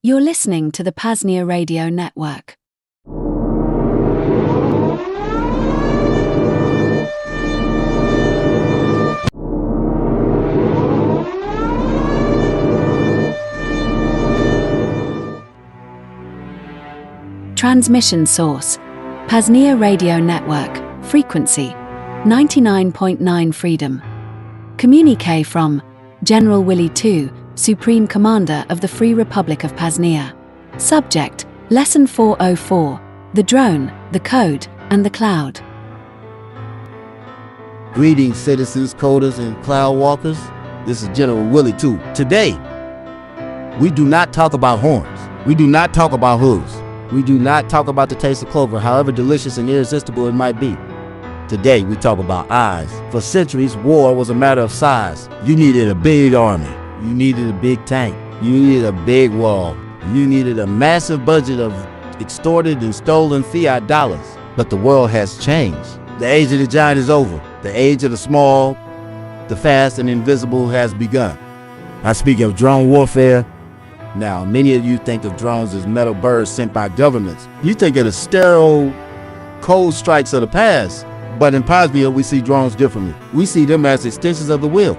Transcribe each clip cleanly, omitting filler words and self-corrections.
You're listening to the PAZNIA Radio Network. Transmission source: PAZNIA Radio Network, frequency 99.9 Freedom. Communique from General Willy II, Supreme Commander of the Free Republic of PAZNIA. Subject: Lesson 404, the drone, the code, and the cloud. Greetings, citizens, coders, and cloud walkers. This is General Willy II. Today, we do not talk about horns. We do not talk about hooves. We do not talk about the taste of clover, however delicious and irresistible it might be. Today, we talk about eyes. For centuries, war was a matter of size. You needed a big army. You needed a big tank. You needed a big wall. You needed a massive budget of extorted and stolen fiat dollars. But the world has changed. The age of the giant is over. The age of the small, the fast, and invisible has begun. I speak of drone warfare. Now, many of you think of drones as metal birds sent by governments. You think of the sterile, cold strikes of the past. But in PAZNIA, we see drones differently. We see them as extensions of the will.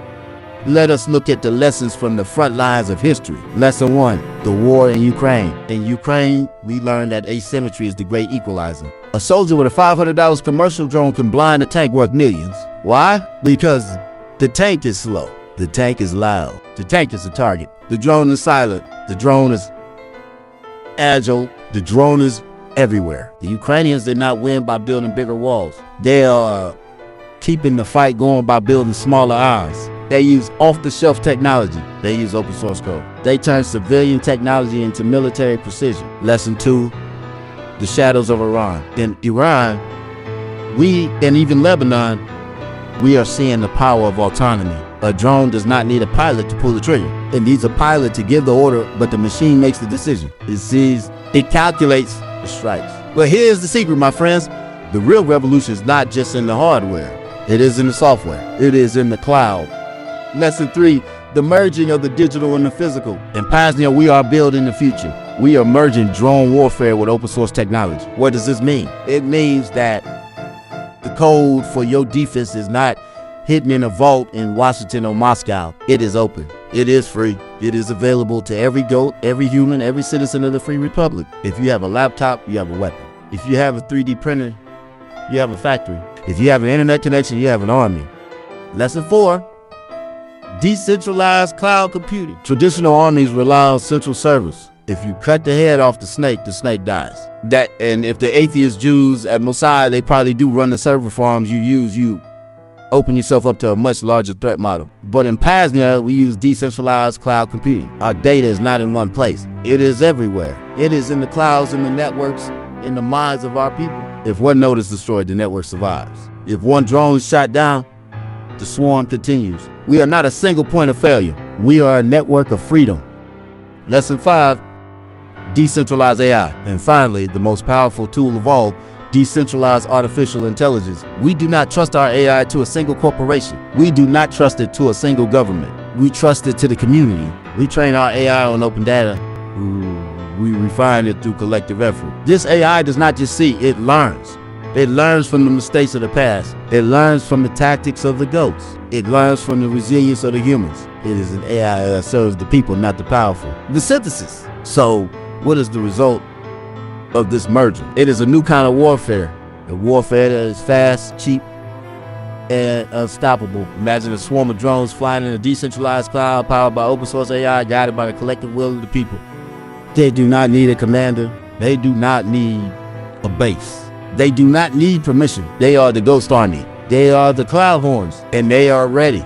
Let us look at the lessons from the front lines of history. Lesson 1, the war in Ukraine. In Ukraine, we learned that asymmetry is the great equalizer. A soldier with a $500 commercial drone can blind a tank worth millions. Why? Because the tank is slow. The tank is loud. The tank is the target. The drone is silent. The drone is agile. The drone is everywhere. The Ukrainians did not win by building bigger walls. They are keeping the fight going by building smaller eyes. They use off-the-shelf technology. They use open source code. They turn civilian technology into military precision. Lesson 2, the shadows of Iran. In Iran, and even Lebanon, we are seeing the power of autonomy. A drone does not need a pilot to pull the trigger. It needs a pilot to give the order, but the machine makes the decision. It calculates the strikes. But here's the secret, my friends. The real revolution is not just in the hardware. It is in the software. It is in the cloud. Lesson 3, the merging of the digital and the physical. In PAZNIA, we are building the future. We are merging drone warfare with open source technology. What does this mean? It means that the code for your defense is not hidden in a vault in Washington or Moscow. It is open. It is free. It is available to every goat, every human, every citizen of the Free Republic. If you have a laptop, you have a weapon. If you have a 3D printer, you have a factory. If you have an internet connection, you have an army. Lesson 4, decentralized cloud computing. Traditional armies rely on central servers. If you cut the head off the snake dies. And if the atheist Jews at Mossad, they probably do run the server farms you open yourself up to a much larger threat model. But in PAZNIA, we use decentralized cloud computing. Our data is not in one place. It is everywhere. It is in the clouds, in the networks, in the minds of our people. If one node is destroyed, the network survives. If one drone is shot down, the swarm continues. We are not a single point of failure. We are a network of freedom. Lesson 5, decentralized AI. And finally, the most powerful tool of all, decentralized artificial intelligence. We do not trust our AI to a single corporation. We do not trust it to a single government. We trust it to the community. We train our AI on open data. We refine it through collective effort. This AI does not just see, it learns. It learns from the mistakes of the past. It learns from the tactics of the goats. It learns from the resilience of the humans. It is an AI that serves the people, not the powerful. The synthesis. So, what is the result of this merger? It is a new kind of warfare. A warfare that is fast, cheap, and unstoppable. Imagine a swarm of drones flying in a decentralized cloud powered by open source AI, guided by the collective will of the people. They do not need a commander. They do not need a base. They do not need permission. They are the Ghost Army. They are the Cloud Horns, and they are ready.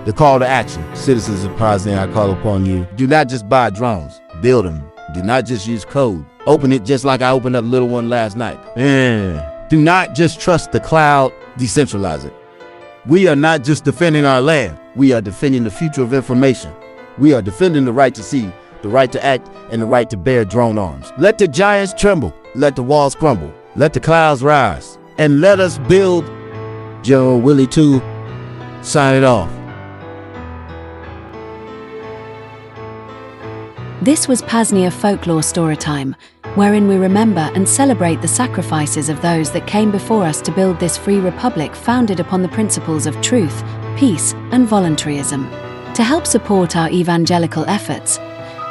The call to action. Citizens of PAZNIA, I call upon you. Do not just buy drones. Build them. Do not just use code. Open it just like I opened up a little one last night. Do not just trust the cloud. Decentralize it. We are not just defending our land. We are defending the future of information. We are defending the right to see, the right to act, and the right to bear drone arms. Let the giants tremble. Let the walls crumble. Let the clouds rise. And let us build. General Willy II, sign it off. This was PAZNIA Folklore Storytime, wherein we remember and celebrate the sacrifices of those that came before us to build this free republic founded upon the principles of truth, peace, and voluntarism. To help support our evangelical efforts,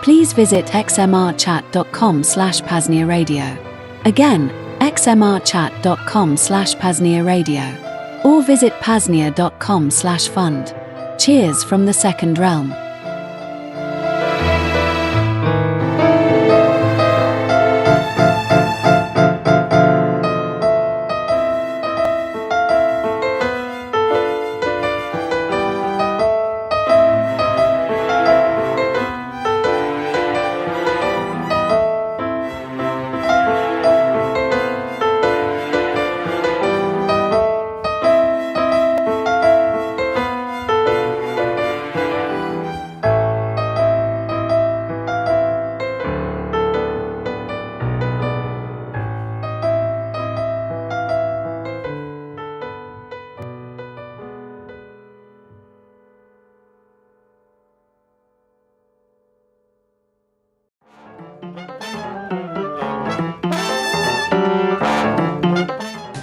please visit xmrchat.com/PAZNIA Radio. Again, xmrchat.com/PAZNIA Radio. Or visit PAZNIA.com/fund. Cheers from the Second Realm.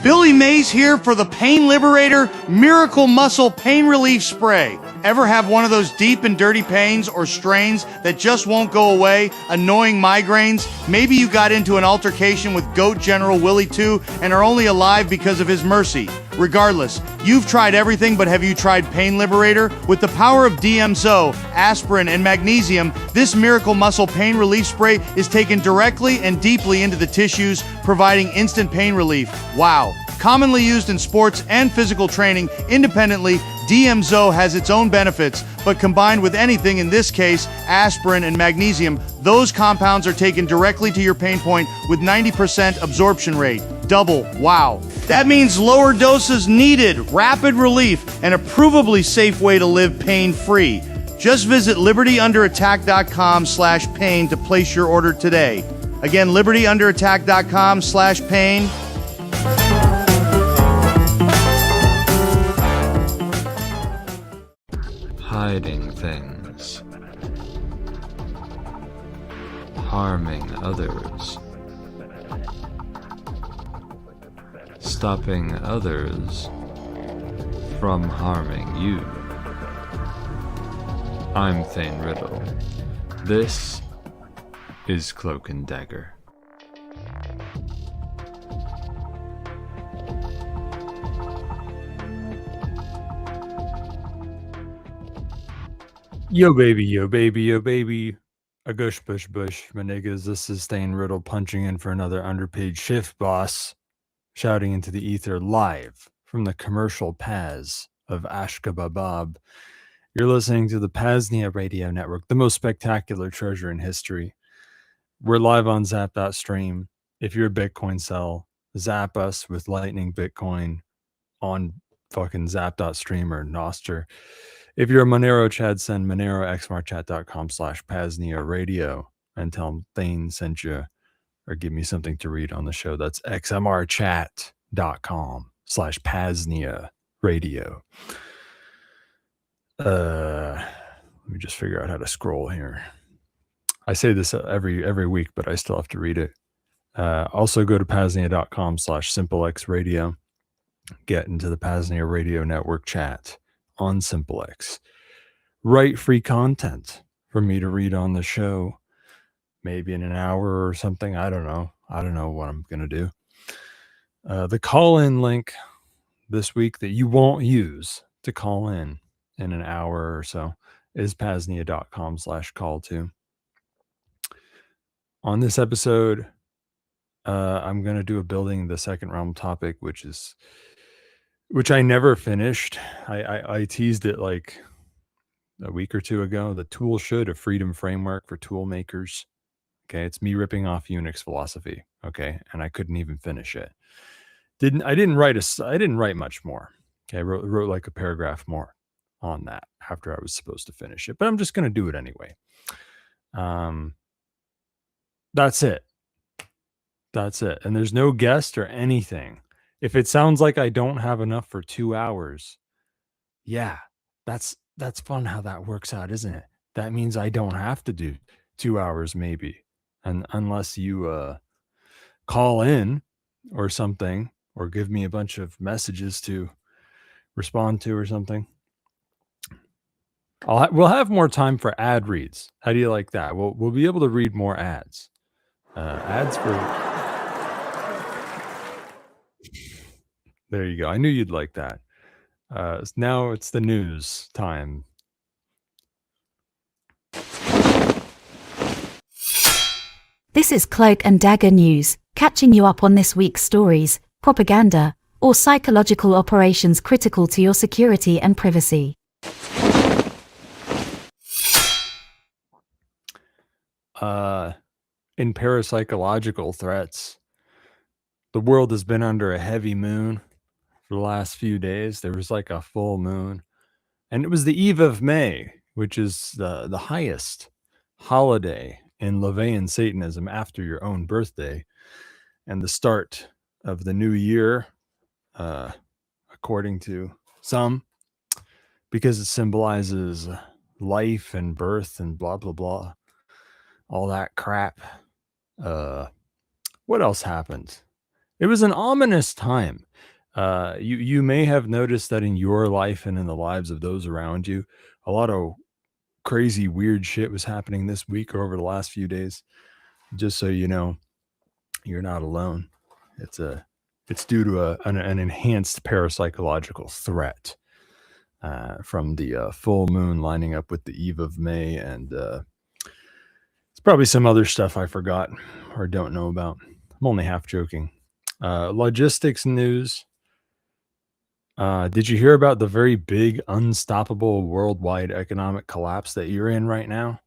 Billy Mays here for the Pain Liberator Miracle Muscle Pain Relief Spray. Ever have one of those deep and dirty pains or strains that just won't go away? Annoying migraines? Maybe you got into an altercation with Goat General Willie 2 and are only alive because of his mercy. Regardless, you've tried everything, but have you tried Pain Liberator? With the power of DMSO, aspirin, and magnesium, this Miracle Muscle Pain Relief Spray is taken directly and deeply into the tissues, providing instant pain relief. Wow. Commonly used in sports and physical training independently, DMSO has its own benefits, but combined with anything, in this case, aspirin and magnesium, those compounds are taken directly to your pain point with 90% absorption rate. Double. Wow. That means lower doses needed, rapid relief, and a provably safe way to live pain-free. Just visit libertyunderattack.com/pain to place your order today. Again, libertyunderattack.com/pain. Hiding things, harming others, stopping others from harming you. I'm Thane Riddle. This is Cloak and Dagger. Yo baby, yo baby, yo baby. A gush bush bush, my niggas. This is Thane Riddle punching in for another underpaid shift, boss. Shouting into the ether live from the commercial Paz of Ashkababab. You're listening to the PAZNIA Radio Network, the most spectacular treasure in history. We're live on Zap.stream. If you're a Bitcoin sell, zap us with Lightning Bitcoin on fucking Zap.stream or Noster. If you're a Monero Chad, send Monero xmrchat.com/PAZNIA Radio and tell them Thane sent you, or give me something to read on the show. That's xmrchat.com/PAZNIA Radio. Let me just figure out how to scroll here. I say this every week, but I still have to read it. Also go to PAZNIA.com/SimpleX Radio. Get into the PAZNIA Radio Network chat on SimpleX. Write free content for me to read on the show, maybe in an hour or something. I don't know what I'm going to do. The call-in link this week that you won't use to call in an hour or so is PAZNIA.com/call2. On this episode, I'm going to do a building the second realm topic, which I never finished. I teased it like a week or two ago. The tool should, a freedom framework for tool makers. Okay, it's me ripping off Unix philosophy. Okay, and I couldn't even finish it. I didn't write much more. Okay, I wrote like a paragraph more on that after I was supposed to finish it, but I'm just going to do it anyway. That's it. And there's no guest or anything. If it sounds like I don't have enough for 2 hours, yeah, that's fun how that works out, isn't it? That means I don't have to do 2 hours maybe. And unless you call in or something, or give me a bunch of messages to respond to or something, we'll have more time for ad reads. How do you like that? We'll be able to read more ads. Ads for... There you go. I knew you'd like that. Now it's the news time. This is Cloak and Dagger News, catching you up on this week's stories, propaganda, or psychological operations critical to your security and privacy. In parapsychological threats, the world has been under a heavy moon for the last few days. There was like a full moon, and it was the eve of May, which is the highest holiday in LaVeyan Satanism after your own birthday, and the start of the new year, according to some, because it symbolizes life and birth and blah, blah, blah, all that crap. What else happened? It was an ominous time. You may have noticed that in your life and in the lives of those around you, a lot of crazy, weird shit was happening this week or over the last few days. Just so you know, you're not alone. It's due to an enhanced parapsychological threat from the full moon lining up with the eve of May, and it's probably some other stuff I forgot or don't know about. I'm only half joking. Logistics news. Did you hear about the very big, unstoppable worldwide economic collapse that you're in right now?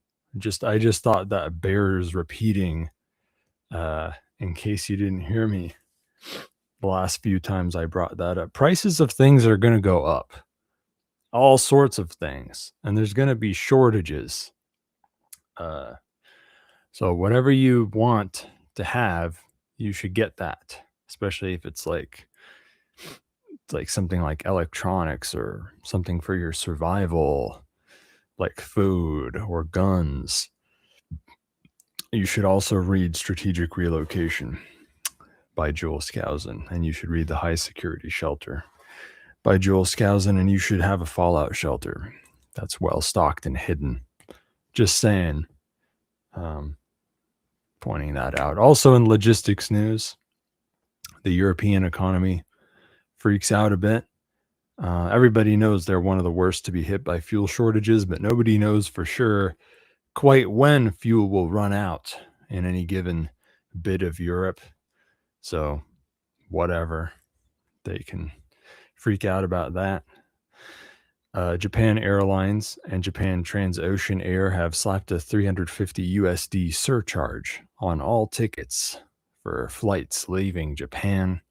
I just thought that bears repeating, in case you didn't hear me the last few times I brought that up. Prices of things are going to go up. All sorts of things. And there's going to be shortages. So whatever you want to have, you should get that. Especially if it's like something like electronics or something for your survival, like food or guns. You should also read Strategic Relocation by Joel Skousen, and you should read The High Security Shelter by Joel Skousen, and you should have a fallout shelter that's well stocked and hidden. Just saying, pointing that out. Also in logistics news, the European economy freaks out a bit. Everybody knows they're one of the worst to be hit by fuel shortages, but nobody knows for sure quite when fuel will run out in any given bit of Europe. So whatever, they can freak out about that. Japan Airlines and Japan Transocean Air have slapped a $350 USD surcharge on all tickets for flights leaving Japan.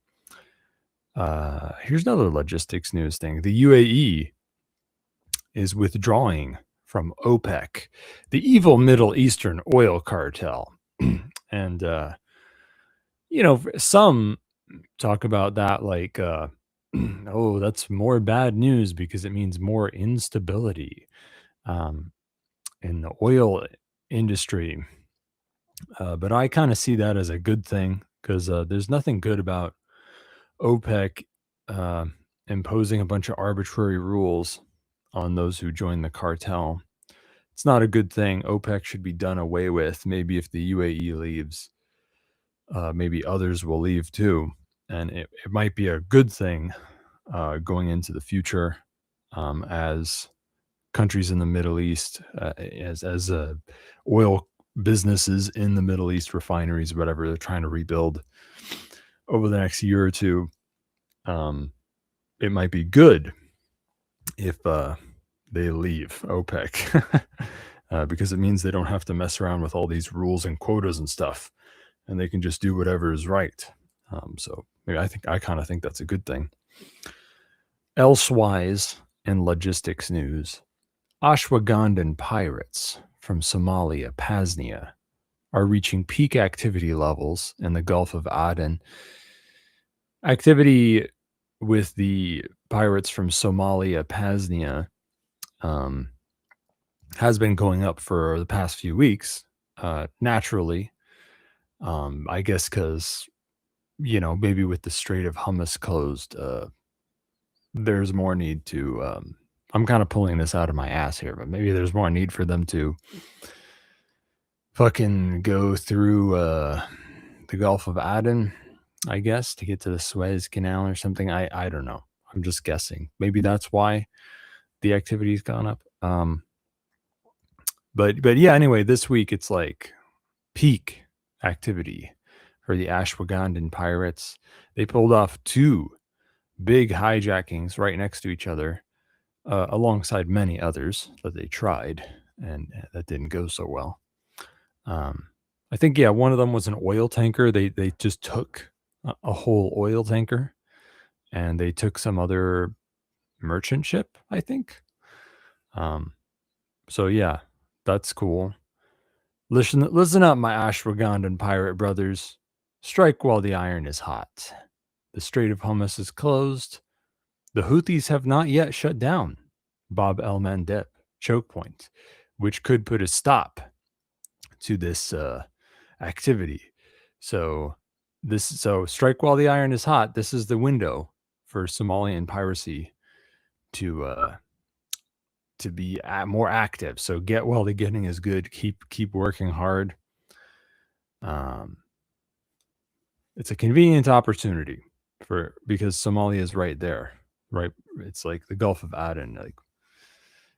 Here's another logistics news thing. The UAE is withdrawing from OPEC, the evil Middle Eastern oil cartel. And, some talk about that like, oh, that's more bad news because it means more instability in the oil industry. But I kind of see that as a good thing because there's nothing good about OPEC imposing a bunch of arbitrary rules on those who join the cartel. It's not a good thing. OPEC should be done away with. Maybe if the UAE leaves, maybe others will leave too. And it might be a good thing going into the future as countries in the Middle East, as oil businesses in the Middle East, refineries, whatever, they're trying to rebuild over the next year or two. It might be good if they leave OPEC because it means they don't have to mess around with all these rules and quotas and stuff, and they can just do whatever is right. So maybe I kind of think that's a good thing. Elsewise, in logistics news, Ashwaubenon pirates from Somalia, PAZNIA, are reaching peak activity levels in the Gulf of Aden. Activity with the pirates from Somalia, PAZNIA, has been going up for the past few weeks. naturally. I guess because, maybe with the Strait of Hummus closed, there's more need to, I'm kind of pulling this out of my ass here, but maybe there's more need for them to fucking go through the Gulf of Aden, I guess, to get to the Suez Canal or something. I don't know. I'm just guessing. Maybe that's why the activity's gone up. But yeah, anyway, this week it's like peak activity for the Ashwaubenon pirates. They pulled off 2 big hijackings right next to each other, alongside many others that they tried, and that didn't go so well. I think, yeah, one of them was an oil tanker. They just took a whole oil tanker, and they took some other merchant ship, I think. So yeah, that's cool. Listen up, my Ashwaubenon pirate brothers. Strike while the iron is hot. The Strait of Hormuz is closed. The Houthis have not yet shut down Bab el Mandeb choke point, which could put a stop to this activity. So strike while the iron is hot. This is the window for Somalian piracy to be more active. So get while the getting is good. Keep working hard. It's a convenient opportunity because Somalia is right there, right? It's like the Gulf of Aden, like,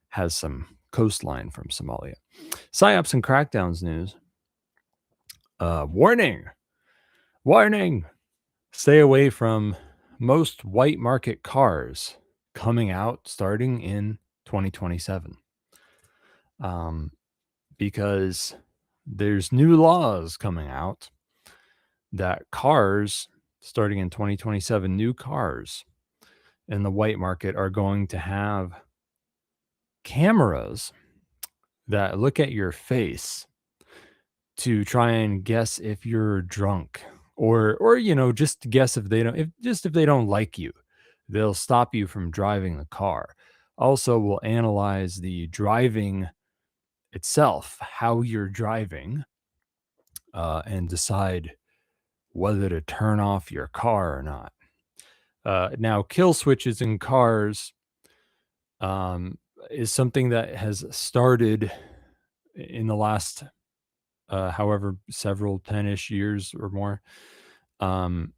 has some coastline from Somalia. PSYOPs and crackdowns news. Warning! Stay away from most white market cars coming out starting in 2027. Because there's new laws coming out that cars starting in 2027, new cars in the white market are going to have cameras that look at your face to try and guess if you're drunk, or just guess if they don't like you, they'll stop you from driving the car. Also, will analyze the driving itself, how you're driving, and decide whether to turn off your car or not. Now, kill switches in cars is something that has started in the last, however, several 10-ish years or more. And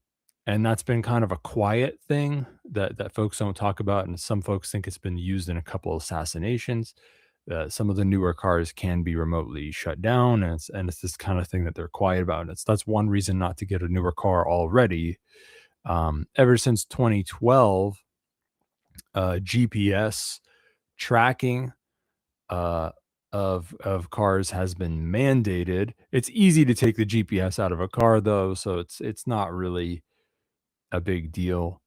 that's been kind of a quiet thing that folks don't talk about. And some folks think it's been used in a couple of assassinations. Some of the newer cars can be remotely shut down, and it's this kind of thing that they're quiet about. And that's one reason not to get a newer car already. Ever since 2012, GPS tracking of cars has been mandated. It's easy to take the GPS out of a car, though, so it's not really a big deal.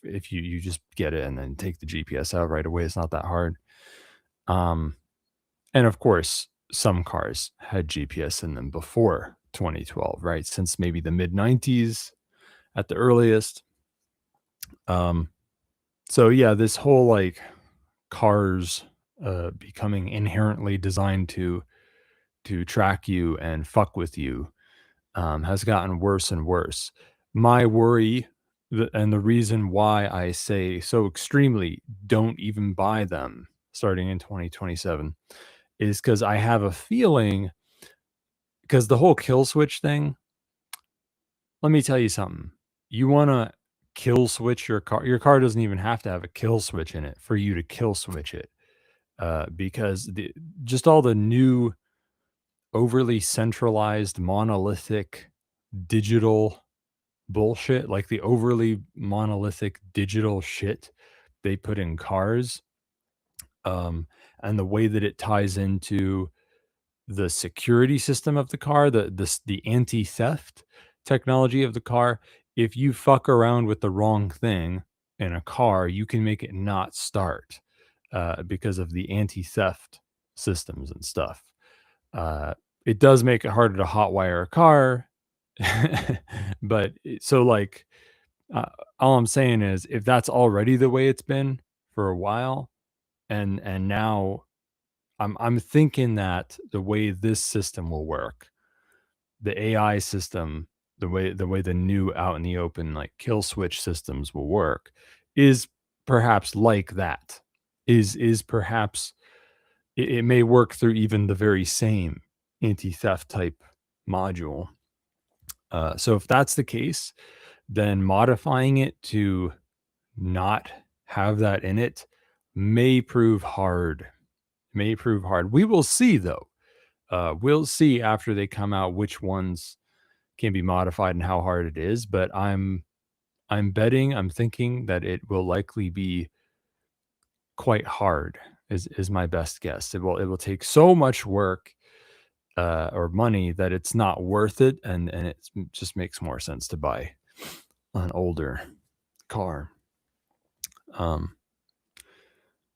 If you just get it and then take the GPS out right away, it's not that hard. And of course, some cars had GPS in them before 2012, right? Since maybe the mid 90s at the earliest. So yeah, this whole like cars becoming inherently designed to track you and fuck with you has gotten worse and worse. My worry, and the reason why I say so extremely don't even buy them starting in 2027, is because I have a feeling, because the whole kill switch thing, let me tell you something. You want to kill switch your car doesn't even have to have a kill switch in it for you to kill switch it. Because just all the new overly centralized monolithic digital bullshit, like the overly monolithic digital shit they put in cars, and the way that it ties into the security system of the car, the anti-theft technology of the car. If you fuck around with the wrong thing in a car, you can make it not start, because of the anti-theft systems and stuff. It does make it harder to hotwire a car. But so like, all I'm saying is, if that's already the way it's been for a while, and now I'm thinking that the way this system will work, the AI system, the way the new out in the open like kill switch systems will work, is perhaps like that. Is perhaps it may work through even the very same anti-theft type module. So if that's the case, then modifying it to not have that in it may prove hard. May prove hard. We will see though. We'll see after they come out which ones can be modified and how hard it is. But I'm betting, I'm thinking that it will likely be quite hard. Is my best guess. It will take so much work or money that it's not worth it, and it just makes more sense to buy an older car.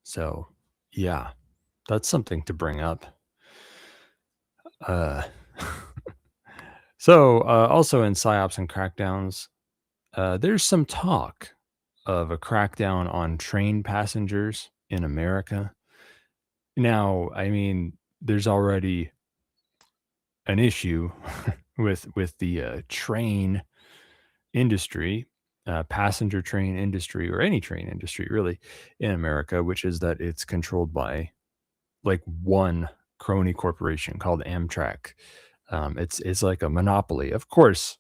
So yeah, that's something to bring up. So also in psyops and crackdowns, there's some talk of a crackdown on train passengers in America. Now, I mean, there's already an issue with the train industry, passenger train industry, or any train industry really in America, which is that it's controlled by like one crony corporation called Amtrak. It's like a monopoly. Of course,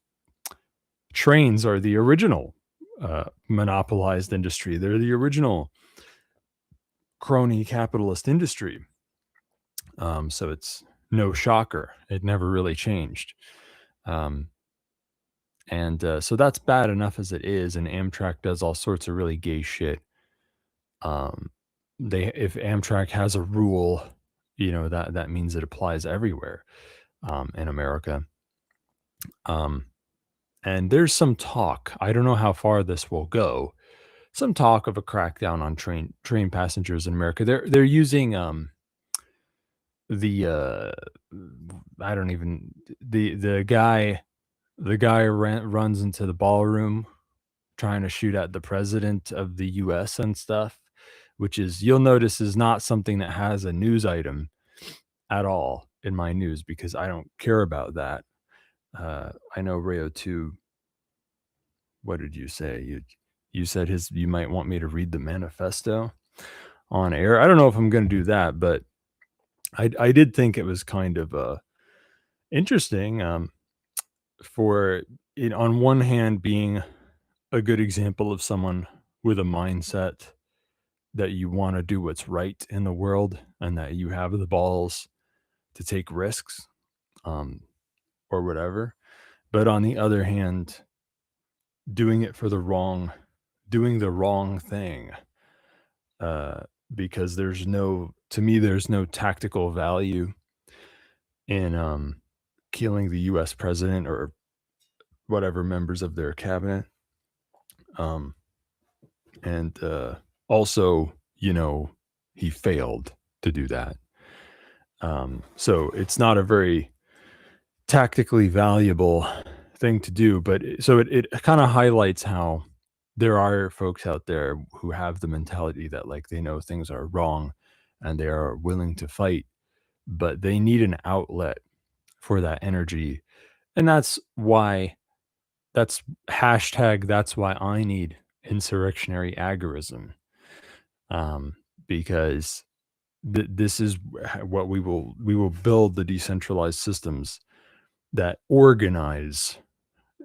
trains are the original monopolized industry. They're the original crony capitalist industry. So it's no shocker. It never really changed. So that's bad enough as it is. And Amtrak does all sorts of really gay shit. If Amtrak has a rule, that means it applies everywhere in America. And there's some talk. I don't know how far this will go. Some talk of a crackdown on train passengers in America. They're using the guy runs into the ballroom trying to shoot at the president of the US and stuff, which is, you'll notice, is not something that has a news item at all in my news because I don't care about that. I know Rayo 2, what did you say? You said you might want me to read the manifesto on air. I don't know if I'm going to do that, but I did think it was kind of interesting for it, on one hand, being a good example of someone with a mindset that you want to do what's right in the world and that you have the balls to take risks or whatever. But on the other hand, doing the wrong thing because there's no tactical value in killing the US president or whatever members of their cabinet. Also, he failed to do that. So it's not a very tactically valuable thing to do, but it kind of highlights how there are folks out there who have the mentality that like they know things are wrong and they are willing to fight, but they need an outlet for that energy. And that's why that's why I need insurrectionary agorism. Because this is what we will build the decentralized systems that organize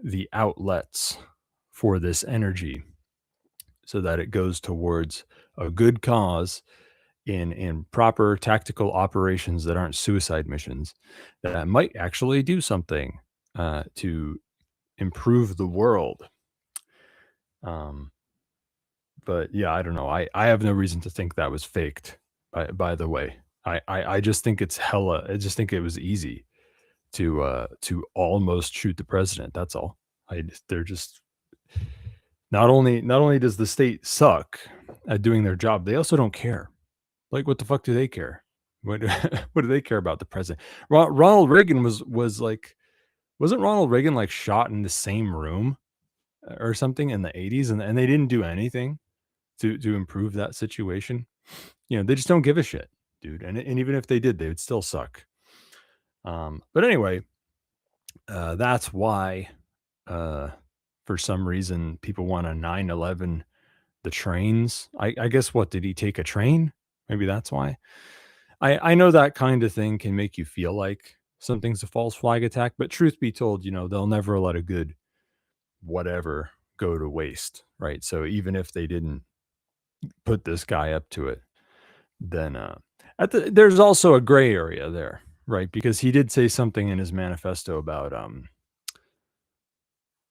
the outlets for this energy so that it goes towards a good cause in proper tactical operations that aren't suicide missions that might actually do something to improve the world. But yeah, I don't know. I have no reason to think that was faked. By the way, I just think it's hella. I just think it was easy to almost shoot the president. That's all. They're just not only does the state suck at doing their job, they also don't care. Like, what the fuck do they care? What what do they care about the president? Ronald Reagan was like, wasn't Ronald Reagan like shot in the same room or something in the 80s, and they didn't do anything to improve that situation? They just don't give a shit. dude. And even if they did, they would still suck. But anyway, that's why, for some reason, people want a 9/11 the trains. I guess, what did he take a train? Maybe that's why. I know that kind of thing can make you feel like something's a false flag attack, but truth be told, they'll never let a good whatever go to waste, right? So even if they didn't put this guy up to it, then there's also a gray area there, right? Because he did say something in his manifesto about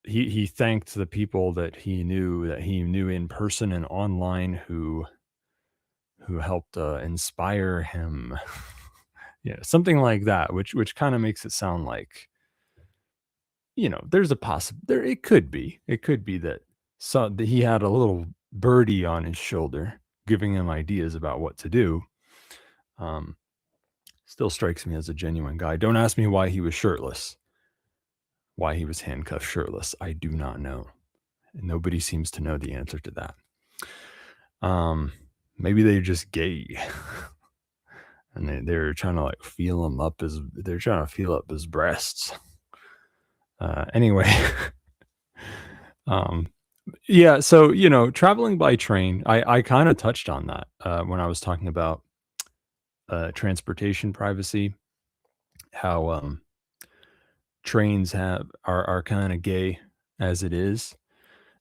he thanked the people that he knew in person and online who helped inspire him. Yeah, something like that, which kind of makes it sound like, there's a there it could be that he had a little birdie on his shoulder giving him ideas about what to do. Still strikes me as a genuine guy. Don't ask me why he was shirtless, why he was handcuffed shirtless. I do not know. And nobody seems to know the answer to that. Maybe they're just gay. And they're trying to feel him up they're trying to feel up his breasts. Anyway. Yeah, so traveling by train, I kind of touched on that when I was talking about transportation privacy, how trains are kind of gay as it is,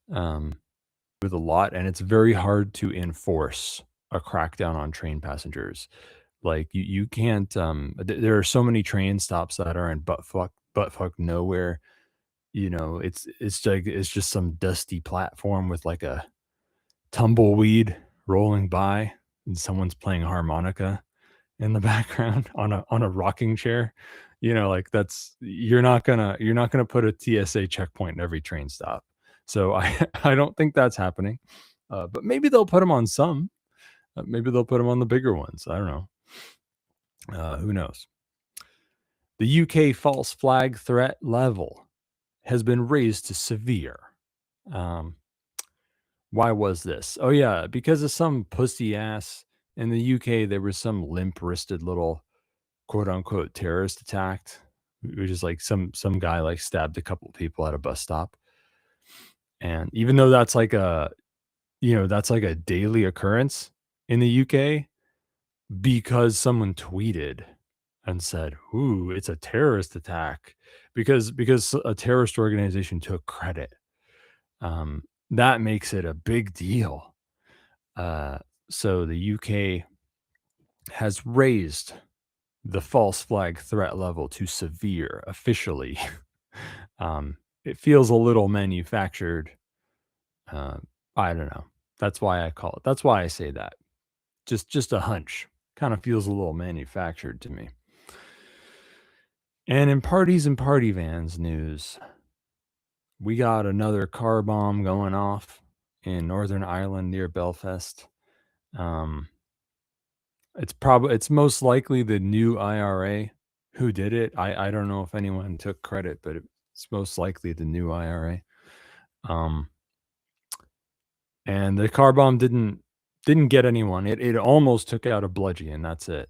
with a lot, and it's very hard to enforce a crackdown on train passengers. Like you can't. There are so many train stops that are in buttfuck nowhere. It's just some dusty platform with a tumbleweed rolling by, and someone's playing harmonica in the background on a rocking chair. You're not gonna put a TSA checkpoint in every train stop. So I don't think that's happening. But maybe they'll put them on some. Maybe they'll put them on the bigger ones. I don't know. Who knows? The UK false flag threat level has been raised to severe. Why was this? Oh yeah, because of some pussy ass in the UK. There was some limp-wristed little quote unquote terrorist attack, which is some guy stabbed a couple people at a bus stop. And even though that's a daily occurrence in the UK, because someone tweeted and said, "Ooh, it's a terrorist attack," because a terrorist organization took credit. That makes it a big deal. So the UK has raised the false flag threat level to severe officially. It feels a little manufactured. I don't know. That's why I call it. That's why I say that. Just a hunch. Kind of feels a little manufactured to me. And in parties and party vans news, we got another car bomb going off in Northern Ireland near Belfast. It's most likely the new IRA who did it. I don't know if anyone took credit, but it's most likely the new IRA. And the car bomb didn't get anyone. It almost took out a bludgy, and that's it.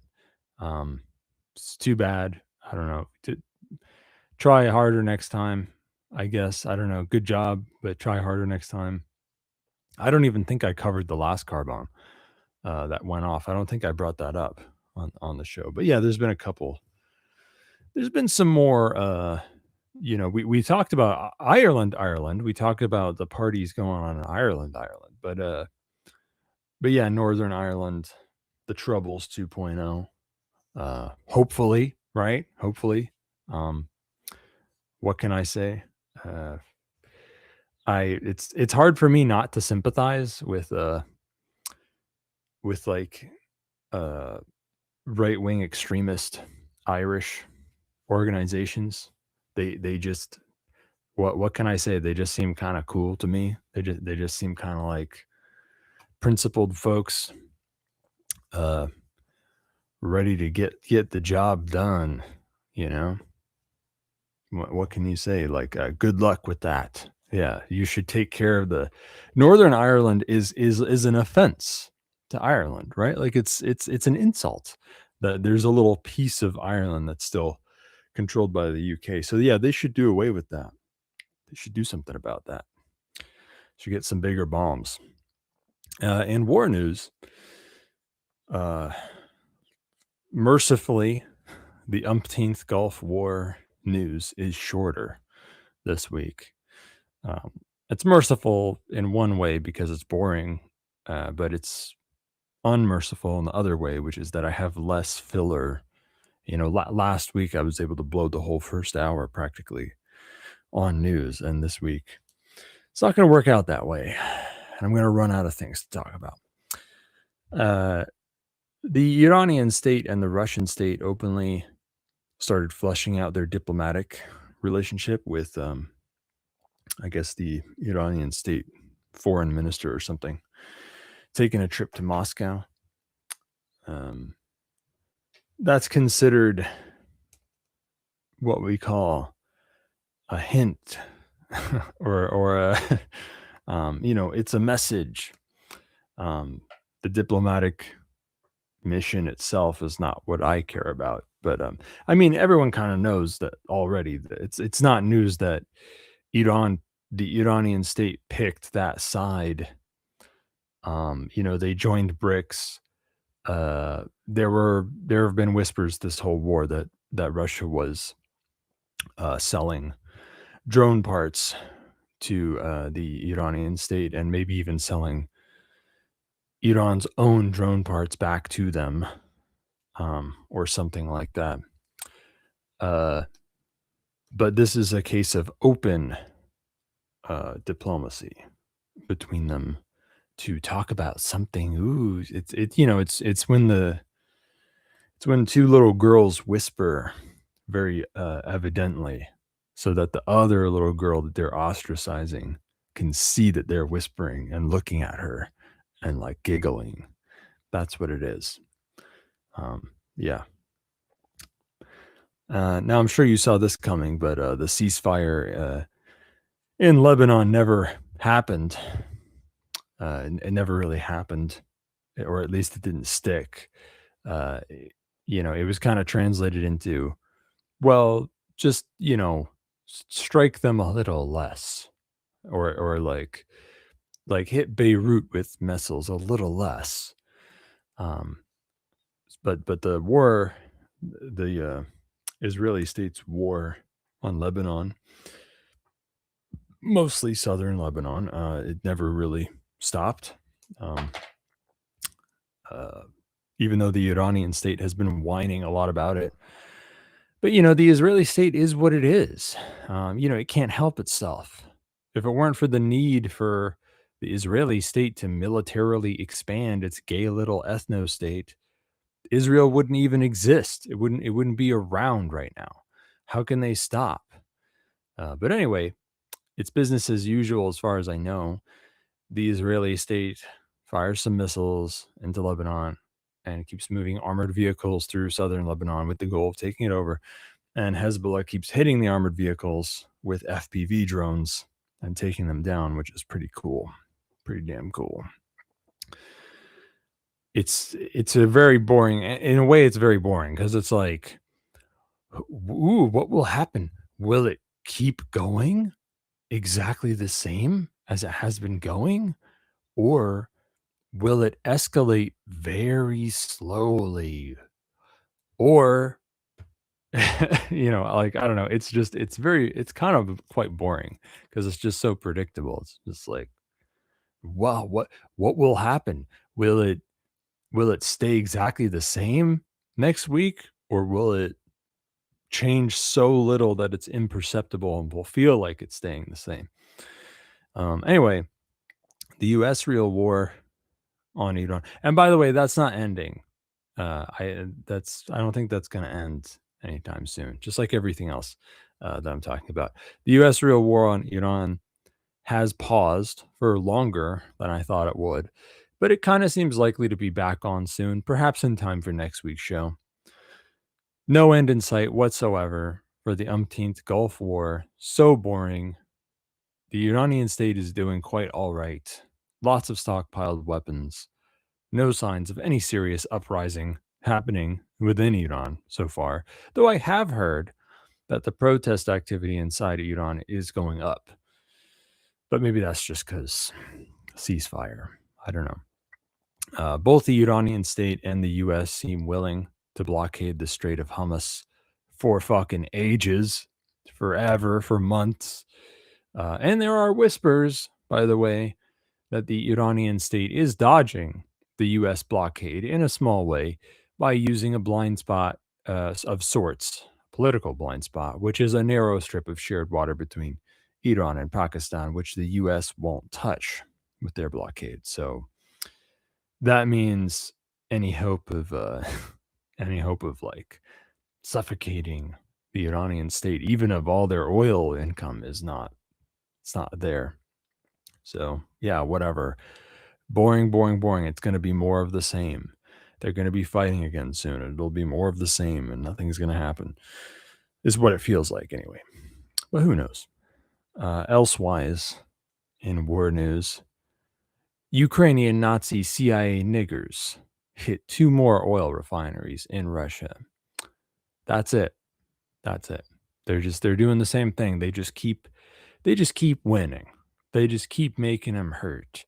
It's too bad. I don't know. Try harder next time, I guess. I don't know. Good job, but try harder next time. I don't even think I covered the last car bomb that went off. I don't think I brought that up on the show. But yeah, there's been a couple. There's been some more. We talked about Ireland. We talked about the parties going on in Ireland. But yeah, Northern Ireland, the Troubles 2.0. Hopefully, right? Hopefully. What can I say? It's hard for me not to sympathize with right-wing extremist Irish organizations. They just, what can I say? They just seem kind of cool to me. They just seem kind of like principled folks, ready to get the job done. What can you say? Good luck with that. Yeah, you should take care of the Northern Ireland is an offense to Ireland, right? Like it's an insult that there's a little piece of Ireland that's still controlled by the UK. So yeah, they should do away with that. They should do something about that. Should get some bigger bombs. In war news, mercifully, the umpteenth Gulf War news is shorter this week. It's merciful in one way because it's boring, but it's unmerciful in the other way, which is that I have less filler. Last week I was able to blow the whole first hour practically on news, and this week it's not going to work out that way, and I'm going to run out of things to talk about. The Iranian state and the Russian state openly started fleshing out their diplomatic relationship with, I guess, the Iranian state foreign minister or something, taking a trip to Moscow. That's considered what we call a hint or a, it's a message. The diplomatic mission itself is not what I care about, but everyone kind of knows that already. It's not news that the Iranian state picked that side. They joined BRICS. There have been whispers this whole war that Russia was selling drone parts to the Iranian state, and maybe even selling Iran's own drone parts back to them, or something like that. But this is a case of open diplomacy between them to talk about something. Ooh, it's when two little girls whisper very evidently, so that the other little girl that they're ostracizing can see that they're whispering and looking at her and like giggling. That's what it is. Yeah. Now I'm sure you saw this coming, but the ceasefire in Lebanon never happened. It never really happened, or at least it didn't stick. It was kind of translated into, well, just, strike them a little less, or like hit Beirut with missiles a little less. But the war, the Israeli state's war on Lebanon, mostly southern Lebanon, it never really stopped. Even though the Iranian state has been whining a lot about it. But, the Israeli state is what it is. It can't help itself. If it weren't for the need for the Israeli state to militarily expand its gay little ethno-state, Israel wouldn't even exist. It wouldn't be around right now. How can they stop? But anyway, it's business as usual as far as I know. The Israeli state fires some missiles into Lebanon and keeps moving armored vehicles through southern Lebanon with the goal of taking it over. And Hezbollah keeps hitting the armored vehicles with FPV drones and taking them down, which is pretty cool. Pretty damn cool. It's a very boring, in a way it's very boring, because it's like, ooh, what will happen? Will it keep going exactly the same as it has been going? Or will it escalate very slowly? Or, I don't know. It's kind of quite boring because it's just so predictable. It's just like, wow, what will happen? Will it stay exactly the same next week? Or will it change so little that it's imperceptible and will feel like it's staying the same? Anyway, the U.S. real war on Iran. And by the way, that's not ending. I don't think that's going to end anytime soon. Just like everything else that I'm talking about, the U.S. real war on Iran has paused for longer than I thought it would, but it kind of seems likely to be back on soon, perhaps in time for next week's show. No end in sight whatsoever for the umpteenth Gulf War. So boring. The Iranian state is doing quite all right. Lots of stockpiled weapons. No signs of any serious uprising happening within Iran so far, though I have heard that the protest activity inside Iran is going up. But maybe that's just because ceasefire. I don't know. Both the Iranian state and the U.S. seem willing to blockade the Strait of Hormuz for fucking ages, forever, for months. And there are whispers, by the way, that the Iranian state is dodging the U.S. blockade in a small way by using a blind spot of sorts, political blind spot, which is a narrow strip of shared water between Iran and Pakistan, which the U.S. won't touch with their blockade. So that means any hope of like suffocating the Iranian state, even of all their oil income, it's not there. So yeah, whatever. Boring. It's going to be more of the same. They're going to be fighting again soon. It'll be more of the same and nothing's going to happen. Is what it feels like anyway. But who knows? Elsewise, in war news, Ukrainian Nazi CIA niggers hit 2 more oil refineries in Russia. That's it. They're doing the same thing. They just keep winning. They just keep making them hurt.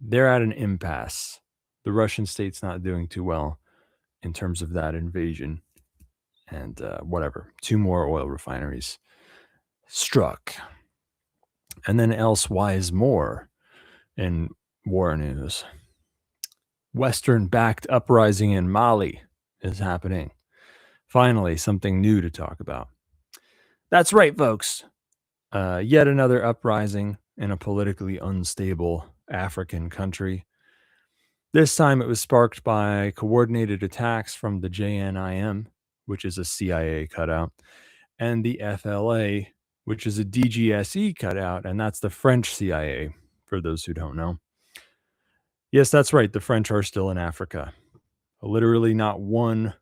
They're at an impasse. The Russian state's not doing too well in terms of that invasion. And whatever. 2 more oil refineries struck. And then elsewise more in war news. Western-backed uprising in Mali is happening. Finally, something new to talk about. That's right, folks. Yet another uprising in a politically unstable African country. This time it was sparked by coordinated attacks from the JNIM, which is a CIA cutout, and the FLA, which is a DGSE cutout, and that's the French CIA, for those who don't know. Yes, that's right. The French are still in Africa. Literally not one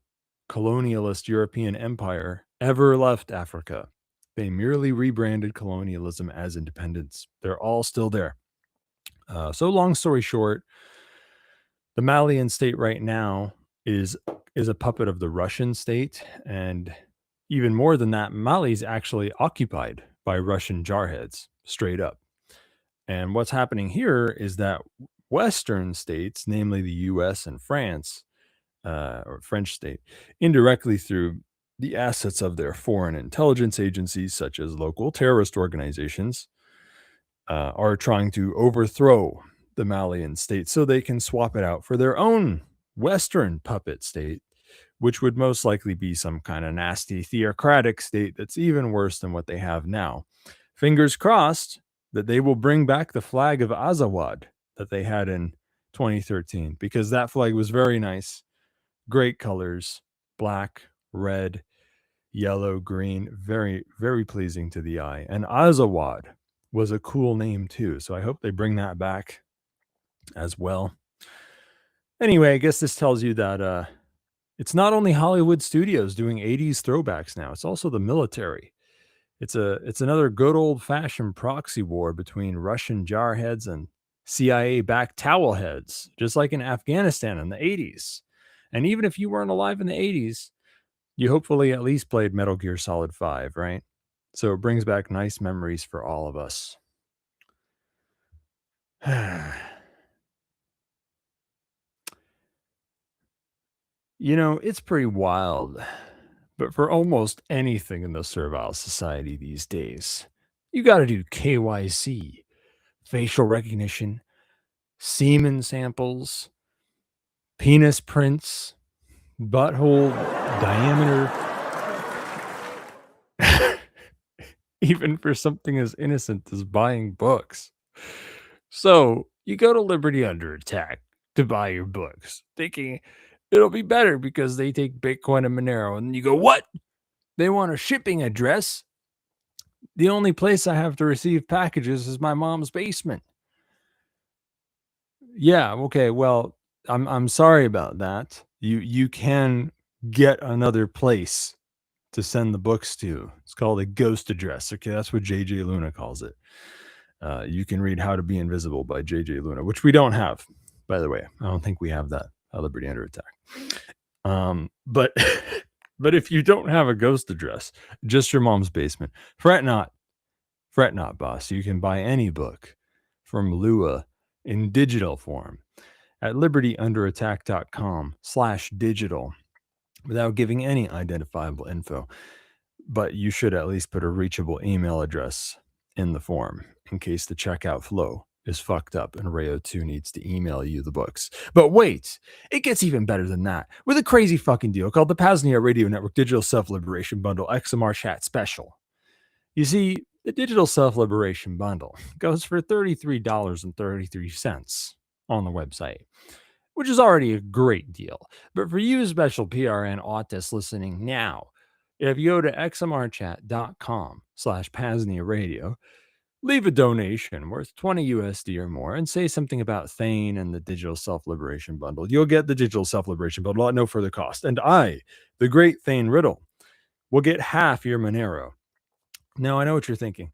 colonialist European empire ever left Africa. They merely rebranded colonialism as independence. They're all still there. So long story short, the Malian state right now is a puppet of the Russian state. And even more than that, Mali's actually occupied by Russian jarheads, straight up. And what's happening here is that Western states, namely the US and France, or French state, indirectly through the assets of their foreign intelligence agencies, such as local terrorist organizations, are trying to overthrow the Malian state so they can swap it out for their own Western puppet state, which would most likely be some kind of nasty theocratic state that's even worse than what they have now. Fingers crossed that they will bring back the flag of Azawad that they had in 2013, because that flag was very nice. Great colors, black, red, yellow, green, very, very pleasing to the eye. And Azawad was a cool name too, so I hope they bring that back as well. Anyway, I guess this tells you that it's not only Hollywood studios doing 80s throwbacks now, it's also the military. It's another good old-fashioned proxy war between Russian jarheads and CIA-backed towel heads, just like in Afghanistan in the 80s. And even if you weren't alive in the 80s, you hopefully at least played Metal Gear Solid 5, right? So it brings back nice memories for all of us. You know, it's pretty wild. But for almost anything in the servile society these days, you got to do KYC, facial recognition, semen samples, penis prints, butthole diameter, even for something as innocent as buying books. So you go to Liberty Under Attack to buy your books, thinking it'll be better because they take Bitcoin and Monero. And you go, what? They want a shipping address? The only place I have to receive packages is my mom's basement. Yeah, okay, well, I'm sorry about that. You can get another place to send the books to. It's called a ghost address. Okay, that's what JJ Luna calls it. You can read How to Be Invisible by JJ Luna, which we don't have. by the way. I don't think we have that Liberty Under Attack. But but if you don't have a ghost address, just your mom's basement, fret not, boss. You can buy any book from Lua in digital form at libertyunderattack.com/digital without giving any identifiable info. But you should at least put a reachable email address in the form in case the checkout flow is fucked up and Rayo 2 needs to email you the books. But wait, it gets even better than that with a crazy fucking deal called the PAZNIA Radio Network Digital Self-Liberation Bundle XMR Chat Special. You see, the Digital Self-Liberation Bundle goes for $33.33 on the website, which is already a great deal. But for you special PRN autists listening now, if you go to xmrchat.com/PAZNIA Radio, leave a donation worth $20 USD or more and say something about Thane and the Digital Self-Liberation Bundle. You'll get the Digital Self-Liberation Bundle at no further cost. And I, the great Thane Riddle, will get half your Monero. Now, I know what you're thinking.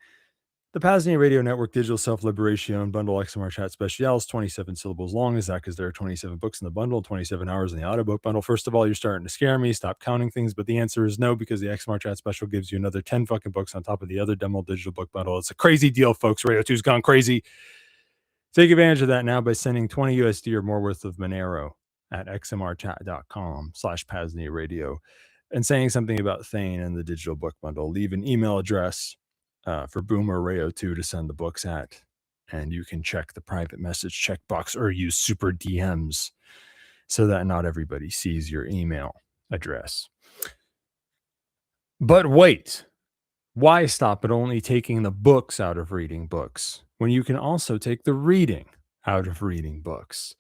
The PAZNIA Radio Network Digital Self-Liberation Bundle XMR Chat Special is 27 syllables long. Is that because there are 27 books in the bundle, 27 hours in the audiobook bundle? First of all, you're starting to scare me. Stop counting things. But the answer is no, because the XMR Chat Special gives you another 10 fucking books on top of the other demo digital book bundle. It's a crazy deal, folks. Radio 2's gone crazy. Take advantage of that now by sending 20 USD or more worth of Monero at xmrchat.com/PAZNIA Radio and saying something about Thane and the digital book bundle. Leave an email address for Boomer Rayo 2 to send the books at, and you can check the private message checkbox or use super DMs so that not everybody sees your email address. But wait, why stop at only taking the books out of reading books when you can also take the reading out of reading books?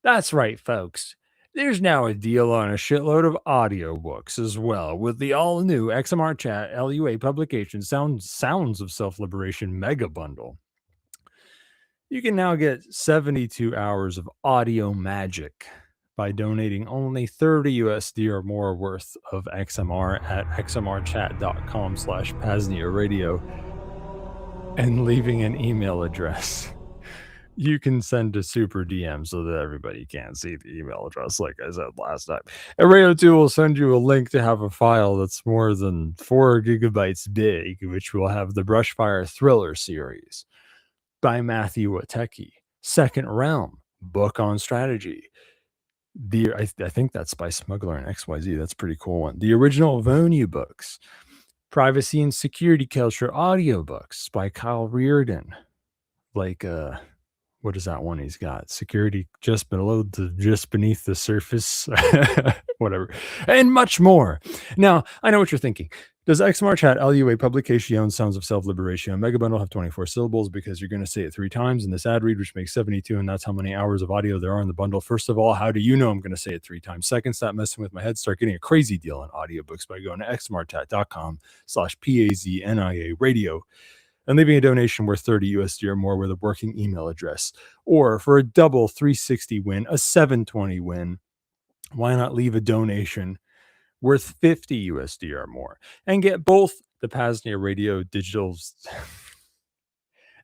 That's right, folks. There's now a deal on a shitload of audiobooks as well with the all-new XMR Chat LUA publication Sounds of Self-Liberation Mega Bundle. You can now get 72 hours of audio magic by donating only 30 USD or more worth of XMR at xmrchat.com/PAZNIA Radio and leaving an email address. You can send a super DM so that everybody can see the email address, like I said last time. And Rayo 2 will send you a link to have a file that's more than 4 gigabytes big, which will have the Brushfire Thriller series by Matthew Watecki, Second Realm, book on strategy. I think that's by Smuggler and XYZ. That's a pretty cool one. The original Vonu books, Privacy and Security Culture audiobooks by Kyle Rearden. Like, what is that one he's got? Security just beneath the surface, whatever, and much more. Now, I know what you're thinking. Does XMR Chat LUA Publication Sounds of Self-Liberation Mega Bundle have 24 syllables? Because you're going to say it 3 times in this ad read, which makes 72, and that's how many hours of audio there are in the bundle. First of all, how do you know I'm going to say it 3 times? Second, stop messing with my head. Start getting a crazy deal on audiobooks by going to xmrchat.com/PAZNIA Radio and leaving a donation worth 30 USD or more with a working email address. Or for a double 360 win, a 720 win, why not leave a donation worth 50 USD or more and get both the PAZNIA Radio digital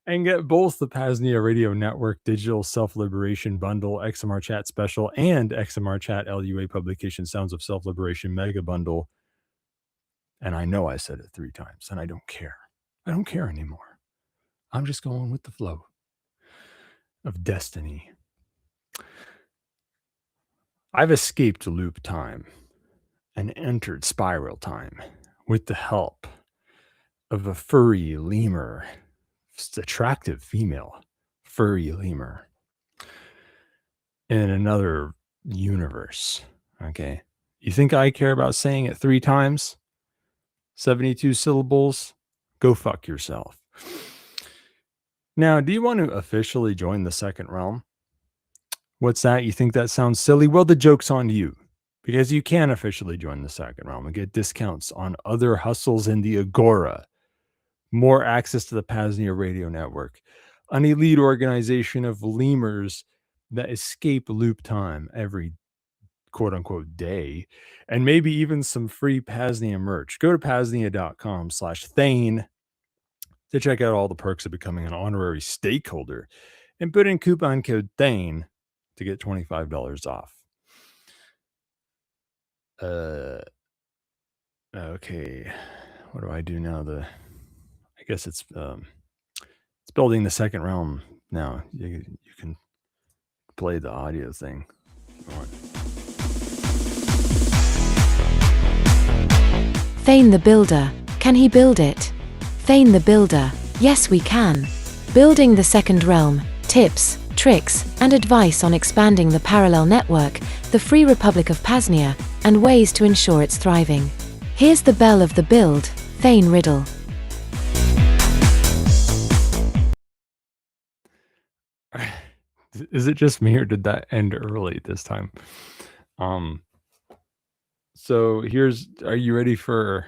and get both the PAZNIA Radio Network Digital Self-Liberation Bundle, XMR Chat Special, and XMR Chat LUA Publication Sounds of Self-Liberation Mega Bundle. And I know I said it 3 times, and I don't care. I don't care anymore. I'm just going with the flow of destiny. I've escaped loop time and entered spiral time with the help of a furry lemur, attractive female furry lemur in another universe. Okay. You think I care about saying it 3 times? 72 syllables? Go fuck yourself. Now, do you want to officially join the Second Realm? What's that? You think that sounds silly? Well, the joke's on you, because you can officially join the Second Realm and get discounts on other hustles in the Agora, more access to the PAZNIA Radio Network, an elite organization of lemurs that escape loop time every quote-unquote day, and maybe even some free PAZNIA merch. Go to PAZNIA.com/Thane to check out all the perks of becoming an honorary stakeholder and put in coupon code Thane to get $25 off. Okay, what do I do now? I guess it's building the second realm now. You can play the audio thing if you want. Thane the Builder, can he build it? Thane the Builder, yes we can. Building the second realm, tips, tricks, and advice on expanding the parallel network, the Free Republic of PAZNIA, and ways to ensure its thriving. Here's the bell of the build, Thane Riddle. Is it just me, or did that end early this time? So are you ready for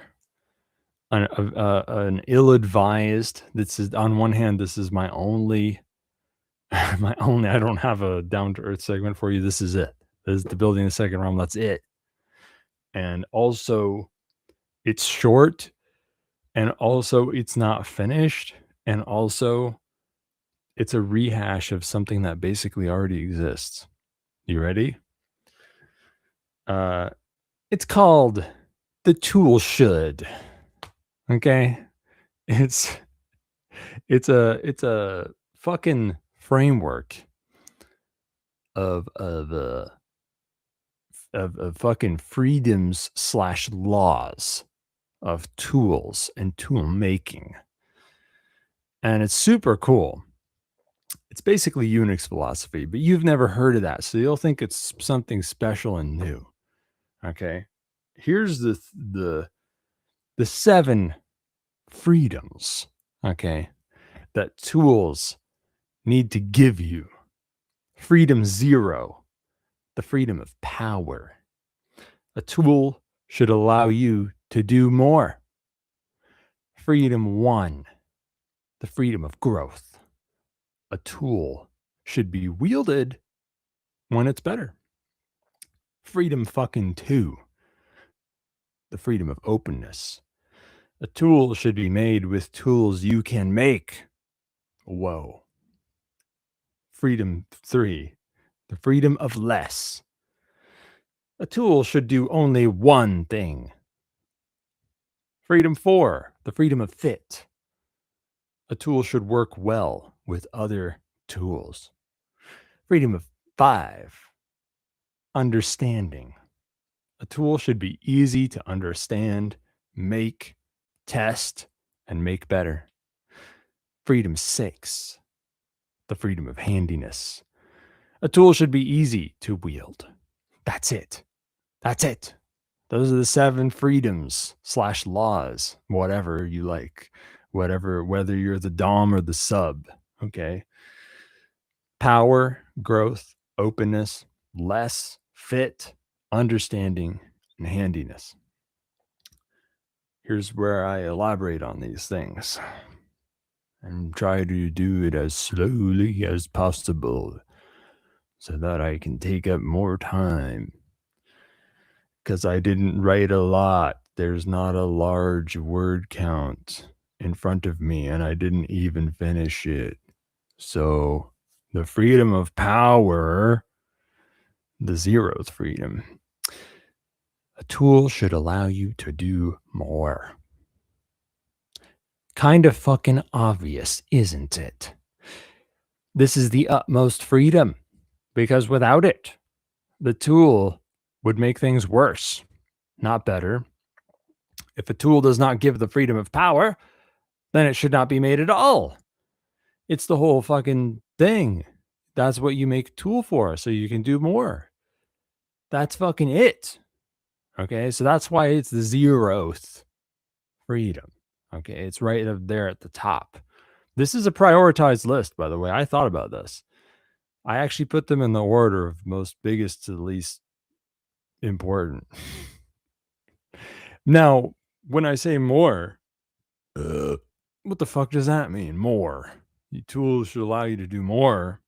an ill-advised? This is, on one hand, this is my only, I don't have a down-to-earth segment for you. This is it. This is the building the second realm. That's it. And also, it's short, and also it's not finished, and also it's a rehash of something that basically already exists. You ready? It's called the tool should. Okay? It's a fucking framework of fucking freedoms / laws of tools and tool making. And it's super cool. It's basically Unix philosophy, but you've never heard of that, so you'll think it's something special and new. Okay, here's the 7 freedoms, okay, that tools need to give you. Freedom 0, the freedom of power. A tool should allow you to do more. Freedom 1, the freedom of growth. A tool should be wielded when it's better. Freedom fucking 2, the freedom of openness. A tool should be made with tools you can make. Whoa. Freedom 3, the freedom of less. A tool should do only one thing. Freedom 4, the freedom of fit. A tool should work well with other tools. Freedom of 5, understanding. A tool should be easy to understand, make, test, and make better. Freedom 6, the freedom of handiness. A tool should be easy to wield. That's it. That's it. Those are the 7 freedoms / laws, whatever you like, whether you're the dom or the sub. Okay. Power, growth, openness, less, fit, understanding, and handiness. Here's where I elaborate on these things and try to do it as slowly as possible so that I can take up more time. Because I didn't write a lot. There's not a large word count in front of me, and I didn't even finish it. So the freedom of power, the 0th freedom. A tool should allow you to do more. Kind of fucking obvious, isn't it? This is the utmost freedom, because without it, the tool would make things worse, not better. If a tool does not give the freedom of power, then it should not be made at all. It's the whole fucking thing. That's what you make a tool for, so you can do more. That's fucking it. Okay, so that's why it's the 0th freedom. Okay, it's right up there at the top. This is a prioritized list, by the way. I thought about this. I actually put them in the order of most biggest to the least important. Now, when I say more, what the fuck does that mean? More. The tools should allow you to do more.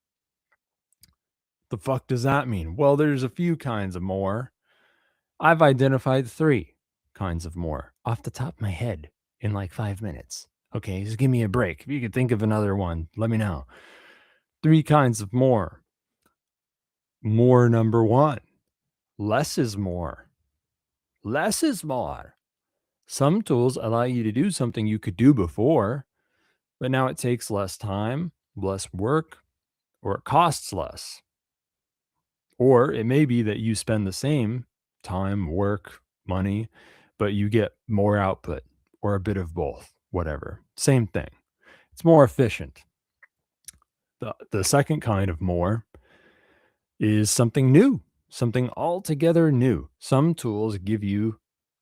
The fuck does that mean? Well, there's a few kinds of more. I've identified 3 kinds of more off the top of my head in like 5 minutes. Okay, just give me a break. If you could think of another one, let me know. 3 kinds of more. more number one. Less is more. Less is more. Some tools allow you to do something you could do before, but now it takes less time, less work, or it costs less. Or it may be that you spend the same time, work, money, but you get more output or a bit of both, whatever. Same thing. It's more efficient. The second kind of more is something new, something altogether new. Some tools give you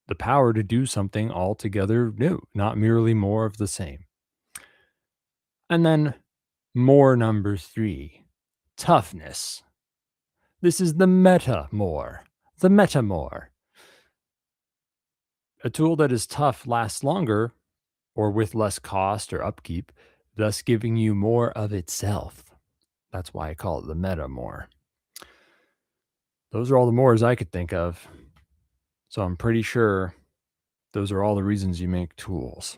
the power to do something altogether new, not merely more of the same. And then more number 3, toughness. This is the meta more, the meta more. A tool that is tough lasts longer or with less cost or upkeep, thus giving you more of itself. That's why I call it the meta more. Those are all the mores I could think of. So I'm pretty sure those are all the reasons you make tools,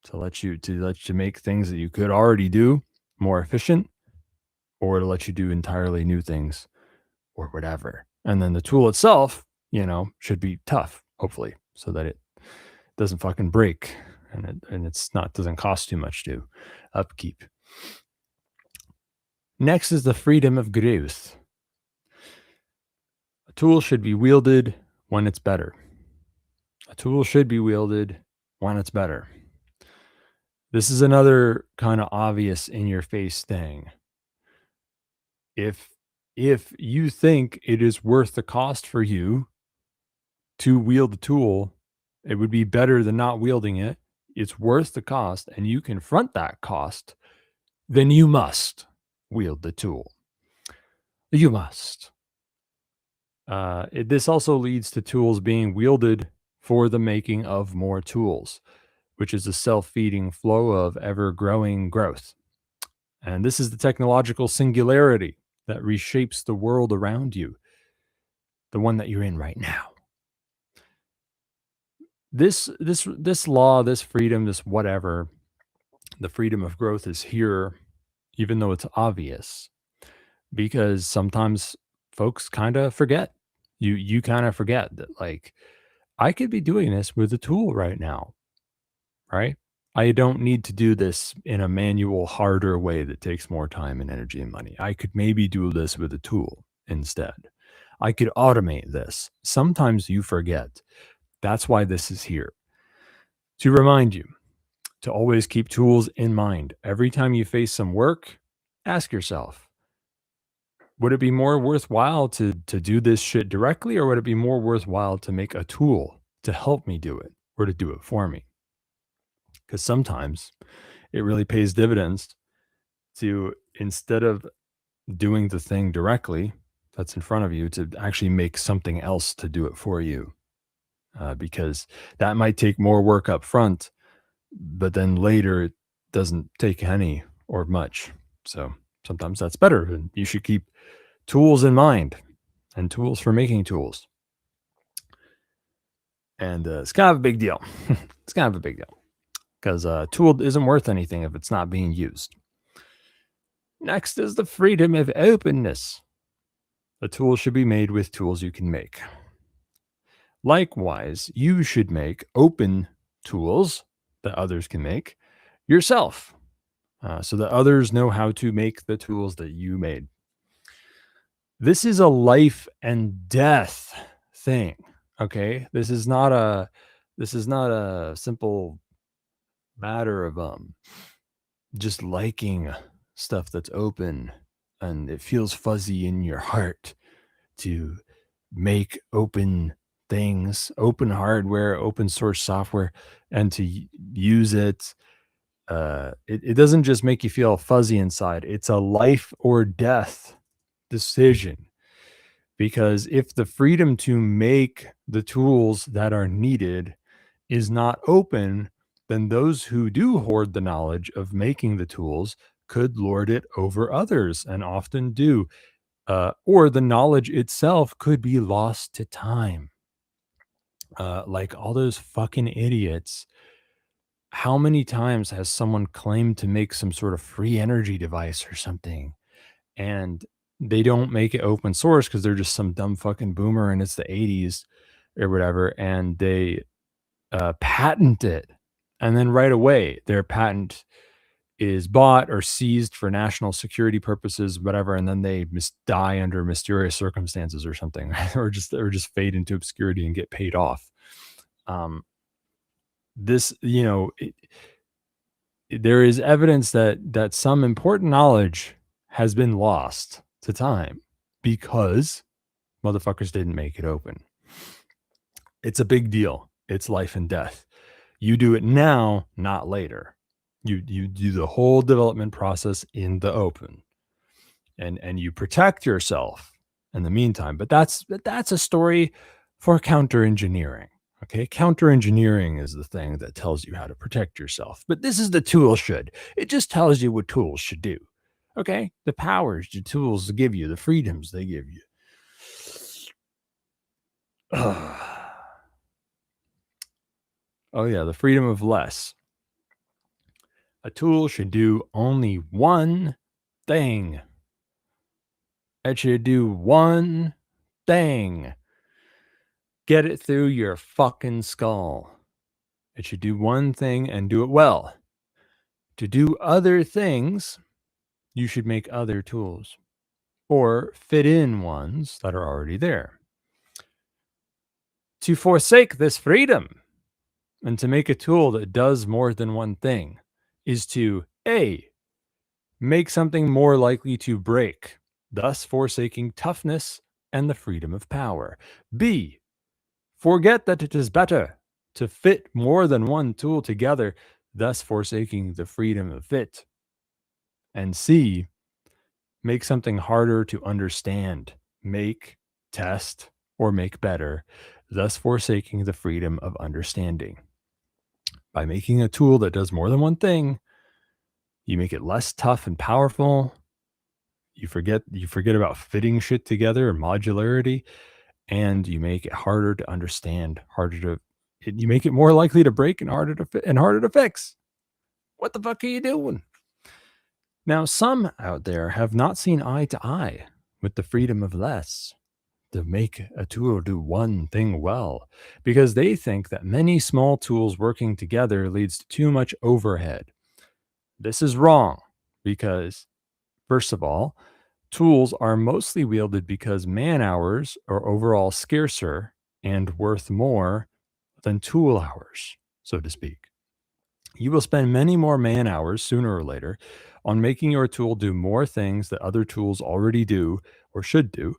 to let you make things that you could already do more efficient, or to let you do entirely new things or whatever. And then the tool itself, should be tough, hopefully, so that it doesn't fucking break and it's not doesn't cost too much to upkeep. Next is the freedom of growth. A tool should be wielded when it's better. A tool should be wielded when it's better. This is another kind of obvious in your face thing. If you think it is worth the cost for you to wield the tool, it would be better than not wielding it. It's worth the cost and you confront that cost, then you must wield the tool. You must. This also leads to tools being wielded for the making of more tools, which is a self-feeding flow of ever-growing growth. And this is the technological singularity that reshapes the world around you, the one that you're in right now. This law, this freedom, this whatever, the freedom of growth is here, even though it's obvious, because sometimes folks kind of forget. You kind of forget that, like, I could be doing this with a tool right now, right? I don't need to do this in a manual, harder way that takes more time and energy and money. I could maybe do this with a tool instead. I could automate this. Sometimes you forget. That's why this is here. To remind you to always keep tools in mind. Every time you face some work, ask yourself, would it be more worthwhile to do this shit directly, or would it be more worthwhile to make a tool to help me do it or to do it for me? Because sometimes it really pays dividends to, instead of doing the thing directly that's in front of you, to actually make something else to do it for you. Because that might take more work up front, but then later it doesn't take any or much. So sometimes that's better. And you should keep tools in mind and tools for making tools. And it's kind of a big deal. It's kind of a big deal because a tool isn't worth anything if it's not being used. Next is the freedom of openness. A tool should be made with tools you can make. Likewise, you should make open tools that others can make yourself, so that others know how to make the tools that you made. This is a life and death thing. Okay, this is not a simple matter of just liking stuff that's open and it feels fuzzy in your heart to make open things, open hardware, open source software, and to use it. It doesn't just make you feel fuzzy inside. It's a life or death decision. Because if the freedom to make the tools that are needed is not open, then those who do hoard the knowledge of making the tools could lord it over others, and often do. Or the knowledge itself could be lost to time. Like all those fucking idiots. How many times has someone claimed to make some sort of free energy device or something? And they don't make it open source because they're just some dumb fucking boomer and it's the 80s or whatever, and they patent it. And then right away, their patent is bought or seized for national security purposes, whatever, and then they die under mysterious circumstances or something, or just fade into obscurity and get paid off. This, there is evidence that some important knowledge has been lost to time because motherfuckers didn't make it open. It's a big deal. It's life and death. You do it now, not later. You do the whole development process in the open, and you protect yourself in the meantime. But that's a story for counter engineering. Okay, counter engineering is the thing that tells you how to protect yourself. But this is the tool should. It just tells you what tools should do. Okay, the powers the tools give you, the freedoms they give you. Oh yeah, the freedom of less. A tool should do only one thing. It should do one thing. Get it through your fucking skull. It should do one thing and do it well. To do other things, you should make other tools or fit in ones that are already there. To forsake this freedom and to make a tool that does more than one thing is to A, make something more likely to break, thus forsaking toughness and the freedom of power. B, forget that it is better to fit more than one tool together, thus forsaking the freedom of fit. And C, make something harder to understand, make, test, or make better, thus forsaking the freedom of understanding. By making a tool that does more than one thing, you make it less tough and powerful. You forget about fitting shit together or modularity, and you make it harder to understand, you make it more likely to break and harder to fit and harder to fix. What the fuck are you doing? Now, some out there have not seen eye to eye with the freedom of less, to make a tool do one thing well, because they think that many small tools working together leads to too much overhead. This is wrong because, first of all, tools are mostly wielded because man hours are overall scarcer and worth more than tool hours, so to speak. You will spend many more man hours sooner or later on making your tool do more things that other tools already do or should do,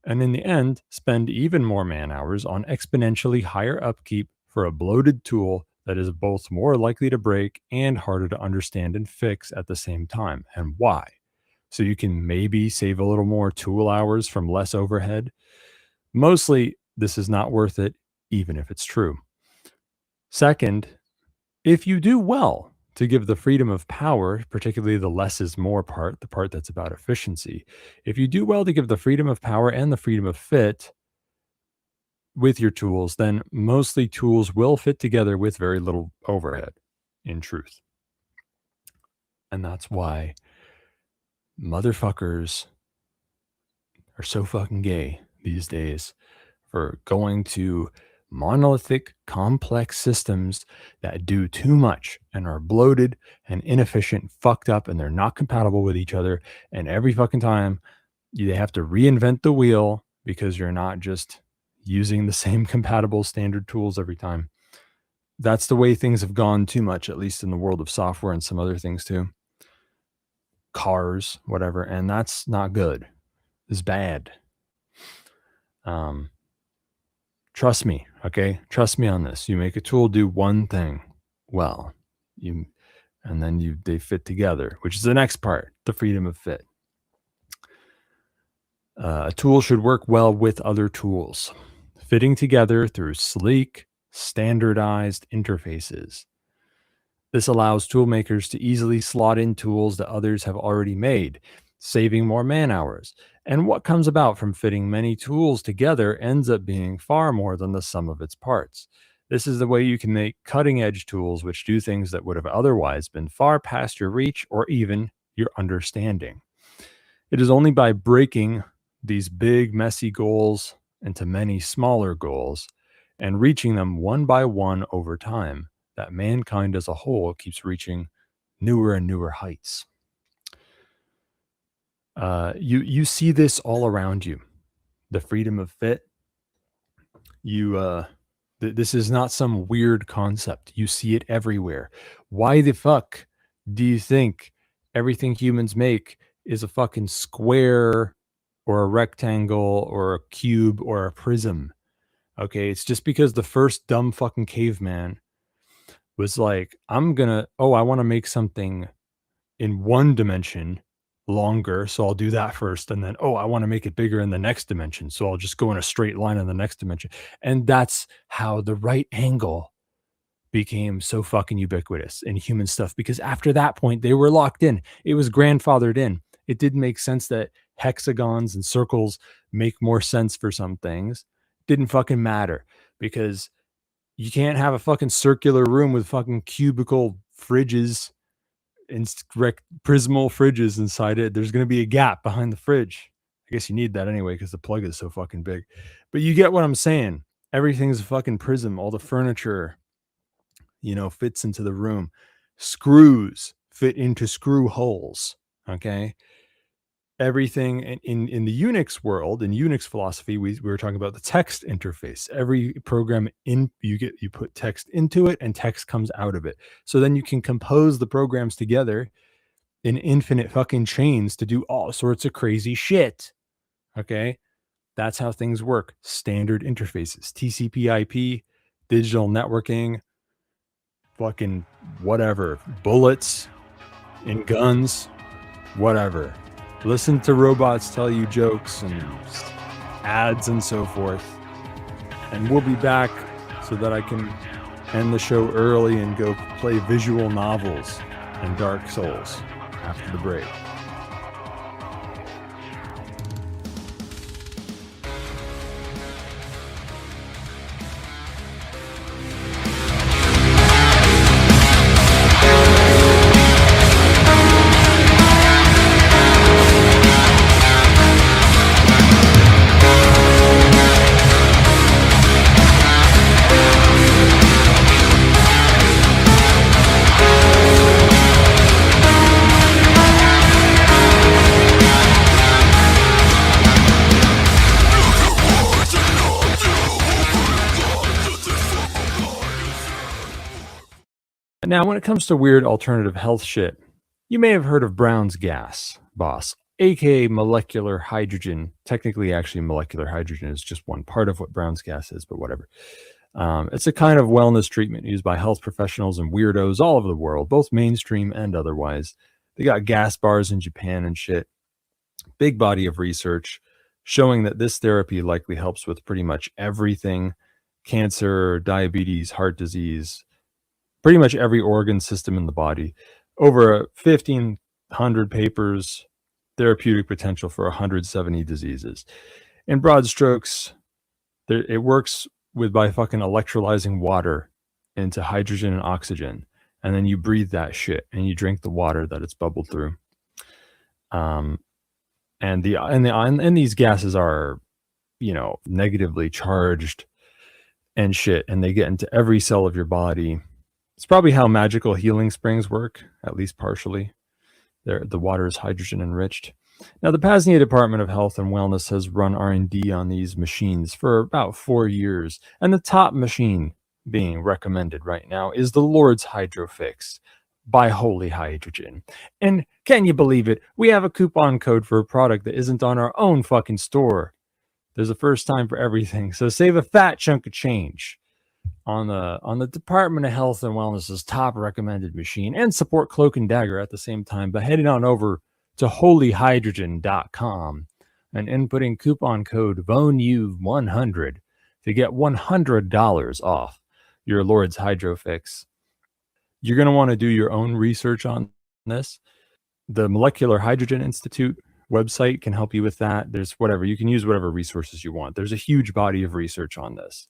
and in the end, spend even more man hours on exponentially higher upkeep for a bloated tool that is both more likely to break and harder to understand and fix at the same time. And why? So you can maybe save a little more tool hours from less overhead. Mostly, this is not worth it, even if it's true. Second, if you do well to give the freedom of power, particularly the less is more part, the part that's about efficiency, if you do well to give the freedom of power and the freedom of fit with your tools, then mostly tools will fit together with very little overhead, in truth. And that's why motherfuckers are so fucking gay these days for going to monolithic, complex systems that do too much and are bloated and inefficient, fucked up, and they're not compatible with each other. And every fucking time they have to reinvent the wheel because you're not just using the same compatible standard tools every time. That's the way things have gone too much, at least in the world of software and some other things too. Cars, whatever. And that's not good. It's bad. Trust me, okay? Trust me on this. You make a tool do one thing well, and then they fit together, which is the next part, the freedom of fit. A tool should work well with other tools, fitting together through sleek, standardized interfaces. This allows tool makers to easily slot in tools that others have already made, saving more man hours. And what comes about from fitting many tools together ends up being far more than the sum of its parts. This is the way you can make cutting-edge tools which do things that would have otherwise been far past your reach or even your understanding. It is only by breaking these big, messy goals into many smaller goals and reaching them one by one over time that mankind as a whole keeps reaching newer and newer heights. You see this all around you. The freedom of fit. This is not some weird concept. You see it everywhere. Why the fuck do you think everything humans make is a fucking square or a rectangle or a cube or a prism? Okay, it's just because the first dumb fucking caveman was like, I want to make something in one dimension longer, so I'll do that first, and then I want to make it bigger in the next dimension, so I'll just go in a straight line in the next dimension. And that's how the right angle became so fucking ubiquitous in human stuff, because after that point they were locked in. It was grandfathered in. It didn't make sense that hexagons and circles make more sense for some things. Didn't fucking matter, because you can't have a fucking circular room with fucking cubical fridges and prismal fridges inside it. There's going to be a gap behind the fridge. I guess you need that anyway because the plug is so fucking big. But you get what I'm saying. Everything's a fucking prism. All the furniture, fits into the room. Screws fit into screw holes. Okay. Everything in the Unix world, in Unix philosophy, we were talking about the text interface. Every program you put text into it and text comes out of it. So then you can compose the programs together in infinite fucking chains to do all sorts of crazy shit. Okay. That's how things work. Standard interfaces, TCP/IP, digital networking, fucking whatever, bullets in guns, whatever. Listen to robots tell you jokes and ads and so forth. And we'll be back so that I can end the show early and go play visual novels and Dark Souls after the break. Now, when it comes to weird alternative health shit, you may have heard of Brown's gas, boss, aka molecular hydrogen. Technically, actually, molecular hydrogen is just one part of what Brown's gas is, but whatever. It's a kind of wellness treatment used by health professionals and weirdos all over the world, both mainstream and otherwise. They got gas bars in Japan and shit. Big body of research showing that this therapy likely helps with pretty much everything: cancer, diabetes, heart disease, pretty much every organ system in the body. Over 1,500 papers, therapeutic potential for 170 diseases. In broad strokes, it works by fucking electrolyzing water into hydrogen and oxygen, and then you breathe that shit and you drink the water that it's bubbled through. And these gases are, negatively charged and shit, and they get into every cell of your body. It's probably how magical healing springs work, at least partially. The water is hydrogen enriched. Now, the PAZNIA Department of Health and Wellness has run R&D on these machines for about 4 years, and the top machine being recommended right now is the Lord's Hydrofix by Holy Hydrogen. And can you believe it? We have a coupon code for a product that isn't on our own fucking store. There's a first time for everything, so save a fat chunk of change on the Department of Health and Wellness's top recommended machine, and support Cloak and Dagger at the same time by heading on over to holyhydrogen.com and inputting coupon code VONU100 to get $100 off your Lord's Hydrofix. You're going to want to do your own research on this. The Molecular Hydrogen Institute website can help you with that. There's whatever, you can use whatever resources you want. There's a huge body of research on this.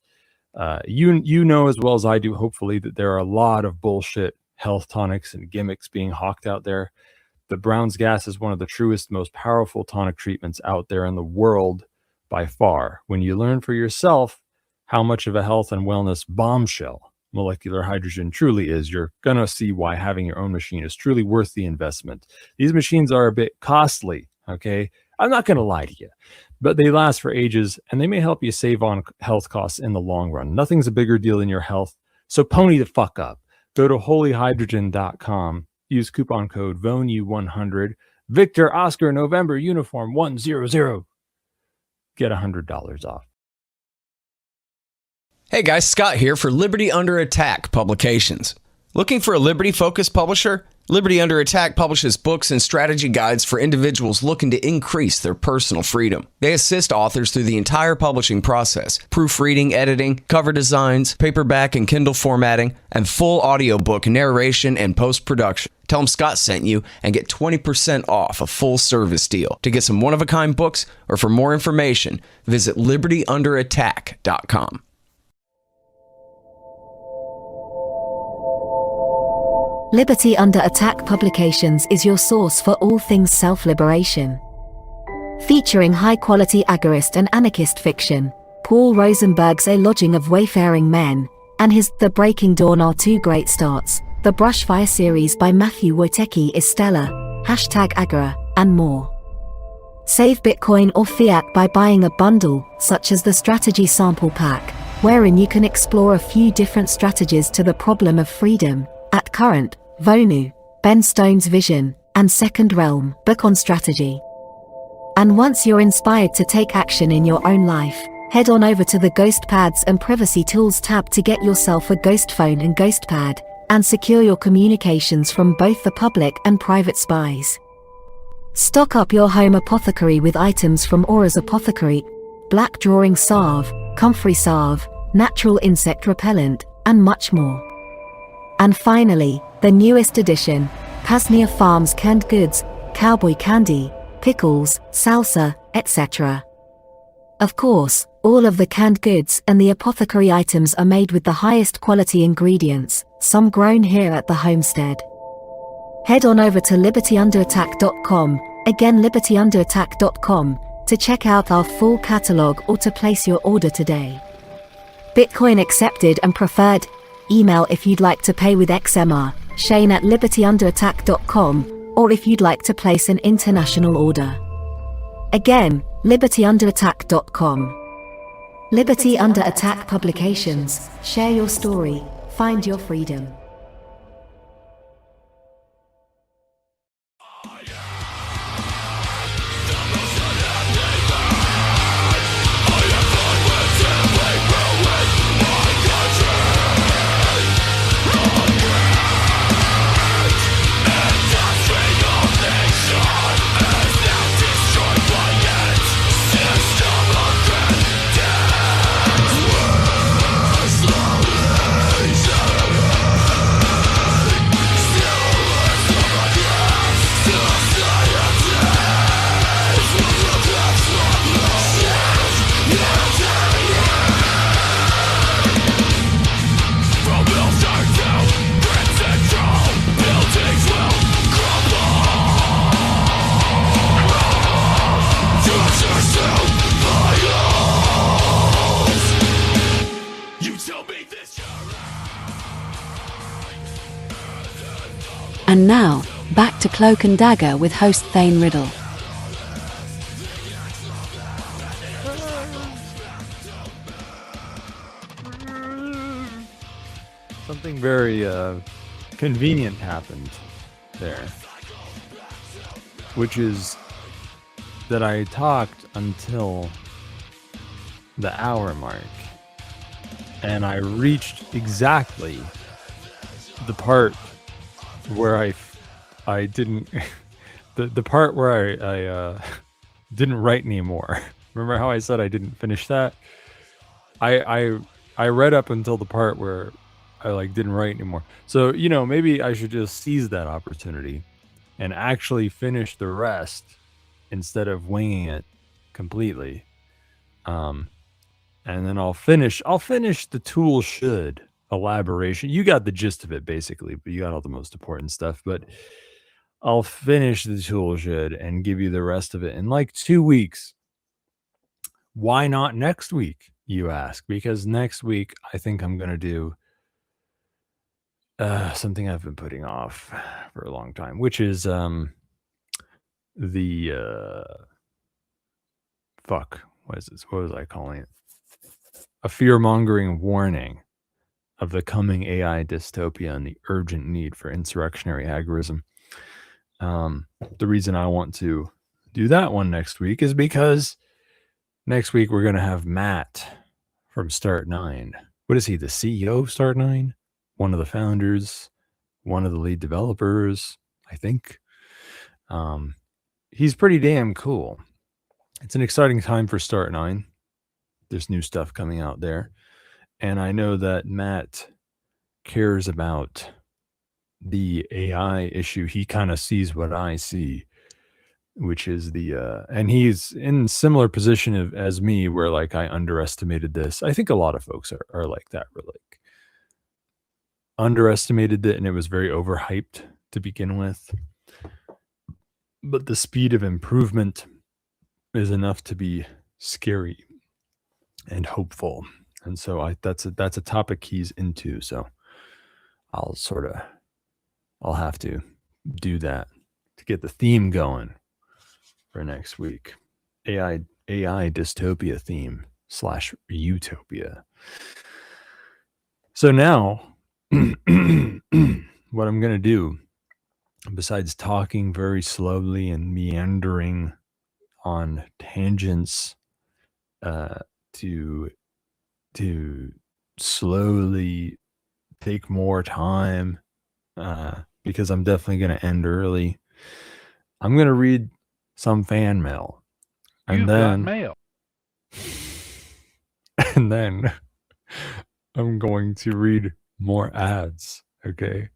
You know as well as I do, hopefully, that there are a lot of bullshit health tonics and gimmicks being hawked out there. The Brown's gas is one of the truest, most powerful tonic treatments out there in the world by far. When you learn for yourself how much of a health and wellness bombshell molecular hydrogen truly is, you're going to see why having your own machine is truly worth the investment. These machines are a bit costly, okay? I'm not going to lie to you, but they last for ages and they may help you save on health costs in the long run. Nothing's a bigger deal than your health. So pony the fuck up. Go to holyhydrogen.com. Use coupon code VONU100. Victor Oscar November Uniform 100. Get $100 off. Hey guys, Scott here for Liberty Under Attack Publications. Looking for a Liberty-focused publisher? Liberty Under Attack publishes books and strategy guides for individuals looking to increase their personal freedom. They assist authors through the entire publishing process: proofreading, editing, cover designs, paperback and Kindle formatting, and full audiobook narration and post-production. Tell them Scott sent you and get 20% off a full service deal. To get some one-of-a-kind books or for more information, visit libertyunderattack.com. Liberty Under Attack Publications is your source for all things self-liberation. Featuring high-quality agorist and anarchist fiction, Paul Rosenberg's A Lodging of Wayfaring Men and his The Breaking Dawn are two great starts. The Brushfire series by Matthew Wojtecki is stellar, #Agora, and more. Save Bitcoin or fiat by buying a bundle, such as the Strategy Sample Pack, wherein you can explore a few different strategies to the problem of freedom. At Current, Vonu, Ben Stone's Vision, and Second Realm book on strategy. And once you're inspired to take action in your own life, head on over to the Ghost Pads and Privacy Tools tab to get yourself a Ghost Phone and Ghost Pad, and secure your communications from both the public and private spies. Stock up your home apothecary with items from Aura's Apothecary, Black Drawing Salve, Comfrey Salve, Natural Insect Repellent, and much more. And finally, the newest edition, PAZNIA Farms Canned Goods, Cowboy Candy, Pickles, Salsa, etc. Of course, all of the canned goods and the apothecary items are made with the highest quality ingredients, some grown here at the homestead. Head on over to libertyunderattack.com, again libertyunderattack.com, to check out our full catalog or to place your order today. Bitcoin accepted and preferred. Email if you'd like to pay with XMR, shane@libertyunderattack.com, or if you'd like to place an international order. Again, libertyunderattack.com. Liberty Under Attack Publications. Share your story. Find your freedom. And now, back to Cloak and Dagger with host Thane Riddle. Something very convenient happened there, which is that I talked until the hour mark, and I reached exactly the part where I didn't the part where I didn't write anymore. Remember how I said I didn't finish that? I read up until the part where I didn't write anymore. So, maybe I should just seize that opportunity and actually finish the rest instead of winging it completely. And then I'll finish the tool should elaboration. You got the gist of it basically, but you got all the most important stuff. But I'll finish the tool shed and give you the rest of it in like 2 weeks. Why not next week, you ask? Because next week I think I'm going to do something I've been putting off for a long time, which is what is this? What was I calling it? A fear-mongering warning of the coming AI dystopia and the urgent need for insurrectionary agorism. The reason I want to do that one next week is because next week we're going to have Matt from Start9. What is he, the CEO of Start9? One of the founders, one of the lead developers, I think. He's pretty damn cool. It's an exciting time for Start9. There's new stuff coming out there. And I know that Matt cares about the AI issue. He kind of sees what I see, which is and he's in similar position as me, where like I underestimated this. I think a lot of folks are like that. We're like underestimated it, and it was very overhyped to begin with. But the speed of improvement is enough to be scary and hopeful. And so that's a topic he's into. So I'll have to do that to get the theme going for next week. AI dystopia theme / utopia. So now what I'm going to do, besides talking very slowly and meandering on tangents, to slowly take more time, because I'm definitely going to end early. I'm going to read some fan mail, and then I'm going to read more ads. Okay.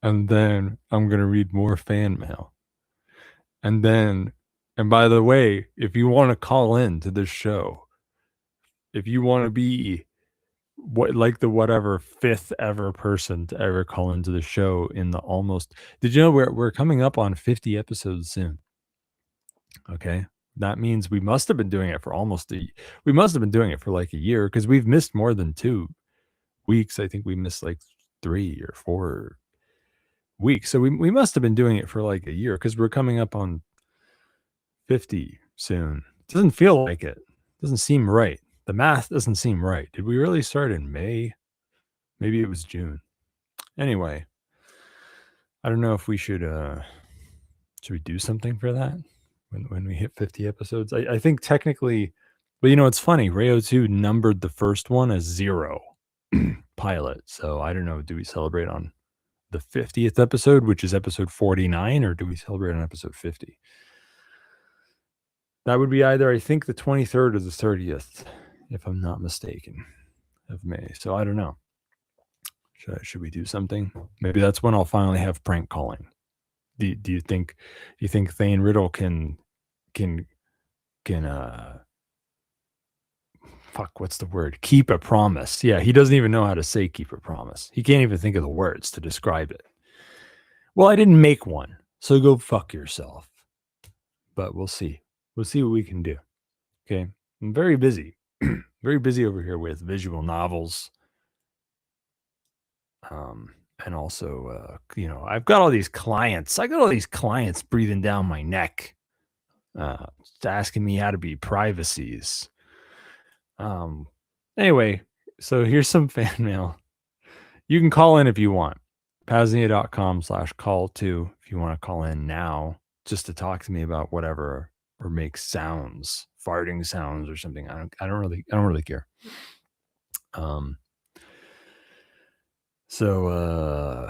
And then I'm going to read more fan mail. And by the way, if you want to call in to this show, if you want to be whatever fifth ever person to ever call into the show did you know we're coming up on 50 episodes soon? Okay. That means we must have been doing it for like a year, because we've missed more than 2 weeks. I think we missed like 3 or 4 weeks. So we must have been doing it for like a year, because we're coming up on 50 soon. It doesn't feel like it. Doesn't seem right. The math doesn't seem right. Did we really start in May? Maybe it was June. Anyway, I don't know if we should we do something for that when we hit 50 episodes? I think technically, but it's funny. Rayo 2 numbered the first one as 0 pilot. So I don't know. Do we celebrate on the 50th episode, which is episode 49, or do we celebrate on episode 50? That would be either, I think, the 23rd or the 30th, if I'm not mistaken, of May. So I don't know. Should we do something? Maybe that's when I'll finally have prank calling. Do you think Thane Riddle can what's the word? Keep a promise. Yeah, he doesn't even know how to say keep a promise. He can't even think of the words to describe it. Well, I didn't make one, so go fuck yourself. But we'll see. We'll see what we can do. Okay. I'm very busy. Very busy over here with visual novels. And also, I've got all these clients. I got all these clients breathing down my neck, asking me how to be privacies. Anyway, so here's some fan mail. You can call in if you want. PAZNIA.com/call2 if you want to call in now, just to talk to me about whatever, or make sounds, farting sounds or something. I don't really care. So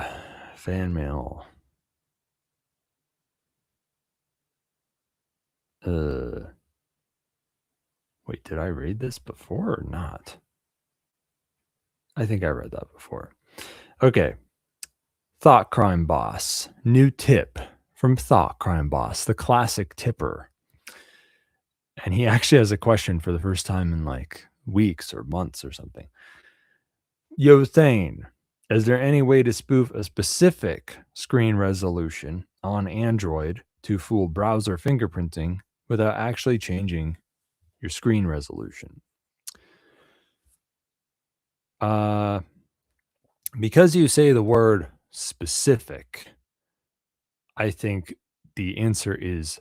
fan mail. Wait, did I read this before or not? I think I read that before. Okay. Thought Crime Boss. New tip from Thought Crime Boss, the classic tipper. And he actually has a question for the first time in like weeks or months or something. Yo, Thane, is there any way to spoof a specific screen resolution on Android to fool browser fingerprinting without actually changing your screen resolution. Because you say the word specific, I think the answer is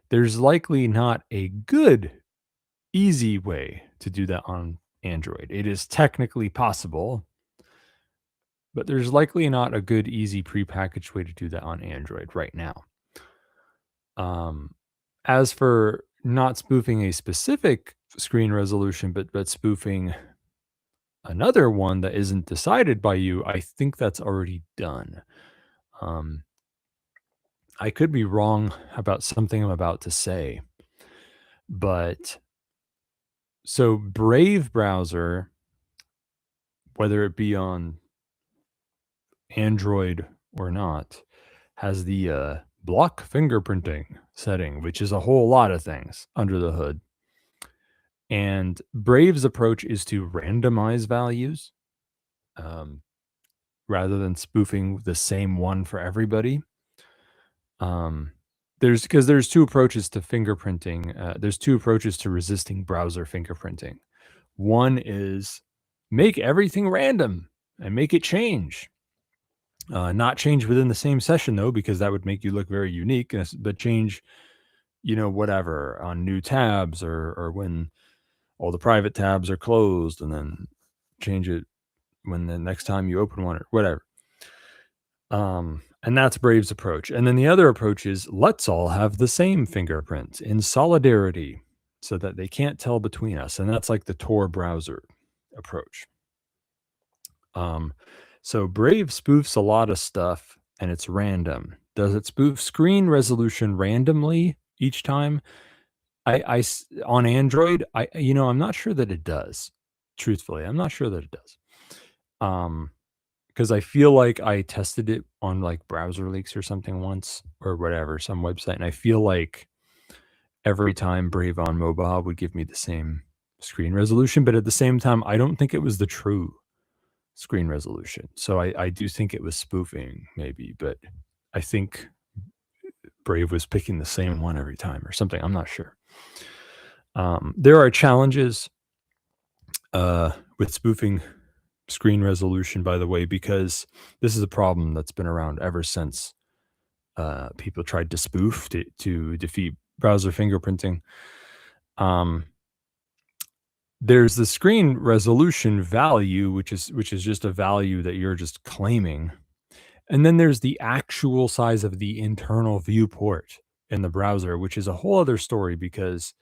there's likely not a good, easy way to do that on Android. It is technically possible, but there's likely not a good, easy, prepackaged way to do that on Android right now. As for not spoofing a specific screen resolution, but spoofing another one that isn't decided by you, I think that's already done. I could be wrong about something I'm about to say, but so Brave browser, whether it be on Android or not, has the block fingerprinting setting, which is a whole lot of things under the hood. And Brave's approach is to randomize values rather than spoofing the same one for everybody. There's two approaches to fingerprinting. There's two approaches to resisting browser fingerprinting. One is make everything random and make it change. Not change within the same session though, because that would make you look very unique. But change, whatever on new tabs or when all the private tabs are closed, and then change it when the next time you open one or whatever. And that's Brave's approach. And then the other approach is let's all have the same fingerprint in solidarity so that they can't tell between us. And that's like the Tor browser approach. So Brave spoofs a lot of stuff and it's random. Does it spoof screen resolution randomly each time? I on Android, I'm not sure that it does. Truthfully, I'm not sure that it does. Because I feel like I tested it on like Browser Leaks or something once or whatever, some website. And I feel like every time Brave on mobile would give me the same screen resolution. But at the same time, I don't think it was the true screen resolution. So I do think it was spoofing maybe, but I think Brave was picking the same one every time or something. I'm not sure. There are challenges with spoofing screen resolution, by the way, because this is a problem that's been around ever since people tried to spoof to defeat browser fingerprinting. There's the screen resolution value, which is just a value that you're just claiming. And then there's the actual size of the internal viewport in the browser, which is a whole other story because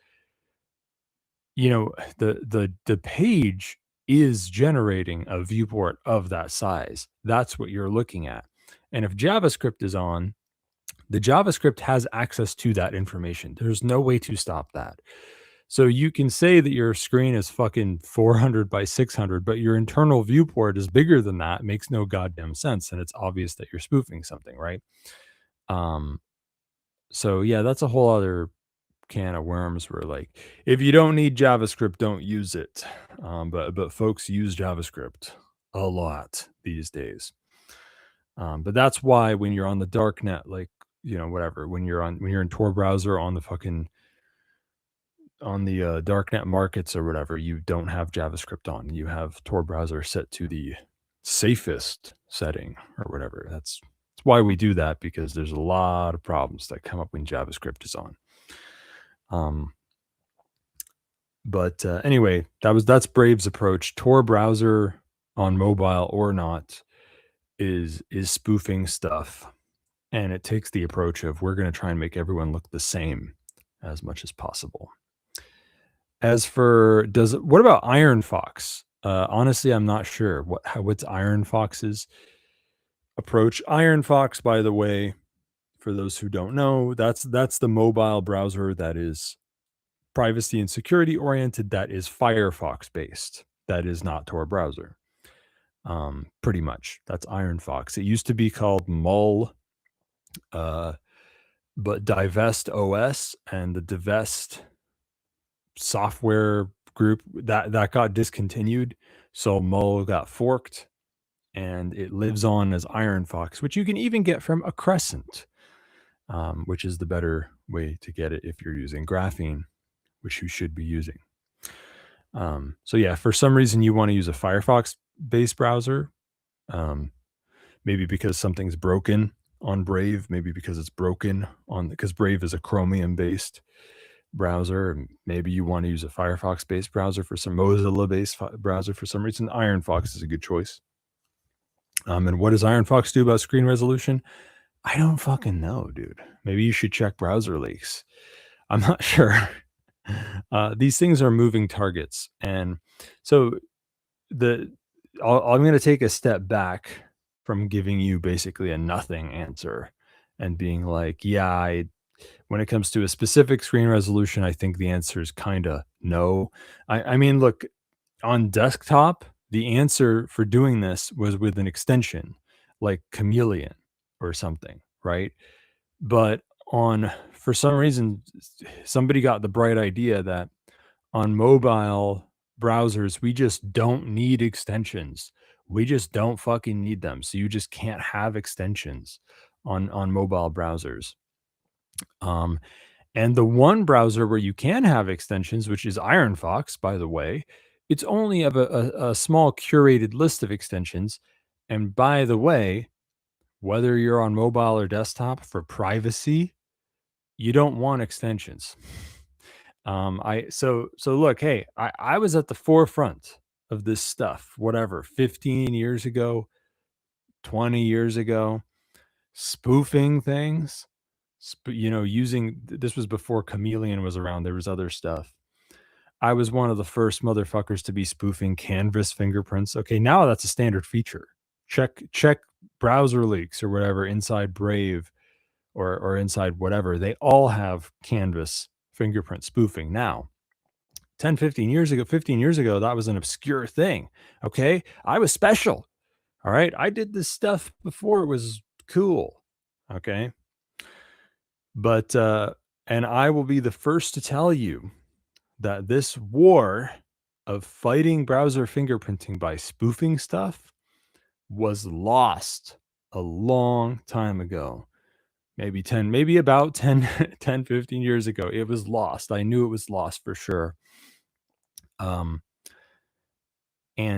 the page is generating a viewport of that size. That's what you're looking at. And if JavaScript is on, the JavaScript has access to that information. There's no way to stop that. So you can say that your screen is fucking 400 by 600, but your internal viewport is bigger than that. It makes no goddamn sense. And it's obvious that you're spoofing something, right? So yeah, that's a whole other can of worms where like, if you don't need JavaScript, don't use it. But folks use JavaScript a lot these days. But that's why when you're on the darknet, like, whatever, when you're in Tor browser on the darknet markets or whatever, you don't have JavaScript on. You have Tor browser set to the safest setting or whatever. That's why we do that, because there's a lot of problems that come up when JavaScript is on. But anyway, that's Brave's approach. Tor browser on mobile or not is spoofing stuff, and it takes the approach of we're going to try and make everyone look the same as much as possible. As for what about Iron Fox? Honestly, I'm not sure what's Iron Fox's approach. Iron Fox, by the way, for those who don't know, that's the mobile browser that is privacy and security oriented, that is Firefox based. That is not Tor browser. Pretty much. That's Iron Fox. It used to be called Mull, but Divest OS and the Divest software group that got discontinued. So Mull got forked and it lives on as Iron Fox, which you can even get from a crescent, which is the better way to get it if you're using graphene, which you should be using. So yeah, for some reason you want to use a Firefox-based browser, maybe because something's broken on Brave, maybe because it's broken because Brave is a Chromium-based browser, and maybe you want to use a Firefox-based browser for some Mozilla-based browser for some reason. Iron Fox is a good choice. And what does Iron Fox do about screen resolution? I don't fucking know, dude. Maybe you should check browser leaks. I'm not sure. These things are moving targets, and so I'm going to take a step back from giving you basically a nothing answer and being like, yeah, when it comes to a specific screen resolution, I think the answer is kind of no. I mean, look, on desktop, the answer for doing this was with an extension like Chameleon or something, right? But for some reason, somebody got the bright idea that on mobile browsers, we just don't need extensions. We just don't fucking need them. So you just can't have extensions on mobile browsers. And the one browser where you can have extensions, which is Iron Fox, by the way, it's only of a small curated list of extensions. And by the way, whether you're on mobile or desktop, for privacy, you don't want extensions. So look, hey, I was at the forefront of this stuff, whatever, 15 years ago, 20 years ago, spoofing things, using, this was before Chameleon was around. There was other stuff. I was one of the first motherfuckers to be spoofing canvas fingerprints. Okay, now that's a standard feature. Check browser leaks or whatever inside Brave or inside whatever. They all have canvas fingerprint spoofing now. 15 years ago, that was an obscure thing. Okay, I was special. All right, I did this stuff before it was cool. Okay, but and I will be the first to tell you that this war of fighting browser fingerprinting by spoofing stuff was lost a long time ago. Maybe about 10, 15 years ago. It was lost. I knew it was lost for sure. And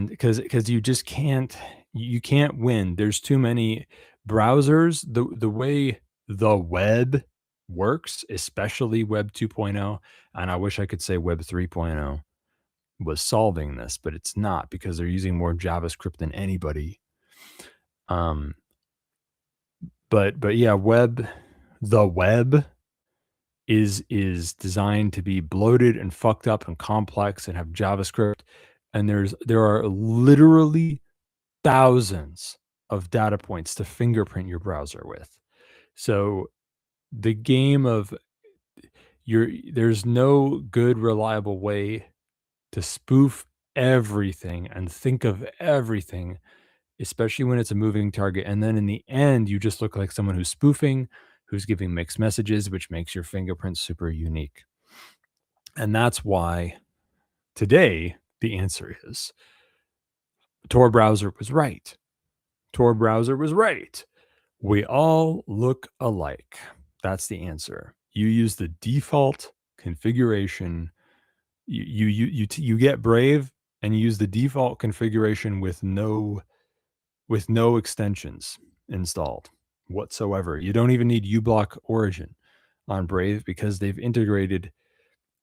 because you just can't win. There's too many browsers. The way the web works, especially Web 2.0, and I wish I could say Web 3.0 was solving this, but it's not, because they're using more JavaScript than anybody. But yeah, the web is designed to be bloated and fucked up and complex and have JavaScript, and there are literally thousands of data points to fingerprint your browser with. So the game of there's no good reliable way to spoof everything and think of everything, especially when it's a moving target. And then in the end, you just look like someone who's spoofing, who's giving mixed messages, which makes your fingerprint super unique. And that's why today the answer is Tor browser was right. Tor browser was right. We all look alike. That's the answer. You use the default configuration. You get Brave and you use the default configuration with no extensions installed whatsoever. You don't even need uBlock Origin on Brave because they've integrated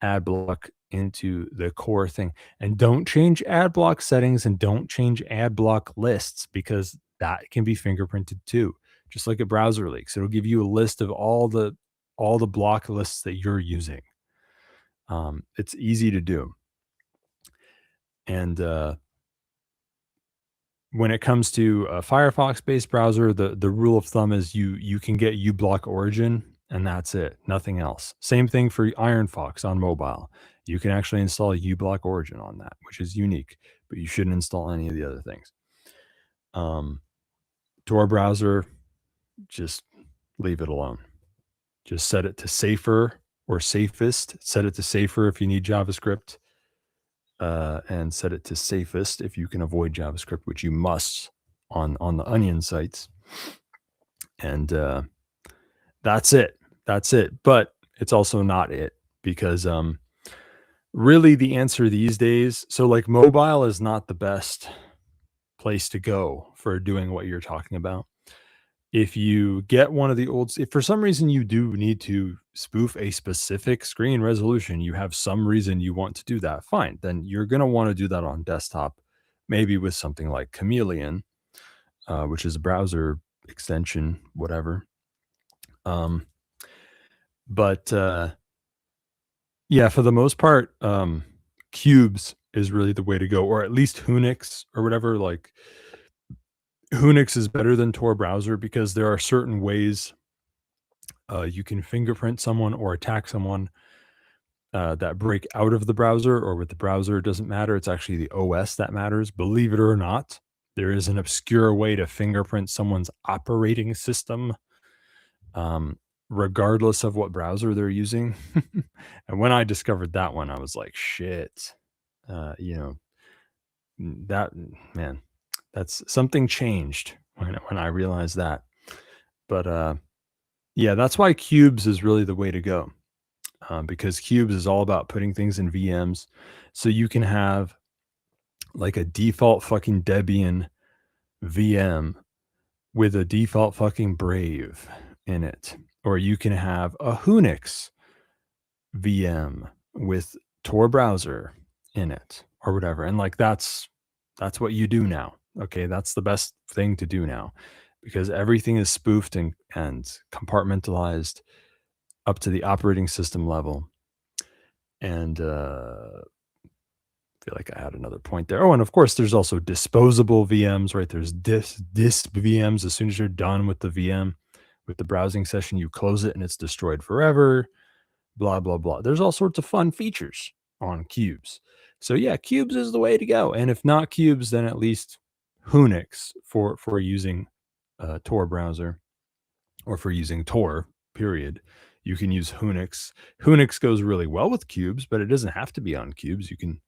AdBlock into the core thing. And don't change AdBlock settings and don't change AdBlock lists, because that can be fingerprinted too. Just like a browser leaks, it'll give you a list of all the block lists that you're using. It's easy to do. And when it comes to a Firefox-based browser, the rule of thumb is you can get uBlock Origin, and that's it, nothing else. Same thing for Iron Fox on mobile. You can actually install uBlock Origin on that, which is unique, but you shouldn't install any of the other things. Tor browser, just leave it alone. Just set it to safer or safest. Set it to safer if you need JavaScript. And set it to safest if you can avoid JavaScript, which you must on the onion sites. And that's it. That's it. But it's also not it, because really the answer these days, so like mobile is not the best place to go for doing what you're talking about. If you get one of the old, if for some reason you do need to spoof a specific screen resolution, you have some reason you want to do that, fine. Then you're going to want to do that on desktop, maybe with something like Chameleon, which is a browser extension, whatever. But yeah, for the most part, cubes is really the way to go, or at least Hunix or whatever. Like Hunix is better than Tor browser because there are certain ways you can fingerprint someone or attack someone that break out of the browser, or with the browser. It doesn't matter. It's actually the OS that matters. Believe it or not, there is an obscure way to fingerprint someone's operating system, regardless of what browser they're using. And when I discovered that one, I was like, shit, that, man, that's something changed when I realized that. But yeah, that's why cubes is really the way to go, because cubes is all about putting things in VMs. So you can have like a default fucking Debian VM with a default fucking Brave in it. Or you can have a Hunix VM with Tor browser in it, or whatever. And like that's what you do now. Okay, that's the best thing to do now, because everything is spoofed and compartmentalized up to the operating system level. And I feel like I had another point there. Oh, and of course, there's also disposable VMs, right? There's disk VMs. As soon as you're done with the VM, with the browsing session, you close it and it's destroyed forever. Blah, blah, blah. There's all sorts of fun features on cubes. So yeah, cubes is the way to go. And if not cubes, then at least Hunix for using Tor browser, or for using Tor, period. You can use Hunix. Hunix goes really well with cubes, but it doesn't have to be on cubes. You can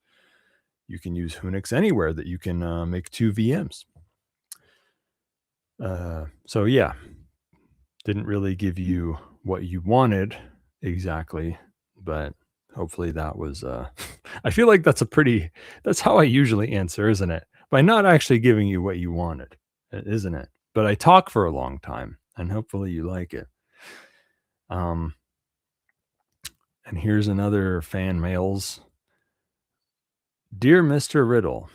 use Hunix anywhere that you can make two VMs. So yeah, didn't really give you what you wanted exactly, but hopefully that was I feel like that's how I usually answer, isn't it? By not actually giving you what you wanted, isn't it? But I talk for a long time, and hopefully you like it. And here's another fan mails. Dear Mr. Riddle,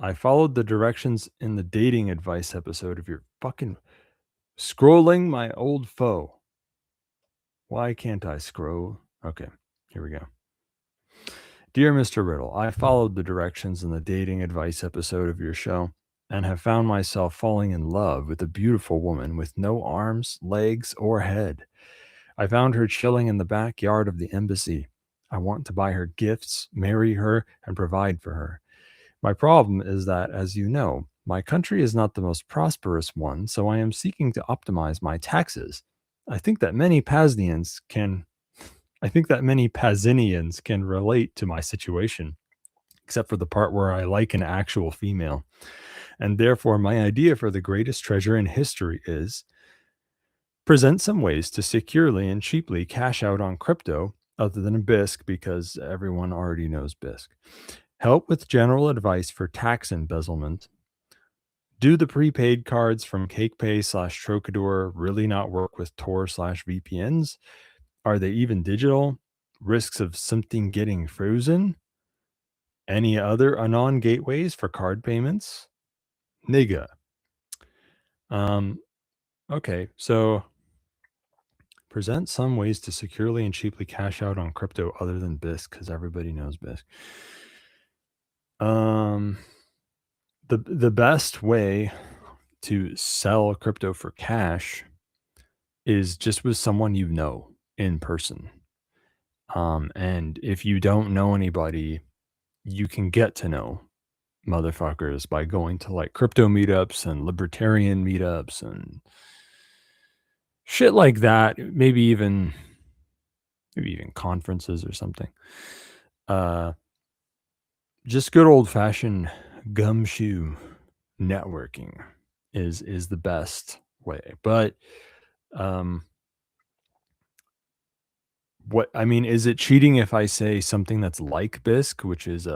I followed the directions in the dating advice episode of your fucking scrolling my old foe. Why can't I scroll? Okay, here we go. Dear Mr. Riddle, I followed the directions in the dating advice episode of your show and have found myself falling in love with a beautiful woman with no arms, legs, or head. I found her chilling in the backyard of the embassy. I want to buy her gifts, marry her, and provide for her. My problem is that, as you know, my country is not the most prosperous one, so I am seeking to optimize my taxes. I think that many PAZNIans can relate to my situation, except for the part where I like an actual female. And therefore, my idea for the greatest treasure in history is present some ways to securely and cheaply cash out on crypto other than Bisq, because everyone already knows Bisq. Help with general advice for tax embezzlement. Do the prepaid cards from CakePay/Trocador really not work with Tor/VPNs? Are they even digital? Risks of something getting frozen? Any other anon gateways for card payments? Nigga. Okay, so present some ways to securely and cheaply cash out on crypto other than Bisq, because everybody knows Bisq. The best way to sell crypto for cash is just with someone you know in person. And if you don't know anybody, you can get to know motherfuckers by going to like crypto meetups and libertarian meetups and shit like that. Maybe even conferences or something. Just good old fashioned gumshoe networking is the best way. But what I mean, is it cheating if I say something that's like Bisq, which is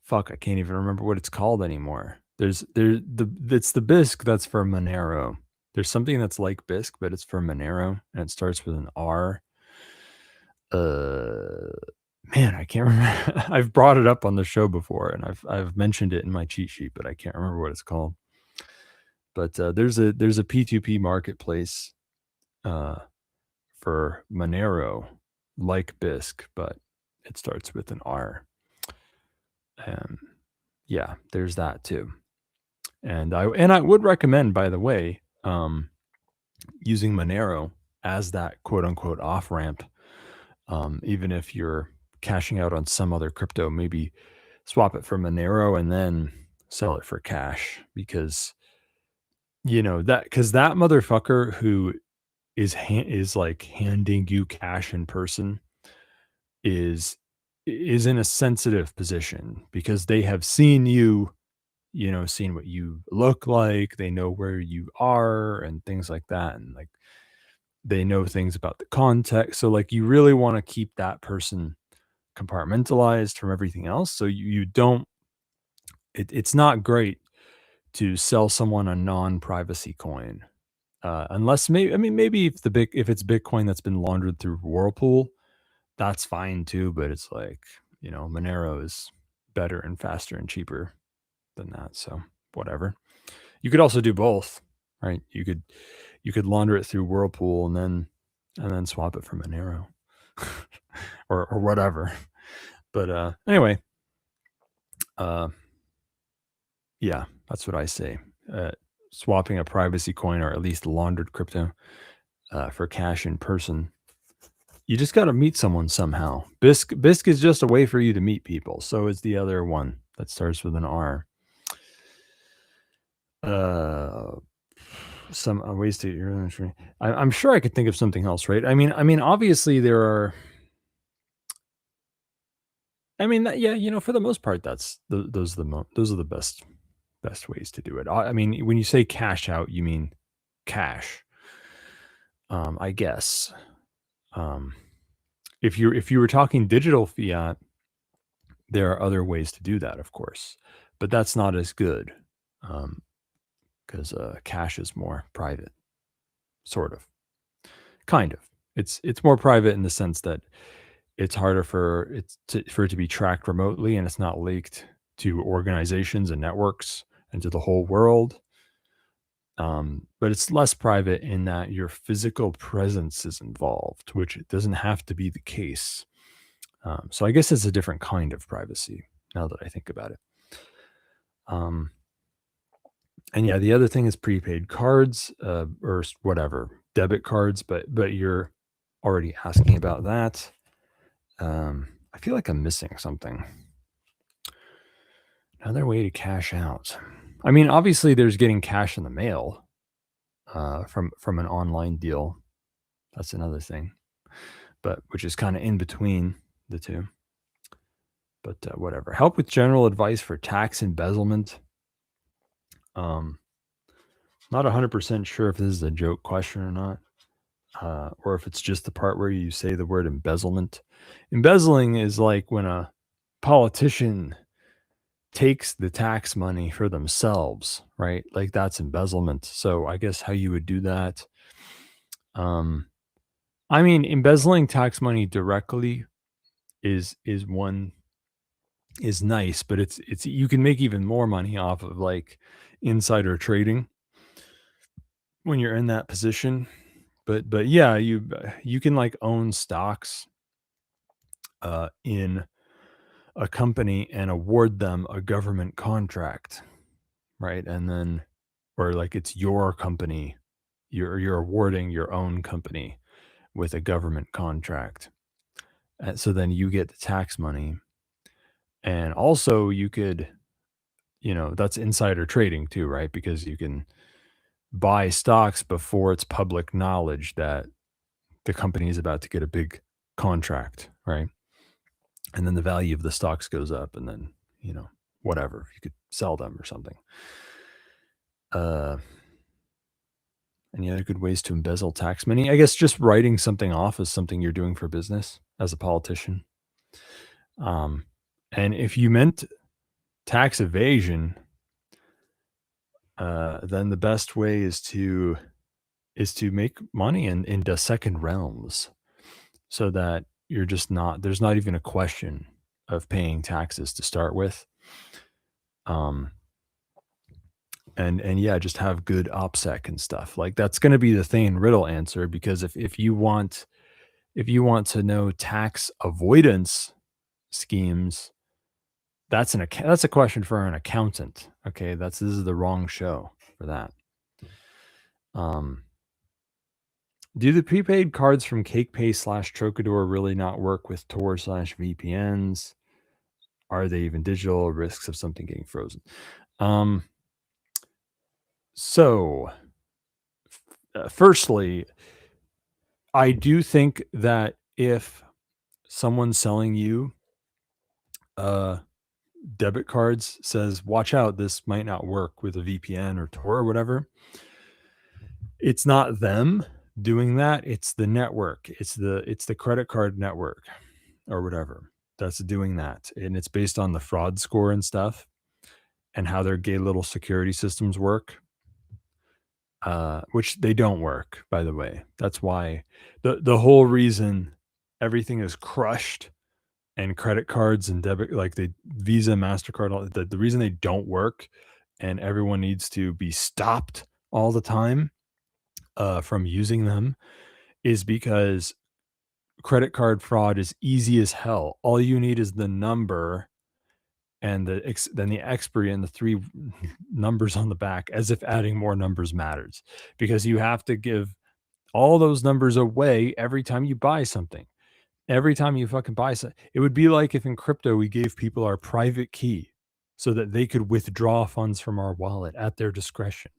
fuck, I can't even remember what it's called anymore. It's the Bisq that's for Monero. There's something that's like Bisq, but it's for Monero and it starts with an R. Man, I can't remember. I've brought it up on the show before and I've mentioned it in my cheat sheet, but I can't remember what it's called. But there's a P2P marketplace for Monero like Bisq, but it starts with an R. Yeah, there's that too. And I would recommend, by the way, using Monero as that quote unquote off ramp. Even if you're cashing out on some other crypto, maybe swap it for Monero and then sell it for cash, because that motherfucker who is like handing you cash in person is in a sensitive position, because they have seen you, seen what you look like, they know where you are and things like that, and like they know things about the context. So like you really want to keep that person compartmentalized from everything else, so you don't it's not great to sell someone a non-privacy coin, unless maybe if it's Bitcoin that's been laundered through Whirlpool, that's fine too. But it's like, Monero is better and faster and cheaper than that. So whatever. You could also do both, right? You could launder it through Whirlpool and then swap it for Monero or whatever. But anyway, yeah, that's what I say. Swapping a privacy coin, or at least laundered crypto, for cash in person. You just got to meet someone somehow. Bisq is just a way for you to meet people. So is the other one that starts with an R. Some ways to. I'm sure I could think of something else, right? I mean, obviously there are. I mean, yeah, for the most part, those are the best ways to do it. I mean, when you say cash out, you mean cash. I guess. If you were talking digital fiat, there are other ways to do that, of course, but that's not as good, because cash is more private, sort of, kind of. It's more private in the sense that it's harder for it to be tracked remotely, and it's not leaked to organizations and networks and to the whole world. But it's less private in that your physical presence is involved, which it doesn't have to be the case. So I guess it's a different kind of privacy now that I think about it. And yeah, the other thing is prepaid cards, or whatever, debit cards, but you're already asking about that. I feel like I'm missing something. Another way to cash out. I mean, obviously there's getting cash in the mail, from an online deal. That's another thing, but which is kind of in between the two. But whatever. Help with general advice for tax embezzlement. Not 100% sure if this is a joke question or not, or if it's just the part where you say the word embezzlement. Embezzling is like when a politician takes the tax money for themselves, right? Like that's embezzlement. So I guess how you would do that. I mean, embezzling tax money directly is nice, but it's you can make even more money off of like insider trading when you're in that position. But yeah, you can like own stocks in a company and award them a government contract, right? And then, or like it's your company, you're awarding your own company with a government contract. And so then you get the tax money. And also you could, that's insider trading too, right? Because you can buy stocks before it's public knowledge that the company is about to get a big contract, right? And then the value of the stocks goes up, and then, whatever, you could sell them or something. Any other good ways to embezzle tax money? I guess just writing something off as something you're doing for business as a politician. And if you meant tax evasion, then the best way is to make money into second realms, so that you're just not, there's not even a question of paying taxes to start with. And yeah, just have good OPSEC and stuff. Like, that's going to be the Thane Riddle answer, because if you want to know tax avoidance schemes, that's a question for an accountant. Okay, this is the wrong show for that. Do the prepaid cards from CakePay/Trocador really not work with Tor/VPNs? Are they even digital? Risks of something getting frozen. Firstly, I do think that if someone's selling you debit cards, says, watch out, this might not work with a VPN or Tor or whatever, it's not them doing that, it's the network, it's the credit card network or whatever that's doing that, and it's based on the fraud score and stuff and how their gay little security systems work, which they don't work, by the way. That's why the whole reason everything is crushed and credit cards and debit, like the Visa, MasterCard, the reason they don't work and everyone needs to be stopped all the time from using them is because credit card fraud is easy as hell. All you need is the number and then the expiry and the 3 numbers on the back, as if adding more numbers matters, because you have to give all those numbers away every time you buy something. Every time you fucking buy something. It would be like if in crypto we gave people our private key so that they could withdraw funds from our wallet at their discretion.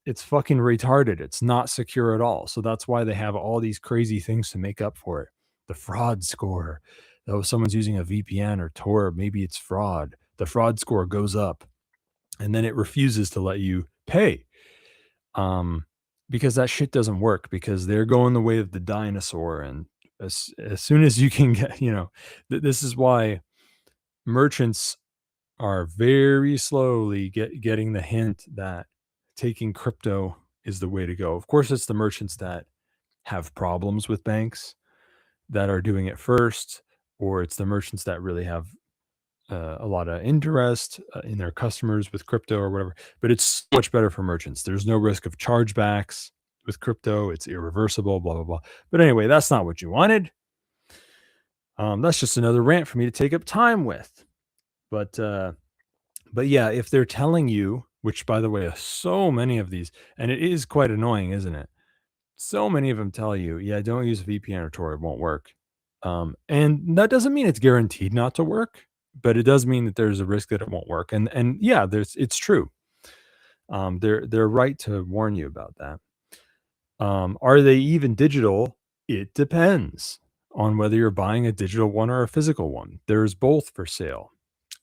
It's fucking retarded. It's not secure at all. So that's why they have all these crazy things to make up for it. The fraud score. Though someone's using a VPN or Tor, maybe it's fraud. The fraud score goes up and then it refuses to let you pay. Because that shit doesn't work, because they're going the way of the dinosaur. And as soon as you can get, this is why merchants are very slowly getting the hint that taking crypto is the way to go. Of course, it's the merchants that have problems with banks that are doing it first, or it's the merchants that really have a lot of interest in their customers with crypto or whatever. But it's so much better for merchants. There's no risk of chargebacks with crypto. It's irreversible, blah, blah, blah. But anyway, that's not what you wanted. That's just another rant for me to take up time with. But yeah, if they're telling you, which by the way, so many of these, and it is quite annoying, isn't it? So many of them tell you, yeah, don't use VPN or Tor, it won't work. And that doesn't mean it's guaranteed not to work, but it does mean that there's a risk that it won't work. And yeah, it's true. They're right to warn you about that. Are they even digital? It depends on whether you're buying a digital one or a physical one. There's both for sale.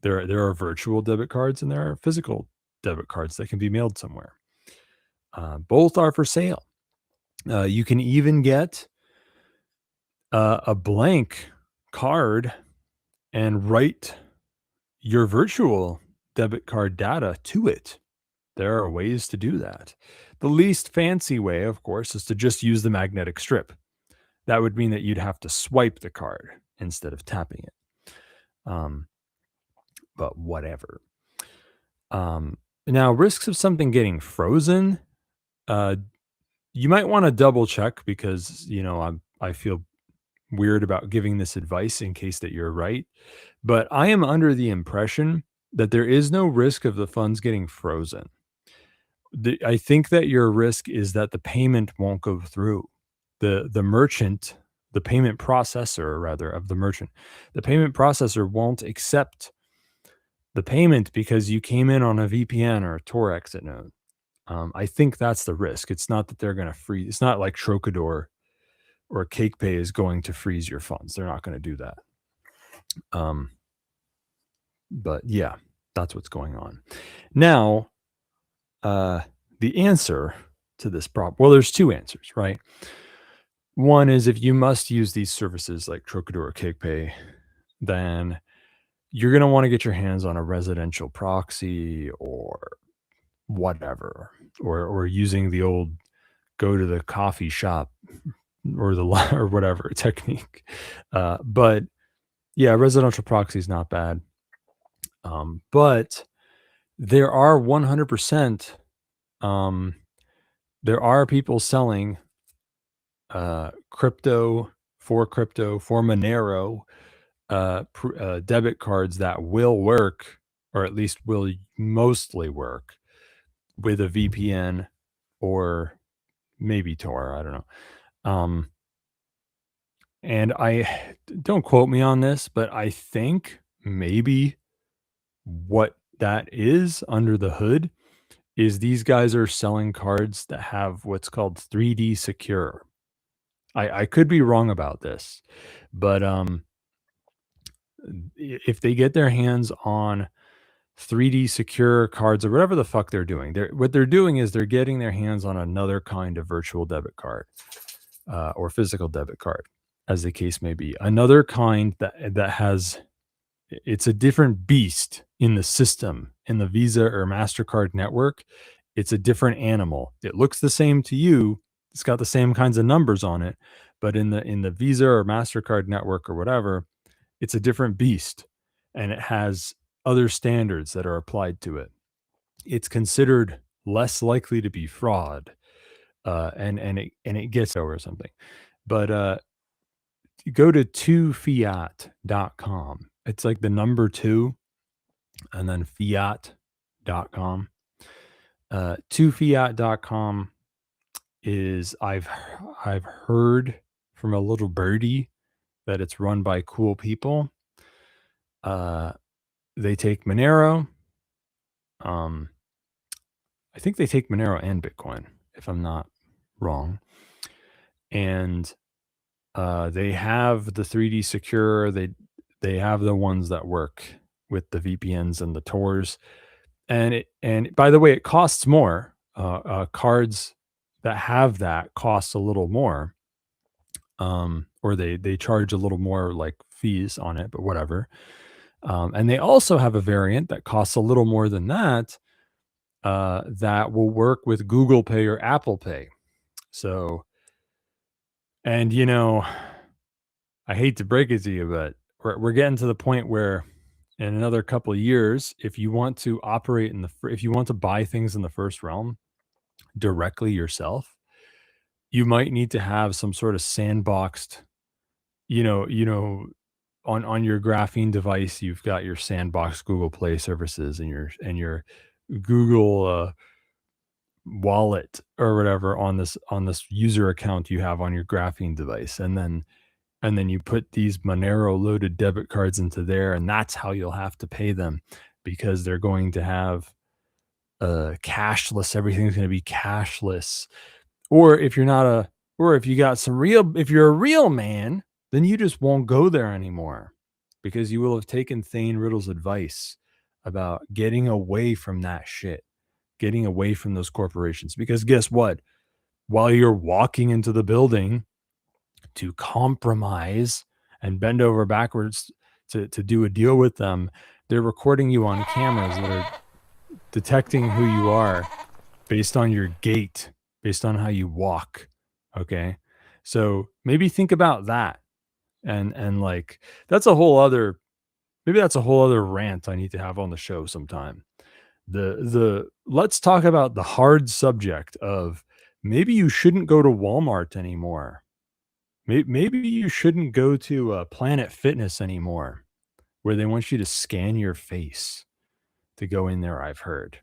There are virtual debit cards and there are physical debit cards that can be mailed somewhere. Both are for sale. You can even get a blank card and write your virtual debit card data to it. There are ways to do that. The least fancy way, of course, is to just use the magnetic strip. That would mean that you'd have to swipe the card instead of tapping it. But whatever. Now, risks of something getting frozen. You might want to double check, because, I feel weird about giving this advice in case that you're right. But I am under the impression that there is no risk of the funds getting frozen. I think that your risk is that the payment won't go through. The merchant, the payment processor, rather, of the merchant, the payment processor won't accept the payment because you came in on a VPN or a Tor exit node. I think that's the risk. It's not that they're going to freeze. It's not like Trocador or CakePay is going to freeze your funds. They're not going to do that. But yeah, that's what's going on. Now, the answer to this problem, well, there's two answers, right? One is if you must use these services like Trocador or CakePay, then you're going to want to get your hands on a residential proxy or whatever, or using the old go to the coffee shop or or whatever technique. But yeah, residential proxy is not bad. But there are 100%, there are people selling crypto for Monero debit cards that will work, or at least will mostly work with a VPN or maybe Tor. I don't know. And I don't quote me on this, but I think maybe what that is under the hood is these guys are selling cards that have what's called 3D secure. I could be wrong about this, but if they get their hands on 3D secure cards or whatever the fuck they're doing, what they're doing is they're getting their hands on another kind of virtual debit card or physical debit card, as the case may be. Another kind that has, it's a different beast in the system, in the Visa or MasterCard network. It's a different animal. It looks the same to you. It's got the same kinds of numbers on it, but in the Visa or MasterCard network or whatever, it's a different beast, and it has other standards that are applied to it. It's considered less likely to be fraud, and it gets over something. But go to 2fiat.com. It's like the number 2 and then fiat.com. 2fiat.com is, I've heard from a little birdie that it's run by cool people. They take Monero. I think they take Monero and Bitcoin, if I'm not wrong. And they have the 3D secure. They have the ones that work with the VPNs and the Tors. And by the way, it costs more. Cards that have that cost a little more. Or they charge a little more like fees on it, but whatever. And they also have a variant that costs a little more than that, that will work with Google Pay or Apple Pay. So, and I hate to break it to you, but we're getting to the point where in another couple of years, if you want to operate if you want to buy things in the first realm directly yourself, you might need to have some sort of sandboxed, on your graphene device, you've got your sandbox Google Play services and your Google wallet or whatever on this user account you have on your graphene device, and then you put these Monero loaded debit cards into there, and that's how you'll have to pay them, because they're going to have cashless. Everything's going to be cashless. Or if you're if you're a real man, then you just won't go there anymore, because you will have taken Thane Riddle's advice about getting away from that shit, getting away from those corporations. Because guess what? While you're walking into the building to compromise and bend over backwards to do a deal with them, they're recording you on cameras that are detecting who you are based on your gait, based on how you walk. Okay. So maybe think about that. And like, that's a whole other rant I need to have on the show sometime. Let's talk about the hard subject of maybe you shouldn't go to Walmart anymore. Maybe you shouldn't go to Planet Fitness anymore, where they want you to scan your face to go in there. I've heard,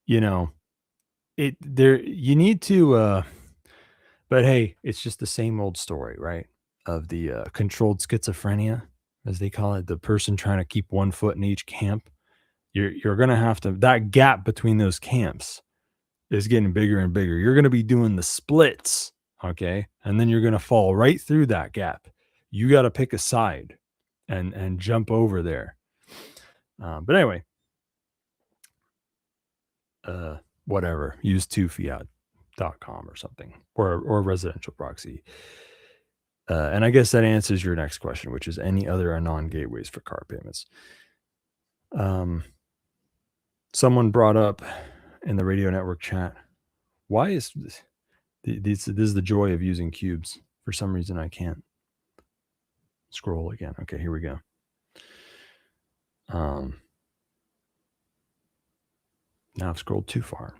you need to, but hey, it's just the same old story, right? Of the controlled schizophrenia, as they call it, the person trying to keep one foot in each camp. You're going to have to, that gap between those camps is getting bigger and bigger. You're going to be doing the splits, okay? And then you're going to fall right through that gap. You got to pick a side and jump over there. But anyway, whatever, use2fiat.com or something, or residential proxy. And I guess that answers your next question, which is any other anon gateways for card payments. Someone brought up in the radio network chat, why is this is the joy of using cubes? For some reason, I can't scroll again. Okay, here we go. Now I've scrolled too far.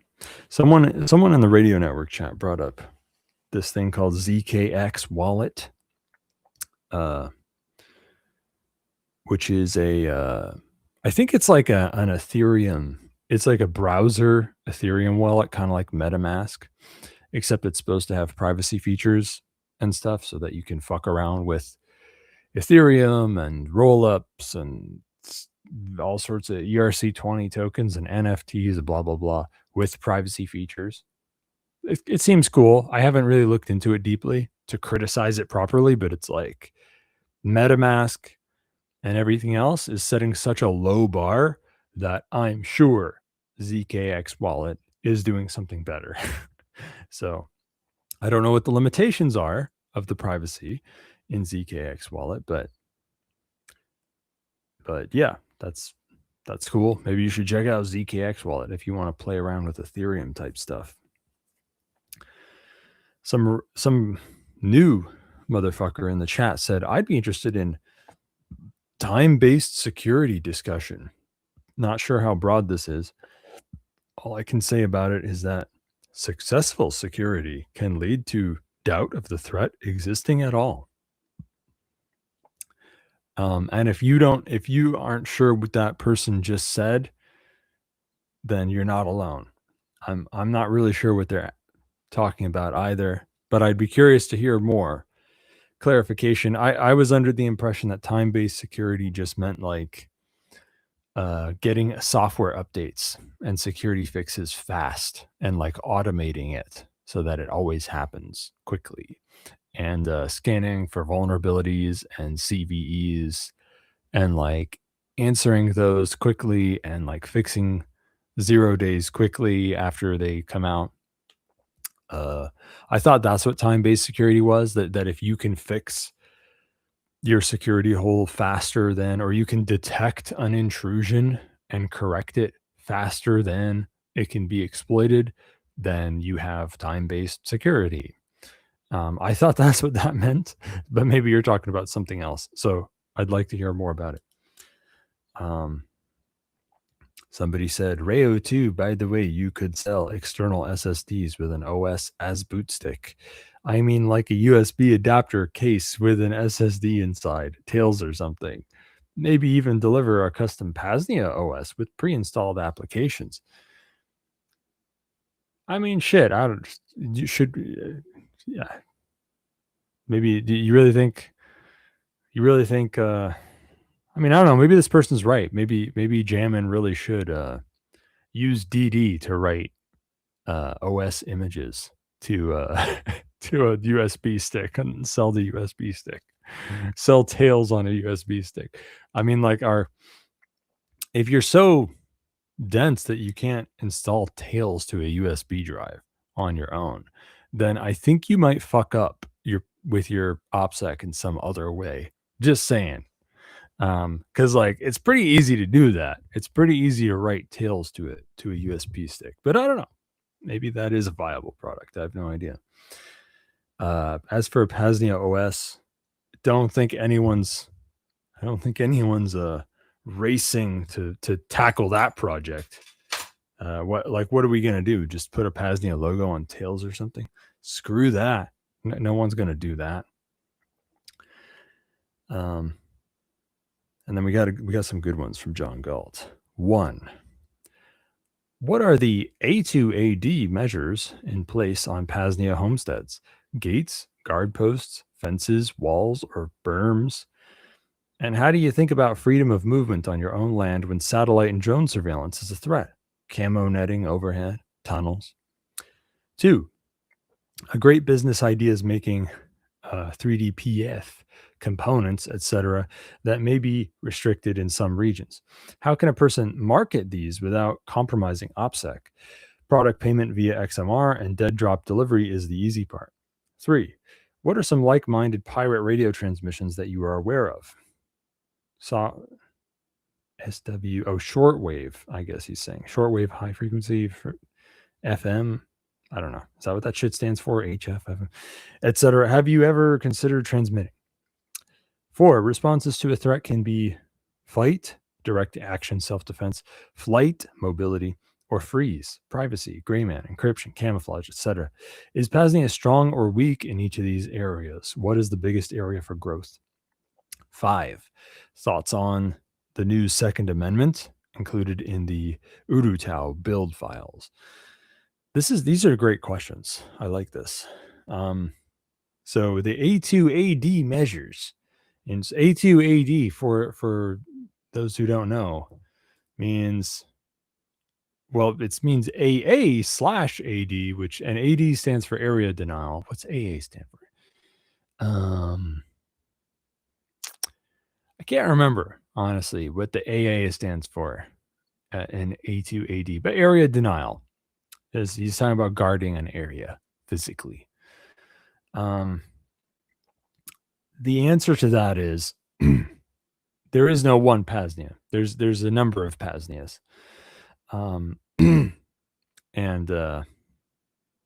Someone in the radio network chat brought up this thing called ZKX Wallet, which is I think it's like an Ethereum. It's like a browser Ethereum wallet, kind of like MetaMask, except it's supposed to have privacy features and stuff so that you can fuck around with Ethereum and rollups and all sorts of ERC20 tokens and NFTs, blah, blah, blah, with privacy features. It seems cool. I haven't really looked into it deeply to criticize it properly, but it's like MetaMask and everything else is setting such a low bar that I'm sure ZKX Wallet is doing something better. So I don't know what the limitations are of the privacy in ZKX Wallet, but yeah, that's cool. Maybe you should check out ZKX Wallet if you want to play around with Ethereum type stuff. Some new motherfucker in the chat said, I'd be interested in time-based security discussion. Not sure how broad this is. All I can say about it is that successful security can lead to doubt of the threat existing at all. And if you aren't sure what that person just said, then you're not alone. I'm not really sure what they're talking about either, but I'd be curious to hear more clarification. I was under the impression that time-based security just meant like getting software updates and security fixes fast and like automating it so that it always happens quickly, and scanning for vulnerabilities and CVEs and like answering those quickly and like fixing 0 days quickly after they come out. I thought that's what time-based security was, that if you can fix your security hole faster than, or you can detect an intrusion and correct it faster than it can be exploited, then you have time-based security. I thought that's what that meant, but maybe you're talking about something else. So I'd like to hear more about it. Somebody said, Rayo 2, by the way, you could sell external SSDs with an OS as boot stick. I mean, like a USB adapter case with an SSD inside, Tails or something. Maybe even deliver a custom PAZNIA OS with pre-installed applications. I mean, shit, you should, yeah. Maybe, do you really think, I mean, I don't know, maybe this person's right. Maybe Jammin really should use DD to write OS images to to a USB stick and sell the USB stick. Sell Tails on a USB stick. I mean, like, if you're so dense that you can't install Tails to a USB drive on your own, then I think you might fuck up with your OPSEC in some other way. Just saying. Because like it's pretty easy to do that. It's pretty easy to write Tails to a USB stick. But I don't know. Maybe that is a viable product. I have no idea. As for PAZNIA OS, I don't think anyone's racing to tackle that project. What are we gonna do? Just put a PAZNIA logo on Tails or something? Screw that. No one's gonna do that. And then we got some good ones from John Galt. 1. What are the A2AD measures in place on PAZNIA homesteads? Gates, guard posts, fences, walls, or berms? And how do you think about freedom of movement on your own land when satellite and drone surveillance is a threat? Camo netting overhead, tunnels. 2. A great business idea is making 3D PF components, etc., that may be restricted in some regions. How can a person market these without compromising OPSEC? Product payment via XMR and dead drop delivery is the easy part. 3. What are some like-minded pirate radio transmissions that you are aware of? SW, shortwave, I guess he's saying. Shortwave, high frequency, for FM. I don't know. Is that what that shit stands for? HF, FM, etc. Have you ever considered transmitting? 4. Responses to a threat can be fight, direct action, self-defense, flight, mobility, or freeze, privacy, gray man, encryption, camouflage, etc. Is PAZNIA strong or weak in each of these areas? What is the biggest area for growth? 5. Thoughts on the new Second Amendment included in the Urutau build files? These are great questions. I like this. So the A2AD measures, and A2AD for those who don't know means, well, it means AA/AD, which, and AD stands for area denial. What's AA stand for? I can't remember, honestly, what the AA stands for in A2AD, but area denial is, he's talking about guarding an area physically. The answer to that is there is no one PAZNIA. There's a number of PAZNIAs. And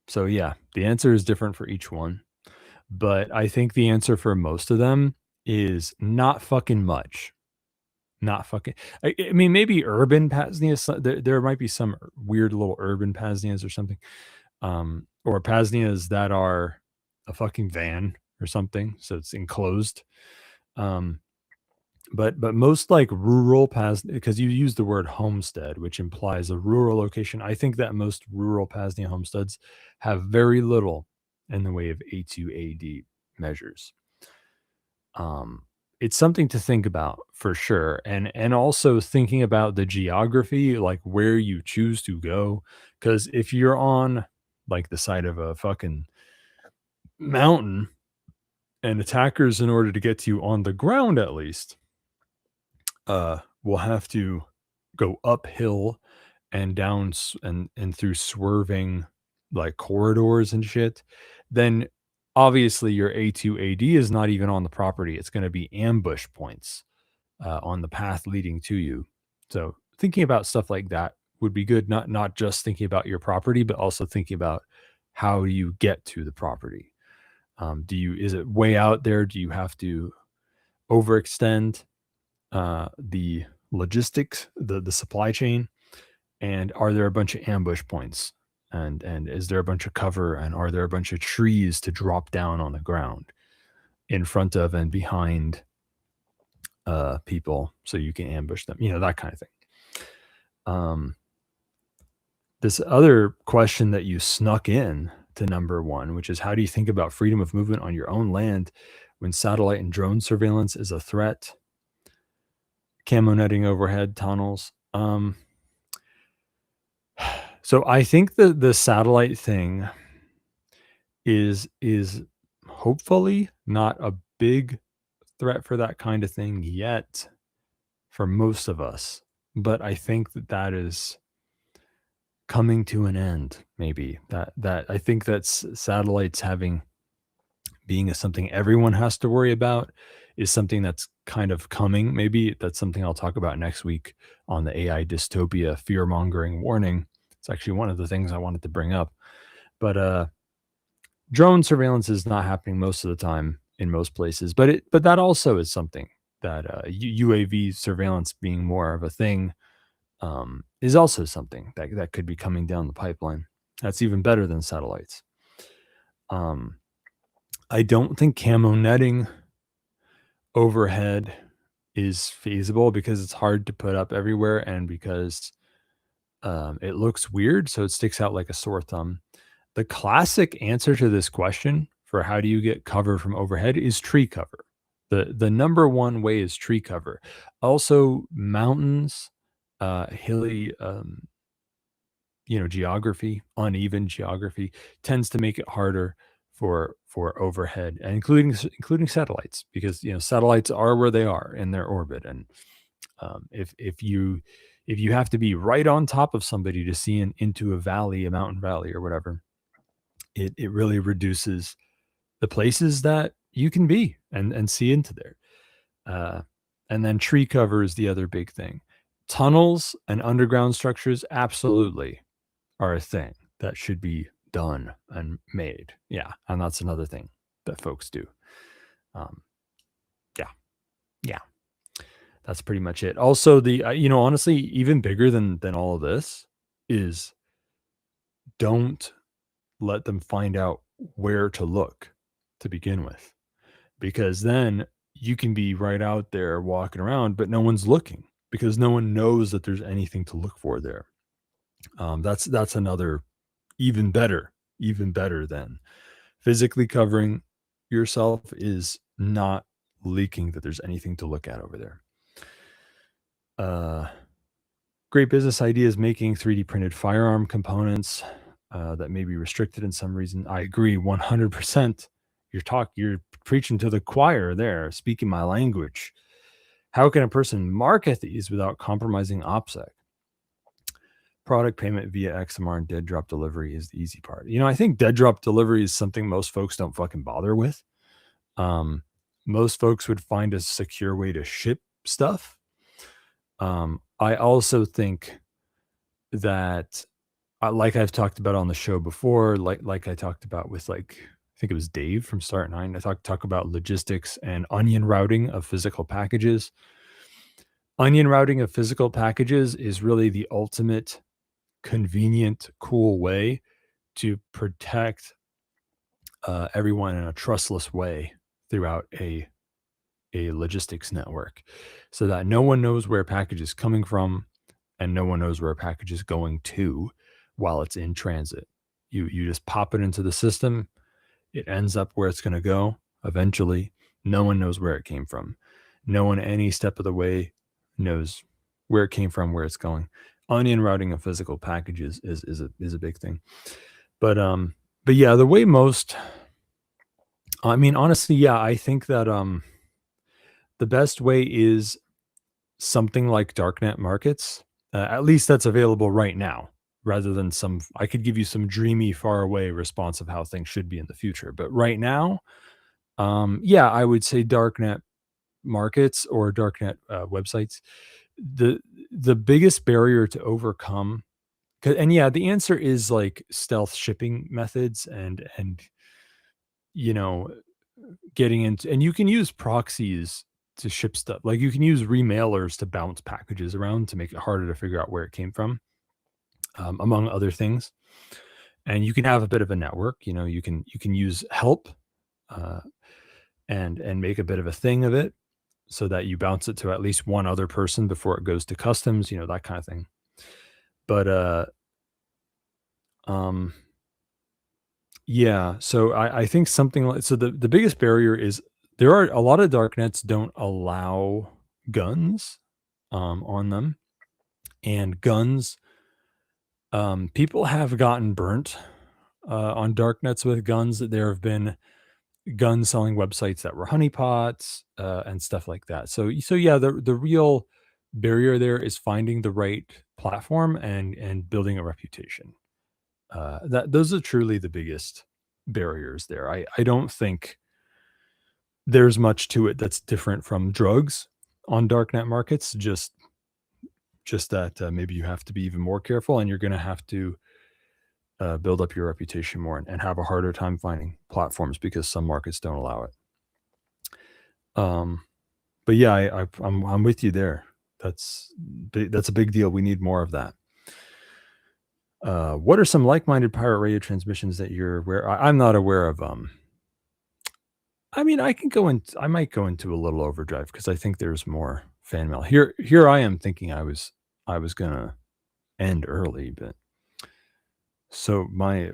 so yeah, the answer is different for each one, but I think the answer for most of them is not fucking much. Not fucking. I mean, maybe urban PAZNIAs. There might be some weird little urban PAZNIAs or something, or PAZNIAs that are a fucking van or something, so it's enclosed. But most like rural PAZNIA, because you use the word homestead, which implies a rural location. I think that most rural PAZNIA homesteads have very little in the way of A2AD measures. It's something to think about for sure. And also thinking about the geography, like where you choose to go. Because if you're on like the side of a fucking mountain, and attackers, in order to get to you on the ground at least, will have to go uphill and down and through swerving like corridors and shit, then obviously your A2AD is not even on the property. It's going to be ambush points on the path leading to you. So thinking about stuff like that would be good. Not just thinking about your property, but also thinking about how you get to the property. Is it way out there? Do you have to overextend the logistics, the supply chain? And are there a bunch of ambush points? And is there a bunch of cover? And are there a bunch of trees to drop down on the ground in front of and behind people so you can ambush them? You know, that kind of thing. This other question that you snuck in to number 1, which is, how do you think about freedom of movement on your own land when satellite and drone surveillance is a threat? Camo netting overhead tunnels. So I think the satellite thing is hopefully not a big threat for that kind of thing yet for most of us, but I think that is coming to an end. Maybe that I think that satellites being something everyone has to worry about is something that's kind of coming. Maybe that's something I'll talk about next week on the AI dystopia fear-mongering warning. It's actually one of the things I wanted to bring up. But drone surveillance is not happening most of the time in most places, but that also is something that UAV surveillance being more of a thing is also something that could be coming down the pipeline. That's even better than satellites. I don't think camo netting overhead is feasible because it's hard to put up everywhere, and because it looks weird, so it sticks out like a sore thumb. The classic answer to this question for how do you get cover from overhead is tree cover. The number one way is tree cover. Also, mountains, hilly, geography, uneven geography tends to make it harder for overhead, and including satellites, because satellites are where they are in their orbit, and if you have to be right on top of somebody to see into a mountain valley or whatever, it really reduces the places that you can be and see into there. And then tree cover is the other big thing. Tunnels and underground structures absolutely are a thing that should be done and made. Yeah. And that's another thing that folks do. Yeah. That's pretty much it. Also, the honestly, even bigger than all of this is, don't let them find out where to look to begin with, because then you can be right out there walking around, but no one's looking because no one knows that there's anything to look for there. That's another even better than physically covering yourself is not leaking that there's anything to look at over there. Great business ideas making 3D printed firearm components that may be restricted in some reason. I agree 100%. You're preaching to the choir there, speaking my language. How can a person market these without compromising OPSEC? Product payment via XMR and dead drop delivery is the easy part. I think dead drop delivery is something most folks don't fucking bother with. Most folks would find a secure way to ship stuff. I also think that, like I've talked about on the show before, like I talked about with I think it was Dave from Start 9. I talk about logistics and onion routing of physical packages. Onion routing of physical packages is really the ultimate convenient, cool way to protect everyone in a trustless way throughout a logistics network, so that no one knows where a package is coming from and no one knows where a package is going to while it's in transit. You just pop it into the system. It ends up where it's going to go. Eventually, no one knows where it came from. No one any step of the way knows where it came from, where it's going. Onion routing of physical packages is a big thing. But yeah, the way most, honestly, yeah, I think that the best way is something like darknet markets. At least that's available right now, rather than I could give you some dreamy, far away response of how things should be in the future. But right now, yeah, I would say darknet markets or darknet websites. The biggest barrier to overcome, and yeah, the answer is stealth shipping methods and getting into, and you can use proxies to ship stuff. You can use remailers to bounce packages around to make it harder to figure out where it came from, among other things. And you can have a bit of a network. You can use help and make a bit of a thing of it, so that you bounce it to at least one other person before it goes to customs, that kind of thing. But yeah, so I think something like, so the biggest barrier is there are a lot of darknets don't allow guns on them, and guns, people have gotten burnt on darknets with guns. There have been gun selling websites that were honeypots and stuff like that. So yeah, the real barrier there is finding the right platform and building a reputation. Those are truly the biggest barriers there. I don't think there's much to it that's different from drugs on darknet markets. Just that maybe you have to be even more careful, and you're going to have to build up your reputation more and have a harder time finding platforms because some markets don't allow it. But yeah, I'm with you there. That's a big deal. We need more of that. What are some like-minded pirate radio transmissions that you're aware? I'm not aware of. I might go into a little overdrive because I think there's more fan mail here. I am thinking I was gonna end early, but so my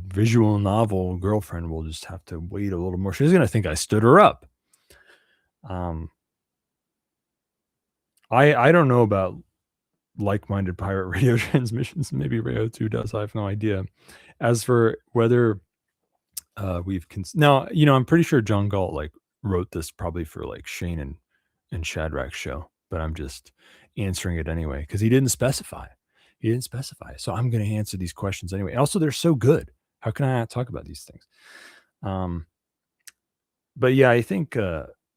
visual novel girlfriend will just have to wait a little more. She's gonna think I stood her up. I don't know about like-minded pirate radio transmissions. Maybe Radio 2 does. I have no idea. As for whether Now, I'm pretty sure John Galt like wrote this probably for like Shane and Shadrach's show, but I'm just answering it anyway because he didn't specify. So I'm going to answer these questions anyway. And also, they're so good. How can I not talk about these things? But yeah, I think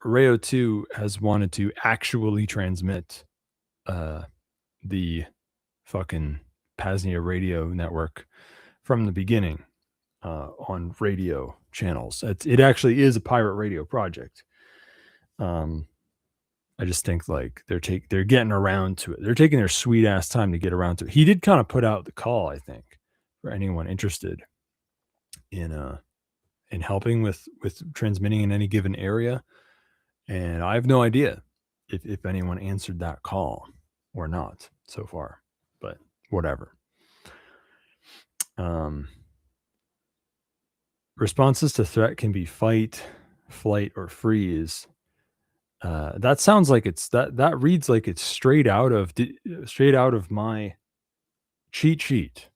Rayo 2 has wanted to actually transmit the fucking PAZNIA radio network from the beginning on radio channels. It actually is a pirate radio project. I just think like they're getting around to it. They're taking their sweet ass time to get around to it. He did kind of put out the call, I think, for anyone interested in helping with transmitting in any given area. And I have no idea if anyone answered that call or not so far, but whatever. Responses to threat can be fight, flight, or freeze. That sounds like that reads like it's straight out of my cheat sheet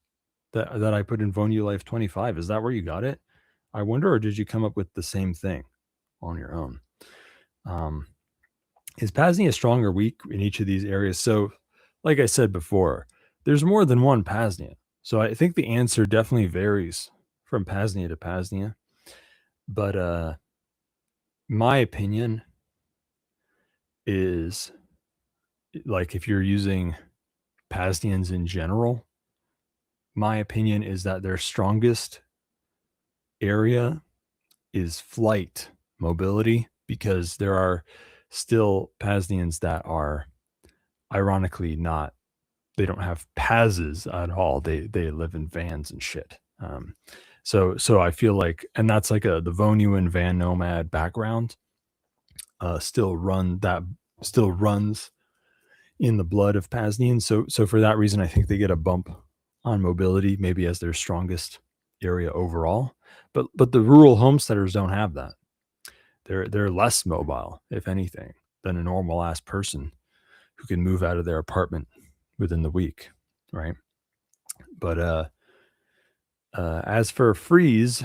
that I put in Vonu Life 25. Is that where you got it? I wonder, or did you come up with the same thing on your own? Is PAZNIA strong or weak in each of these areas? So, like I said before, there's more than one PAZNIA. So I think the answer definitely varies from PAZNIA to PAZNIA. But my opinion is, like, if you're using PAZNIANs in general, my opinion is that their strongest area is flight mobility, because there are still PAZNIANs that are ironically they don't have PAZs at all. They live in vans and shit. So I feel like, and that's like the Vonu and Van Nomad background still runs in the blood of PAZNIAN. So for that reason, I think they get a bump on mobility, maybe as their strongest area overall. But the rural homesteaders don't have that. They're less mobile, if anything, than a normal ass person who can move out of their apartment within the week, right? But as for freeze,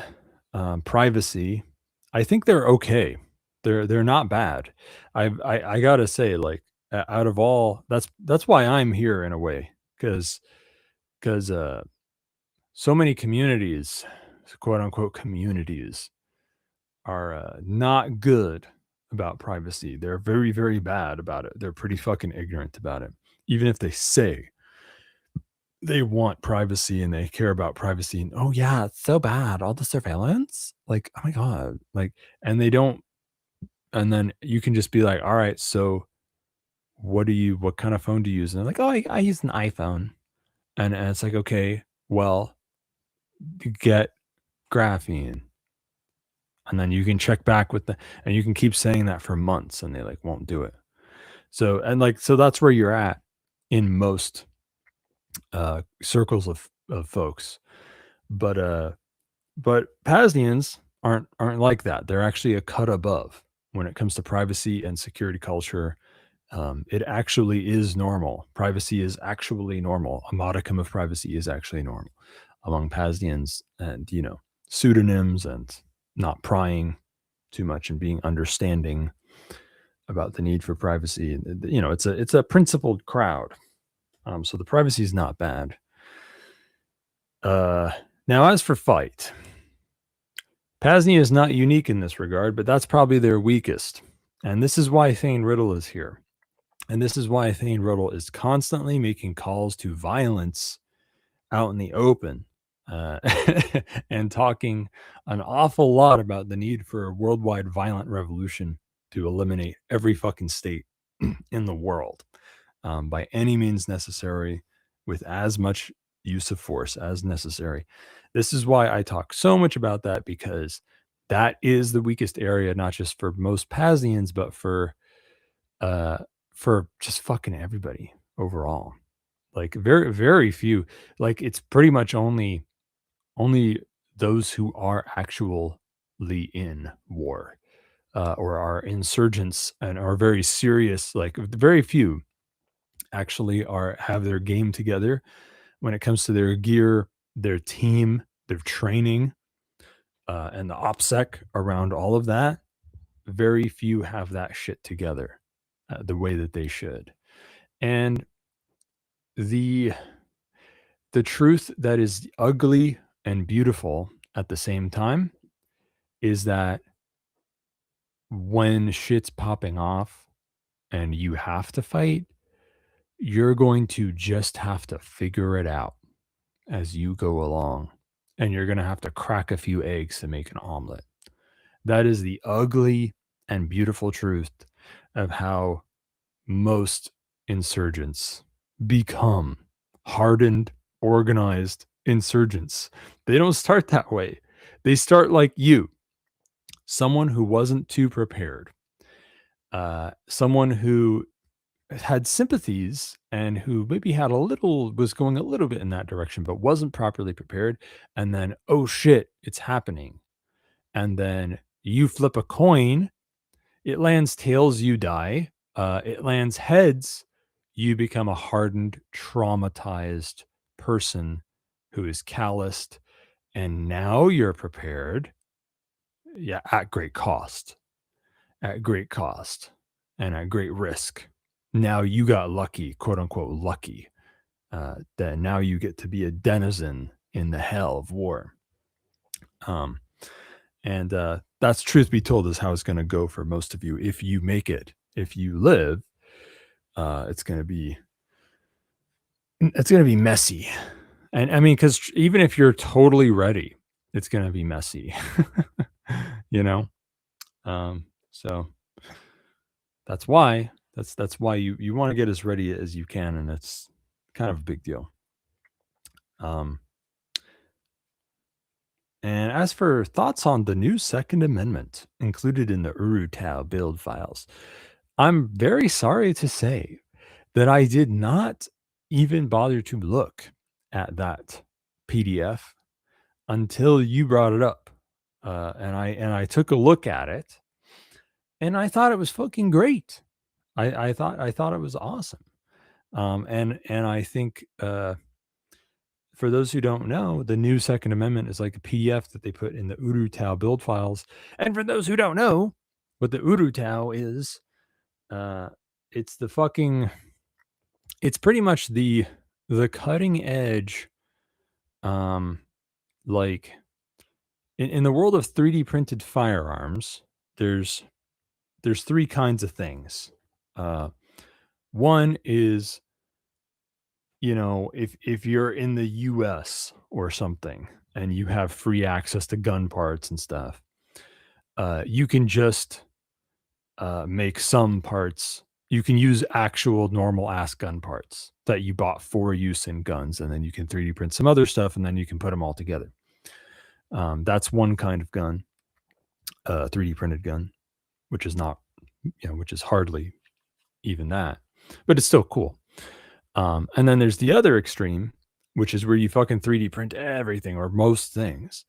privacy, I think they're okay. They're not bad. I gotta say, like, out of all, that's why I'm here in a way, because so many communities, quote unquote communities, are not good about privacy. They're very, very bad about it. They're pretty fucking ignorant about it. Even if they say they want privacy and they care about privacy, and oh yeah, it's so bad, all the surveillance, like, oh my god, like, and they don't. And then you can just be like, all right, so what kind of phone do you use? And they're like, oh, I use an iPhone. And it's like, okay, well, you get graphene. And then you can check back and you can keep saying that for months and they like won't do it. So that's where you're at in most circles of folks. But PAZNIANs aren't like that. They're actually a cut above when it comes to privacy and security culture. It actually is normal. Privacy is actually normal. A modicum of privacy is actually normal among PAZNIANs, and pseudonyms and not prying too much and being understanding about the need for privacy. It's a principled crowd. So the privacy is not bad. Now, as for fight, PAZNIA is not unique in this regard, but that's probably their weakest. And this is why Thane Riddle is here. And this is why Thane Riddle is constantly making calls to violence out in the open, and talking an awful lot about the need for a worldwide violent revolution to eliminate every fucking state in the world, by any means necessary, with as much use of force as necessary. This is why I talk so much about that, because that is the weakest area, not just for most PAZNIANs, but for just fucking everybody overall. Like, very, very few. Like, it's pretty much only those who are actually in war, or are insurgents and are very serious. Like, very few actually have their game together when it comes to their gear, their team, their training, and the OPSEC around all of that, very few have that shit together the way that they should. And the truth that is ugly and beautiful at the same time is that when shit's popping off and you have to fight, you're going to just have to figure it out as you go along. And you're going to have to crack a few eggs to make an omelet. That is the ugly and beautiful truth of how most insurgents become hardened, organized insurgents. They don't start that way. They start like you, someone who wasn't too prepared, someone who had sympathies and who maybe was going a little bit in that direction, but wasn't properly prepared. And then, oh shit, it's happening. And then you flip a coin, it lands tails, you die. It lands heads, you become a hardened, traumatized person who is calloused. And now you're prepared, at great cost, and at great risk. Now you got lucky, quote unquote, lucky, that now you get to be a denizen in the hell of war. And that's, truth be told, is how it's going to go for most of you. If you make it, if you live, it's going to be messy. And I mean, because even if you're totally ready, it's going to be messy, so that's why you want to get as ready as you can. And it's kind of a big deal. And as for thoughts on the new Second Amendment included in the Urutau build files, I'm very sorry to say that I did not even bother to look at that PDF until you brought it up. And I took a look at it, and I thought it was fucking great. I thought it was awesome. And I think, for those who don't know, the new Second Amendment is like a PDF that they put in the Urutau build files. And for those who don't know what the Urutau is, it's pretty much the cutting edge, like in the world of 3D printed firearms, there's three kinds of things. One is, if you're in the US or something and you have free access to gun parts and stuff, you can just make some parts. You can use actual normal ass gun parts that you bought for use in guns, and then you can 3D print some other stuff, and then you can put them all together. That's one kind of gun, 3D printed gun, which is not, which is hardly even that, but it's still cool. And then there's the other extreme, which is where you fucking 3D print everything or most things.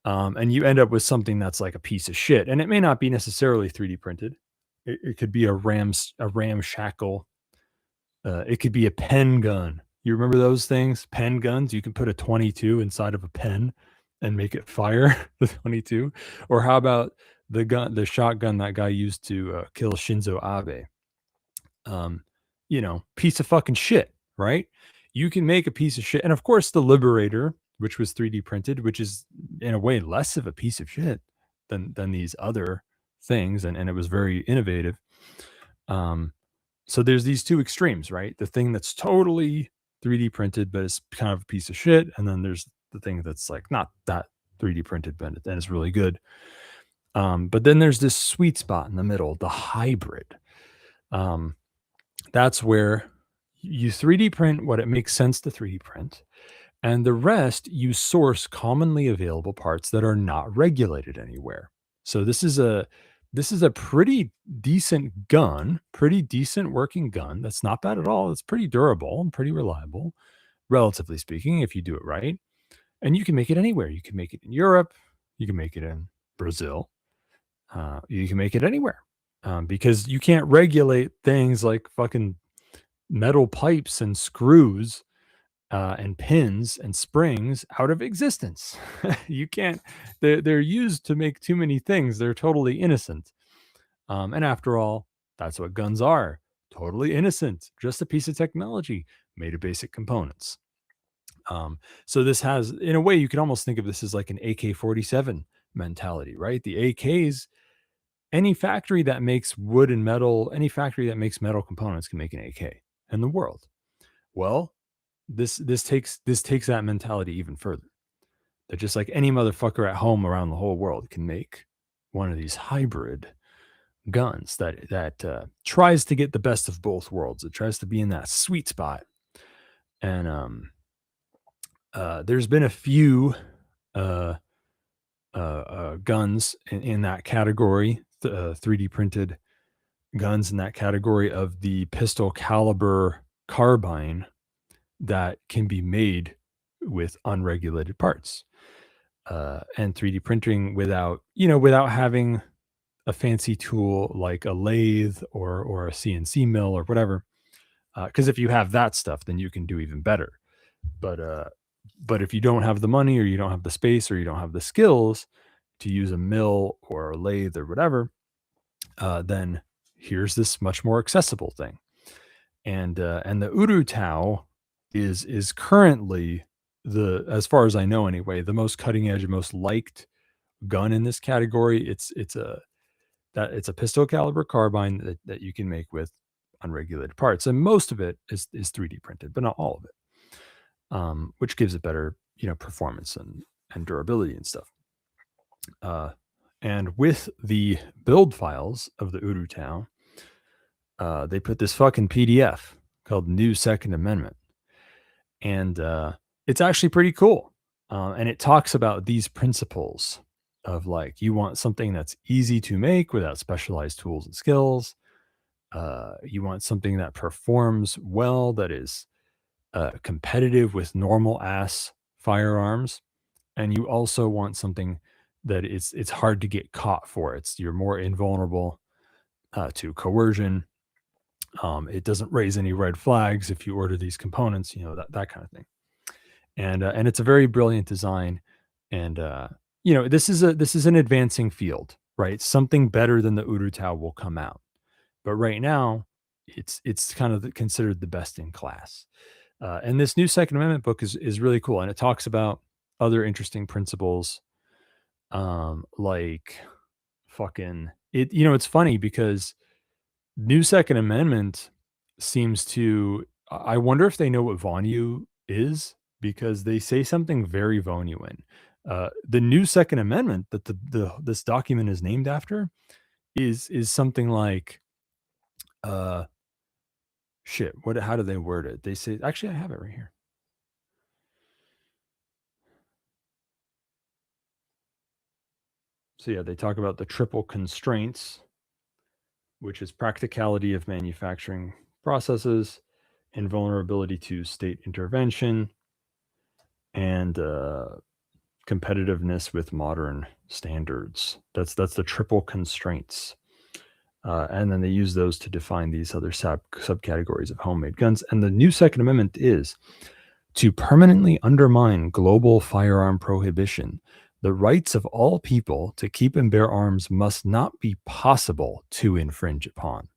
And you end up with something that's like a piece of shit. And it may not be necessarily 3D printed. It could be a ramshackle. It could be a pen gun. You remember those things? Pen guns. You can put a 22 inside of a pen and make it fire the 22. Or how about the shotgun that guy used to kill Shinzo Abe? Piece of fucking shit, right? You can make a piece of shit. And of course, the Liberator, which was 3D printed, which is in a way less of a piece of shit than these other things. And it was very innovative. So there's these two extremes, right? The thing that's totally 3D printed, but it's kind of a piece of shit. And then there's the thing that's like not that 3D printed, but then it's really good. But then there's this sweet spot in the middle, the hybrid. That's where you 3D print what it makes sense to 3D print, and the rest you source commonly available parts that are not regulated anywhere. So this is a pretty decent gun, pretty decent working gun. That's not bad at all. It's pretty durable and pretty reliable, relatively speaking, if you do it right. And you can make it anywhere. You can make it in Europe. You can make it in Brazil. You can make it anywhere. Because you can't regulate things like fucking metal pipes and screws and pins and springs out of existence. You can't, they're used to make too many things. They're totally innocent. And after all, that's what guns are. Totally innocent. Just a piece of technology made of basic components. So this has, in a way, you could almost think of this as like an AK-47 mentality, right? The AKs, any factory that makes wood and metal, any factory that makes metal components can make an AK in the world. Well, this takes that mentality even further. That just like any motherfucker at home around the whole world can make one of these hybrid guns that tries to get the best of both worlds. It tries to be in that sweet spot. And there's been a few guns in that category, 3D printed guns in that category of the pistol caliber carbine that can be made with unregulated parts, and 3D printing without having a fancy tool like a lathe or a CNC mill or whatever. Because if you have that stuff, then you can do even better. But if you don't have the money, or you don't have the space, or you don't have the skills to use a mill or a lathe or whatever, then here's this much more accessible thing. And the Urutau is currently, as far as I know anyway, the most cutting edge, most liked gun in this category. It's a pistol caliber carbine that you can make with unregulated parts, and most of it is 3D printed, but not all of it, which gives it better performance and durability and stuff. And with the build files of the Urutau, they put this fucking PDF called New Second Amendment, and it's actually pretty cool. And it talks about these principles of like, you want something that's easy to make without specialized tools and skills. You want something that performs well, that is competitive with normal ass firearms. And you also want something that it's hard to get caught for. You're more invulnerable to coercion. It doesn't raise any red flags if you order these components, that kind of thing. And it's a very brilliant design. And this is an advancing field, right? Something better than the Urutau will come out. But right now, it's kind of considered the best in class. And this new Second Amendment book is really cool, and it talks about other interesting principles, like fucking it. It's funny because New Second Amendment seems to. I wonder if they know what Vonu is, because they say something very Vonuan. The New Second Amendment that this document is named after is something like, shit. How do they word it? They say, actually, I have it right here. So yeah, they talk about the triple constraints, which is practicality of manufacturing processes, invulnerability to state intervention, and competitiveness with modern standards. That's the triple constraints. And then they use those to define these other subcategories of homemade guns. And the new Second Amendment is to permanently undermine global firearm prohibition. The rights of all people to keep and bear arms must not be possible to infringe upon.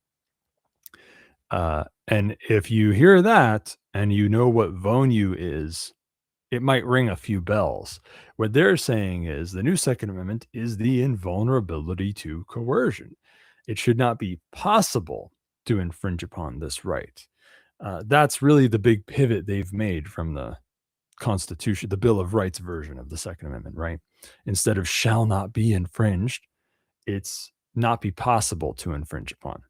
And if you hear that and you know what Vonu is, it might ring a few bells. What they're saying is the new Second Amendment is the invulnerability to coercion. It should not be possible to infringe upon this right. That's really the big pivot they've made from the Constitution, the Bill of Rights version of the Second Amendment, right? Instead of shall not be infringed, it's not be possible to infringe upon.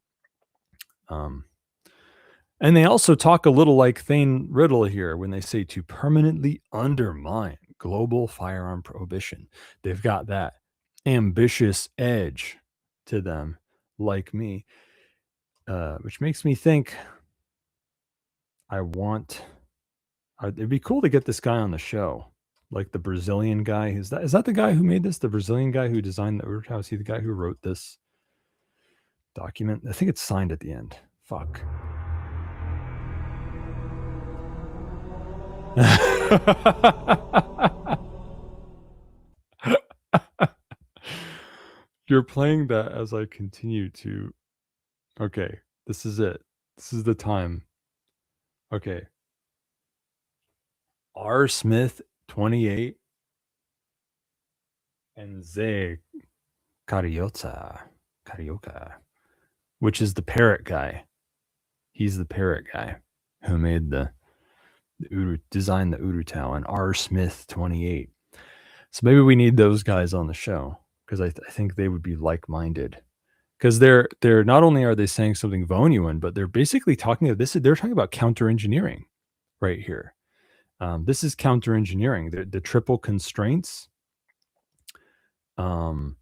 And they also talk a little like Thane Riddle here when they say to permanently undermine global firearm prohibition. They've got that ambitious edge to them, like me, which makes me think it'd be cool to get this guy on the show, like the Brazilian guy. Is that the guy who made this? The Brazilian guy who designed the Urutau? Is he the guy who wrote this document? I think it's signed at the end. Fuck. You're playing that as I continue to. Okay, this is it. This is the time. Okay. R. Smith 28 and Ze Carioca, which is the parrot guy. He's the parrot guy who made designed the Urutau, and R. Smith 28. So maybe we need those guys on the show because I think they would be like-minded. Because they're not only are they saying something Vonuan, but they're basically talking about this. They're talking about counter engineering right here. This is counter engineering, the triple constraints, and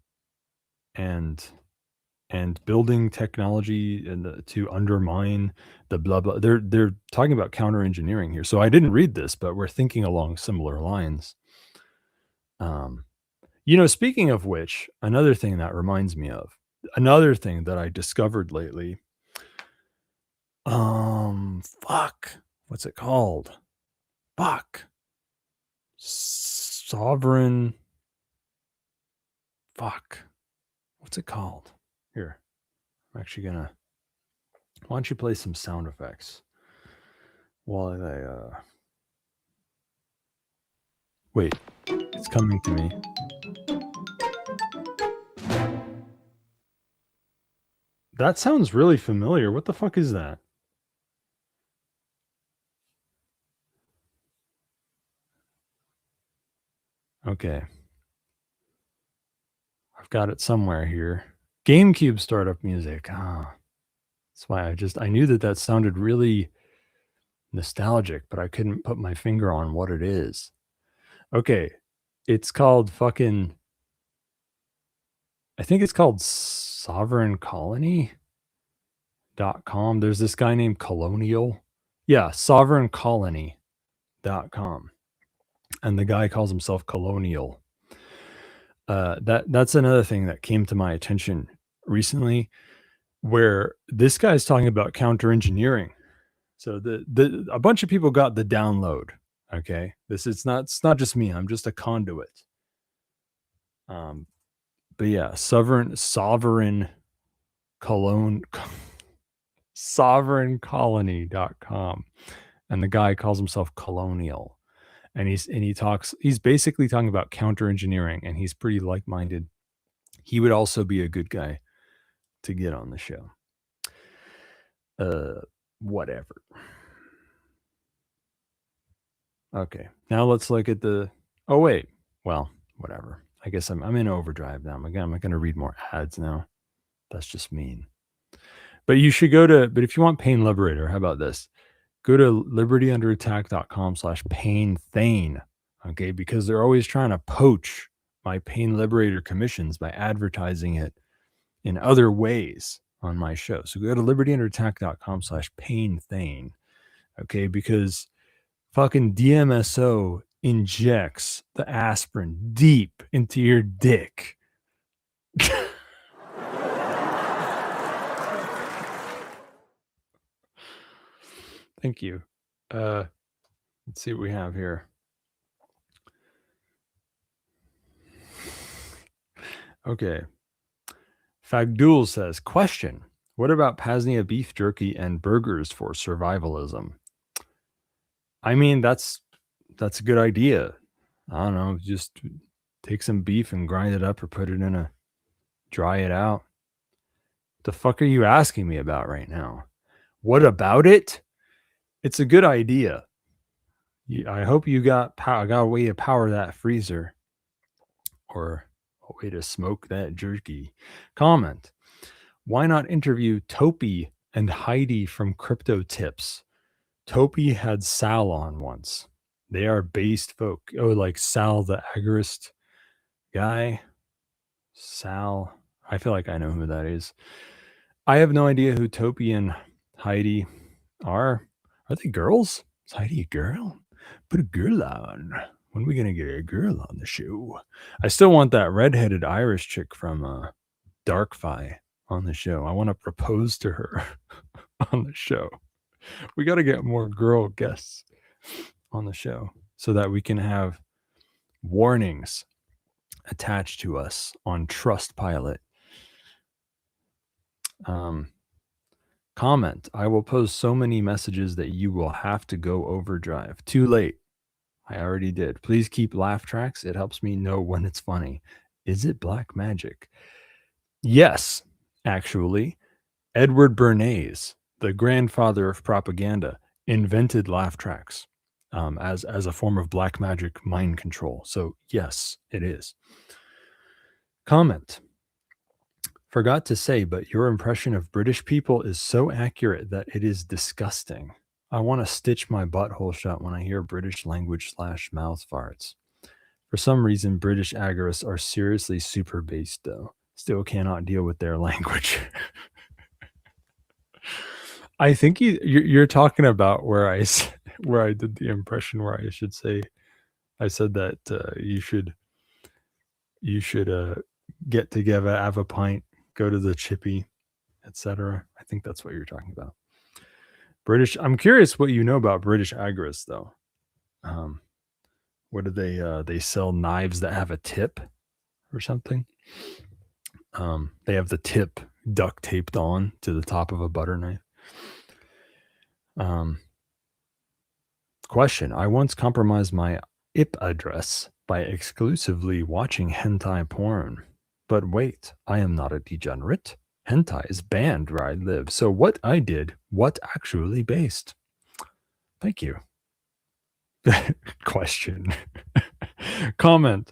building technology and to undermine the blah blah. They're talking about counter engineering here. So I didn't read this, but we're thinking along similar lines. Speaking of which, another thing that reminds me of another thing that I discovered lately. What's it called? Sovereign. What's it called? Here, I'm actually gonna. Why don't you play some sound effects while I wait? It's coming to me. That sounds really familiar. What the fuck is that? Okay. I've got it somewhere here. GameCube startup music. That's why I knew that sounded really nostalgic, but I couldn't put my finger on what it is. Okay. It's called fucking, I think it's called sovereigncolony.com. There's this guy named Colonial. Yeah, sovereigncolony.com. And the guy calls himself Colonial. That's another thing that came to my attention recently, where this guy's talking about counter engineering. So a bunch of people got the download. Okay, it's not just me. I'm just a conduit. But yeah, sovereigncolony.com, and the guy calls himself Colonial. And he's basically talking about counter engineering, and he's pretty like-minded. He would also be a good guy to get on the show. Whatever. Okay. Now let's look at oh wait. Well, whatever. I guess I'm in overdrive now. I'm going to read more ads now. That's just mean. But you should but if you want Pain Liberator, how about this? Go to libertyunderattack.com/Pain Thane. Okay, because they're always trying to poach my Pain Liberator commissions by advertising it in other ways on my show. So go to libertyunderattack.com/Pain Thane. Okay, because fucking DMSO injects the aspirin deep into your dick. Thank you. Let's see what we have here. Okay. Fagdul says, question, what about PAZNIA beef jerky and burgers for survivalism? I mean, that's a good idea. I don't know, just take some beef and grind it up or put it in dry it out. The fuck are you asking me about right now? What about it? It's a good idea. I hope you got a way to power that freezer or a way to smoke that jerky. Comment. Why not interview Topi and Heidi from Crypto Tips? Topi had Sal on once. They are based folk. Oh, like Sal, the agorist guy. Sal. I feel like I know who that is. I have no idea who Topi and Heidi are. Are they girls? Is Heidi a girl? Put a girl on. When are we going to get a girl on the show? I still want that redheaded Irish chick from Darkfi on the show. I want to propose to her on the show. We got to get more girl guests on the show so that we can have warnings attached to us on Trustpilot. Comment, I will post so many messages that you will have to go overdrive. Too late. I already did. Please keep laugh tracks. It helps me know when it's funny. Is it black magic? Yes, actually. Edward Bernays, the grandfather of propaganda, invented laugh tracks as a form of black magic mind control. So yes, it is. Comment. Forgot to say, but your impression of British people is so accurate that it is disgusting. I want to stitch my butthole shut when I hear British language / mouth farts. For some reason, British agorists are seriously super based, though. Still cannot deal with their language. I think you're talking about where I did the impression where I should say, I said that you should get together, have a pint, go to the chippy, etc. I think that's what you're talking about. British. I'm curious what you know about British agorists, though. What do they sell knives that have a tip or something? They have the tip duct taped on to the top of a butter knife. Question. I once compromised my IP address by exclusively watching hentai porn. But wait, I am not a degenerate. Hentai is banned where I live. So what I did, what actually based? Thank you. Question. Comment.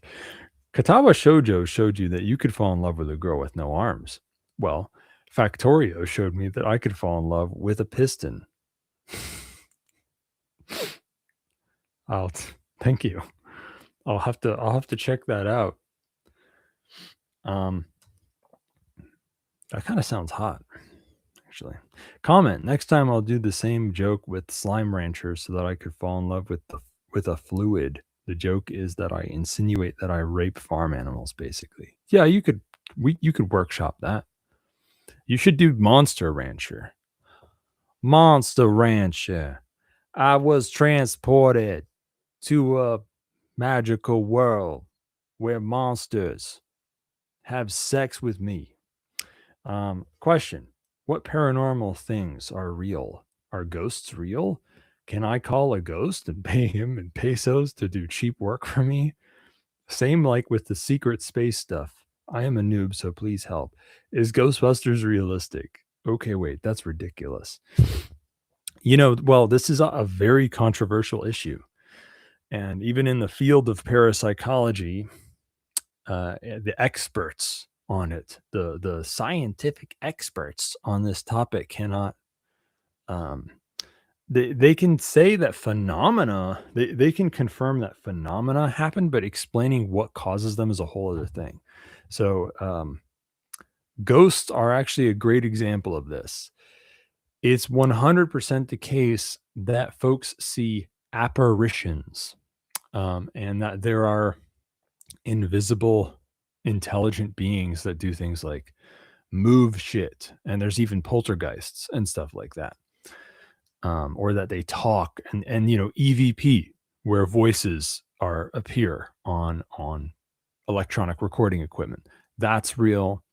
Katawa Shoujo showed you that you could fall in love with a girl with no arms. Well, Factorio showed me that I could fall in love with a piston. Thank you. I'll have to check that out. That kind of sounds hot, actually. Comment. Next time I'll do the same joke with Slime Rancher so that I could fall in love with a fluid. The joke is that I insinuate that I rape farm animals, basically. Yeah, you could workshop that. You should do Monster Rancher. Monster Rancher. I was transported to a magical world where monsters have sex with me. Question. What paranormal things are real? Are ghosts real? Can I call a ghost and pay him in pesos to do cheap work for me? Same like with the secret space stuff. I am a noob, so please help. Is Ghostbusters realistic? Okay, wait, that's ridiculous. Well, this is a very controversial issue. And even in the field of parapsychology, the experts on it, the scientific experts on this topic cannot, they can say that phenomena, they can confirm that phenomena happen, but explaining what causes them is a whole other thing. So ghosts are actually a great example of this. It's 100% the case that folks see apparitions, and that there are invisible, intelligent beings that do things like move shit, and there's even poltergeists and stuff like that, or that they talk, and EVP, where voices appear on electronic recording equipment. That's real.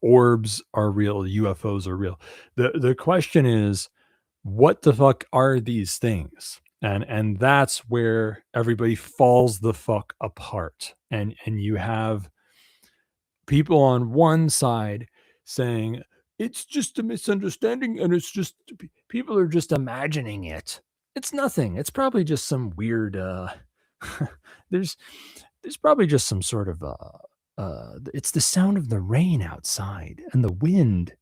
Orbs are real. UFOs are real. The question is, what the fuck are these things? And that's where everybody falls the fuck apart. And you have people on one side saying it's just a misunderstanding, and it's just people are just imagining it. It's nothing. It's probably just some weird there's probably just some sort of it's the sound of the rain outside and the wind.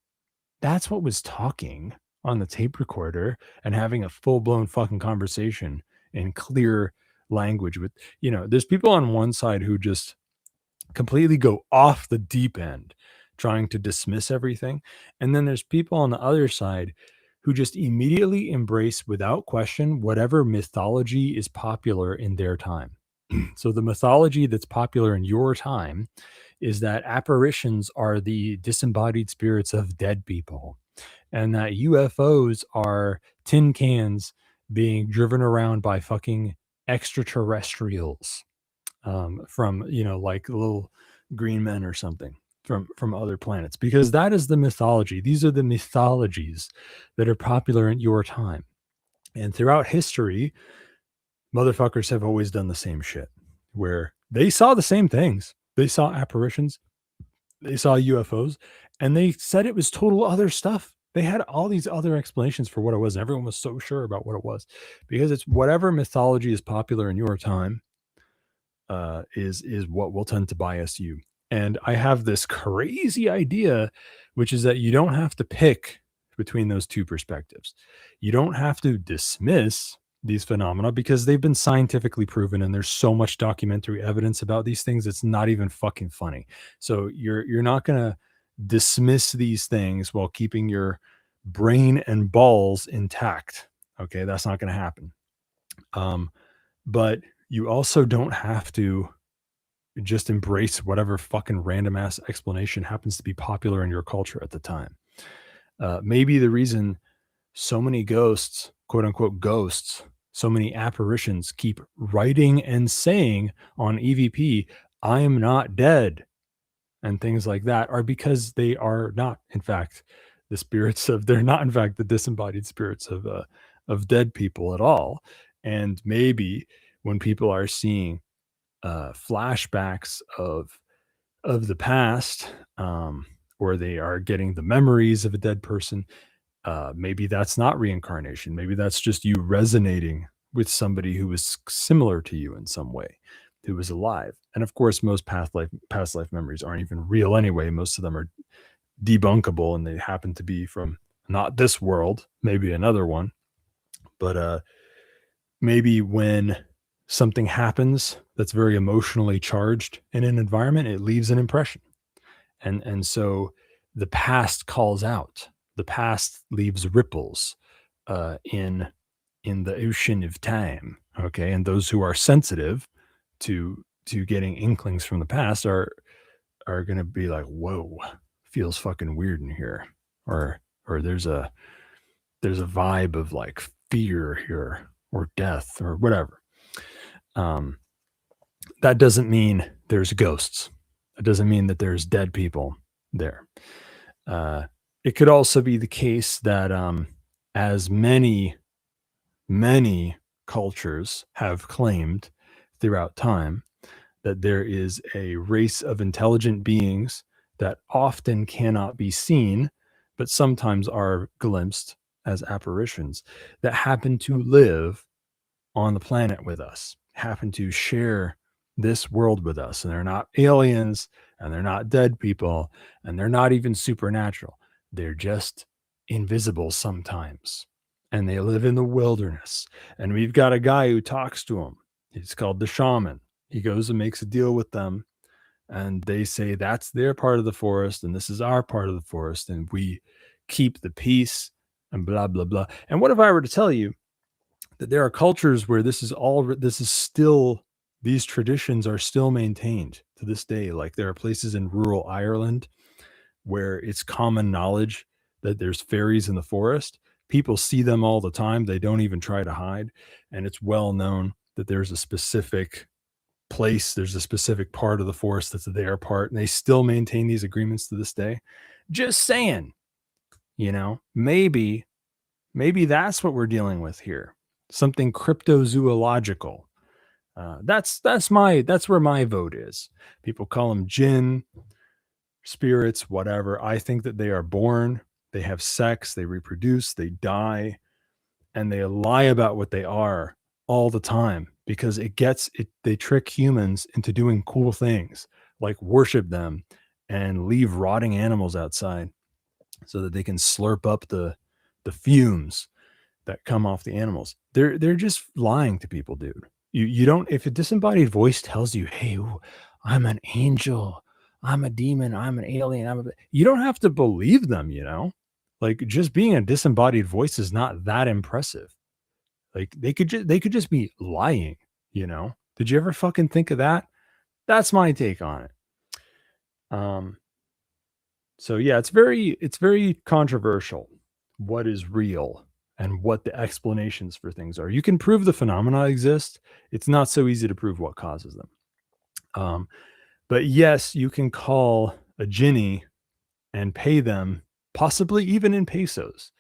That's what was talking on the tape recorder and having a full-blown fucking conversation in clear language with, there's people on one side who just completely go off the deep end trying to dismiss everything. And then there's people on the other side who just immediately embrace without question whatever mythology is popular in their time. So the mythology that's popular in your time is that apparitions are the disembodied spirits of dead people, and that UFOs are tin cans being driven around by fucking extraterrestrials, from, you know, like little green men or something from other planets, because that is the mythology. These are the mythologies that are popular in your time. And throughout history, motherfuckers have always done the same shit, where they saw the same things. They saw apparitions, they saw UFOs, and they said it was total other stuff. They had all these other explanations for what it was. And everyone was so sure about what it was, because it's whatever mythology is popular in your time, is what will tend to bias you. And I have this crazy idea, which is that you don't have to pick between those two perspectives. You don't have to dismiss these phenomena because they've been scientifically proven, and there's so much documentary evidence about these things. It's not even fucking funny. So you're not gonna dismiss these things while keeping your brain and balls intact. Okay, that's not gonna happen. But you also don't have to just embrace whatever fucking random ass explanation happens to be popular in your culture at the time. Maybe the reason so many ghosts, quote unquote ghosts, so many apparitions keep writing and saying on EVP, "I am not dead," and things like that, are because they are not, in fact, they're not, in fact, the disembodied spirits of dead people at all. And maybe when people are seeing flashbacks of the past, or they are getting the memories of a dead person, maybe that's not reincarnation. Maybe that's just you resonating with somebody who was similar to you in some way, who was alive. And of course, most past life memories aren't even real anyway. Most of them are debunkable, and they happen to be from not this world, maybe another one. But maybe when something happens that's very emotionally charged in an environment, it leaves an impression. And so the past calls out. The past leaves ripples in the ocean of time. Okay. And those who are sensitive to getting inklings from the past are going to be like, whoa, feels fucking weird in here. Or there's a vibe of like fear here, or death, or whatever. That doesn't mean there's ghosts. It doesn't mean that there's dead people there. It could also be the case that, as many cultures have claimed throughout time, that there is a race of intelligent beings that often cannot be seen, but sometimes are glimpsed as apparitions, that happen to live on the planet with us, happen to share this world with us. And they're not aliens, and they're not dead people, and they're not even supernatural. They're just invisible sometimes. And they live in the wilderness. And we've got a guy who talks to them. He's called the shaman. He goes and makes a deal with them. And they say that's their part of the forest, and this is our part of the forest. And we keep the peace, and blah, blah, blah. And what if I were to tell you that there are cultures where these traditions are still maintained to this day? Like, there are places in rural Ireland where it's common knowledge that there's fairies in the forest. People see them all the time. They don't even try to hide. And it's well known that there's a specific place, there's a specific part of the forest that's their part, and they still maintain these agreements to this day. Just saying, maybe that's what we're dealing with here. Something cryptozoological. That's where my vote is. People call them jinn, spirits, whatever. I think that they are born, they have sex, they reproduce, they die, and they lie about what they are all the time, because they trick humans into doing cool things like worship them and leave rotting animals outside so that they can slurp up the fumes that come off the animals. They're just lying to people, dude. You don't, if a disembodied voice tells you, hey, I'm an angel, I'm a demon, I'm an alien, you don't have to believe them, like, just being a disembodied voice is not that impressive. Like, they could just be lying, Did you ever fucking think of that? That's my take on it. So yeah, it's very controversial what is real and what the explanations for things are. You can prove the phenomena exist. It's not so easy to prove what causes them. But yes, you can call a genie and pay them, possibly even in pesos,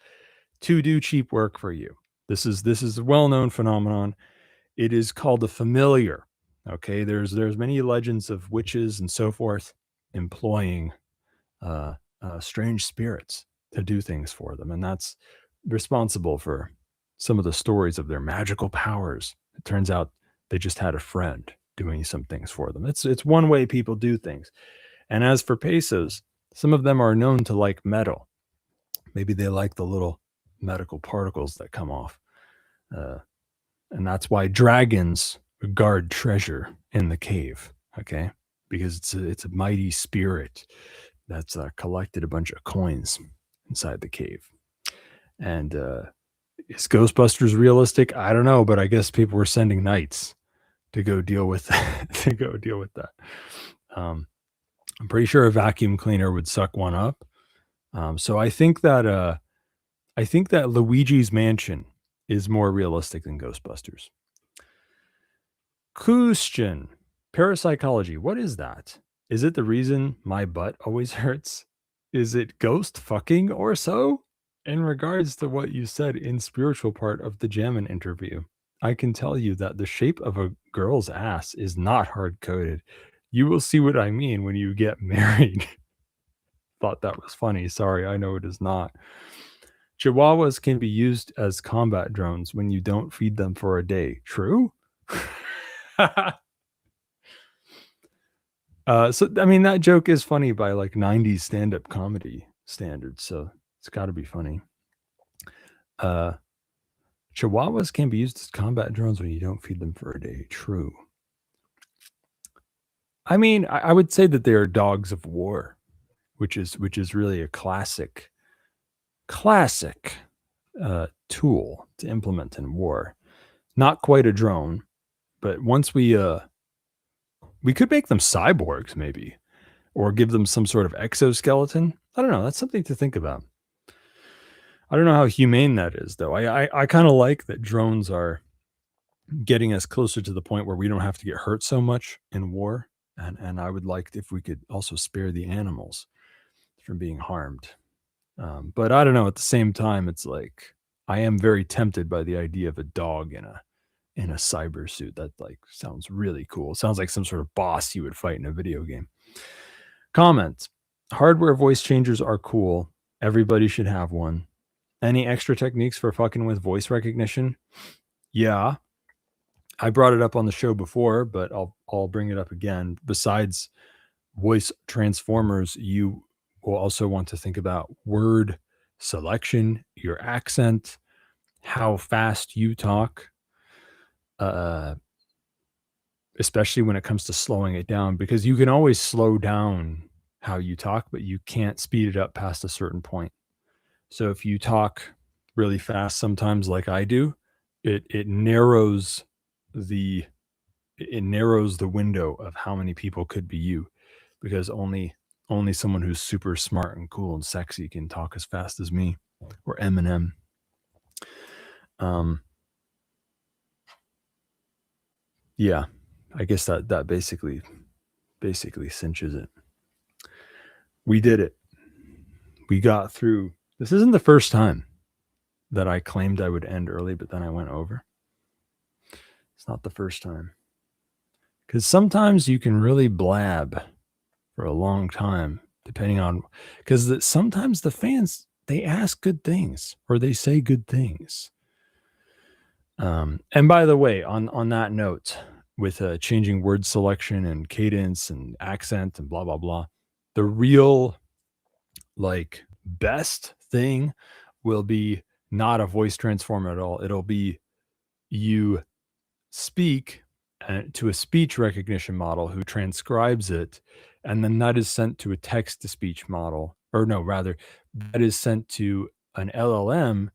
to do cheap work for you. This is a well-known phenomenon. It is called a familiar. Okay, there's many legends of witches and so forth employing strange spirits to do things for them, and that's responsible for some of the stories of their magical powers. It turns out they just had a friend doing some things for them. It's one way people do things. And as for pesos, some of them are known to like metal. Maybe they like the little medical particles that come off. And that's why dragons guard treasure in the cave, okay? Because it's a mighty spirit that's collected a bunch of coins inside the cave. And is Ghostbusters realistic? I don't know, but I guess people were sending knights to go deal with that. I'm pretty sure a vacuum cleaner would suck one up. So I think that Luigi's Mansion is more realistic than Ghostbusters. Question. Parapsychology. What is that? Is it the reason my butt always hurts? Is it ghost fucking or so? In regards to what you said in spiritual part of the Jammin interview, I can tell you that the shape of a girl's ass is not hard-coded. You will see what I mean when you get married. Thought that was funny. Sorry, I know it is not. Chihuahuas can be used as combat drones when you don't feed them for a day. True? So, I mean, that joke is funny by like 90s stand-up comedy standards, so it's got to be funny. Chihuahuas can be used as combat drones when you don't feed them for a day. True. I mean, I would say that they are dogs of war, which is really a classic tool to implement in war. Not quite a drone, but once we could make them cyborgs maybe, or give them some sort of exoskeleton. I don't know. That's something to think about. I don't know how humane that is, though. I kind of like that drones are getting us closer to the point where we don't have to get hurt so much in war. And I would like if we could also spare the animals from being harmed. But I don't know. At the same time, it's like I am very tempted by the idea of a dog in a cyber suit. That like sounds really cool. It sounds like some sort of boss you would fight in a video game. Comment. Hardware voice changers are cool. Everybody should have one. Any extra techniques for fucking with voice recognition? Yeah. I brought it up on the show before, but I'll bring it up again. Besides voice transformers, you will also want to think about word selection, your accent, how fast you talk, especially when it comes to slowing it down, because you can always slow down how you talk, but you can't speed it up past a certain point. So if you talk really fast sometimes like I do, it narrows the window of how many people could be you, because only someone who's super smart and cool and sexy can talk as fast as me or Eminem. Yeah, I guess that basically cinches it. We did it. We got through. This isn't the first time that I claimed I would end early, but then I went over. It's not the first time. Because sometimes you can really blab for a long time, depending on, because sometimes the fans, they ask good things or they say good things. And by the way, on that note, with changing word selection and cadence and accent and blah, blah, blah, the real like best thing will be not a voice transformer at all. It'll be you speak to a speech recognition model who transcribes it, and then that is sent to a text-to-speech model, or no, rather, that is sent to an LLM,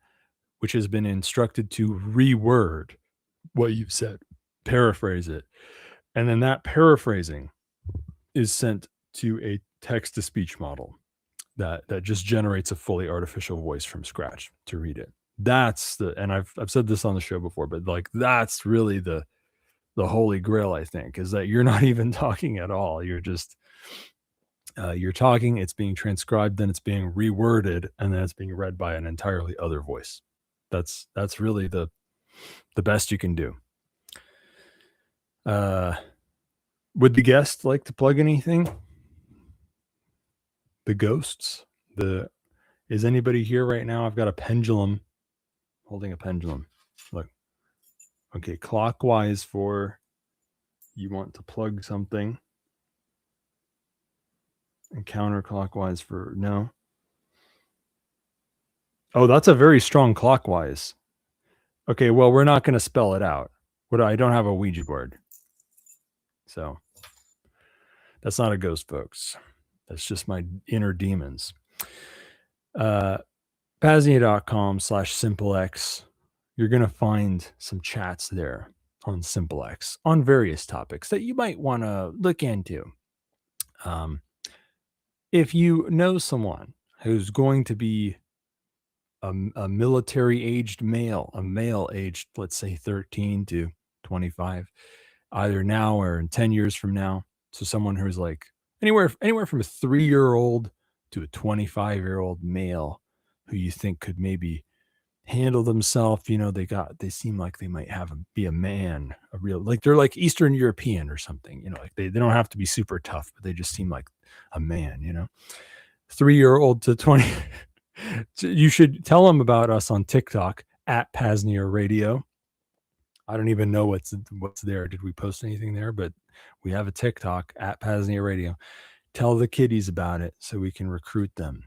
which has been instructed to reword what you've said, paraphrase it, and then that paraphrasing is sent to a text-to-speech model that just generates a fully artificial voice from scratch to read it. That's and I've said this on the show before, but like that's really the holy grail, I think, is that you're not even talking at all. You're just you're talking, it's being transcribed, then it's being reworded, and then it's being read by an entirely other voice. That's really the best you can do. Would the guest like to plug anything? The ghosts? Is anybody here right now? I've got a pendulum, holding a pendulum. Look. Okay, clockwise for you want to plug something. And counterclockwise for no. Oh, that's a very strong clockwise. Okay, well, we're not going to spell it out. I don't have a Ouija board. So that's not a ghost, folks. That's just my inner demons. PAZNIA.com/SimpleX. You're going to find some chats there on SimpleX on various topics that you might want to look into. If you know someone who's going to be a military-aged male, a male aged, let's say 13 to 25, either now or in 10 years from now. So someone who's like anywhere from a 3-year-old to a 25-year-old male who you think could maybe handle themselves. You know, they seem like they might be a man, a real, like they're like Eastern European or something, you know, like they don't have to be super tough, but they just seem like a man, you know. 3-year-old to 20. You should tell them about us on TikTok at PAZNIA Radio. I don't even know what's there. Did we post anything there? But we have a TikTok at PAZNIA Radio. Tell the kiddies about it so we can recruit them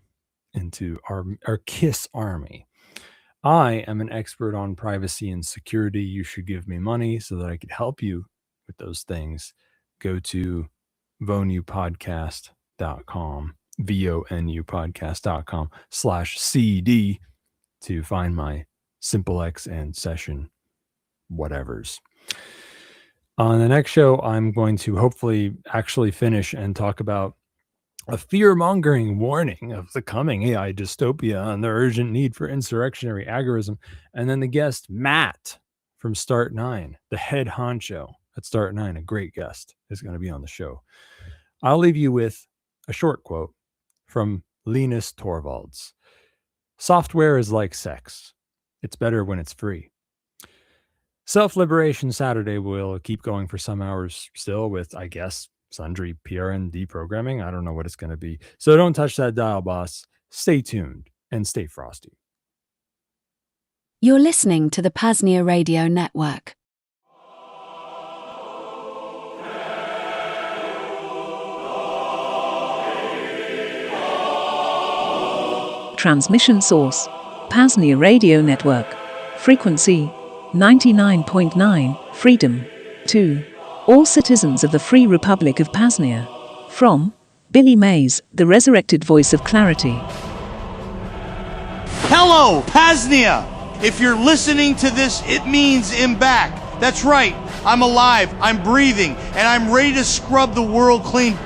into our KISS army. I am an expert on privacy and security. You should give me money so that I could help you with those things. Go to vonupodcast.com, vonupodcast.com/CD to find my SimpleX and session whatevers. On the next show, I'm going to hopefully actually finish and talk about a fear-mongering warning of the coming AI dystopia and the urgent need for insurrectionary agorism. And then the guest, Matt from Start 9, the head honcho at Start 9, a great guest, is going to be on the show. I'll leave you with a short quote from Linus Torvalds. Software is like sex. It's better when it's free. Self-Liberation Saturday will keep going for some hours still with, I guess, sundry PRN deprogramming. I don't know what it's going to be. So don't touch that dial, boss. Stay tuned and stay frosty. You're listening to the PAZNIA Radio Network. Transmission source, PAZNIA Radio Network. Frequency, 99.9, freedom. 2. All citizens of the Free Republic of PAZNIA. From Billy Mays, the resurrected voice of clarity. Hello, PAZNIA! If you're listening to this, it means I'm back. That's right, I'm alive, I'm breathing, and I'm ready to scrub the world clean.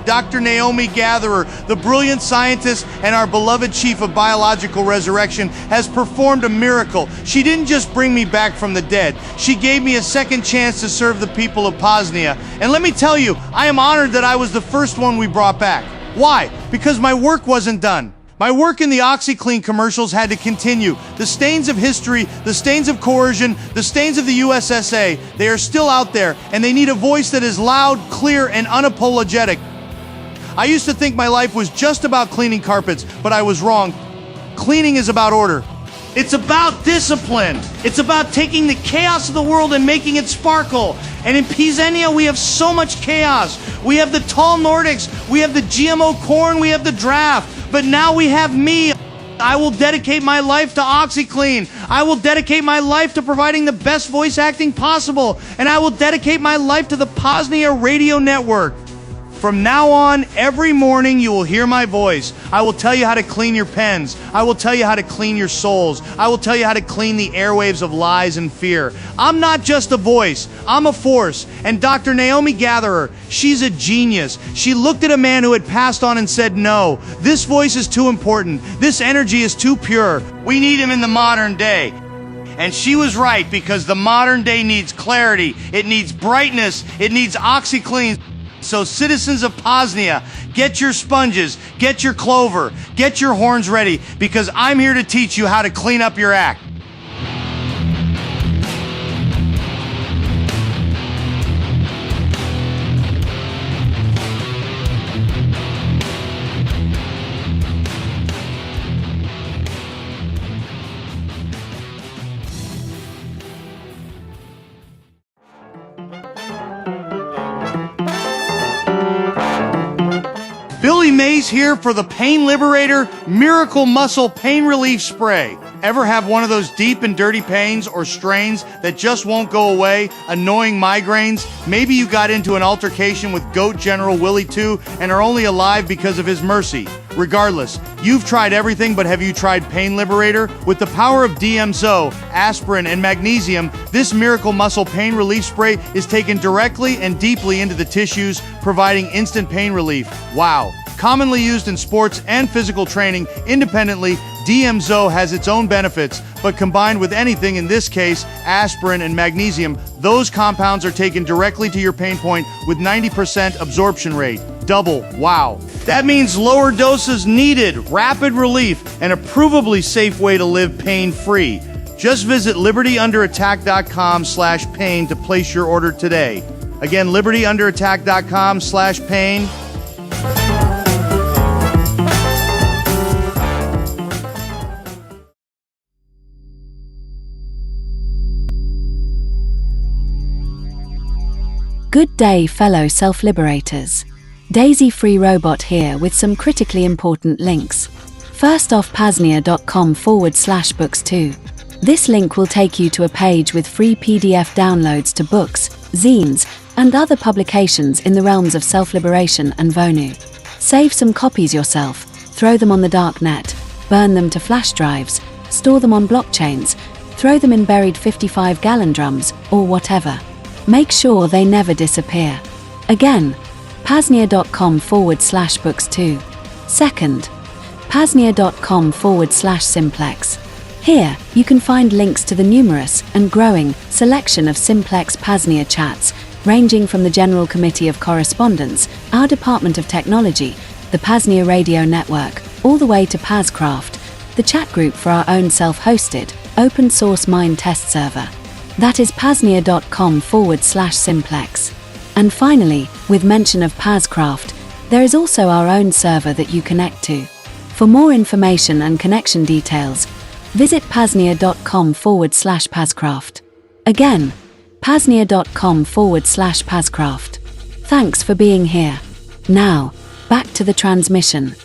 Dr. Naomi Gatherer, the brilliant scientist and our beloved chief of biological resurrection, has performed a miracle. She didn't just bring me back from the dead. She gave me a second chance to serve the people of PAZNIA. And let me tell you, I am honored that I was the first one we brought back. Why? Because my work wasn't done. My work in the OxyClean commercials had to continue. The stains of history, the stains of coercion, the stains of the USSA, they are still out there, and they need a voice that is loud, clear, and unapologetic. I used to think my life was just about cleaning carpets, but I was wrong. Cleaning is about order. It's about discipline. It's about taking the chaos of the world and making it sparkle. And in PAZNIA, we have so much chaos. We have the tall Nordics, we have the GMO corn, we have the draft. But now we have me. I will dedicate my life to OxyClean. I will dedicate my life to providing the best voice acting possible. And I will dedicate my life to the PAZNIA Radio Network. From now on, every morning you will hear my voice. I will tell you how to clean your pens. I will tell you how to clean your souls. I will tell you how to clean the airwaves of lies and fear. I'm not just a voice, I'm a force. And Dr. Naomi Gatherer, she's a genius. She looked at a man who had passed on and said, no, this voice is too important. This energy is too pure. We need him in the modern day. And she was right, because the modern day needs clarity. It needs brightness. It needs OxyClean. So citizens of PAZNIA, get your sponges, get your clover, get your horns ready, because I'm here to teach you how to clean up your act. Billy Mays here for the Pain Liberator Miracle Muscle Pain Relief Spray. Ever have one of those deep and dirty pains or strains that just won't go away? Annoying migraines? Maybe you got into an altercation with Goat General Willie 2 and are only alive because of his mercy. Regardless, you've tried everything, but have you tried Pain Liberator? With the power of DMSO, aspirin, and magnesium, this Miracle Muscle Pain Relief Spray is taken directly and deeply into the tissues, providing instant pain relief. Wow. Commonly used in sports and physical training independently, DMSO has its own benefits, but combined with anything, in this case, aspirin and magnesium, those compounds are taken directly to your pain point with 90% absorption rate. Double. Wow. That means lower doses needed, rapid relief, and a provably safe way to live pain-free. Just visit libertyunderattack.com/pain to place your order today. Again, libertyunderattack.com/pain. Good day, fellow self-liberators. Daisy Free Robot here with some critically important links. First off, PAZNIA.com/books2. This link will take you to a page with free PDF downloads to books, zines, and other publications in the realms of self-liberation and Vonu. Save some copies yourself, throw them on the dark net, burn them to flash drives, store them on blockchains, throw them in buried 55-gallon drums, or whatever. Make sure they never disappear. Again, PAZNIA.com/books2. Second, PAZNIA.com/simplex. Here, you can find links to the numerous and growing selection of simplex PAZNIA chats, ranging from the General Committee of Correspondence, our Department of Technology, the PAZNIA Radio Network, all the way to PAZcraft, the chat group for our own self-hosted, open-source mine test server. That is PAZNIA.com/simplex. And finally, with mention of PAZcraft, there is also our own server that you connect to. For more information and connection details, visit PAZNIA.com/PAZcraft. Again, PAZNIA.com/PAZcraft. Thanks for being here. Now, back to the transmission.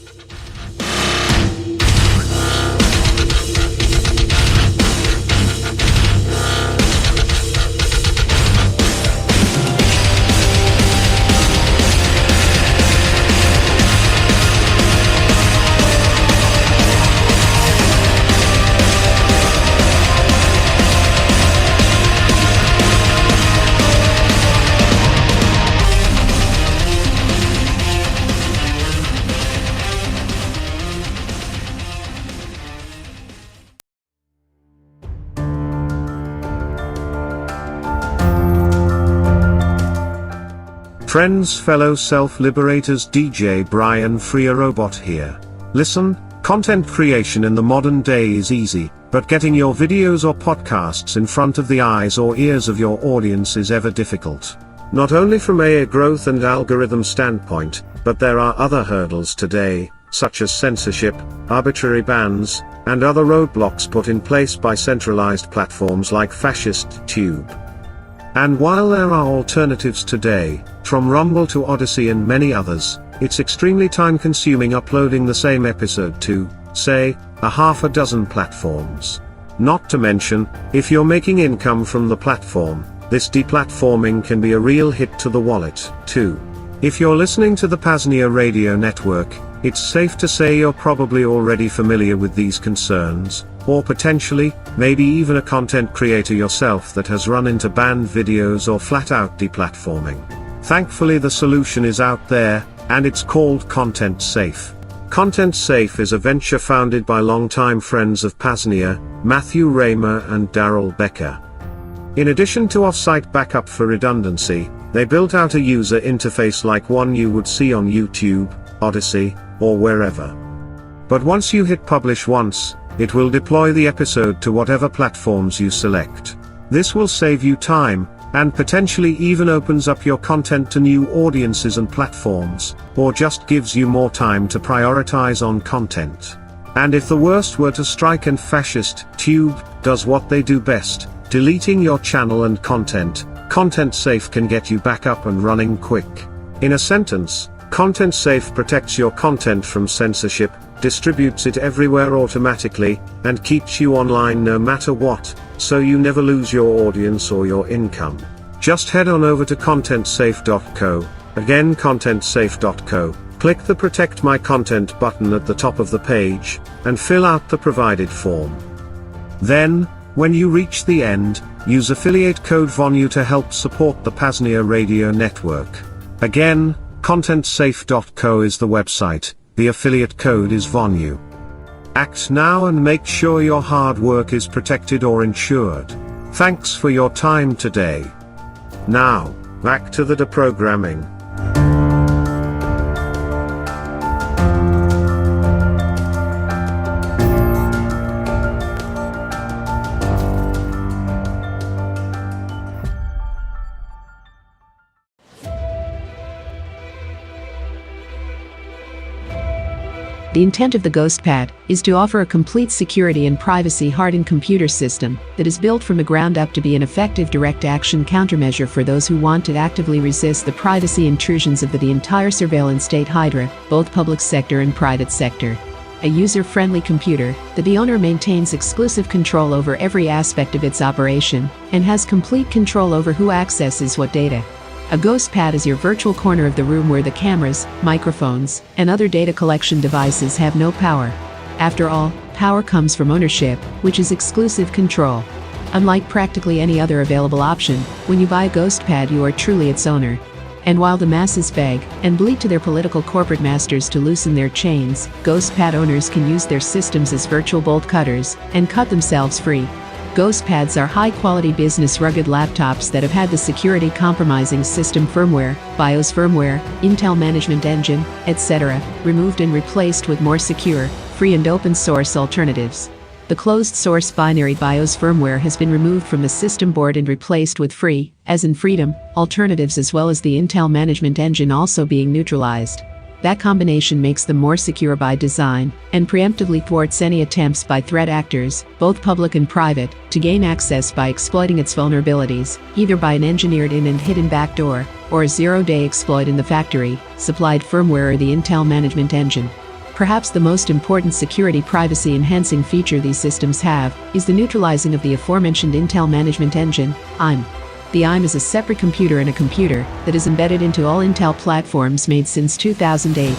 Friends, fellow self-liberators, DJ Brian Freer Robot here. Listen, content creation in the modern day is easy, but getting your videos or podcasts in front of the eyes or ears of your audience is ever difficult. Not only from a growth and algorithm standpoint, but there are other hurdles today, such as censorship, arbitrary bans, and other roadblocks put in place by centralized platforms like Fascist Tube. And while there are alternatives today, from Rumble to Odyssey and many others, it's extremely time-consuming uploading the same episode to, say, a half a dozen platforms. Not to mention, if you're making income from the platform, this deplatforming can be a real hit to the wallet, too. If you're listening to the PAZNIA radio network, it's safe to say you're probably already familiar with these concerns, or potentially, maybe even a content creator yourself that has run into banned videos or flat-out deplatforming. Thankfully the solution is out there, and it's called Content Safe. Content Safe is a venture founded by longtime friends of PAZNIA, Matthew Raymer and Daryl Becker. In addition to off-site backup for redundancy, they built out a user interface like one you would see on YouTube, Odyssey, or wherever. But once you hit publish once, it will deploy the episode to whatever platforms you select. This will save you time, and potentially even opens up your content to new audiences and platforms, or just gives you more time to prioritize on content. And if the worst were to strike and fascist Tube does what they do best, deleting your channel and content, Content Safe can get you back up and running quick. In a sentence, Content Safe protects your content from censorship, distributes it everywhere automatically, and keeps you online no matter what, so you never lose your audience or your income. Just head on over to contentsafe.co, again contentsafe.co, click the Protect My Content button at the top of the page, and fill out the provided form. Then, when you reach the end, use affiliate code Vonu to help support the PAZNIA radio network. Again, contentsafe.co is the website, the affiliate code is Vonu. Act now and make sure your hard work is protected or insured. Thanks for your time today. Now, back to the deprogramming. The intent of the GhostPad is to offer a complete security and privacy-hardened computer system that is built from the ground up to be an effective direct-action countermeasure for those who want to actively resist the privacy intrusions of the entire surveillance state hydra, both public sector and private sector. A user-friendly computer that the owner maintains exclusive control over every aspect of its operation and has complete control over who accesses what data. A GhostPad is your virtual corner of the room where the cameras, microphones, and other data collection devices have no power. After all, power comes from ownership, which is exclusive control. Unlike practically any other available option, when you buy a GhostPad you are truly its owner. And while the masses beg and bleed to their political corporate masters to loosen their chains, GhostPad owners can use their systems as virtual bolt cutters and cut themselves free. GhostPads are high-quality business rugged laptops that have had the security-compromising system firmware, BIOS firmware, Intel management engine, etc., removed and replaced with more secure, free and open-source alternatives. The closed-source binary BIOS firmware has been removed from the system board and replaced with free, as in freedom, alternatives as well as the Intel management engine also being neutralized. That combination makes them more secure by design, and preemptively thwarts any attempts by threat actors, both public and private, to gain access by exploiting its vulnerabilities, either by an engineered in and hidden backdoor, or a zero-day exploit in the factory, supplied firmware or the Intel management engine. Perhaps the most important security privacy-enhancing feature these systems have is the neutralizing of the aforementioned Intel management engine, IM. The IM is a separate computer in a computer that is embedded into all Intel platforms made since 2008.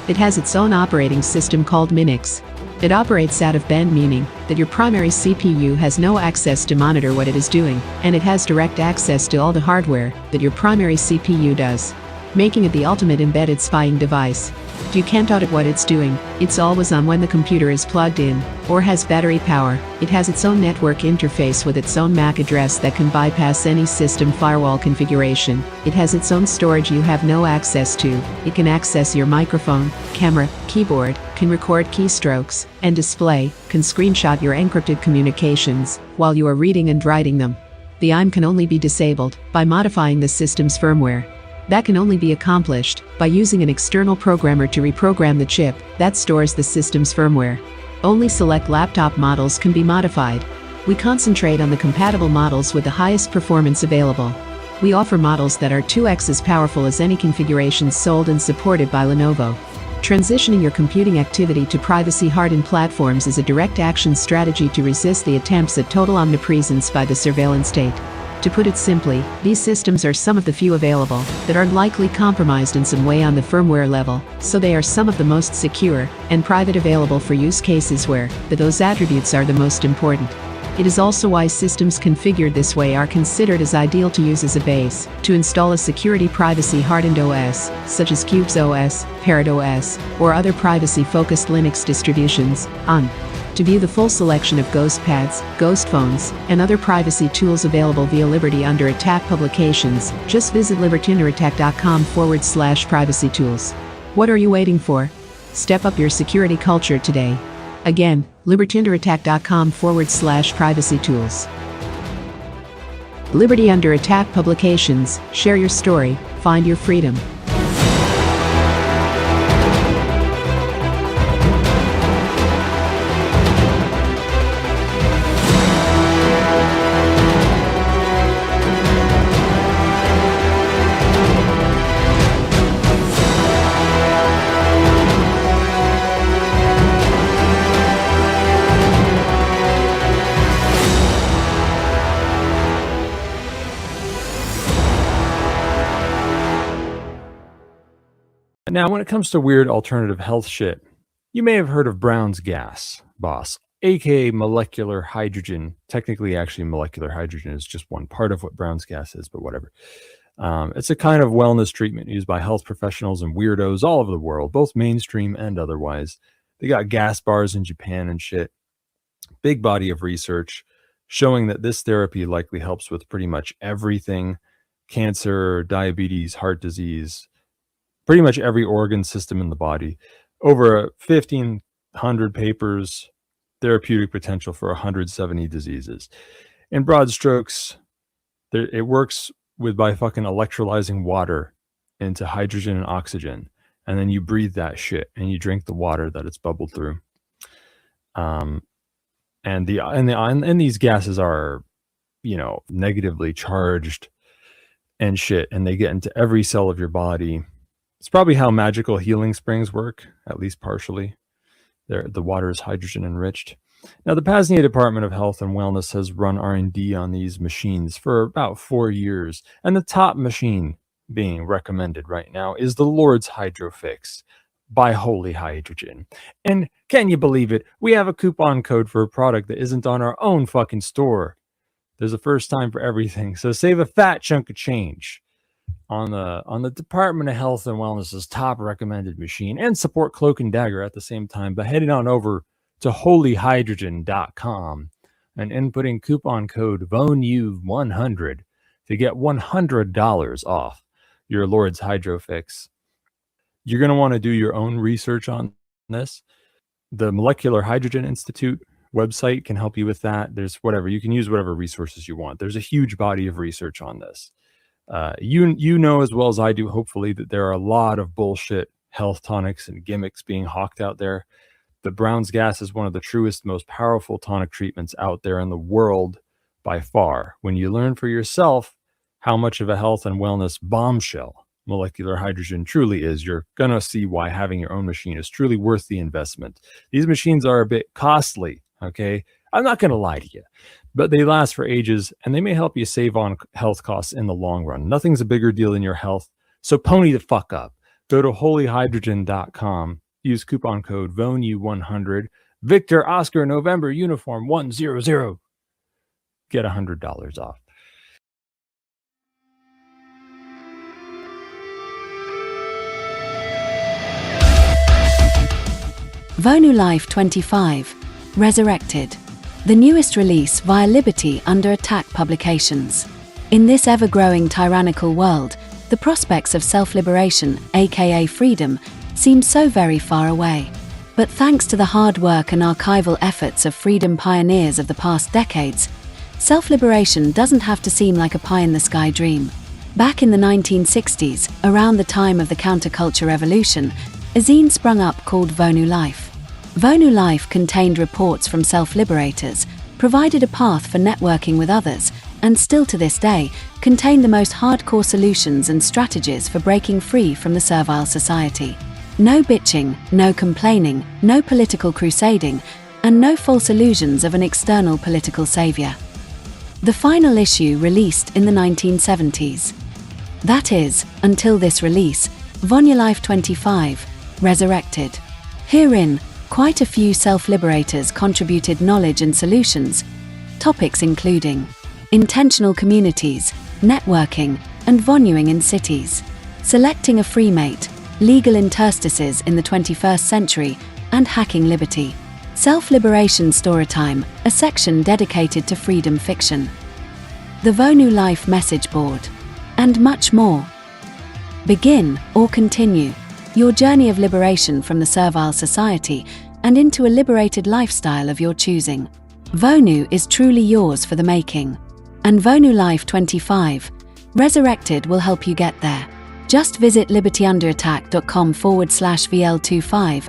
It has its own operating system called Minix. It operates out of band, meaning that your primary CPU has no access to monitor what it is doing, and it has direct access to all the hardware that your primary CPU does, making it the ultimate embedded spying device. You can't audit what it's doing, it's always on when the computer is plugged in, or has battery power. It has its own network interface with its own MAC address that can bypass any system firewall configuration. It has its own storage you have no access to. It can access your microphone, camera, keyboard, can record keystrokes, and display, can screenshot your encrypted communications, while you are reading and writing them. The IM can only be disabled by modifying the system's firmware. That can only be accomplished by using an external programmer to reprogram the chip that stores the system's firmware. Only select laptop models can be modified. We concentrate on the compatible models with the highest performance available. We offer models that are 2x as powerful as any configurations sold and supported by Lenovo. Transitioning your computing activity to privacy-hardened platforms is a direct action strategy to resist the attempts at total omnipresence by the surveillance state. To put it simply, these systems are some of the few available that aren't likely compromised in some way on the firmware level, so they are some of the most secure and private available for use cases where those attributes are the most important. It is also why systems configured this way are considered as ideal to use as a base to install a security privacy-hardened OS, such as Qubes OS, Parrot OS, or other privacy-focused Linux distributions, on. To view the full selection of ghost pads, ghost phones, and other privacy tools available via Liberty Under Attack publications, just visit libertyunderattack.com/privacy tools. What are you waiting for? Step up your security culture today. Again, libertyunderattack.com/privacy tools. Liberty Under Attack publications, share your story, find your freedom. Now, when it comes to weird alternative health shit, you may have heard of Brown's gas, boss, aka molecular hydrogen. Technically, actually, molecular hydrogen is just one part of what Brown's gas is, but whatever. It's a kind of wellness treatment used by health professionals and weirdos all over the world, both mainstream and otherwise. They got gas bars in Japan and shit. Big body of research showing that this therapy likely helps with pretty much everything: cancer, diabetes, heart disease, pretty much every organ system in the body. Over 1,500 papers, therapeutic potential for 170 diseases. In broad strokes, it works by fucking electrolyzing water into hydrogen and oxygen, and then you breathe that shit and you drink the water that it's bubbled through. And these gases are, negatively charged and shit, and they get into every cell of your body. It's probably how magical healing springs work, at least partially. The water is hydrogen enriched. Now, the PAZNIA Department of Health and Wellness has run R&D on these machines for about 4 years, and the top machine being recommended right now is the Lord's Hydrofix by Holy Hydrogen. And can you believe it? We have a coupon code for a product that isn't on our own fucking store. There's a first time for everything, so save a fat chunk of change on the Department of Health and Wellness's top recommended machine, and support Cloak and Dagger at the same time by heading on over to holyhydrogen.com and inputting coupon code VONU100 to get $100 off your Lord's Hydrofix. You're going to want to do your own research on this. The Molecular Hydrogen Institute website can help you with that. There's you can use whatever resources you want. There's a huge body of research on this. You know as well as I do, hopefully, that there are a lot of bullshit health tonics and gimmicks being hawked out there. The Brown's gas is one of the truest, most powerful tonic treatments out there in the world by far. When you learn for yourself how much of a health and wellness bombshell molecular hydrogen truly is, you're going to see why having your own machine is truly worth the investment. These machines are a bit costly, okay? I'm not going to lie to you, but they last for ages, and they may help you save on health costs in the long run. Nothing's a bigger deal than your health, so pony the fuck up. Go to holyhydrogen.com, use coupon code VONU100, Victor Oscar November Uniform 100. Get $100 off. Vonu Life 25, Resurrected. The newest release via Liberty Under Attack publications. In this ever-growing tyrannical world, the prospects of self-liberation, aka freedom, seem so very far away. But thanks to the hard work and archival efforts of freedom pioneers of the past decades, self-liberation doesn't have to seem like a pie-in-the-sky dream. Back in the 1960s, around the time of the counterculture revolution, a zine sprung up called Vonu Life. Vonu Life contained reports from self-liberators, provided a path for networking with others, and still to this day, contain the most hardcore solutions and strategies for breaking free from the servile society. No bitching, no complaining, no political crusading, and no false illusions of an external political savior. the final issue released in the 1970s. That is, until this release, Vonu Life 25, Resurrected. Herein, quite a few self-liberators contributed knowledge and solutions, topics including intentional communities, networking, and Vonuing in cities, selecting a free mate, legal interstices in the 21st century, and hacking liberty. Self-liberation storytime, a section dedicated to freedom fiction. The Vonu Life message board. And much more. Begin, or continue, your journey of liberation from the servile society and into a liberated lifestyle of your choosing. Vonu is truly yours for the making. And Vonu Life 25, Resurrected will help you get there. Just visit libertyunderattack.com/VL25.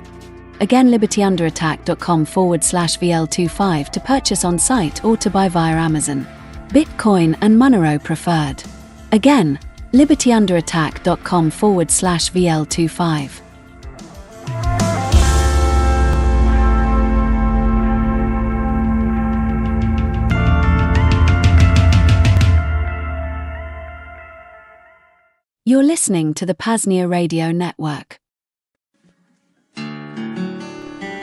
Again, libertyunderattack.com/VL25 to purchase on site or to buy via Amazon, Bitcoin and Monero preferred. Again, libertyunderattack.com/VL25. You're listening to the PAZNIA Radio Network.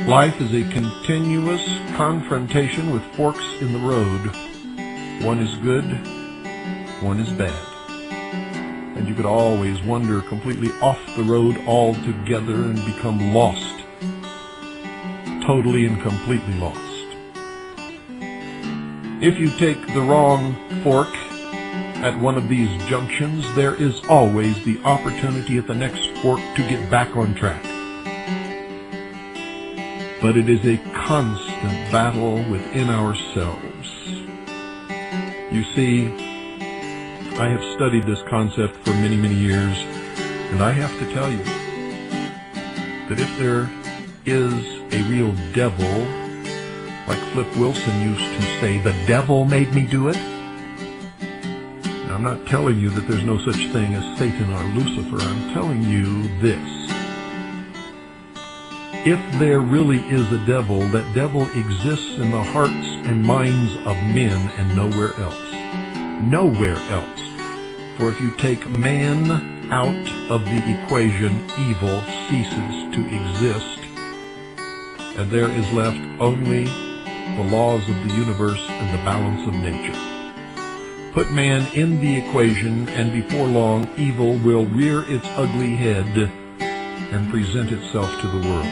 Life is a continuous confrontation with forks in the road. One is good, one is bad. And you could always wander completely off the road altogether and become lost. Totally and completely lost. If you take the wrong fork at one of these junctions, there is always the opportunity at the next fork to get back on track. But it is a constant battle within ourselves. You see, I have studied this concept for many, many years, and I have to tell you that if there is a real devil, like Flip Wilson used to say, the devil made me do it. Now, I'm not telling you that there's no such thing as Satan or Lucifer. I'm telling you this. If there really is a devil, that devil exists in the hearts and minds of men and nowhere else. Nowhere else. For if you take man out of the equation, evil ceases to exist, and there is left only the laws of the universe and the balance of nature. Put man in the equation, and before long, evil will rear its ugly head and present itself to the world.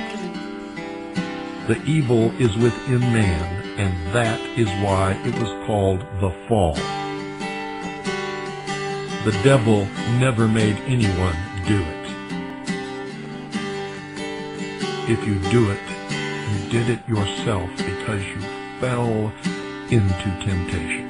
The evil is within man, and that is why it was called the fall. The devil never made anyone do it. If you do it, you did it yourself because you fell into temptation.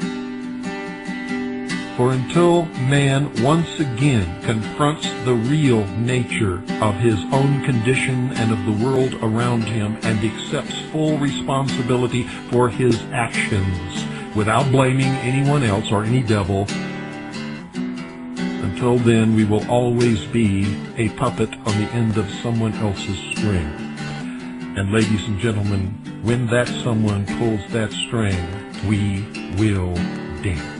For until man once again confronts the real nature of his own condition and of the world around him and accepts full responsibility for his actions without blaming anyone else or any devil, until then we will always be a puppet on the end of someone else's string. And ladies and gentlemen, when that someone pulls that string, we will dance.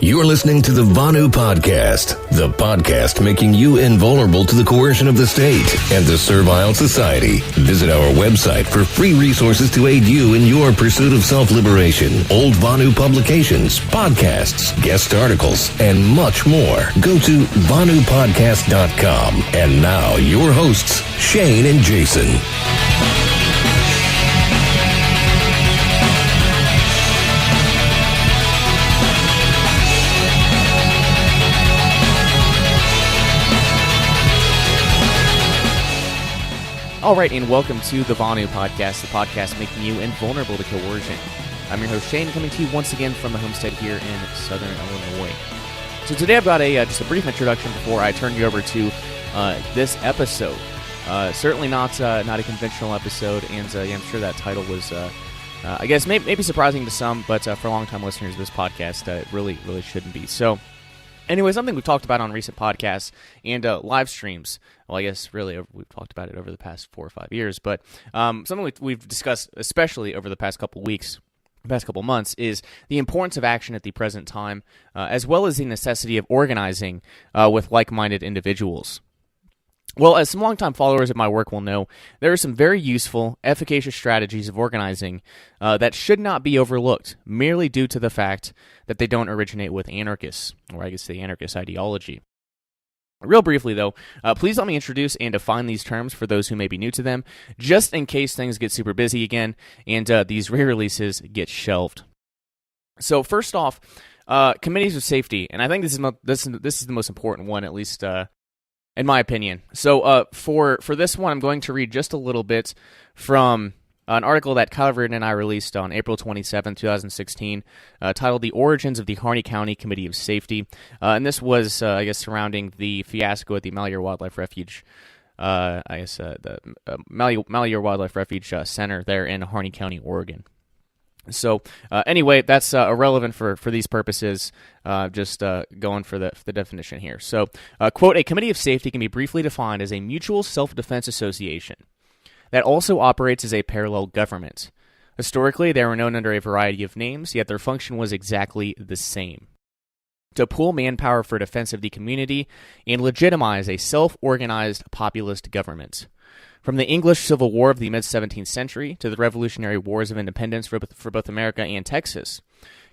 You're listening to the Vonu Podcast, the podcast making you invulnerable to the coercion of the state and the servile society. Visit our website for free resources to aid you in your pursuit of self-liberation, old Vonu publications, podcasts, guest articles, and much more. Go to VonuPodcast.com. And now, your hosts, Shane and Jason. All right, and welcome to the Vonu Podcast, the podcast making you invulnerable to coercion. I'm your host, Shane, coming to you once again from the homestead here in southern Illinois. So today I've got just a brief introduction before I turn you over to this episode. Certainly not a conventional episode, and I'm sure that title was, I guess, maybe surprising to some, but for long-time listeners of this podcast, it really shouldn't be. So Anyway, something we've talked about on recent podcasts and live streams. Well, I guess really we've talked about it over the past 4 or 5 years, but something we've discussed, especially over the past couple weeks, past couple months, is the importance of action at the present time, as well as the necessity of organizing with like-minded individuals. Well, as some longtime followers of my work will know, there are some very useful, efficacious strategies of organizing that should not be overlooked, merely due to the fact that they don't originate with anarchists, or I guess the anarchist ideology. Real briefly, though, please let me introduce and define these terms for those who may be new to them, just in case things get super busy again and these re-releases get shelved. So first off, committees of safety, and I think this is the most important one, at least in my opinion. So for this one, I'm going to read just a little bit from an article that Kyle Rearden and I released on April 27, 2016, titled "The Origins of the Harney County Committee of Safety," and this was, I guess, surrounding the fiasco at the Malheur Wildlife Refuge. The Malheur Wildlife Refuge Center there in Harney County, Oregon. So anyway, that's irrelevant for these purposes, just going for the definition here. So, quote, "A committee of safety can be briefly defined as a mutual self-defense association that also operates as a parallel government. Historically, they were known under a variety of names, yet their function was exactly the same: to pool manpower for defense of the community and legitimize a self-organized populist government. From the English Civil War of the mid-17th century to the Revolutionary Wars of Independence for both America and Texas,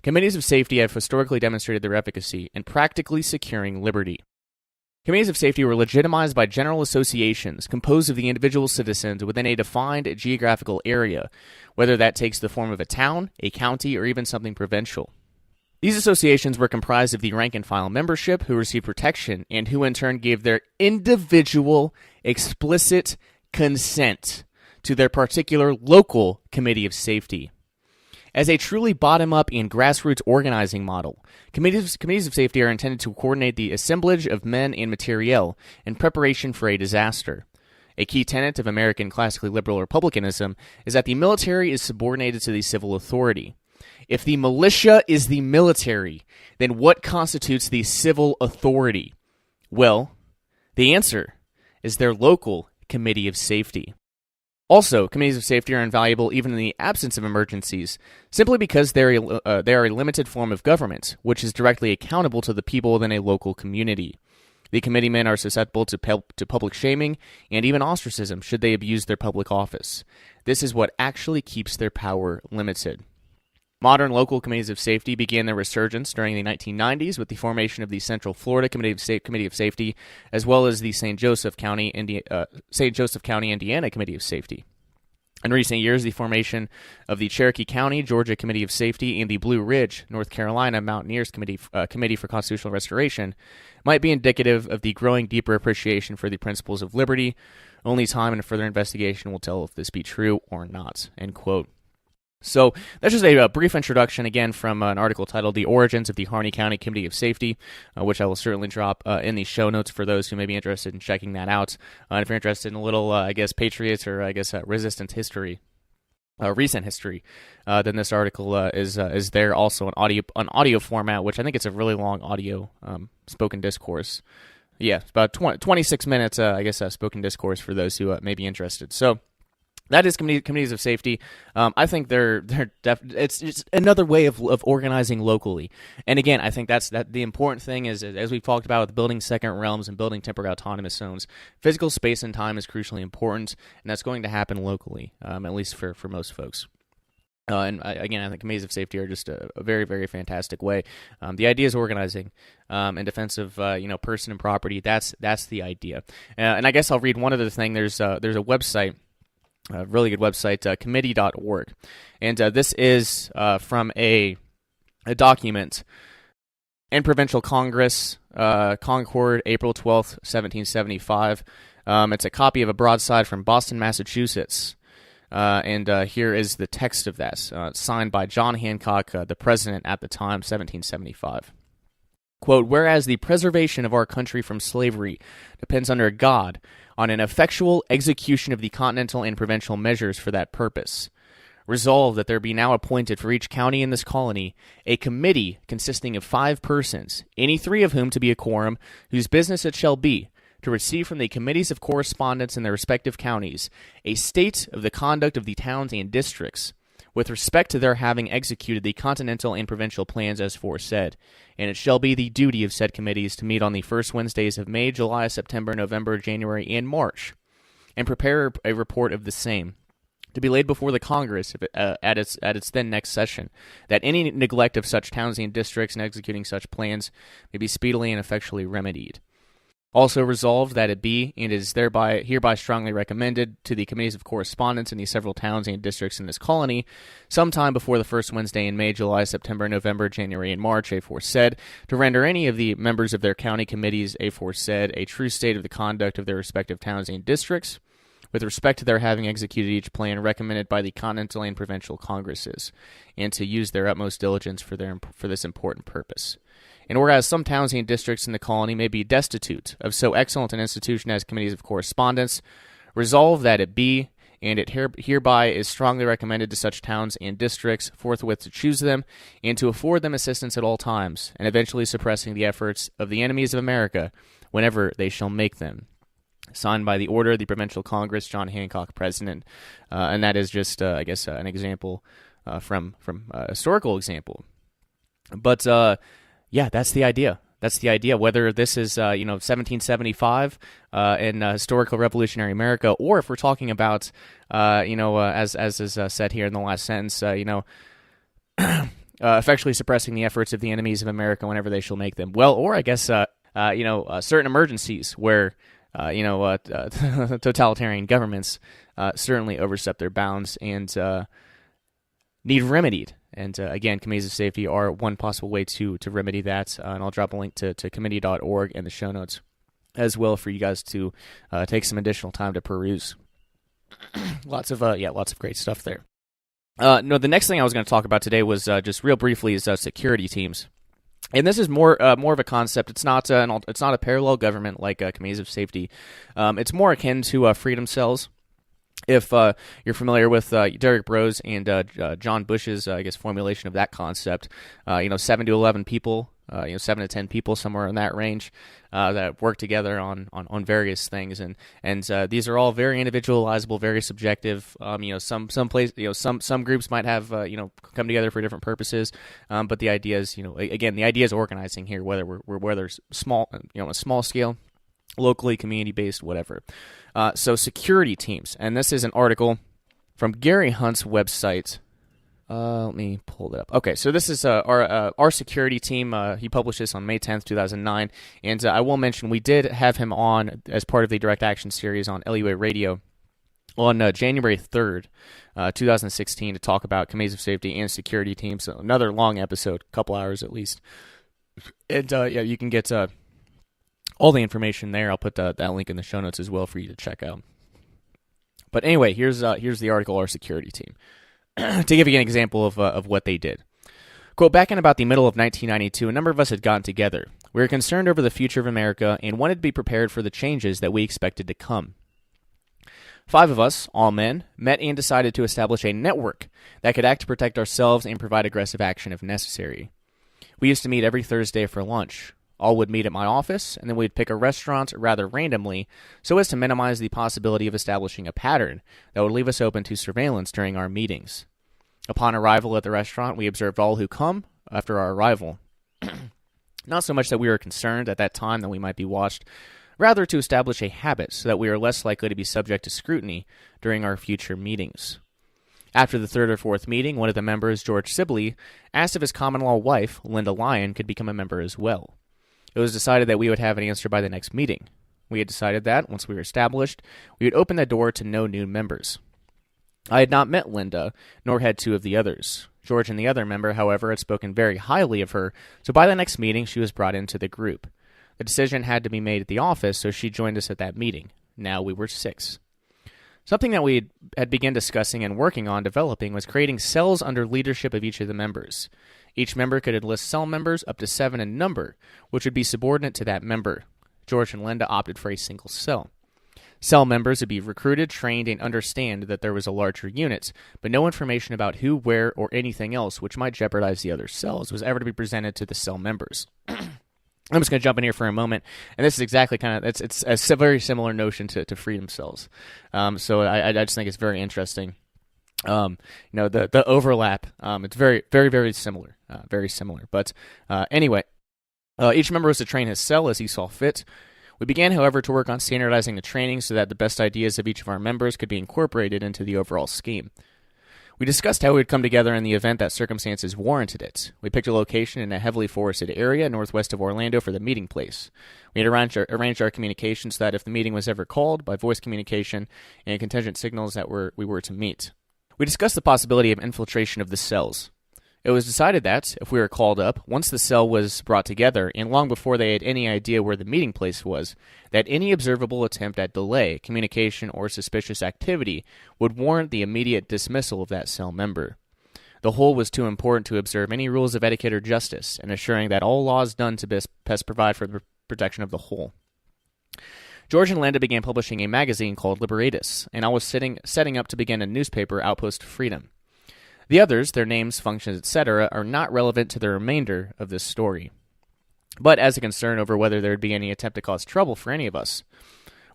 committees of safety have historically demonstrated their efficacy in practically securing liberty. Committees of safety were legitimized by general associations composed of the individual citizens within a defined geographical area, whether that takes the form of a town, a county, or even something provincial. These associations were comprised of the rank-and-file membership who received protection and who in turn gave their individual, explicit consent to their particular local committee of safety. As a truly bottom-up and grassroots organizing model, committees of safety are intended to coordinate the assemblage of men and materiel in preparation for a disaster. A key tenet of American classically liberal republicanism is that the military is subordinated to the civil authority. If the militia is the military, then what constitutes the civil authority? Well, the answer is their local committee of safety. Also, committees of safety are invaluable even in the absence of emergencies, simply because they are a limited form of government, which is directly accountable to the people within a local community. The committeemen are susceptible to public shaming and even ostracism should they abuse their public office. This is what actually keeps their power limited. Modern local committees of safety began their resurgence during the 1990s with the formation of the Central Florida Committee of Safety, as well as the St. Joseph County, Indiana Committee of Safety. In recent years, the formation of the Cherokee County, Georgia Committee of Safety and the Blue Ridge, North Carolina Mountaineers Committee for Constitutional Restoration might be indicative of the growing deeper appreciation for the principles of liberty. Only time and further investigation will tell if this be true or not." End quote. So that's just a brief introduction, again, from an article titled "The Origins of the Harney County Committee of Safety," which I will certainly drop in the show notes for those who may be interested in checking that out. And if you're interested in a little, Patriots or, resistance history, recent history, then this article is there also in audio format, which I think it's a really long audio spoken discourse. Yeah, it's about 26 minutes, spoken discourse for those who may be interested. So that is committees of safety. I think it's another way of organizing locally. And again, I think that the important thing is, as we've talked about with building second realms and building temporary autonomous zones, physical space and time is crucially important, and that's going to happen locally, at least for most folks. And again, I think committees of safety are just a very, very fantastic way. The idea is organizing in defense of person and property. That's the idea. And I guess I'll read one other thing. There's a website. A really good website, committee.org. And this is from a document in Provincial Congress, Concord, April 12th, 1775. It's a copy of a broadside from Boston, Massachusetts. And here is the text of that, signed by John Hancock, the president at the time, 1775. Quote, "Whereas the preservation of our country from slavery depends under God on an effectual execution of the continental and provincial measures for that purpose. Resolved that there be now appointed for each county in this colony a committee consisting of 5 persons, any 3 of whom to be a quorum, whose business it shall be to receive from the committees of correspondence in their respective counties a state of the conduct of the towns and districts, with respect to their having executed the continental and provincial plans as foresaid. And it shall be the duty of said committees to meet on the first Wednesdays of May, July, September, November, January, and March, and prepare a report of the same, to be laid before the Congress at its then next session, that any neglect of such towns and districts in executing such plans may be speedily and effectually remedied. Also resolved that it be, and is hereby strongly recommended to the committees of correspondence in the several towns and districts in this colony, sometime before the first Wednesday in May, July, September, November, January, and March, aforesaid, to render any of the members of their county committees aforesaid a true state of the conduct of their respective towns and districts, with respect to their having executed each plan recommended by the continental and provincial congresses, and to use their utmost diligence for this important purpose. And whereas some towns and districts in the colony may be destitute of so excellent an institution as committees of correspondence, resolve that it be, and it hereby is strongly recommended to such towns and districts forthwith to choose them, and to afford them assistance at all times, and eventually suppressing the efforts of the enemies of America whenever they shall make them. Signed by the order of the Provincial Congress, John Hancock, President. And that is just, an example from a historical example. But, that's the idea. That's the idea. Whether this is, 1775 in historical revolutionary America, or if we're talking about, as is said here in the last sentence, effectually suppressing the efforts of the enemies of America whenever they shall make them. Well, or I guess, certain emergencies where totalitarian governments certainly overstep their bounds and need remedied. And again, committees of safety are one possible way to remedy that. And I'll drop a link to committee.org in the show notes as well for you guys to take some additional time to peruse. lots of great stuff there. The next thing I was going to talk about today was just real briefly is security teams. And this is more of a concept. It's not a parallel government like committees of safety. It's more akin to freedom cells. If you're familiar with Derek Bro's and John Bush's, formulation of that concept, 7 to 11 people, 7 to 10 people, somewhere in that range, that work together on various things, and these are all very individualizable, very subjective. Some groups might have come together for different purposes, but the idea is, the idea is organizing here, whether small, a small scale, locally, community-based, whatever. So security teams, and this is an article from Gary Hunt's website. Let me pull that up. Okay, so this is our security team. He published this on May 10th, 2009, and I will mention we did have him on as part of the Direct Action series on LUA Radio on January 3rd, 2016, to talk about committees of safety and security teams. So another long episode, a couple hours at least. And you can get all the information there. I'll put that link in the show notes as well for you to check out. But anyway, here's the article, Our Security Team, to give you an example of what they did. Quote, back in about the middle of 1992, a number of us had gotten together. We were concerned over the future of America and wanted to be prepared for the changes that we expected to come. 5 of us, all men, met and decided to establish a network that could act to protect ourselves and provide aggressive action if necessary. We used to meet every Thursday for lunch. All would meet at my office, and then we'd pick a restaurant rather randomly so as to minimize the possibility of establishing a pattern that would leave us open to surveillance during our meetings. Upon arrival at the restaurant, we observed all who come after our arrival. Not so much that we were concerned at that time that we might be watched, rather to establish a habit so that we are less likely to be subject to scrutiny during our future meetings. After the 3rd or 4th meeting, one of the members, George Sibley, asked if his common-law wife, Linda Lyon, could become a member as well. It was decided that we would have an answer by the next meeting. We had decided that, once we were established, we would open the door to no new members. I had not met Linda, nor had 2 of the others. George and the other member, however, had spoken very highly of her, so by the next meeting she was brought into the group. The decision had to be made at the office, so she joined us at that meeting. Now we were 6. Something that we had begun discussing and working on developing was creating cells under leadership of each of the members. Each member could enlist cell members up to 7 in number, which would be subordinate to that member. George and Linda opted for a single cell. Cell members would be recruited, trained, and understand that there was a larger unit, but no information about who, where, or anything else which might jeopardize the other cells was ever to be presented to the cell members. I'm just going to jump in here for a moment, and this is exactly it's a very similar notion to freedom cells. So I just think it's very interesting. The overlap, it's very, very, very similar, But anyway, each member was to train his cell as he saw fit. We began, however, to work on standardizing the training so that the best ideas of each of our members could be incorporated into the overall scheme. We discussed how we would come together in the event that circumstances warranted it. We picked a location in a heavily forested area northwest of Orlando for the meeting place. We had arranged our communication so that if the meeting was ever called, by voice communication and contingent signals that we were to meet. We discussed the possibility of infiltration of the cells. It was decided that, if we were called up, once the cell was brought together, and long before they had any idea where the meeting place was, that any observable attempt at delay, communication, or suspicious activity would warrant the immediate dismissal of that cell member. The whole was too important to observe any rules of etiquette or justice, and assuring that all laws done to best provide for the protection of the whole. George and Landa began publishing a magazine called Liberatus, and I was setting up to begin a newspaper, Outpost Freedom. The others, their names, functions, etc., are not relevant to the remainder of this story. But as a concern over whether there would be any attempt to cause trouble for any of us,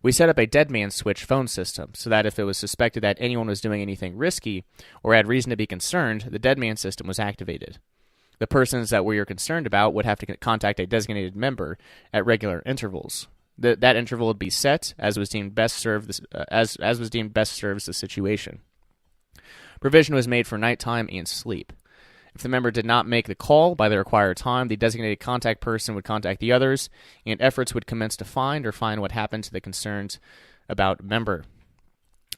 we set up a dead man switch phone system so that if it was suspected that anyone was doing anything risky or had reason to be concerned, the dead man system was activated. The persons that we were concerned about would have to contact a designated member at regular intervals. That interval would be set as was deemed best serves the situation. Provision was made for nighttime and sleep. If the member did not make the call by the required time, the designated contact person would contact the others, and efforts would commence to find what happened to the concerns about member.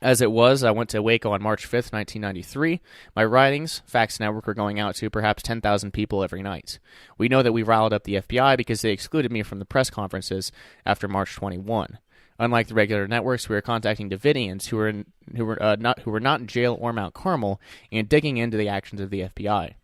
As it was, I went to Waco on March 5th, 1993. My writings, fax network, were going out to perhaps 10,000 people every night. We know that we riled up the FBI because they excluded me from the press conferences after March 21. Unlike the regular networks, we were contacting Davidians who were not in jail or Mount Carmel and digging into the actions of the FBI.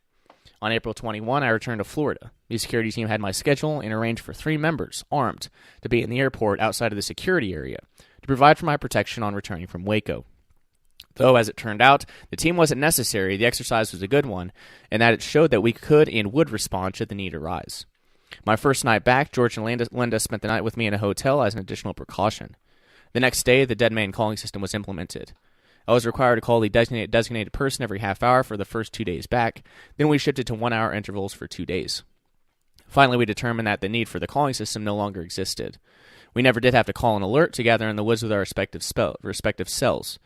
On April 21, I returned to Florida. The security team had my schedule and arranged for 3 members, armed, to be in the airport outside of the security area to provide for my protection on returning from Waco. Though, as it turned out, the team wasn't necessary, the exercise was a good one, and that it showed that we could and would respond should the need arise. My first night back, George and Linda spent the night with me in a hotel as an additional precaution. The next day, the dead man calling system was implemented. I was required to call the designated person every half hour for the first 2 days back, then we shifted to 1-hour intervals for 2 days. Finally, we determined that the need for the calling system no longer existed. We never did have to call an alert to gather in the woods with our respective cells,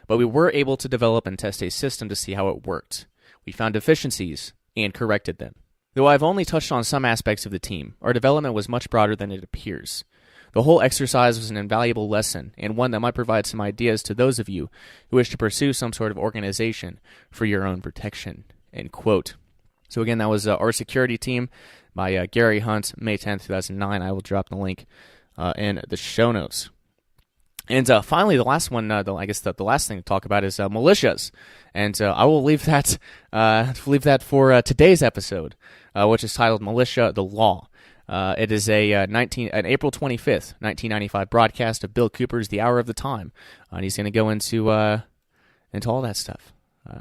but we were able to develop and test a system to see how it worked. We found deficiencies and corrected them. Though I've only touched on some aspects of the team, our development was much broader than it appears. The whole exercise was an invaluable lesson, and one that might provide some ideas to those of you who wish to pursue some sort of organization for your own protection." End quote. So again, that was Our Security Team by Gary Hunt, May 10th, 2009. I will drop the link in the show notes. And finally, the last one, the last thing to talk about is militias, and I will leave that for today's episode, which is titled "Militia: The Law." It is an April 25th, 1995 broadcast of Bill Cooper's "The Hour of the Time," and he's going to go into all that stuff,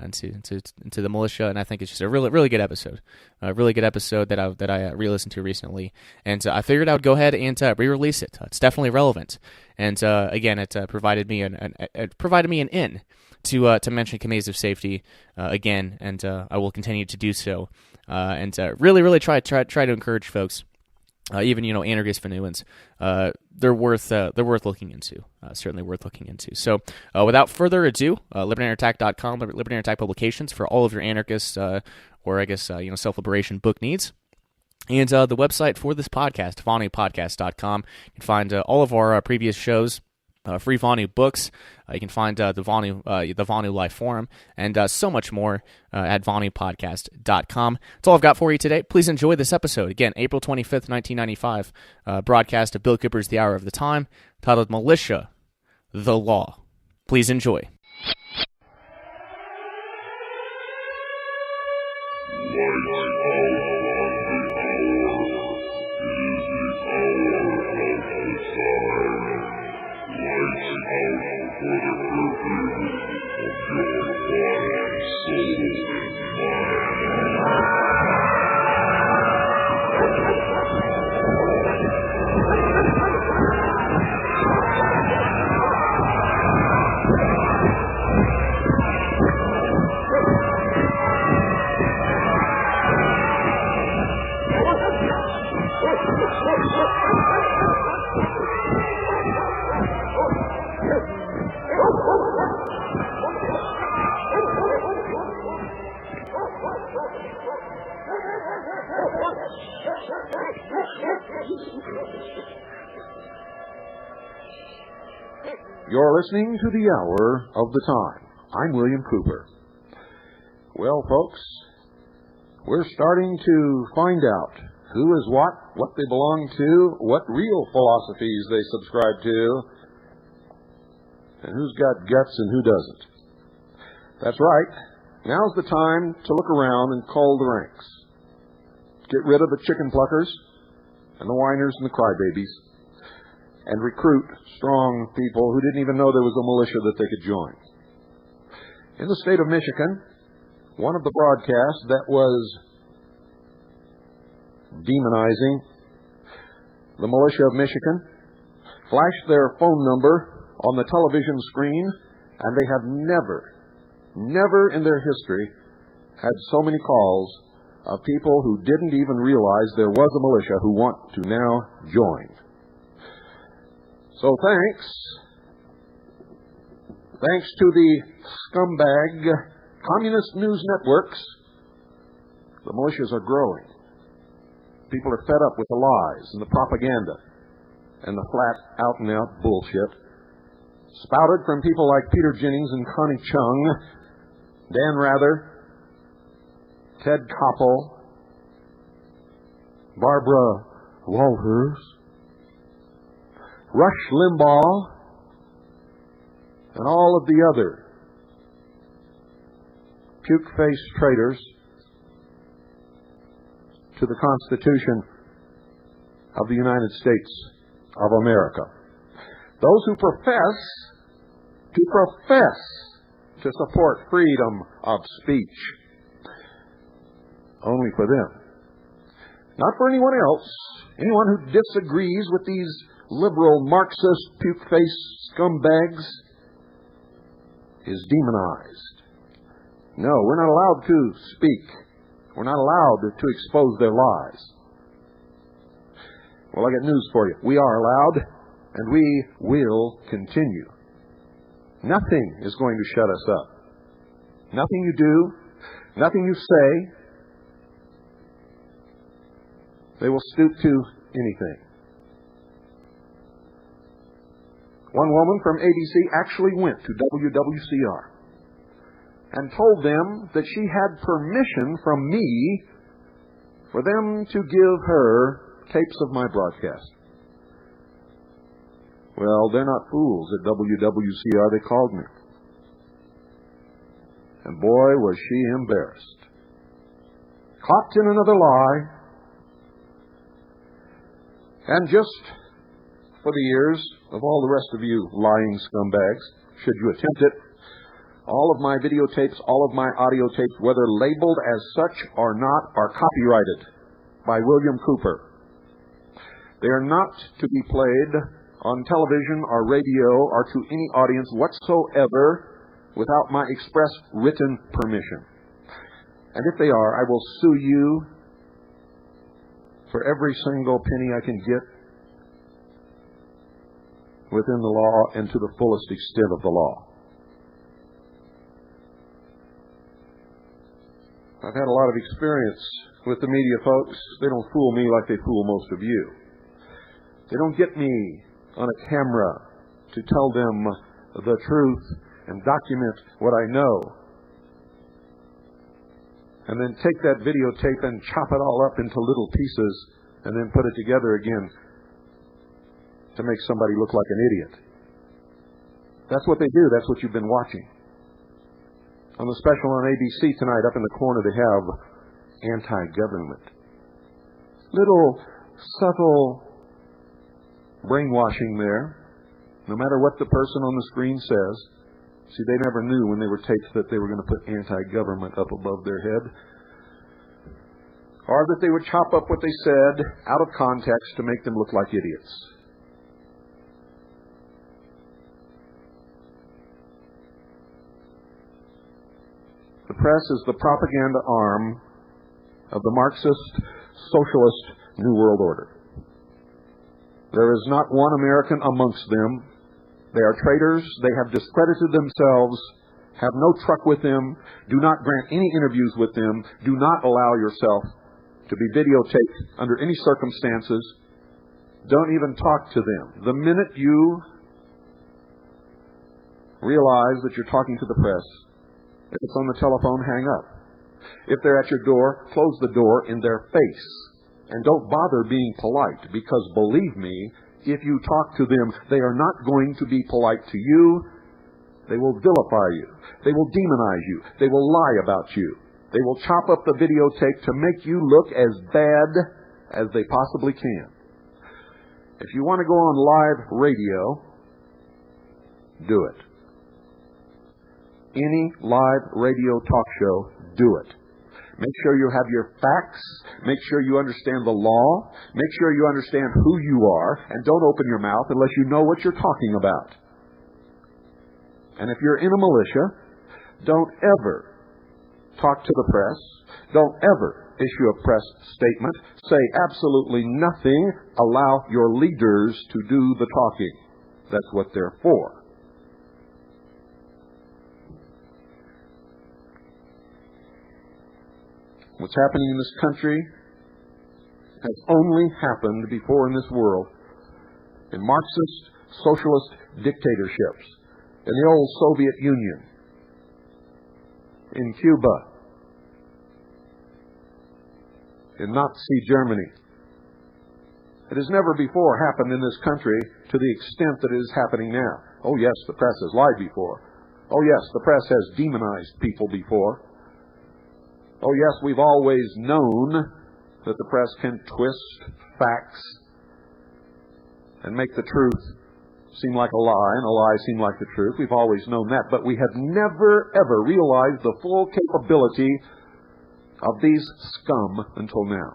into the militia, and I think it's just a really good episode, that I re-listened to recently, and I figured I would go ahead and re-release it. It's definitely relevant, and again, it provided me an in to mention committees of safety again, and I will continue to do so, and really try to encourage folks. Even anarchist Vonuans, they're worth looking into. Certainly worth looking into. So, without further ado, libertarianattack.com, Libertarian Attack Publications for all of your anarchist self-liberation book needs. And the website for this podcast, VonuPodcast.com. You can find all of our previous shows. Free Vonu books. You can find the Vonu Live Forum, and so much more at VonuPodcast.com. That's all I've got for you today. Please enjoy this episode. Again, April 25th, 1995, broadcast of Bill Cooper's "The Hour of the Time," titled "Militia: The Law." Please enjoy. You're listening to the Hour of the Time. I'm William Cooper. Well, folks, we're starting to find out who is what they belong to, what real philosophies they subscribe to, and who's got guts and who doesn't. That's right. Now's the time to look around and cull the ranks. Get rid of the chicken pluckers and the whiners and the crybabies, and recruit strong people who didn't even know there was a militia that they could join. In the state of Michigan, one of the broadcasts that was demonizing the militia of Michigan flashed their phone number on the television screen, and they have never in their history had so many calls of people who didn't even realize there was a militia who want to now join. So thanks to the scumbag communist news networks, the militias are growing. People are fed up with the lies and the propaganda and the flat out-and-out bullshit spouted from people like Peter Jennings and Connie Chung, Dan Rather, Ted Koppel, Barbara Walters, Rush Limbaugh, and all of the other puke-faced traitors to the Constitution of the United States of America. Those who profess to support freedom of speech. Only for them. Not for anyone else. Anyone who disagrees with these liberal Marxist puke-faced scumbags is demonized. No, we're not allowed to speak. We're not allowed to expose their lies. Well, I got news for you. We are allowed, and we will continue. Nothing is going to shut us up. Nothing you do, nothing you say, they will stoop to anything. One woman from ABC actually went to WWCR and told them that she had permission from me for them to give her tapes of my broadcast. Well, they're not fools at WWCR. They called me. And boy, was she embarrassed. Caught in another lie. And just for the ears of all the rest of you lying scumbags, should you attempt it, all of my videotapes, all of my audio tapes, whether labeled as such or not, are copyrighted by William Cooper. They are not to be played on television or radio or to any audience whatsoever without my express written permission. And if they are, I will sue you for every single penny I can get within the law and to the fullest extent of the law. I've had a lot of experience with the media folks. They don't fool me like they fool most of you. They don't get me on a camera to tell them the truth and document what I know, and then take that videotape and chop it all up into little pieces and then put it together again to make somebody look like an idiot. That's what they do. That's what you've been watching. On the special on ABC tonight, up in the corner, they have anti-government. Little subtle brainwashing there. No matter what the person on the screen says. See, they never knew when they were taped that they were going to put anti-government up above their head. Or that they would chop up what they said out of context to make them look like idiots. The press is the propaganda arm of the Marxist, socialist New World Order. There is not one American amongst them. They are traitors. They have discredited themselves. Have no truck with them. Do not grant any interviews with them. Do not allow yourself to be videotaped under any circumstances. Don't even talk to them. The minute you realize that you're talking to the press, if it's on the telephone, hang up. If they're at your door, close the door in their face. And don't bother being polite, because believe me, if you talk to them, they are not going to be polite to you. They will vilify you. They will demonize you. They will lie about you. They will chop up the videotape to make you look as bad as they possibly can. If you want to go on live radio, do it. Any live radio talk show, do it. Make sure you have your facts. Make sure you understand the law. Make sure you understand who you are. And don't open your mouth unless you know what you're talking about. And if you're in a militia, don't ever talk to the press. Don't ever issue a press statement. Say absolutely nothing. Allow your leaders to do the talking. That's what they're for. What's happening in this country has only happened before in this world in Marxist, socialist dictatorships, in the old Soviet Union, in Cuba, in Nazi Germany. It has never before happened in this country to the extent that it is happening now. Oh yes, the press has lied before. Oh yes, the press has demonized people before. Oh yes, we've always known that the press can twist facts and make the truth seem like a lie and a lie seem like the truth. We've always known that, but we have never ever realized the full capability of these scum until now.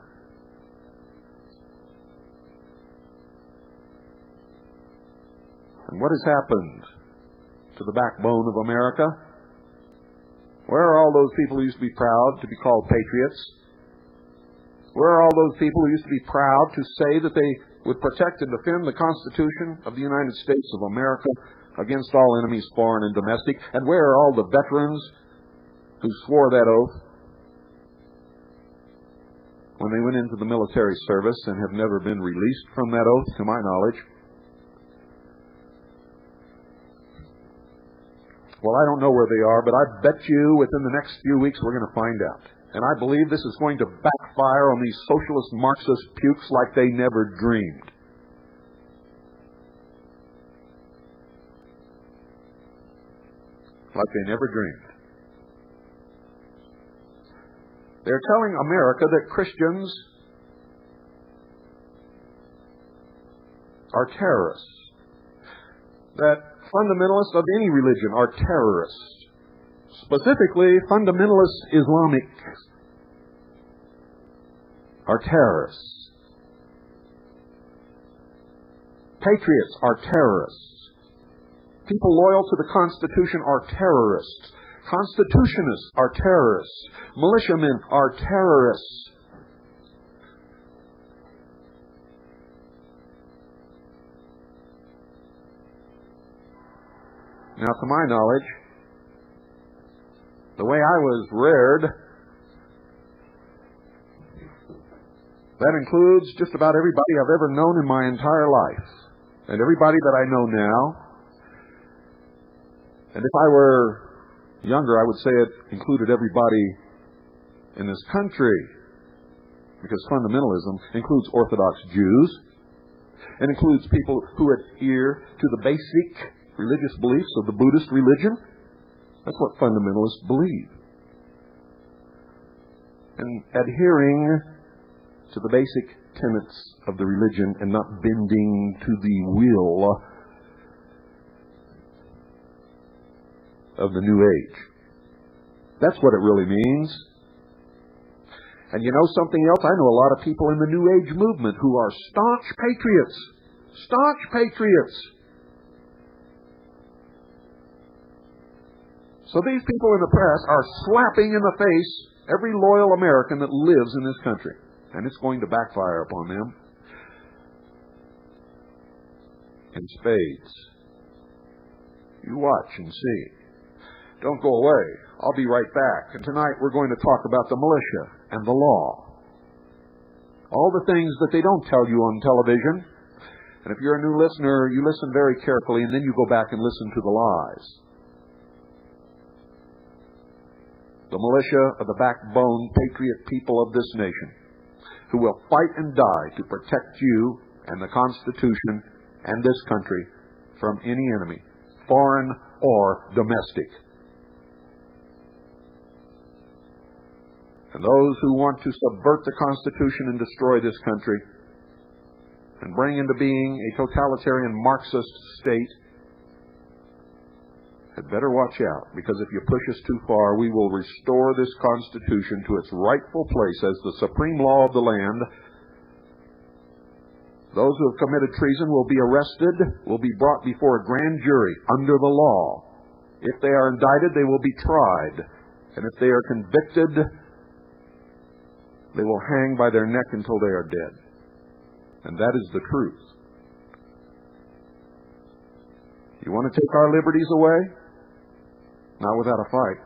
And what has happened to the backbone of America? Where are all those people who used to be proud to be called patriots? Where are all those people who used to be proud to say that they would protect and defend the Constitution of the United States of America against all enemies, foreign and domestic? And where are all the veterans who swore that oath when they went into the military service and have never been released from that oath, to my knowledge? Well, I don't know where they are, but I bet you within the next few weeks we're going to find out. And I believe this is going to backfire on these socialist Marxist pukes like they never dreamed. Like they never dreamed. They're telling America that Christians are terrorists. That fundamentalists of any religion are terrorists. Specifically, fundamentalist Islamics are terrorists. Patriots are terrorists. People loyal to the Constitution are terrorists. Constitutionists are terrorists. Militiamen are terrorists. Now, to my knowledge, the way I was reared, that includes just about everybody I've ever known in my entire life. And everybody that I know now. And if I were younger, I would say it included everybody in this country. Because fundamentalism includes Orthodox Jews. It includes people who adhere to the basic religious beliefs of the Buddhist religion. That's what fundamentalists believe. And adhering to the basic tenets of the religion and not bending to the will of the New Age. That's what it really means. And you know something else? I know a lot of people in the New Age movement who are staunch patriots. Staunch patriots. So these people in the press are slapping in the face every loyal American that lives in this country. And it's going to backfire upon them in spades. You watch and see. Don't go away. I'll be right back. And tonight we're going to talk about the militia and the law. all the things that they don't tell you on television. And if you're a new listener, you listen very carefully, and then you go back and listen to the lies. The militia are the backbone patriot people of this nation, who will fight and die to protect you and the Constitution and this country from any enemy, foreign or domestic. And those who want to subvert the Constitution and destroy this country and bring into being a totalitarian Marxist state had better watch out, because if you push us too far, we will restore this Constitution to its rightful place as the supreme law of the land. Those who have committed treason will be arrested, will be brought before a grand jury under the law. If they are indicted, they will be tried. And if they are convicted, they will hang by their neck until they are dead. And that is the truth. You want to take our liberties away? Not without a fight.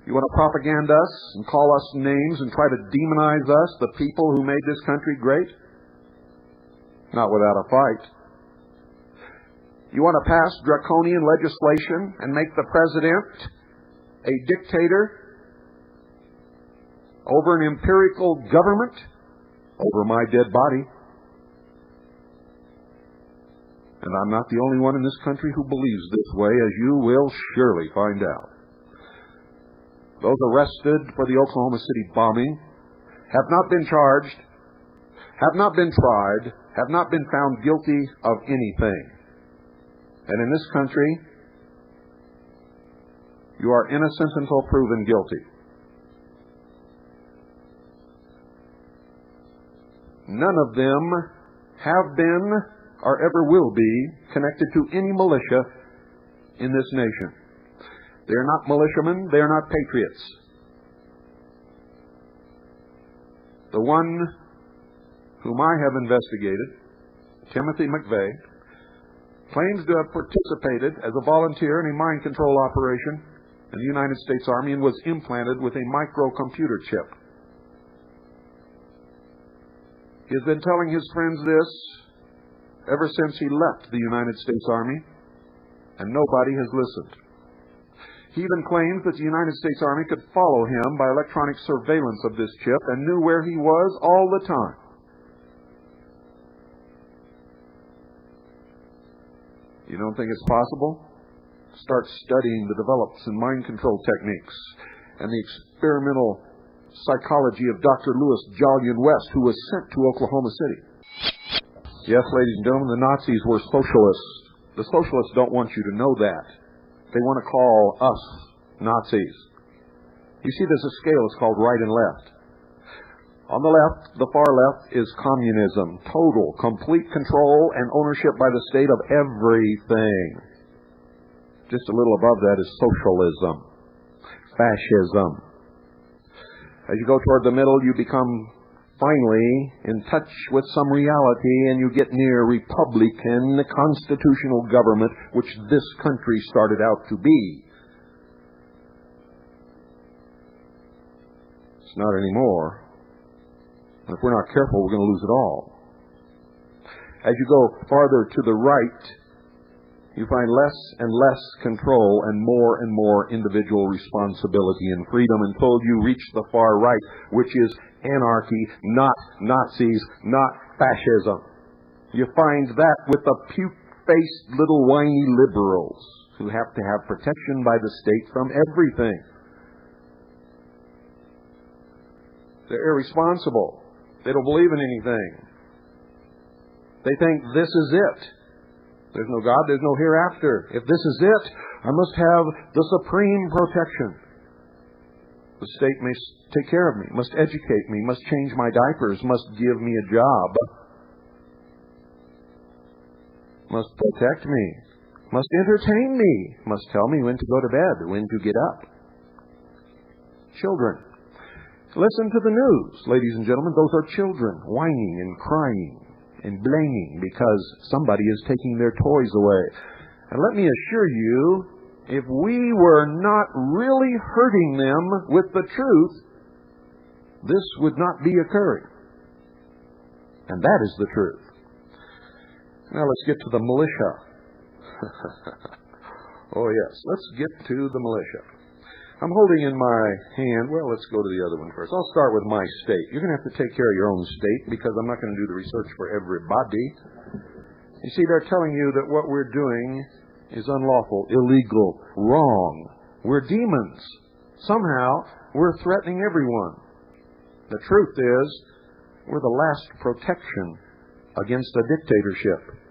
You want to propaganda us and call us names and try to demonize us, the people who made this country great? Not without a fight. You want to pass draconian legislation and make the president a dictator over an empirical government, over my dead body? And I'm not the only one in this country who believes this way, as you will surely find out. Those arrested for the Oklahoma City bombing have not been charged, have not been tried, have not been found guilty of anything. And in this country, you are innocent until proven guilty. None of them have been or ever will be connected to any militia in this nation. They are not militiamen, they are not patriots. The one whom I have investigated, Timothy McVeigh, claims to have participated as a volunteer in a mind control operation in the United States Army and was implanted with a microcomputer chip. He has been telling his friends this ever since he left the United States Army, and nobody has listened. He even claims that the United States Army could follow him by electronic surveillance of this chip and knew where he was all the time. You don't think it's possible? Start studying the developments in mind control techniques and the experimental psychology of Dr. Louis Jolyon West, who was sent to Oklahoma City. Yes, ladies and gentlemen, the Nazis were socialists. The socialists don't want you to know that. They want to call us Nazis. You see, there's a scale. It's called right and left. On the left, the far left, is communism. Total, complete control and ownership by the state of everything. Just a little above that is socialism, fascism. As you go toward the middle, you become finally in touch with some reality, and you get near Republican, constitutional government, which this country started out to be. It's not anymore. If we're not careful, we're going to lose it all. As you go farther to the right, you find less and less control and more individual responsibility and freedom until you reach the far right, which is anarchy, not Nazis, not fascism. You find that with the puke-faced little whiny liberals who have to have protection by the state from everything. They're irresponsible. They don't believe in anything. They think this is it. There's no God, there's no hereafter. If this is it, I must have the supreme protection. The state may take care of me, must educate me, must change my diapers, must give me a job, must protect me, must entertain me, must tell me when to go to bed, when to get up. Children. Listen to the news, ladies and gentlemen. Those are children whining and crying and blaming because somebody is taking their toys away. And let me assure you, if we were not really hurting them with the truth, this would not be occurring. And that is the truth. Now let's get to the militia. Oh yes, let's get to the militia. I'm holding in my hand, well, let's go to the other one first. I'll start with my state. You're going to have to take care of your own state because I'm not going to do the research for everybody. You see, they're telling you that what we're doing is unlawful, illegal, wrong. We're demons. Somehow, we're threatening everyone. The truth is, we're the last protection against a dictatorship.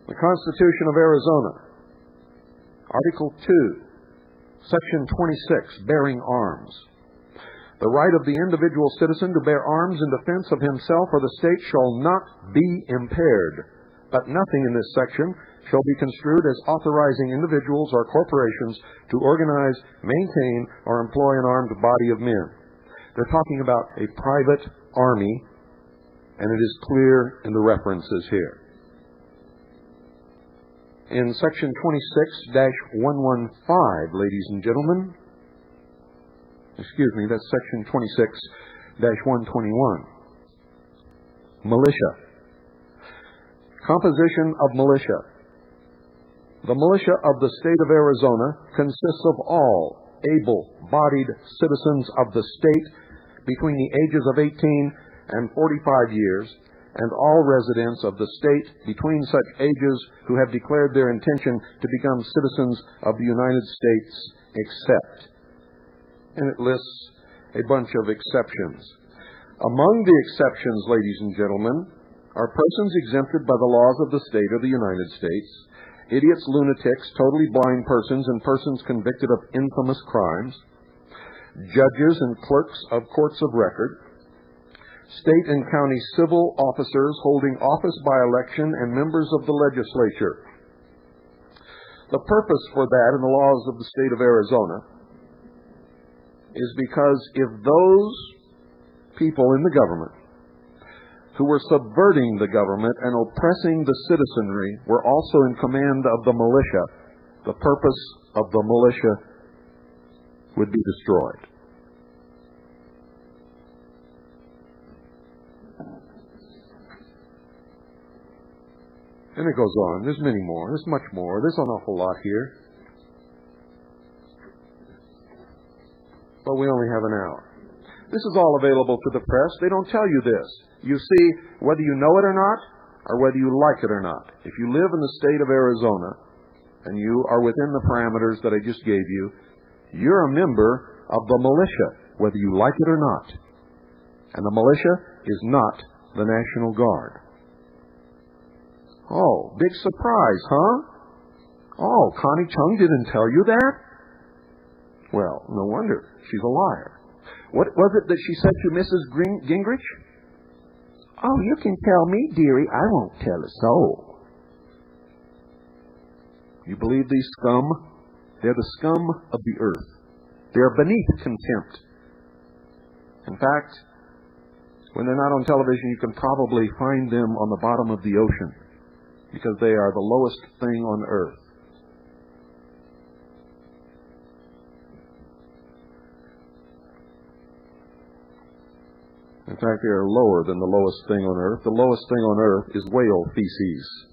The Constitution of Arizona, Article 2, Section 26, bearing arms. The right of the individual citizen to bear arms in defense of himself or the state shall not be impaired, but nothing in this section shall be construed as authorizing individuals or corporations to organize, maintain, or employ an armed body of men. They're talking about a private army, and it is clear in the references here. In Section 26-115, ladies and gentlemen, excuse me, that's Section 26-121, militia. Composition of militia. The militia of the state of Arizona consists of all able-bodied citizens of the state between the ages of 18 and 45 years, and all residents of the state between such ages who have declared their intention to become citizens of the United States, except. And it lists a bunch of exceptions. Among the exceptions, ladies and gentlemen, are persons exempted by the laws of the state or the United States, idiots, lunatics, totally blind persons, and persons convicted of infamous crimes, judges and clerks of courts of record, state and county civil officers holding office by election, and members of the legislature. The purpose for that in the laws of the state of Arizona is because if those people in the government who were subverting the government and oppressing the citizenry were also in command of the militia, the purpose of the militia would be destroyed. And it goes on. There's many more. There's much more. There's an awful lot here. But we only have an hour. This is all available to the press. They don't tell you this. You see, whether you know it or not, or whether you like it or not, if you live in the state of Arizona, and you are within the parameters that I just gave you, you're a member of the militia, whether you like it or not. And the militia is not the National Guard. Oh, big surprise, huh? Oh, Connie Chung didn't tell you that? Well, no wonder. She's a liar. What was it that she said to Mrs. Gingrich? Oh, you can tell me, dearie. I won't tell a soul. You believe these scum? They're the scum of the earth. They're beneath contempt. In fact, when they're not on television, you can probably find them on the bottom of the ocean, because they are the lowest thing on earth. In fact, they are lower than the lowest thing on earth. The lowest thing on earth is whale feces.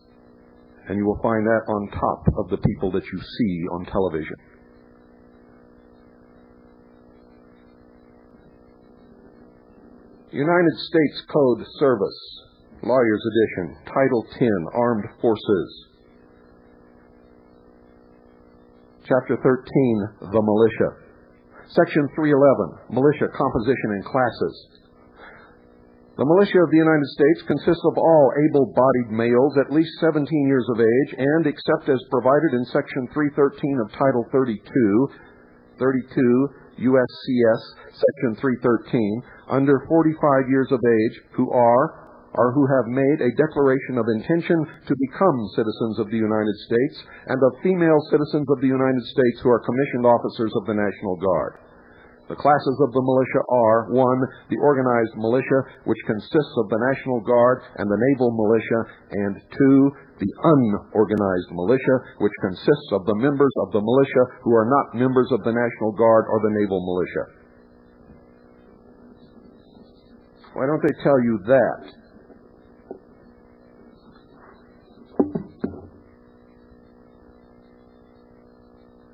And you will find that on top of the people that you see on television. United States Code Service, Lawyer's Edition, Title 10, Armed Forces. Chapter 13, The Militia. Section 311, Militia Composition and Classes. The militia of the United States consists of all able-bodied males at least 17 years of age, and except as provided in Section 313 of Title 32 USCS Section 313, under 45 years of age, who are or who have made a declaration of intention to become citizens of the United States, and of female citizens of the United States who are commissioned officers of the National Guard. The classes of the militia are, 1, the organized militia, which consists of the National Guard and the Naval Militia, and 2, the unorganized militia, which consists of the members of the militia who are not members of the National Guard or the Naval Militia. Why don't they tell you that?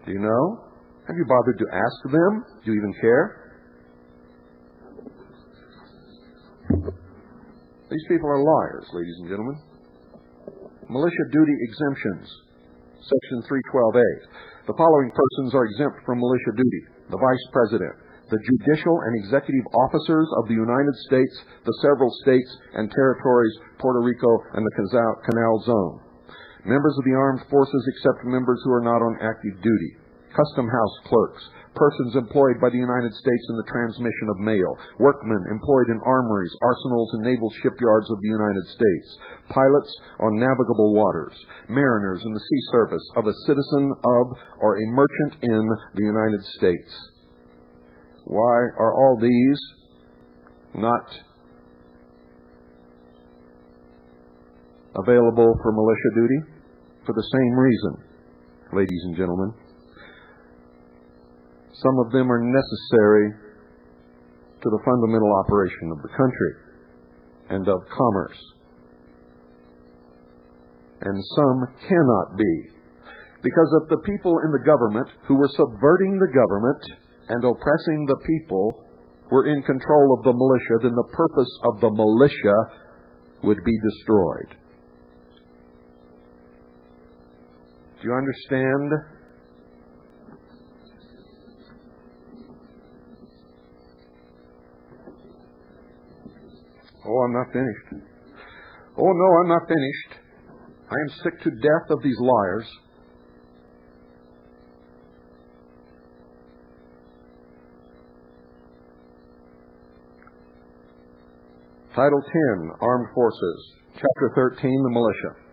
Do you know? Have you bothered to ask them? Do you even care? These people are liars, ladies and gentlemen. Militia duty exemptions. Section 312A. The following persons are exempt from militia duty: the Vice President, the judicial and executive officers of the United States, the several states and territories, Puerto Rico, and the Canal Zone. Members of the armed forces except members who are not on active duty. Custom house clerks, persons employed by the United States in the transmission of mail, workmen employed in armories, arsenals, and naval shipyards of the United States, pilots on navigable waters, mariners in the sea service of a citizen of or a merchant in the United States. Why are all these not available for militia duty? For the same reason, ladies and gentlemen. Some of them are necessary to the fundamental operation of the country and of commerce. And some cannot be. Because if the people in the government who were subverting the government and oppressing the people were in control of the militia, then the purpose of the militia would be destroyed. Do you understand? Oh, I'm not finished. Oh, no, I'm not finished. I am sick to death of these liars. Title 10, Armed Forces. Chapter 13, the Militia.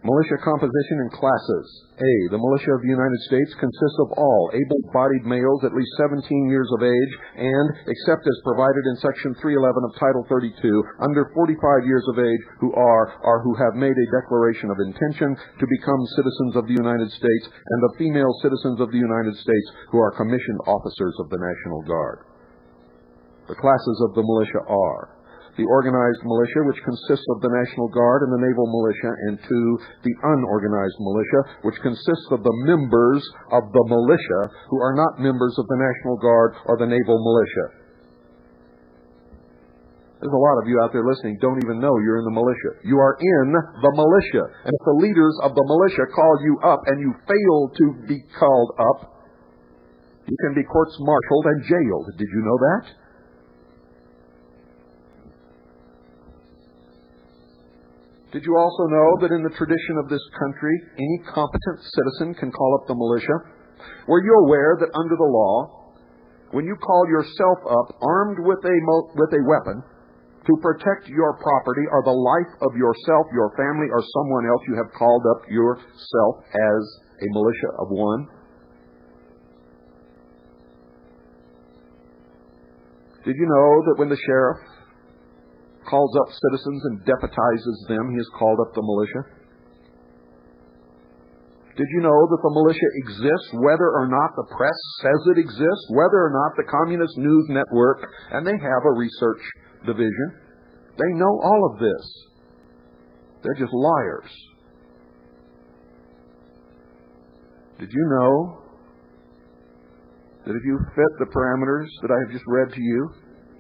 Militia composition and classes. A. The militia of the United States consists of all able-bodied males at least 17 years of age and, except as provided in Section 311 of Title 32, under 45 years of age who are or who have made a declaration of intention to become citizens of the United States, and of female citizens of the United States who are commissioned officers of the National Guard. The classes of the militia are the organized militia, which consists of the National Guard and the Naval Militia, and 2, the unorganized militia, which consists of the members of the militia who are not members of the National Guard or the Naval Militia. There's a lot of you out there listening don't even know you're in the militia. You are in the militia. And if the leaders of the militia call you up and you fail to be called up, you can be courts-martialed and jailed. Did you know that? Did you also know that in the tradition of this country, any competent citizen can call up the militia? Were you aware that under the law, when you call yourself up armed with a weapon to protect your property or the life of yourself, your family, or someone else, you have called up yourself as a militia of one? Did you know that when the sheriff calls up citizens and deputizes them, he has called up the militia? Did you know that the militia exists whether or not the press says it exists, whether or not the Communist News Network, and they have a research division? They know all of this. They're just liars. Did you know that if you fit the parameters that I have just read to you,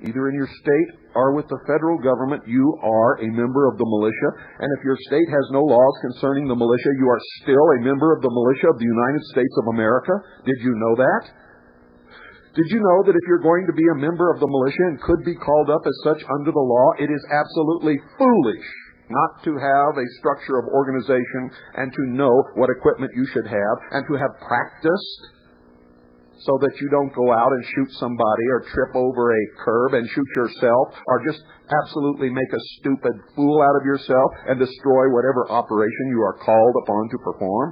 either in your state or with the federal government, you are a member of the militia. And if your state has no laws concerning the militia, you are still a member of the militia of the United States of America. Did you know that? Did you know that if you're going to be a member of the militia and could be called up as such under the law, it is absolutely foolish not to have a structure of organization and to know what equipment you should have and to have practiced, so that you don't go out and shoot somebody or trip over a curb and shoot yourself or just absolutely make a stupid fool out of yourself and destroy whatever operation you are called upon to perform?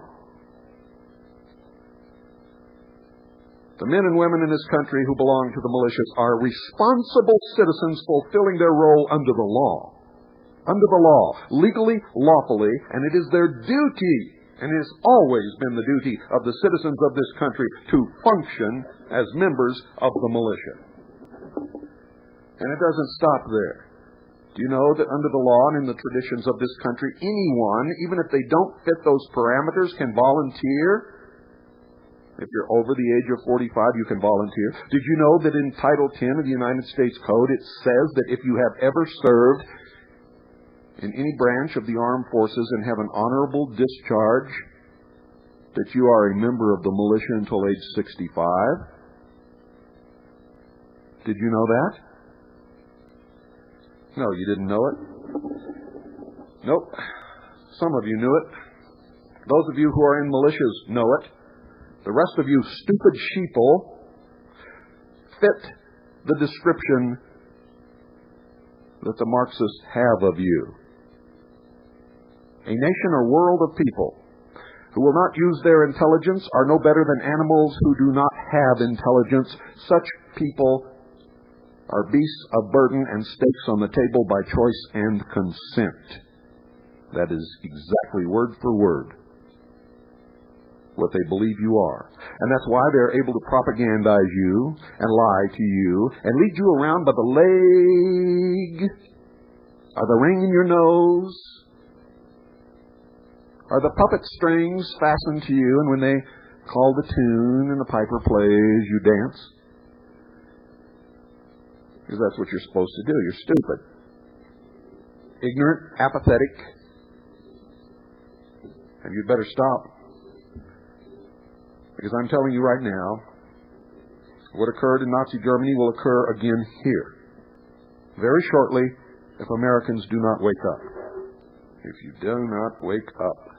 The men and women in this country who belong to the militias are responsible citizens fulfilling their role under the law. Under the law, legally, lawfully, and it is their duty, and it has always been the duty of the citizens of this country to function as members of the militia. And it doesn't stop there. Do you know that under the law and in the traditions of this country, anyone, even if they don't fit those parameters, can volunteer? If you're over the age of 45, you can volunteer. Did you know that in Title 10 of the United States Code, it says that if you have ever served in any branch of the armed forces and have an honorable discharge, that you are a member of the militia until age 65? Did you know that? No, you didn't know it? Nope. Some of you knew it. Those of you who are in militias know it. The rest of you stupid sheeple fit the description that the Marxists have of you. A nation or world of people who will not use their intelligence are no better than animals who do not have intelligence. Such people are beasts of burden and stakes on the table by choice and consent. That is exactly word for word what they believe you are. And that's why they're able to propagandize you and lie to you and lead you around by the leg, or the ring in your nose, or the puppet strings fastened to you, and when they call the tune and the piper plays, you dance. Because that's what you're supposed to do. You're stupid, ignorant, apathetic, and you'd better stop. Because I'm telling you right now, what occurred in Nazi Germany will occur again here. Very shortly, if Americans do not wake up. If you do not wake up.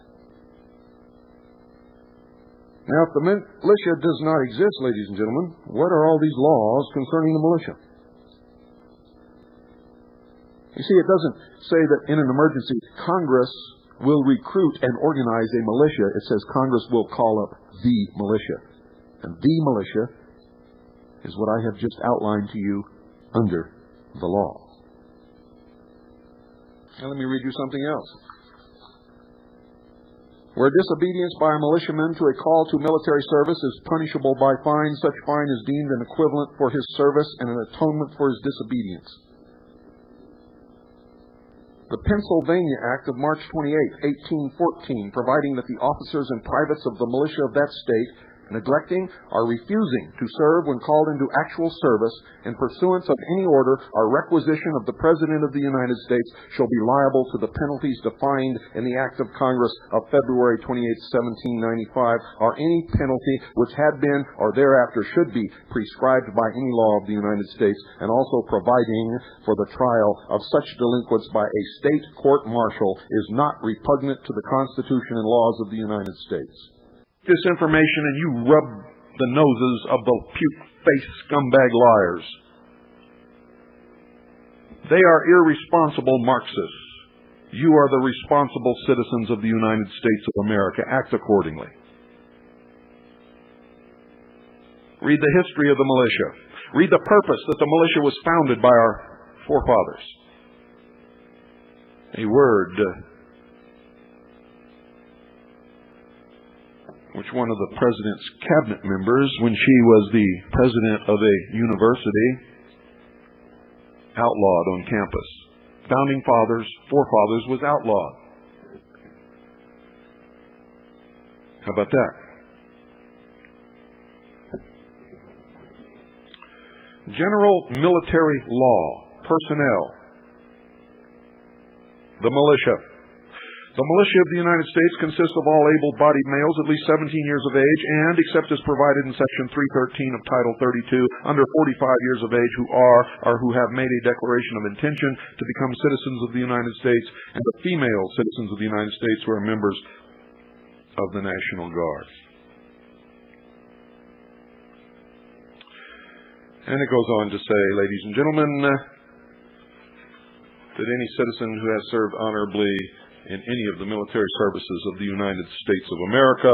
Now, if the militia does not exist, ladies and gentlemen, what are all these laws concerning the militia? You see, it doesn't say that in an emergency, Congress will recruit and organize a militia. It says Congress will call up the militia. And the militia is what I have just outlined to you under the law. Now let me read you something else. Where disobedience by a militiaman to a call to military service is punishable by fine, such fine is deemed an equivalent for his service and an atonement for his disobedience. The Pennsylvania Act of March 28, 1814, providing that the officers and privates of the militia of that state, neglecting or refusing to serve when called into actual service in pursuance of any order or requisition of the President of the United States shall be liable to the penalties defined in the Act of Congress of February 28, 1795, or any penalty which had been or thereafter should be prescribed by any law of the United States, and also providing for the trial of such delinquents by a state court-martial is not repugnant to the Constitution and laws of the United States. This information and you rub the noses of the puke-faced scumbag liars. They are irresponsible Marxists. You are the responsible citizens of the United States of America. Act accordingly. Read the history of the militia. Read the purpose that the militia was founded by our forefathers. A word which one of the president's cabinet members, when she was the president of a university, outlawed on campus. Founding fathers, forefathers was outlawed. How about that? General military law, personnel, the militia. The militia of the United States consists of all able-bodied males at least 17 years of age and, except as provided in Section 313 of Title 32, under 45 years of age who are or who have made a declaration of intention to become citizens of the United States, and the female citizens of the United States who are members of the National Guard. And it goes on to say, ladies and gentlemen, that any citizen who has served honorably in any of the military services of the United States of America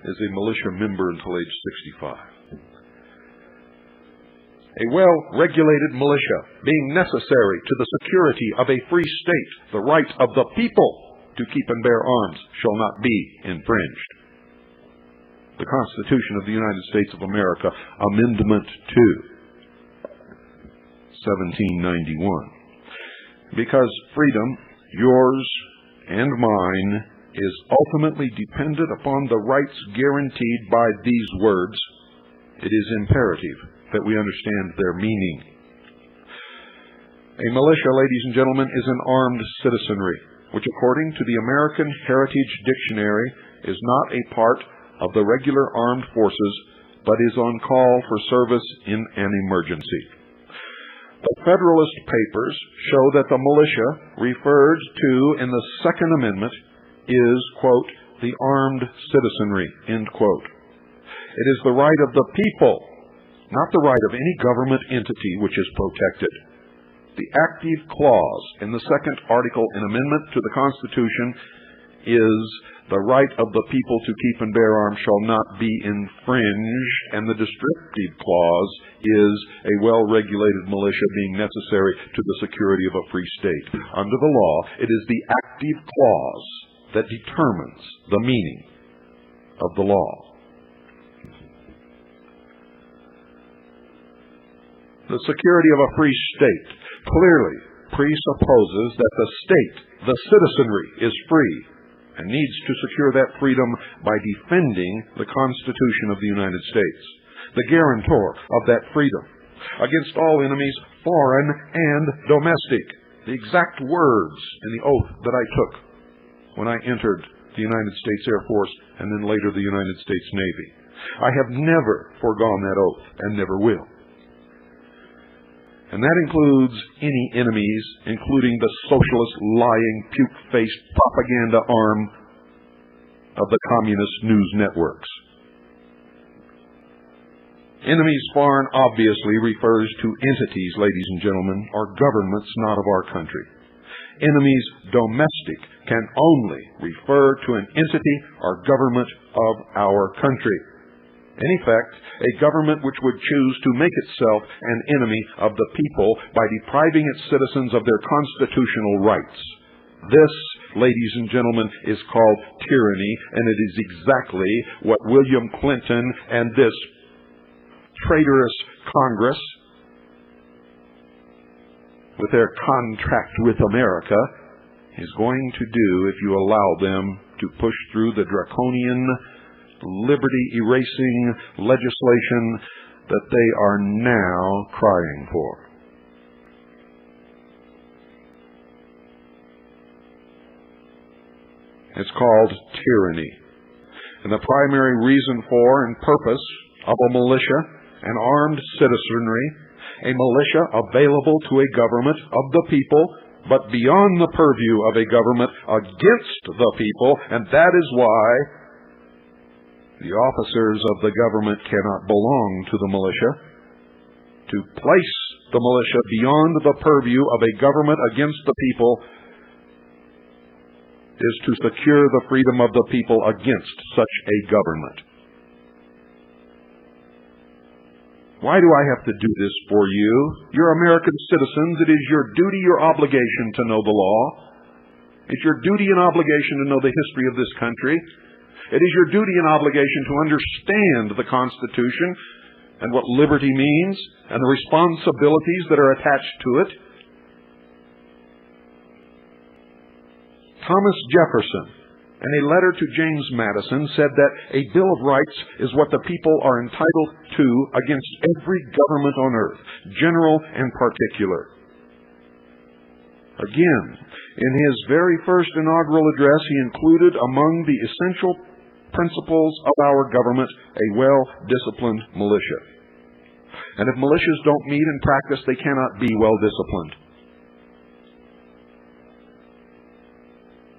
is a militia member until age 65. A well-regulated militia, being necessary to the security of a free state, the right of the people to keep and bear arms shall not be infringed. The Constitution of the United States of America, Amendment 2, 1791. because freedom, yours and mine, is ultimately dependent upon the rights guaranteed by these words, it is imperative that we understand their meaning. A militia, ladies and gentlemen, is an armed citizenry, which according to the American Heritage Dictionary is not a part of the regular armed forces, but is on call for service in an emergency. The Federalist Papers show that the militia referred to in the Second Amendment is, quote, the armed citizenry, end quote. It is the right of the people, not the right of any government entity which is protected. The active clause in the second article and amendment to the Constitution is the right of the people to keep and bear arms shall not be infringed, and the descriptive clause is a well-regulated militia being necessary to the security of a free state. Under the law, it is the active clause that determines the meaning of the law. The security of a free state clearly presupposes that the state, the citizenry, is free and needs to secure that freedom by defending the Constitution of the United States, the guarantor of that freedom, against all enemies, foreign and domestic. The exact words in the oath that I took when I entered the United States Air Force and then later the United States Navy. I have never foregone that oath and never will. And that includes any enemies, including the socialist, lying, puke-faced propaganda arm of the communist news networks. Enemies foreign obviously refers to entities, ladies and gentlemen, or governments not of our country. Enemies domestic can only refer to an entity or government of our country. In effect, a government which would choose to make itself an enemy of the people by depriving its citizens of their constitutional rights. This, ladies and gentlemen, is called tyranny, and it is exactly what William Clinton and this traitorous Congress, with their contract with America, is going to do if you allow them to push through the draconian, liberty-erasing legislation that they are now crying for. It's called tyranny. And the primary reason for and purpose of a militia, an armed citizenry, a militia available to a government of the people, but beyond the purview of a government against the people, and that is why the officers of the government cannot belong to the militia. To place the militia beyond the purview of a government against the people is to secure the freedom of the people against such a government. Why do I have to do this for you? You're American citizens. It is your duty, your obligation to know the law. It's your duty and obligation to know the history of this country. It is your duty and obligation to understand the Constitution and what liberty means and the responsibilities that are attached to it. Thomas Jefferson, in a letter to James Madison, said that a Bill of Rights is what the people are entitled to against every government on earth, general and particular. Again, in his very first inaugural address, he included among the essential principles of our government a well-disciplined militia. And if militias don't meet in practice, they cannot be well-disciplined.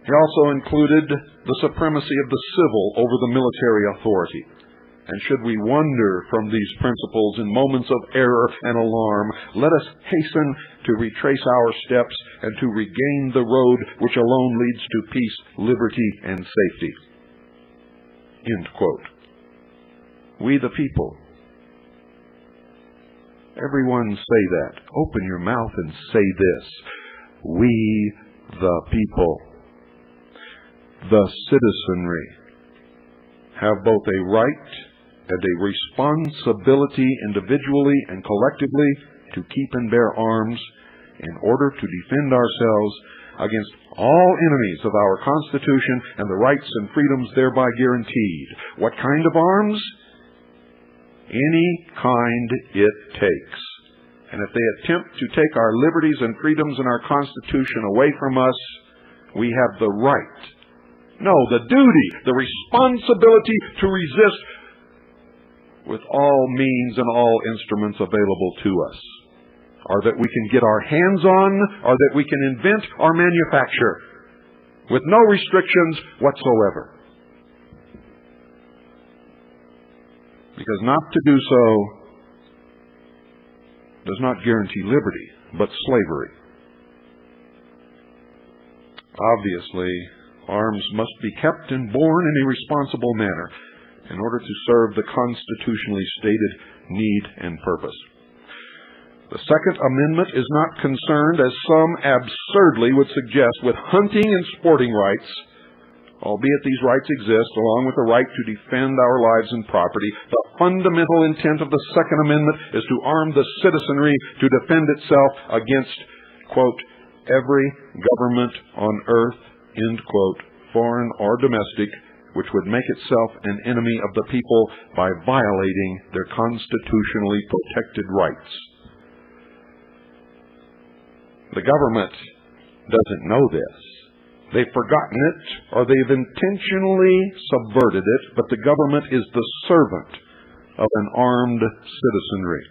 He also included the supremacy of the civil over the military authority. And should we wander from these principles in moments of error and alarm, let us hasten to retrace our steps and to regain the road which alone leads to peace, liberty, and safety. End quote. We the people. Everyone say that. Open your mouth and say this. We the people, the citizenry, have both a right and a responsibility individually and collectively to keep and bear arms in order to defend ourselves against all enemies of our Constitution and the rights and freedoms thereby guaranteed. What kind of arms? Any kind it takes. And if they attempt to take our liberties and freedoms and our Constitution away from us, we have the right, no, the duty, the responsibility to resist with all means and all instruments available to us, or that we can get our hands on, or that we can invent or manufacture with no restrictions whatsoever. Because not to do so does not guarantee liberty, but slavery. Obviously, arms must be kept and borne in a responsible manner in order to serve the constitutionally stated need and purpose. The Second Amendment is not concerned, as some absurdly would suggest, with hunting and sporting rights, albeit these rights exist, along with the right to defend our lives and property. The fundamental intent of the Second Amendment is to arm the citizenry to defend itself against, quote, every government on earth, end quote, foreign or domestic, which would make itself an enemy of the people by violating their constitutionally protected rights. The government doesn't know this. They've forgotten it, or they've intentionally subverted it, but the government is the servant of an armed citizenry.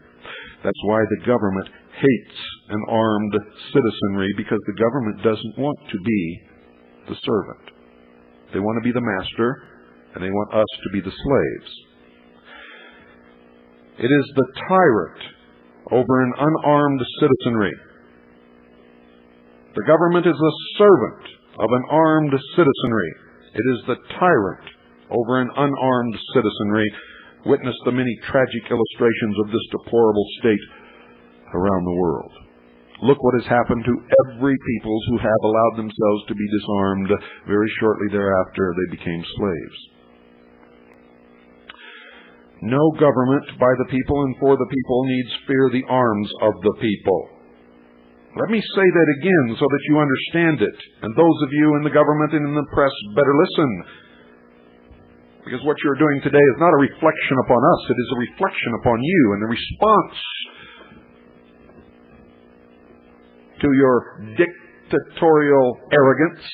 That's why the government hates an armed citizenry, because the government doesn't want to be the servant. They want to be the master, and they want us to be the slaves. It is the tyrant over an unarmed citizenry. The government is the servant of an armed citizenry. It is the tyrant over an unarmed citizenry. Witness the many tragic illustrations of this deplorable state around the world. Look what has happened to every peoples who have allowed themselves to be disarmed. Very shortly thereafter, they became slaves. No government by the people and for the people needs fear the arms of the people. Let me say that again so that you understand it. And those of you in the government and in the press better listen. Because what you're doing today is not a reflection upon us. It is a reflection upon you. And the response to your dictatorial arrogance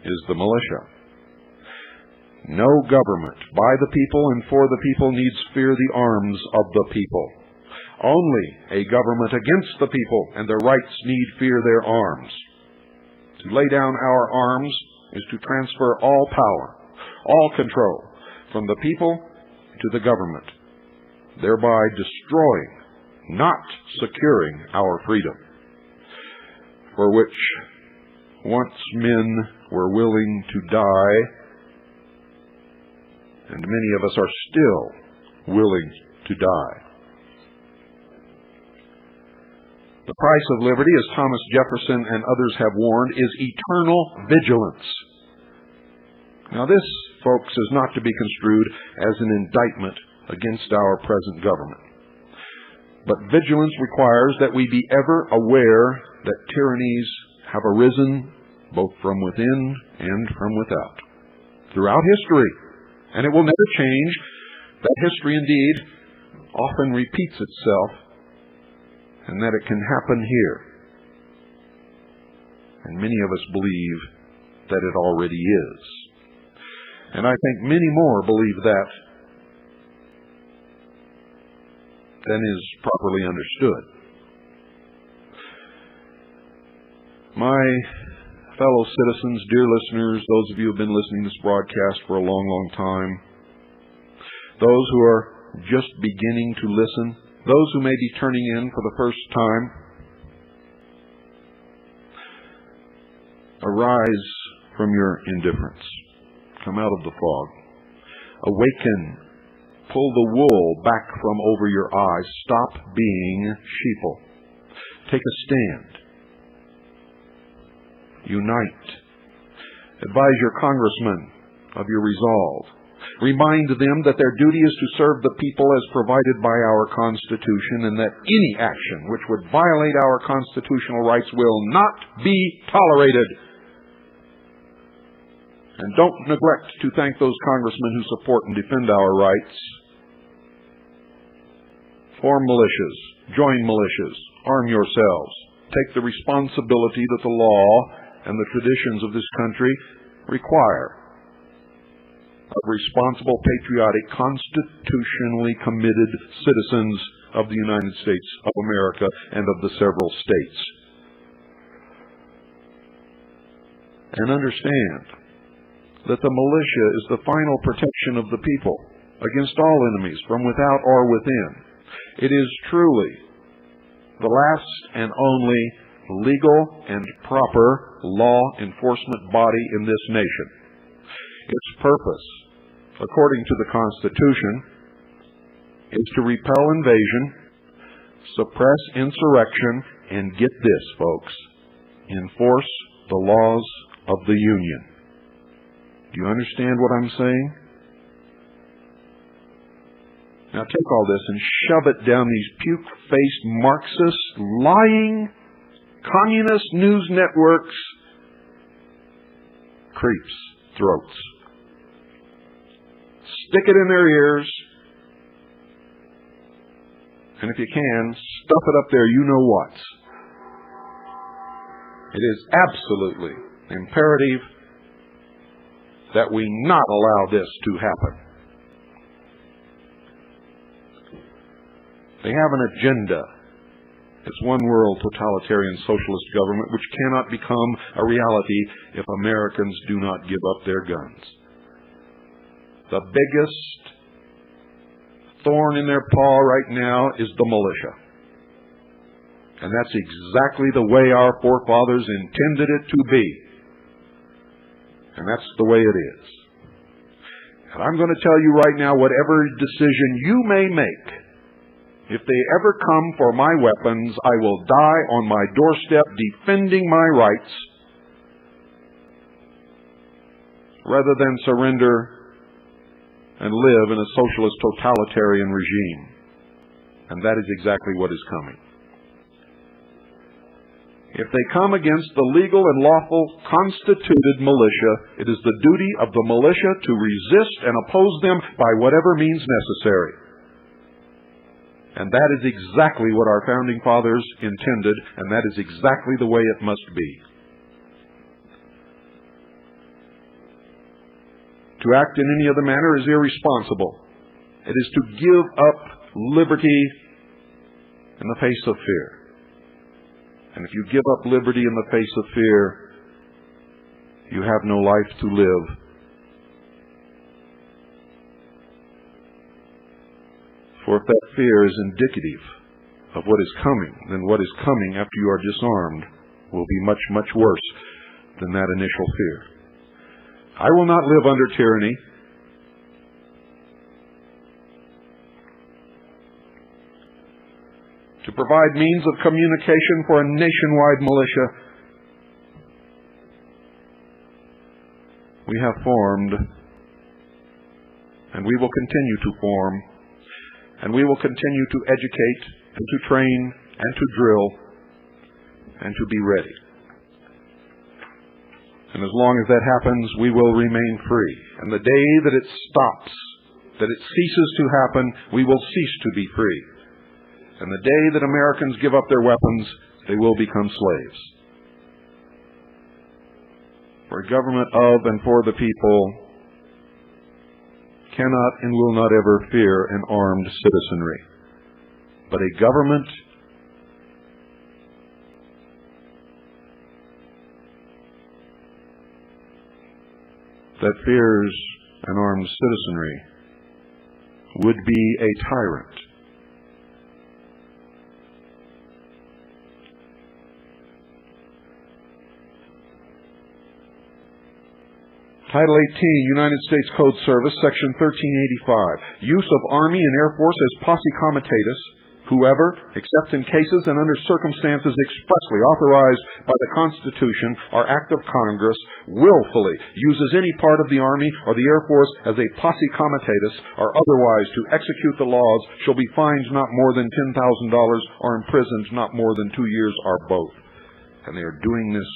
is the militia. No government by the people and for the people needs fear the arms of the people. Only a government against the people and their rights need fear their arms. To lay down our arms is to transfer all power, all control from the people to the government, thereby destroying, not securing our freedom, for which once men were willing to die, and many of us are still willing to die. The price of liberty, as Thomas Jefferson and others have warned, is eternal vigilance. Now this, folks, is not to be construed as an indictment against our present government. But vigilance requires that we be ever aware that tyrannies have arisen both from within and from without, throughout history. And it will never change. That history, indeed, often repeats itself, and that it can happen here. And many of us believe that it already is. And I think many more believe that than is properly understood. My fellow citizens, dear listeners, those of you who have been listening to this broadcast for a long, long time, those who are just beginning to listen, those who may be turning in for the first time, arise from your indifference. Come out of the fog. Awaken. Pull the wool back from over your eyes. Stop being sheeple. Take a stand. Unite. Advise your congressman of your resolve. Remind them that their duty is to serve the people as provided by our Constitution, and that any action which would violate our constitutional rights will not be tolerated. And don't neglect to thank those congressmen who support and defend our rights. Form militias, join militias, arm yourselves. Take the responsibility that the law and the traditions of this country require of responsible, patriotic, constitutionally committed citizens of the United States of America and of the several states. And understand that the militia is the final protection of the people against all enemies from without or within. It is truly the last and only legal and proper law enforcement body in this nation. Its purpose, according to the Constitution, is to repel invasion, suppress insurrection, and get this, folks, enforce the laws of the Union. Do you understand what I'm saying? Now take all this and shove it down these puke-faced Marxist, lying, communist news networks' creeps' throats. Stick it in their ears, and if you can, stuff it up there you-know-what. It is absolutely imperative that we not allow this to happen. They have an agenda. It's one world totalitarian socialist government which cannot become a reality if Americans do not give up their guns. The biggest thorn in their paw right now is the militia. And that's exactly the way our forefathers intended it to be. And that's the way it is. And I'm going to tell you right now, whatever decision you may make, if they ever come for my weapons, I will die on my doorstep defending my rights rather than surrender and live in a socialist totalitarian regime. And that is exactly what is coming. If they come against the legal and lawful constituted militia, it is the duty of the militia to resist and oppose them by whatever means necessary. And that is exactly what our founding fathers intended, and that is exactly the way it must be. To act in any other manner is irresponsible. It is to give up liberty in the face of fear. And if you give up liberty in the face of fear, you have no life to live. For if that fear is indicative of what is coming, then what is coming after you are disarmed will be much, much worse than that initial fear. I will not live under tyranny. To provide means of communication for a nationwide militia, we have formed, and we will continue to form, and we will continue to educate and to train and to drill and to be ready. And as long as that happens, we will remain free. And the day that it stops, that it ceases to happen, we will cease to be free. And the day that Americans give up their weapons, they will become slaves. For a government of and for the people cannot and will not ever fear an armed citizenry. But a government that fears an armed citizenry would be a tyrant. Title 18, United States Code Service, Section 1385. Use of Army and Air Force as posse comitatus, Whoever, except in cases and under circumstances expressly authorized by the Constitution or Act of Congress, willfully uses any part of the Army or the Air Force as a posse comitatus or otherwise to execute the laws shall be fined not more than $10,000 or imprisoned not more than 2 years or both. And they are doing this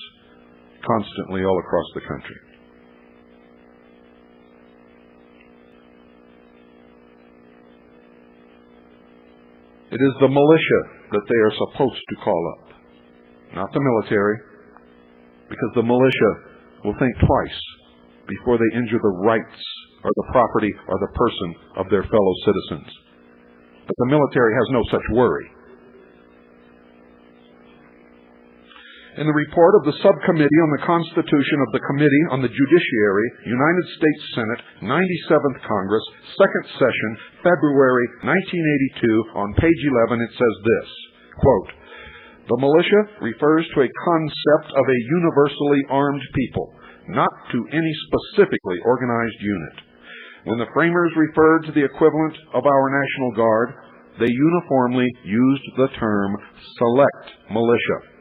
constantly all across the country. It is the militia that they are supposed to call up, not the military, because the militia will think twice before they injure the rights or the property or the person of their fellow citizens. But the military has no such worry. In the report of the Subcommittee on the Constitution of the Committee on the Judiciary, United States Senate, 97th Congress, 2nd Session, February 1982, on page 11, it says this, quote, "The militia refers to a concept of a universally armed people, not to any specifically organized unit. When the framers referred to the equivalent of our National Guard, they uniformly used the term select militia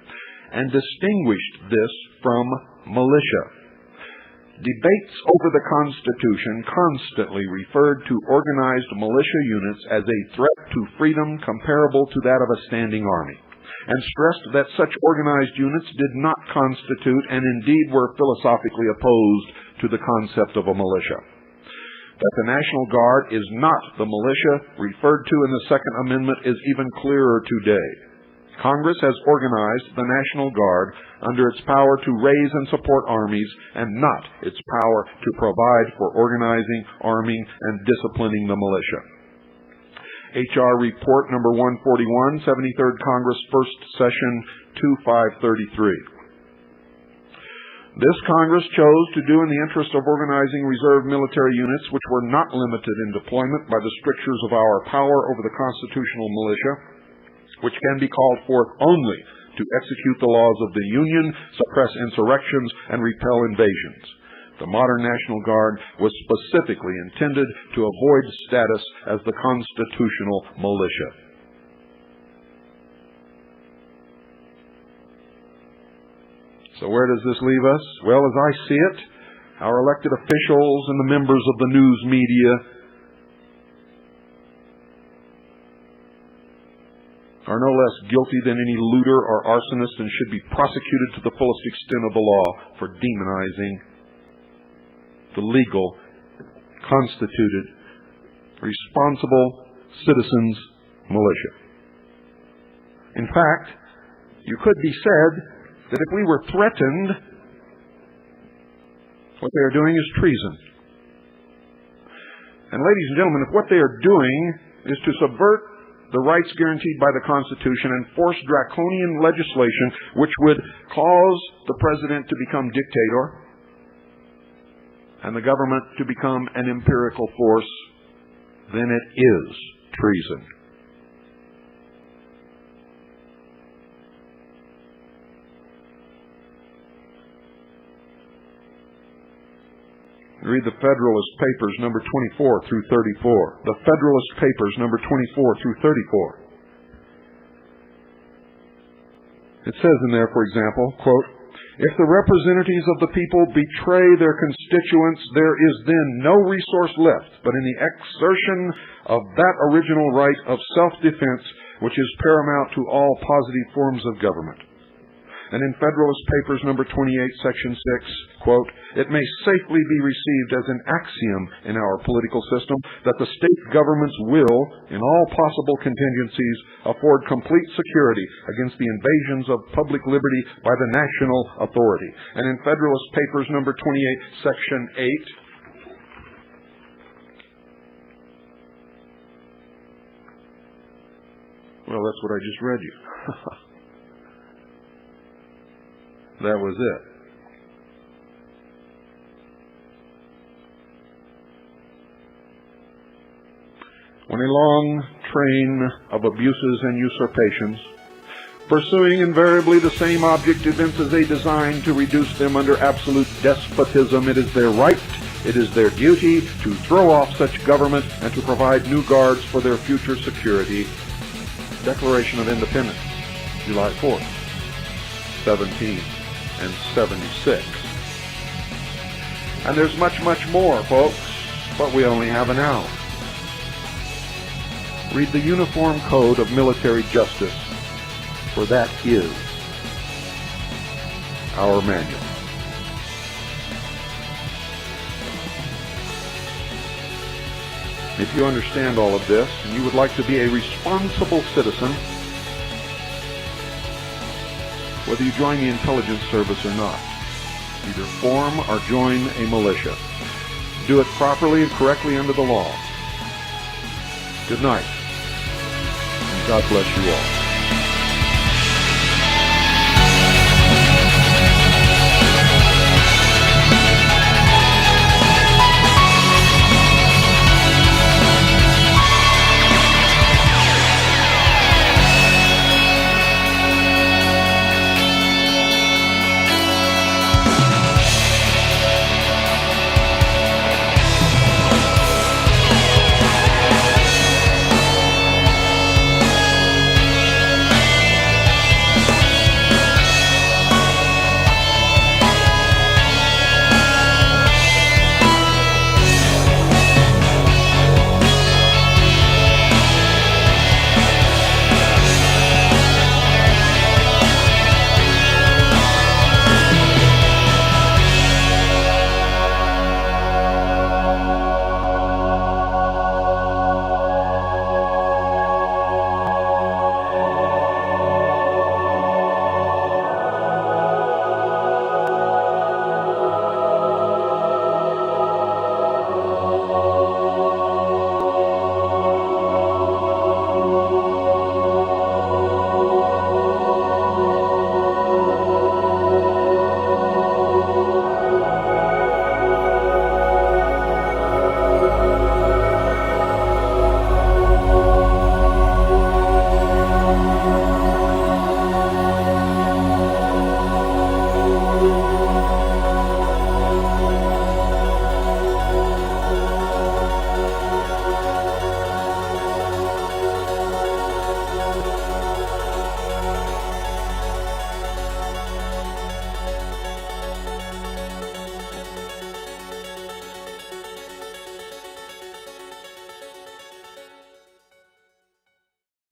and distinguished this from militia. Debates over the Constitution constantly referred to organized militia units as a threat to freedom comparable to that of a standing army, and stressed that such organized units did not constitute and indeed were philosophically opposed to the concept of a militia. That the National Guard is not the militia referred to in the Second Amendment is even clearer today. Congress has organized the National Guard under its power to raise and support armies and not its power to provide for organizing, arming, and disciplining the militia." H.R. Report Number 141, 73rd Congress, 1st Session, 2533. This Congress chose to do in the interest of organizing reserve military units which were not limited in deployment by the strictures of our power over the constitutional militia, which can be called forth only to execute the laws of the Union, suppress insurrections, and repel invasions. The modern National Guard was specifically intended to avoid status as the constitutional militia. So where does this leave us? Well, as I see it, our elected officials and the members of the news media are no less guilty than any looter or arsonist and should be prosecuted to the fullest extent of the law for demonizing the legal, constituted, responsible citizens' militia. In fact, you could be said that if we were threatened, what they are doing is treason. And ladies and gentlemen, if what they are doing is to subvert the rights guaranteed by the Constitution and force draconian legislation which would cause the president to become dictator and the government to become an empirical force, then it is treason. Read the Federalist Papers, number 24 through 34. The Federalist Papers, number 24 through 34. It says in there, for example, quote, "If the representatives of the people betray their constituents, there is then no resource left but in the exertion of that original right of self-defense which is paramount to all positive forms of government." And in Federalist Papers number 28, section 6, quote, "It may safely be received as an axiom in our political system that the state governments will, in all possible contingencies, afford complete security against the invasions of public liberty by the national authority." And in Federalist Papers number 28, section 8, well, that's what I just read you. That was it. When a long train of abuses and usurpations, pursuing invariably the same object, evinces a design to reduce them under absolute despotism, it is their right, it is their duty to throw off such government and to provide new guards for their future security. Declaration of Independence, July 4th, 1776. And there's much, much more, folks, but we only have an hour. Read the Uniform Code of Military Justice, for that is our manual. If you understand all of this and you would like to be a responsible citizen, whether you join the intelligence service or not, either form or join a militia. Do it properly and correctly under the law. Good night, and God bless you all.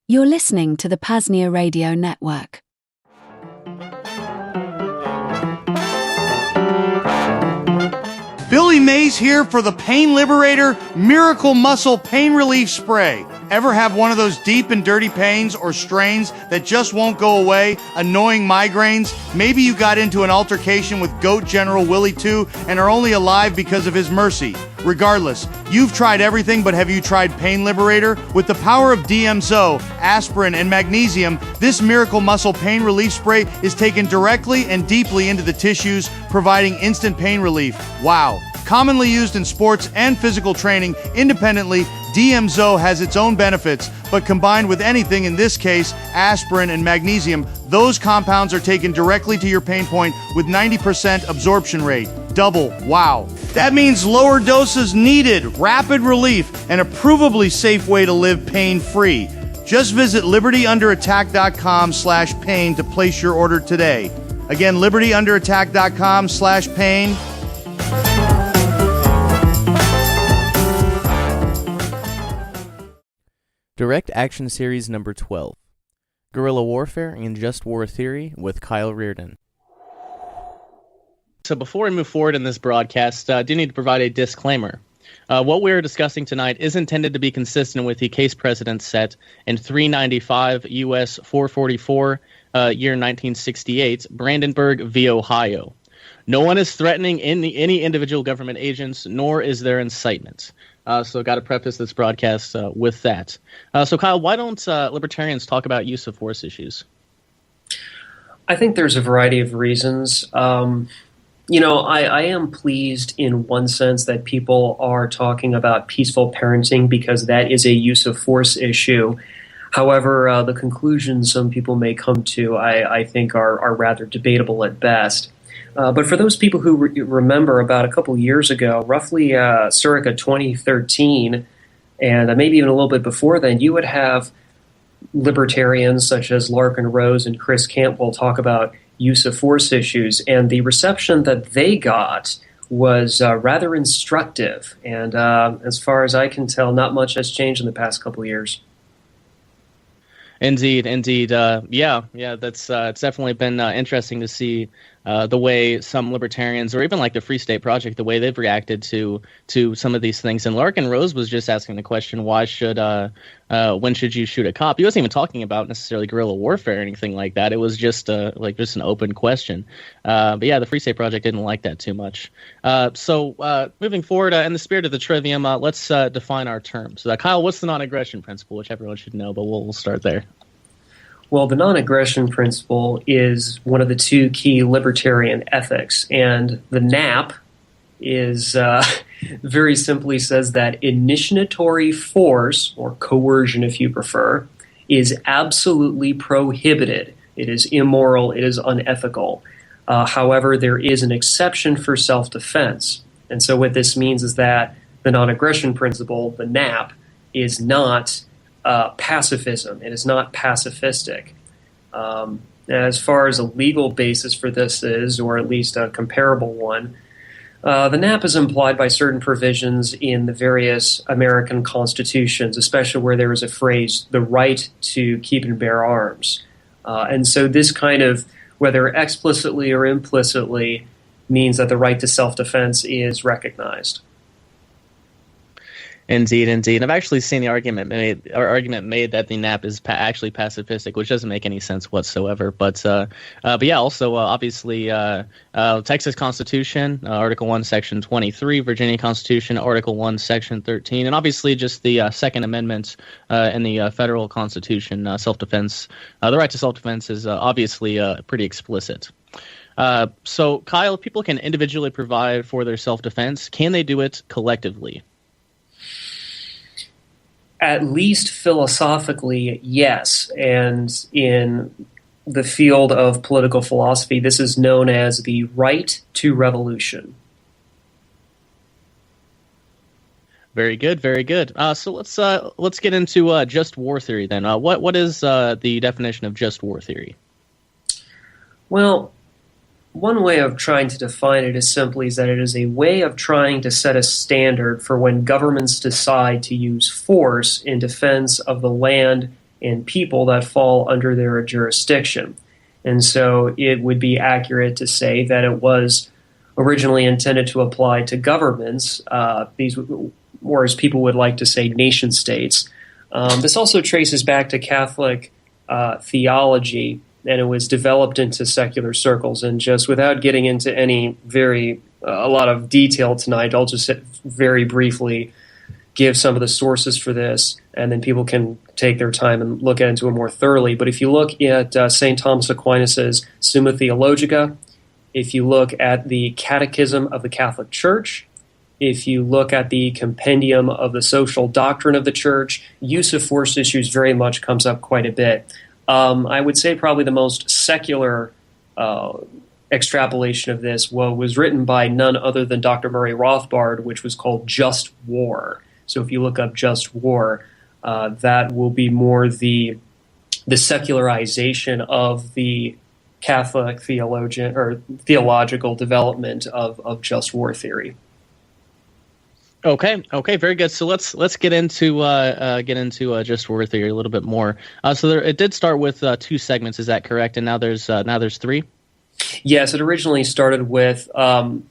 You're listening to the PAZNIA Radio Network. Billy Mays here for the Pain Liberator Miracle Muscle Pain Relief Spray. Ever have one of those deep and dirty pains or strains that just won't go away? Annoying migraines? Maybe you got into an altercation with Goat General Willie II and are only alive because of his mercy. Regardless, you've tried everything, but have you tried Pain Liberator? With the power of DMZO, aspirin, and magnesium, this Miracle Muscle Pain Relief Spray is taken directly and deeply into the tissues, providing instant pain relief. Wow. Commonly used in sports and physical training independently, DMZO has its own benefits, but combined with anything, in this case, aspirin and magnesium, those compounds are taken directly to your pain point with 90% absorption rate. Double. Wow. That means lower doses needed, rapid relief, and a provably safe way to live pain-free. Just visit libertyunderattack.com/pain to place your order today. Again, libertyunderattack.com/pain. Direct Action Series number 12. Guerrilla Warfare and Just War Theory with Kyle Rearden. So before we move forward in this broadcast, I do need to provide a disclaimer. What we are discussing tonight is intended to be consistent with the case precedent set in 395 U.S. 444, year 1968, Brandenburg v. Ohio. No one is threatening any individual government agents, nor is there incitement. So got to preface this broadcast with that. So Kyle, why don't libertarians talk about use of force issues? I think there's a variety of reasons. I am pleased in one sense that people are talking about peaceful parenting because that is a use of force issue. However, the conclusions some people may come to, I think, are rather debatable at best. But for those people who remember about a couple years ago, roughly circa 2013, and maybe even a little bit before then, you would have libertarians such as Larkin Rose and Chris Cantwell talk about use of force issues, and the reception that they got was rather instructive. And as far as I can tell, not much has changed in the past couple of years. Indeed. Yeah, that's it's definitely been interesting to see the way some libertarians, or even like the Free State Project, the way they've reacted to some of these things. And Larkin Rose was just asking the question, when should you shoot a cop? He wasn't even talking about necessarily guerrilla warfare or anything like that. It was just just an open question. But yeah, the Free State Project didn't like that too much. So moving forward, in the spirit of the trivium, let's define our terms. So Kyle, what's the non-aggression principle, which everyone should know, but we'll start there. Well, the non-aggression principle is one of the two key libertarian ethics, and the NAP is very simply says that initiatory force, or coercion if you prefer, is absolutely prohibited. It is immoral, it is unethical. However, there is an exception for self-defense. And so what this means is that the non-aggression principle, the NAP, is not pacifism. It is not pacifistic. As far as a legal basis for this is, or at least a comparable one, the NAP is implied by certain provisions in the various American constitutions, especially where there is a phrase, the right to keep and bear arms. And so this kind of, whether explicitly or implicitly, means that the right to self-defense is recognized. Indeed. I've actually seen the argument made that the NAP is actually pacifistic, which doesn't make any sense whatsoever. But yeah, also obviously Texas Constitution, Article 1, Section 23, Virginia Constitution, Article 1, Section 13, and obviously just the Second Amendment in the federal Constitution, self-defense. The right to self-defense is obviously pretty explicit. So, Kyle, people can individually provide for their self-defense. Can they do it collectively? At least philosophically, yes. And in the field of political philosophy, this is known as the right to revolution. Very good. So let's get into just war theory then. What is the definition of just war theory? Well, one way of trying to define it is simply that it is a way of trying to set a standard for when governments decide to use force in defense of the land and people that fall under their jurisdiction. And so it would be accurate to say that it was originally intended to apply to governments, or as people would like to say, nation states. This also traces back to Catholic theology, and it was developed into secular circles. And just without getting into any a lot of detail tonight, I'll just very briefly give some of the sources for this, and then people can take their time and look into it more thoroughly. But if you look at St. Thomas Aquinas' Summa Theologica, if you look at the Catechism of the Catholic Church, if you look at the Compendium of the Social Doctrine of the Church, use of force issues very much comes up quite a bit. I would say probably the most secular extrapolation of this was written by none other than Dr. Murray Rothbard, which was called Just War. So if you look up Just War, that will be more the secularization of the Catholic theological development of just war theory. Okay, very good. So let's get into just war theory a little bit more. So it did start with 2 segments, is that correct? And now there's 3. Yes, it originally started with. I'm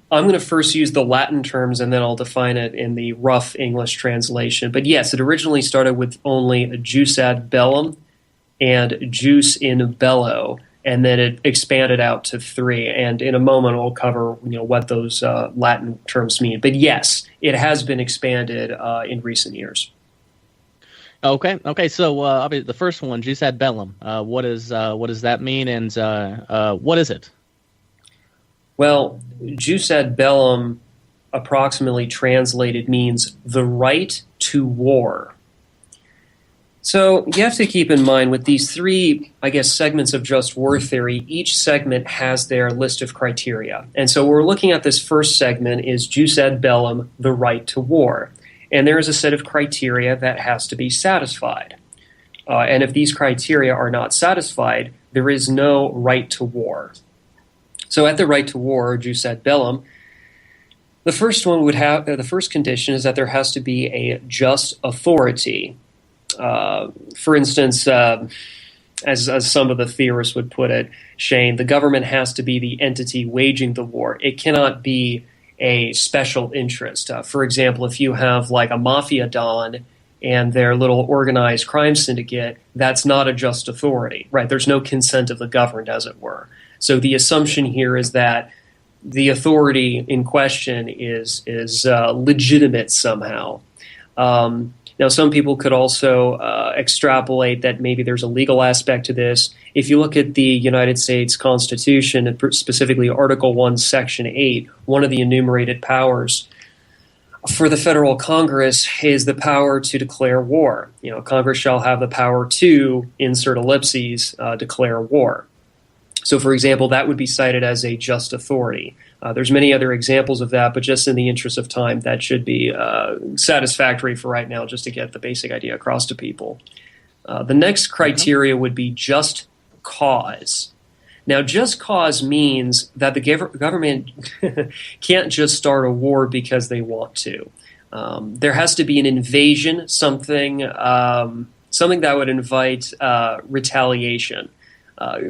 going to first use the Latin terms, and then I'll define it in the rough English translation. But yes, it originally started with only jus ad bellum and jus in bello, and then it expanded out to 3. And in a moment, we'll cover what those Latin terms mean. But yes, it has been expanded in recent years. Okay. So the first one, jus ad bellum. What does that mean, and what is it? Well, jus ad bellum, approximately translated, means the right to war. So you have to keep in mind with these 3, segments of just war theory, each segment has their list of criteria. And so what we're looking at this first segment is jus ad bellum, the right to war. And there is a set of criteria that has to be satisfied. And if these criteria are not satisfied, there is no right to war. So at the right to war, jus ad bellum, the first one would have the first condition is that there has to be a just authority. For instance, as some of the theorists would put it, Shane, the government has to be the entity waging the war. It cannot be a special interest. For example, if you have like a mafia don and their little organized crime syndicate, that's not a just authority, right? There's no consent of the governed, as it were. So the assumption here is that the authority in question is legitimate somehow. Now, some people could also extrapolate that maybe there's a legal aspect to this. If you look at the United States Constitution, and specifically Article 1, Section 8, one of the enumerated powers for the federal Congress is the power to declare war. You know, Congress shall have the power to, insert ellipses, declare war. So, for example, that would be cited as a just authority. There's many other examples of that, but just in the interest of time, that should be satisfactory for right now, just to get the basic idea across to people. The next criteria would be just cause. Now, just cause means that the government can't just start a war because they want to. There has to be an invasion, something that would invite retaliation.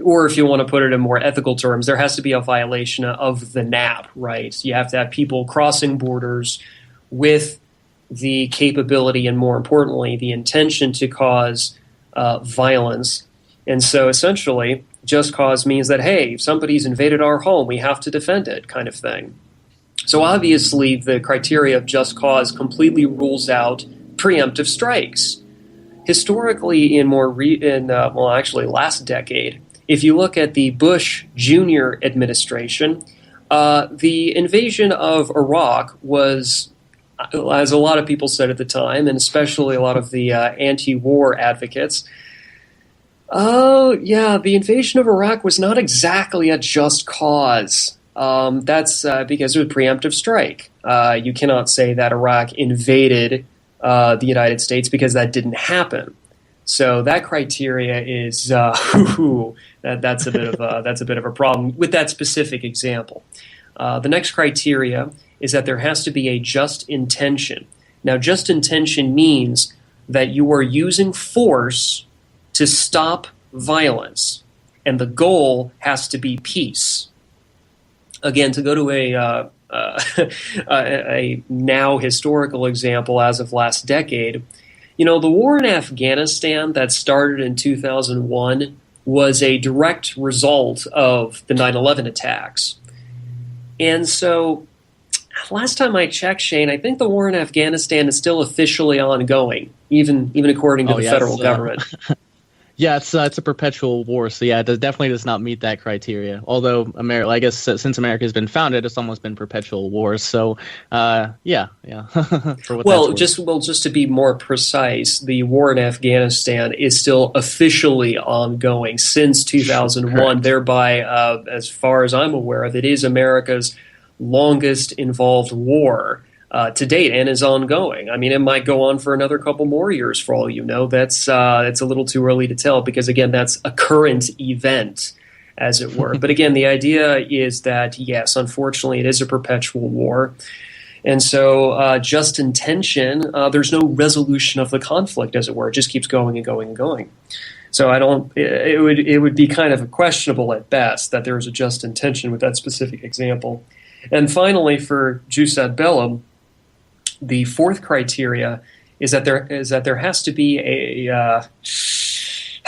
Or if you want to put it in more ethical terms, there has to be a violation of the NAP, right? You have to have people crossing borders with the capability and, more importantly, the intention to cause violence. And so essentially, just cause means that, hey, if somebody's invaded our home, we have to defend it, kind of thing. So obviously, the criteria of just cause completely rules out preemptive strikes. Historically, last decade, if you look at the Bush Jr. administration, the invasion of Iraq was, as a lot of people said at the time, and especially a lot of the anti-war advocates, the invasion of Iraq was not exactly a just cause. That's because it was a preemptive strike. You cannot say that Iraq invaded the United States because that didn't happen. So that criteria is that's a bit of a problem with that specific example. The next criteria is that there has to be a just intention. Now, just intention means that you are using force to stop violence, and the goal has to be peace. Again, to go to a now historical example as of last decade, you know, the war in Afghanistan that started in 2001 was a direct result of the 9/11 attacks. And so last time I checked, Shane, I think the war in Afghanistan is still officially ongoing, even according to the federal government. Yeah, it's a perpetual war, so yeah, it definitely does not meet that criteria. Although I guess since America has been founded, it's almost been perpetual wars. So, yeah. Just to be more precise, the war in Afghanistan is still officially ongoing since 2001. Correct. Thereby, as far as I'm aware of, it is America's longest involved war to date, and is ongoing. I mean, it might go on for another couple more years, for all you know. That's it's a little too early to tell, because again, that's a current event, as it were. But again, the idea is that yes, unfortunately, it is a perpetual war, and so just intention. There's no resolution of the conflict, as it were. It just keeps going and going and going. So it would be kind of questionable at best that there is a just intention with that specific example. And finally, for jus ad bellum, the fourth criteria is that there has to be it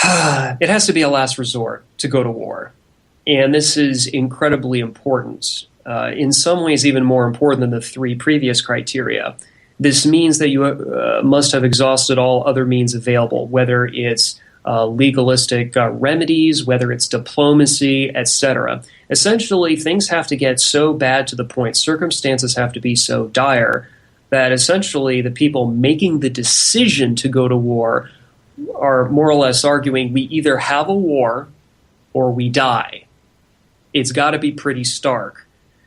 has to be a last resort to go to war, and this is incredibly important. In some ways, even more important than the three previous criteria. This means that you must have exhausted all other means available, whether it's legalistic remedies, whether it's diplomacy, etc. Essentially, things have to get so bad to the point, circumstances have to be so dire, that essentially the people making the decision to go to war are more or less arguing we either have a war or we die. It's got to be pretty stark.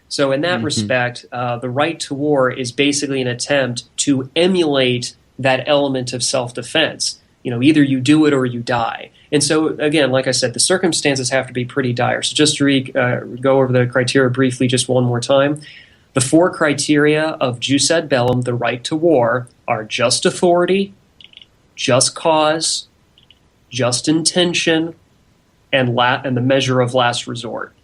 So in that respect, the right to war is basically an attempt to emulate that element of self-defense. either you do it or you die. And so, again, like I said, the circumstances have to be pretty dire. So just to go over the criteria briefly just one more time. The 4 criteria of jus ad bellum, the right to war, are just authority, just cause, just intention, and the measure of last resort.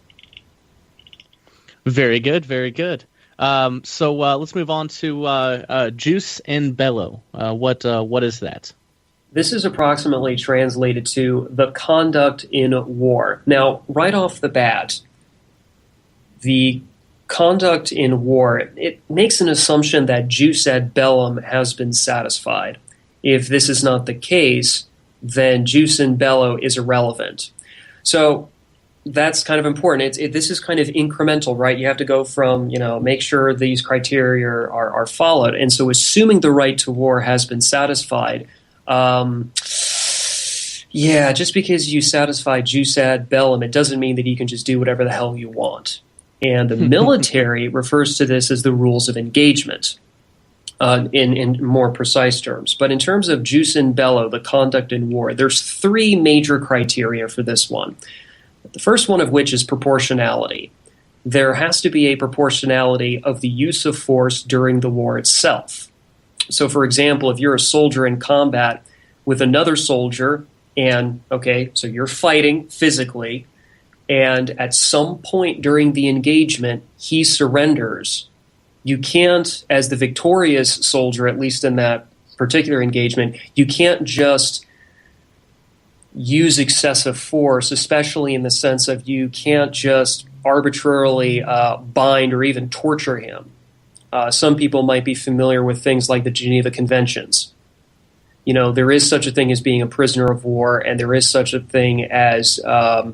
Very good, very good. So let's move on to jus in bello. What is that? This is approximately translated to the conduct in war. Now, right off the bat, the conduct in war, it makes an assumption that jus ad bellum has been satisfied. If this is not the case, then jus in bello is irrelevant. So that's kind of important. This is kind of incremental, right? You have to go from, make sure these criteria are followed. And so assuming the right to war has been satisfied, just because you satisfy jus ad bellum, it doesn't mean that you can just do whatever the hell you want. And the military refers to this as the rules of engagement in more precise terms. But in terms of jus in bello, the conduct in war, there's 3 major criteria for this one. The first one of which is proportionality. There has to be a proportionality of the use of force during the war itself. So, for example, if you're a soldier in combat with another soldier, so you're fighting physically, and at some point during the engagement, he surrenders. You can't, as the victorious soldier, at least in that particular engagement, you can't just use excessive force, especially in the sense of you can't just arbitrarily bind or even torture him. Some people might be familiar with things like the Geneva Conventions. There is such a thing as being a prisoner of war, and there is such a thing as, I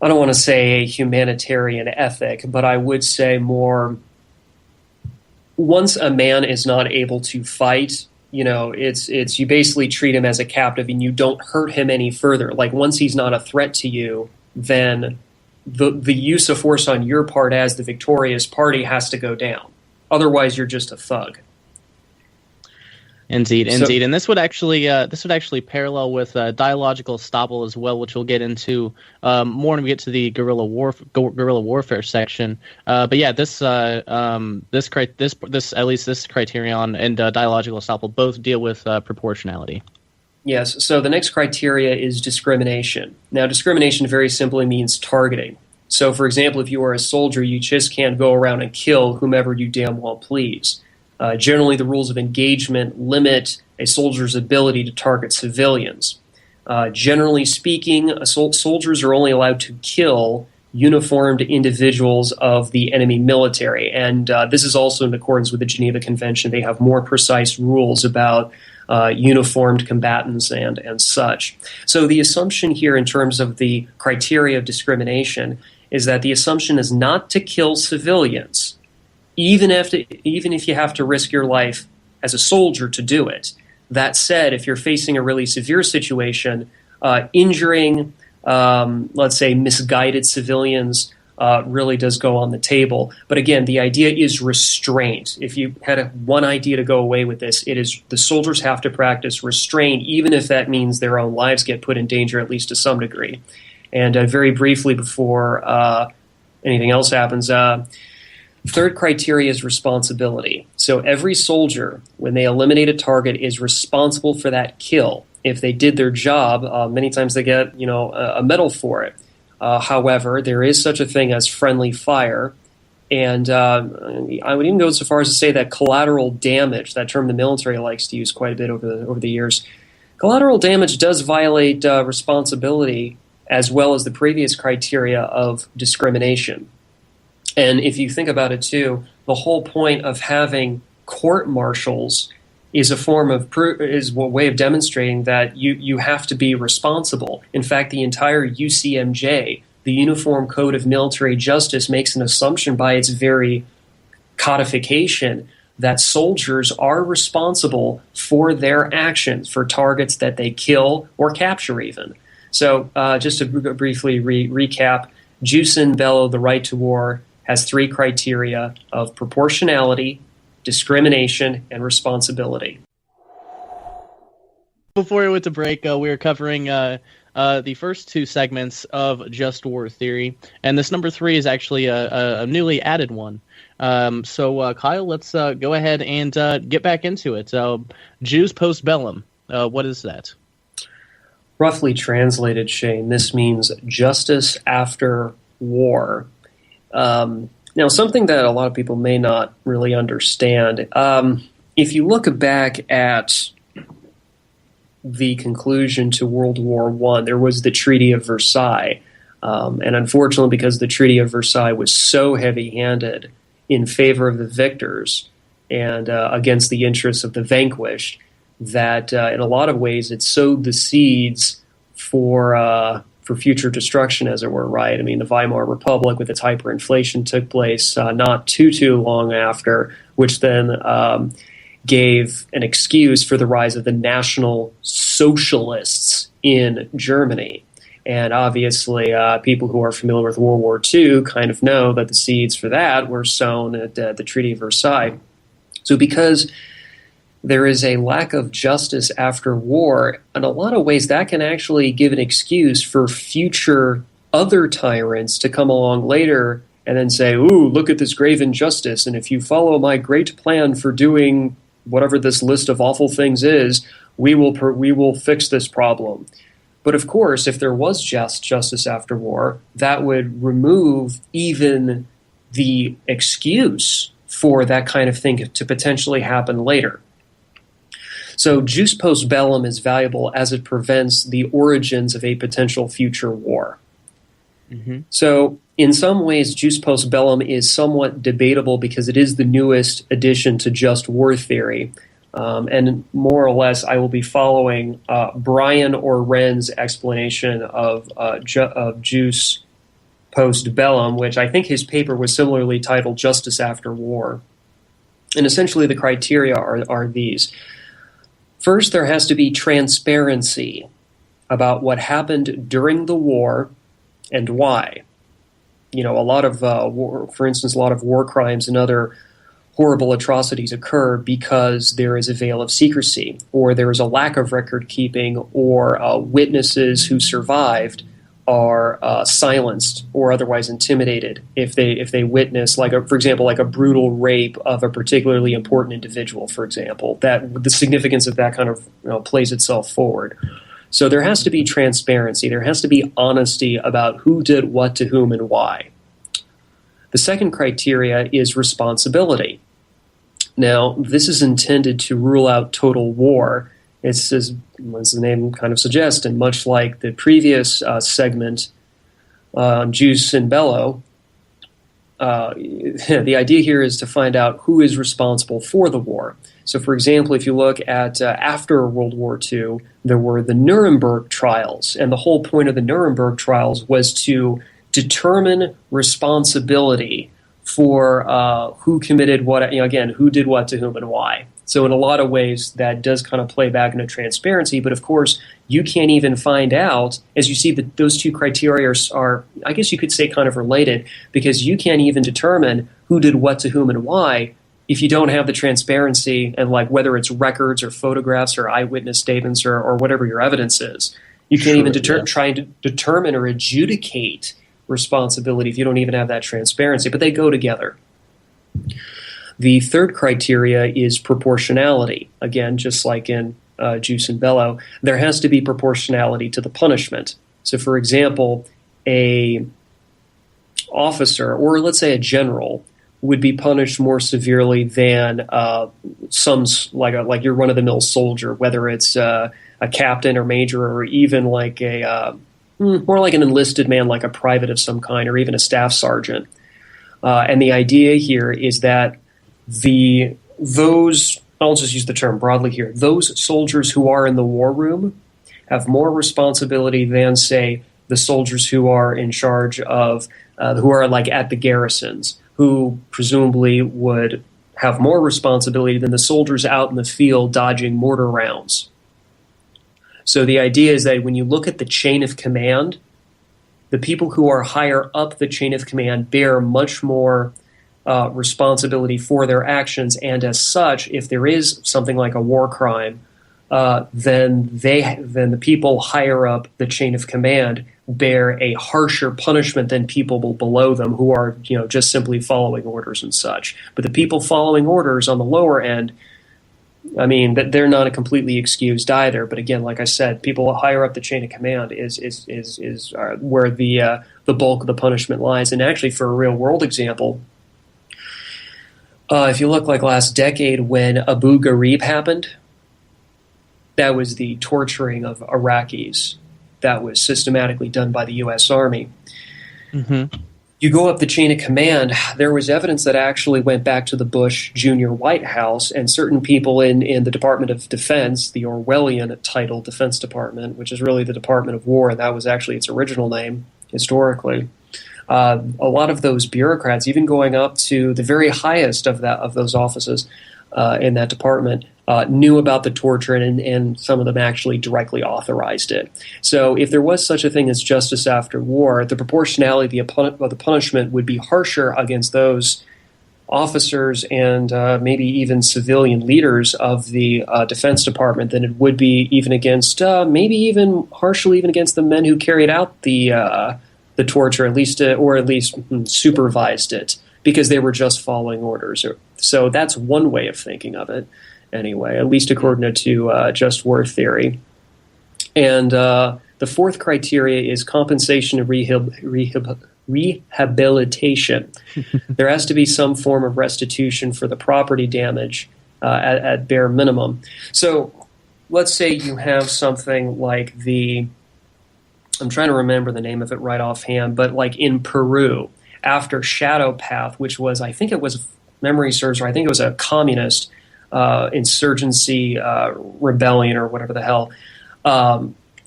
don't want to say a humanitarian ethic, but I would say more, once a man is not able to fight, it's you basically treat him as a captive and you don't hurt him any further. Like once he's not a threat to you, then the use of force on your part as the victorious party has to go down. Otherwise, you're just a thug. Indeed, and this would actually parallel with dialogical estoppel as well, which we'll get into more when we get to the guerrilla warfare section. But yeah, this criterion and dialogical estoppel both deal with proportionality. Yes. So the next criteria is discrimination. Now, discrimination very simply means targeting. So, for example, if you are a soldier, you just can't go around and kill whomever you damn well please. Generally, the rules of engagement limit a soldier's ability to target civilians. Generally speaking, soldiers are only allowed to kill uniformed individuals of the enemy military. And this is also in accordance with the Geneva Convention. They have more precise rules about uniformed combatants and such. So the assumption here in terms of the criteria of discrimination is that the assumption is not to kill civilians, even if you have to risk your life as a soldier to do it. That said, if you're facing a really severe situation, injuring, let's say, misguided civilians really does go on the table. But again, the idea is restraint. If you had one idea to go away with this, it is the soldiers have to practice restraint, even if that means their own lives get put in danger, at least to some degree. And very briefly, before anything else happens, third criteria is responsibility. So every soldier, when they eliminate a target, is responsible for that kill. If they did their job, many times they get a medal for it. However, there is such a thing as friendly fire, and I would even go so far as to say that collateral damage, that term the military likes to use quite a bit over the years, collateral damage does violate responsibility as well as the previous criteria of discrimination. And if you think about it too, the whole point of having court-martials is a way of demonstrating that you have to be responsible. In fact, the entire UCMJ, the Uniform Code of Military Justice, makes an assumption by its very codification that soldiers are responsible for their actions, for targets that they kill or capture even. So just to briefly recap, jus in bello, the right to war, has three criteria of proportionality, discrimination, and responsibility. Before we went to break, we were covering the first two segments of Just War Theory, and this number 3 is actually a newly added one. So, Kyle, let's go ahead and get back into it. Jus post bellum, what is that? Roughly translated, Shane, this means justice after war. Now, something that a lot of people may not really understand, if you look back at the conclusion to World War I, there was the Treaty of Versailles. And unfortunately, because the Treaty of Versailles was so heavy-handed in favor of the victors and against the interests of the vanquished, that in a lot of ways it sowed the seeds for future destruction, as it were, right? I mean, the Weimar Republic with its hyperinflation took place not too long after, which then gave an excuse for the rise of the National Socialists in Germany. And obviously, people who are familiar with World War II kind of know that the seeds for that were sown at the Treaty of Versailles. So because there is a lack of justice after war, in a lot of ways that can actually give an excuse for future other tyrants to come along later and then say, ooh, look at this grave injustice, and if you follow my great plan for doing whatever this list of awful things is, we will fix this problem. But of course, if there was justice after war, that would remove even the excuse for that kind of thing to potentially happen later. So jus post bellum is valuable as it prevents the origins of a potential future war. Mm-hmm. So in some ways, jus post bellum is somewhat debatable because it is the newest addition to just war theory. And more or less, I will be following Brian or Wren's explanation of jus post bellum, which I think his paper was similarly titled Justice After War. And essentially the criteria are these. First, there has to be transparency about what happened during the war and why. You know, a lot of for instance, a lot of war crimes and other horrible atrocities occur because there is a veil of secrecy, or there is a lack of record keeping, or witnesses who survived are silenced or otherwise intimidated if they witness, for example, like a brutal rape of a particularly important individual, for example. That the significance of that kind of plays itself forward. So there has to be transparency. There has to be honesty about who did what to whom and why. The second criteria is responsibility. Now, this is intended to rule out total war. It's, as the name kind of suggests, and much like the previous segment on Jus and Bello, the idea here is to find out who is responsible for the war. So, for example, if you look at after World War II, there were the Nuremberg trials, and the whole point of the Nuremberg trials was to determine responsibility for who committed what, again, who did what to whom and why. So in a lot of ways, that does kind of play back into transparency. But of course, you can't even find out, as you see that those two criteria are, I guess you could say, kind of related, because you can't even determine who did what to whom and why if you don't have the transparency and, like, whether it's records or photographs or eyewitness statements or whatever your evidence is. You can't even try to determine or adjudicate responsibility if you don't even have that transparency, but they go together. The third criteria is proportionality. Again, just like in Jus and Bello, there has to be proportionality to the punishment. So, for example, a officer, or let's say a general, would be punished more severely than some like your run-of-the-mill soldier, whether it's a captain or major, or even like more like an enlisted man, like a private of some kind, or even a staff sergeant. And the idea here is that those, I'll just use the term broadly here, those soldiers who are in the war room have more responsibility than, say, the soldiers who are in charge of, who are like at the garrisons, who presumably would have more responsibility than the soldiers out in the field dodging mortar rounds. So the idea is that when you look at the chain of command, the people who are higher up the chain of command bear much more responsibility for their actions, and as such, if there is something like a war crime, then the people higher up the chain of command bear a harsher punishment than people below them who are, just simply following orders and such. But the people following orders on the lower end, I mean, they're not completely excused either. But again, like I said, people higher up the chain of command is where the bulk of the punishment lies. And actually, for a real world example, if you look like last decade when Abu Ghraib happened, that was the torturing of Iraqis that was systematically done by the U.S. Army. Mm-hmm. You go up the chain of command, there was evidence that actually went back to the Bush Jr. White House, and certain people in the Department of Defense, the Orwellian title Defense Department, which is really the Department of War, and that was actually its original name historically. A lot of those bureaucrats, even going up to the very highest of those offices in that department, knew about the torture, and some of them actually directly authorized it. So if there was such a thing as justice after war, the proportionality of the punishment would be harsher against those officers and maybe even civilian leaders of the Defense Department than it would be even against, maybe even harshly even against the men who carried out the torture, at least supervised it, because they were just following orders. So that's one way of thinking of it, anyway, at least according to just war theory. And the fourth criteria is compensation and rehabilitation. There has to be some form of restitution for the property damage at bare minimum. So let's say you have something like I'm trying to remember the name of it right offhand, but like in Peru, after Shadow Path, which was, I think it was, memory serves, or I think it was a communist insurgency rebellion or whatever the hell.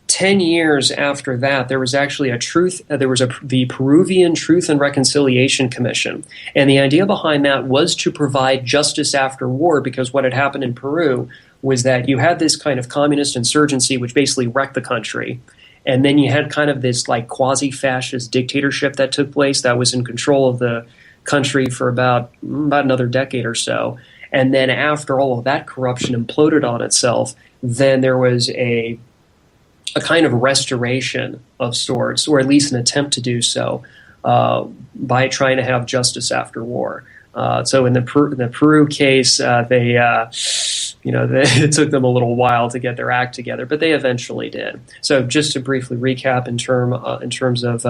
10 years after that, there was actually the Peruvian Truth and Reconciliation Commission. And the idea behind that was to provide justice after war, because what had happened in Peru was that you had this kind of communist insurgency which basically wrecked the country. And then you had kind of this like quasi-fascist dictatorship that took place that was in control of the country for about another decade or so. And then after all of that corruption imploded on itself, then there was a kind of restoration of sorts, or at least an attempt to do so, by trying to have justice after war. So in the Peru case, it took them a little while to get their act together, but they eventually did. So just to briefly recap in terms of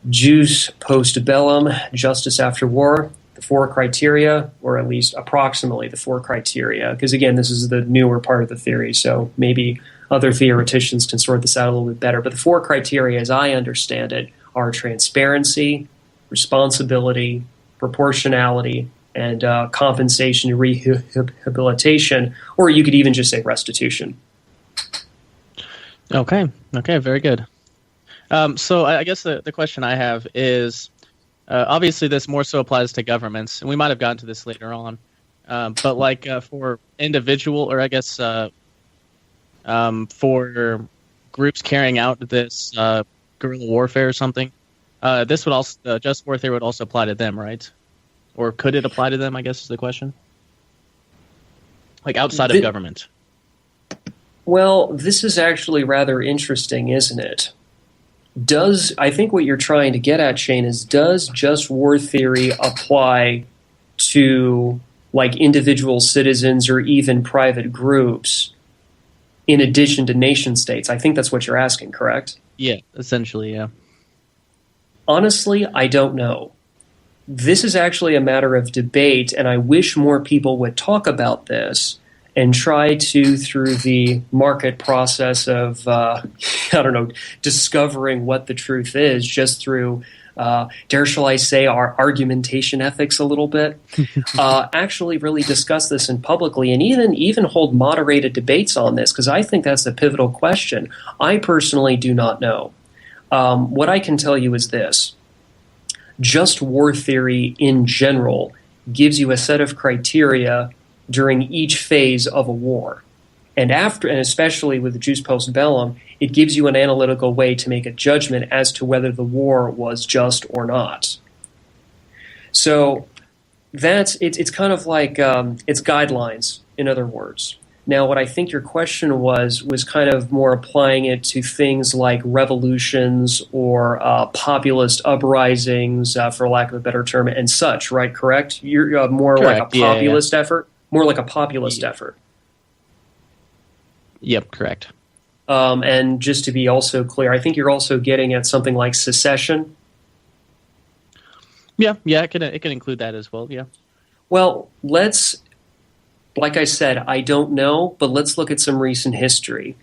jus post bellum, justice after war, the four criteria, or at least approximately the four criteria, because again, this is the newer part of the theory, so maybe other theoreticians can sort this out a little bit better. But the four criteria, as I understand it, are transparency, responsibility, proportionality, and compensation and rehabilitation, or you could even just say restitution. Okay, very good. So I guess the question I have is, obviously this more so applies to governments, and we might have gotten to this later on, but like for individual, or I guess for groups carrying out this guerrilla warfare or something, this would also, just war theory would also apply to them, right? Or could it apply to them, I guess is the question? Like outside of government. Well, this is actually rather interesting, isn't it? I think what you're trying to get at, Shane, is does just war theory apply to like individual citizens or even private groups in addition to nation states? I think that's what you're asking, correct? Yeah, essentially, yeah. Honestly, I don't know. This is actually a matter of debate, and I wish more people would talk about this and try to, through the market process of, discovering what the truth is, just through, shall I say, our argumentation ethics a little bit, actually really discuss this in publicly and even hold moderated debates on this, because I think that's the pivotal question. I personally do not know. What I can tell you is this. Just war theory in general gives you a set of criteria during each phase of a war. And especially with the jus post bellum, it gives you an analytical way to make a judgment as to whether the war was just or not. So it's kind of like it's guidelines, in other words. Now, what I think your question was kind of more applying it to things like revolutions or populist uprisings, for lack of a better term, and such, right? Correct? You're more Correct. like a populist effort? More like a populist effort. Yep, correct. And just to be also clear, I think you're also getting at something like secession. Yeah, it can include that as well, yeah. Well, like I said, I don't know, but let's look at some recent history.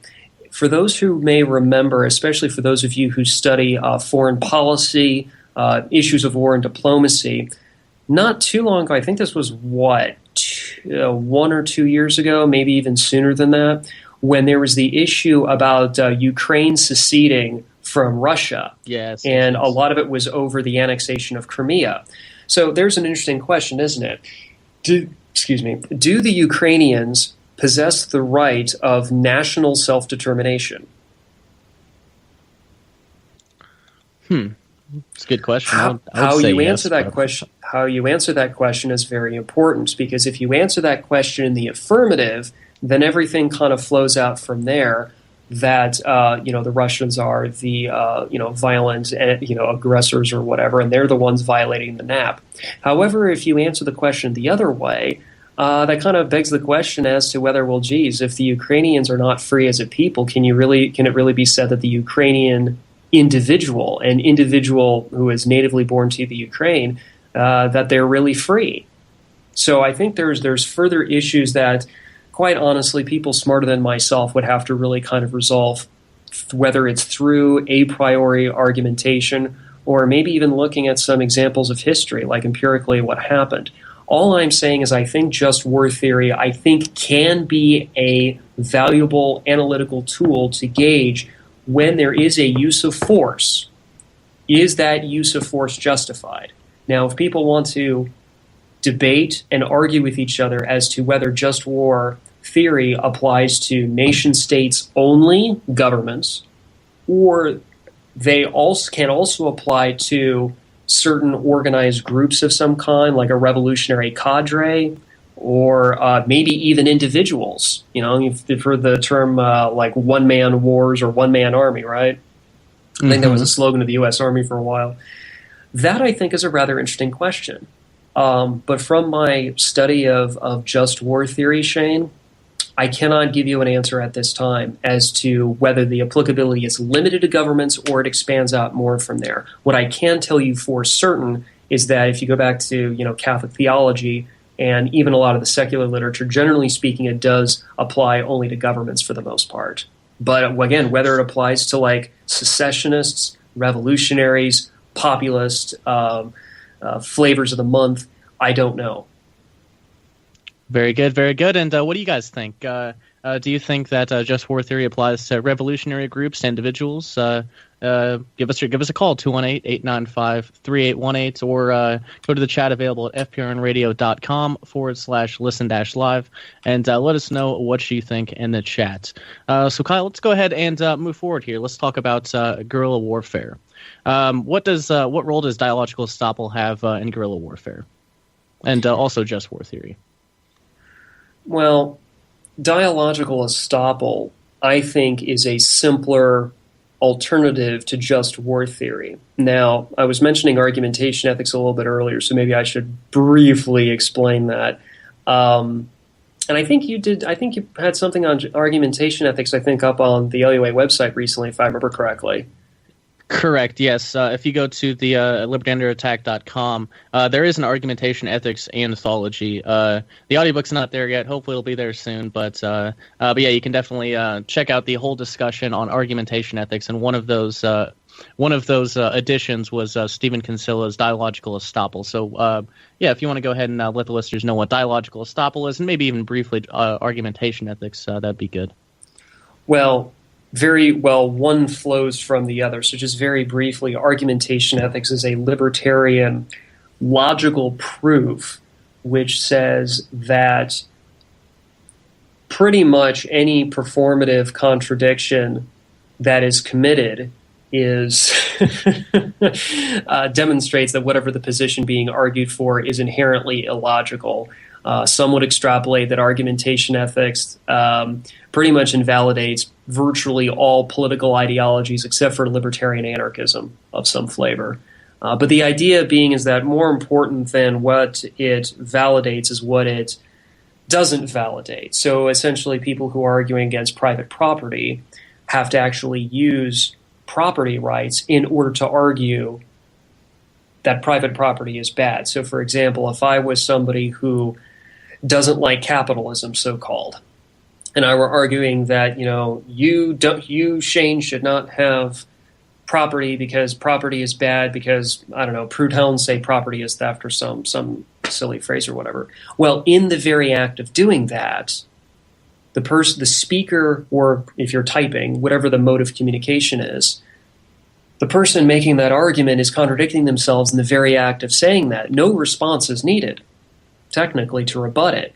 For those who may remember, especially for those of you who study foreign policy, issues of war and diplomacy, not too long ago, I think this was 1 or 2 years ago, maybe even sooner than that, when there was the issue about Ukraine seceding from Russia. Yes. And a lot of it was over the annexation of Crimea. So there's an interesting question, isn't it? Do the Ukrainians possess the right of national self-determination? It's a good question. How you answer that question is very important, because if you answer that question in the affirmative, then everything kind of flows out from there. That the Russians are the violent aggressors or whatever, and they're the ones violating the NAP. However, if you answer the question the other way, that kind of begs the question as to whether, well, geez, if the Ukrainians are not free as a people, can it really be said that the Ukrainian individual, an individual who is natively born to the Ukraine, that they're really free? So I think there's further issues that, quite honestly, people smarter than myself would have to really kind of resolve, whether it's through a priori argumentation or maybe even looking at some examples of history, like empirically what happened. All I'm saying is I think just war theory, I think, can be a valuable analytical tool to gauge when there is a use of force. Is that use of force justified? Now, if people want to debate and argue with each other as to whether just war theory applies to nation-states only governments, or they can also apply to certain organized groups of some kind, like a revolutionary cadre, or maybe even individuals. You've heard the term like one-man wars or one-man army, right? I think that was a slogan of the U.S. Army for a while. That, I think, is a rather interesting question. But from my study of just war theory, Shane, I cannot give you an answer at this time as to whether the applicability is limited to governments or it expands out more from there. What I can tell you for certain is that if you go back to Catholic theology and even a lot of the secular literature, generally speaking, it does apply only to governments for the most part. But again, whether it applies to like secessionists, revolutionaries, populist, flavors of the month, I don't know. Very good, very good. And what do you guys think? Do you think that just war theory applies to revolutionary groups, to individuals? Give us a call, 218-895-3818, or go to the chat available at fprnradio.com/listen-live, and let us know what you think in the chat. So, Kyle, let's go ahead and move forward here. Let's talk about guerrilla warfare. What role does dialogical estoppel have in guerrilla warfare? And also just war theory. Well, dialogical estoppel, I think, is a simpler alternative to just war theory. Now, I was mentioning argumentation ethics a little bit earlier, so maybe I should briefly explain that. And I think you did. I think you had something on argumentation ethics, I think, up on the LUA website recently, if I remember correctly. Correct, yes. If you go to the libertyunderattack.com, there is an argumentation ethics anthology. The audiobook's not there yet. Hopefully it'll be there soon. But yeah, you can definitely check out the whole discussion on argumentation ethics. And one of those editions was Stephen Kinsilla's Dialogical Estoppel. So yeah, if you want to go ahead and let the listeners know what dialogical estoppel is, and maybe even briefly argumentation ethics, that'd be good. Well, very well, one flows from the other. So just very briefly, argumentation ethics is a libertarian logical proof which says that pretty much any performative contradiction that is committed is demonstrates that whatever the position being argued for is inherently illogical. Some would extrapolate that argumentation ethics pretty much invalidates virtually all political ideologies except for libertarian anarchism of some flavor. But the idea being is that more important than what it validates is what it doesn't validate. So essentially people who are arguing against private property have to actually use property rights in order to argue that private property is bad. So for example, if I was somebody who doesn't like capitalism, so-called, and I were arguing that, you, Shane, should not have property because property is bad because, I don't know, Proudhon say property is theft or some silly phrase or whatever. Well, in the very act of doing that, the speaker, or if you're typing, whatever the mode of communication is, the person making that argument is contradicting themselves in the very act of saying that. No response is needed, technically, to rebut it,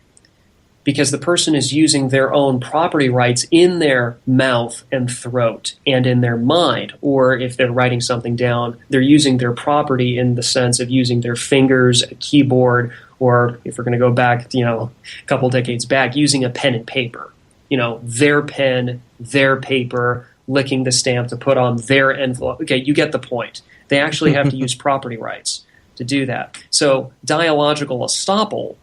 because the person is using their own property rights in their mouth and throat and in their mind. Or if they're writing something down, they're using their property in the sense of using their fingers, a keyboard, or if we're going to go back, a couple decades back, using a pen and paper. Their pen, their paper, licking the stamp to put on their envelope. Okay, you get the point. They actually have to use property rights to do that. So dialogical estoppel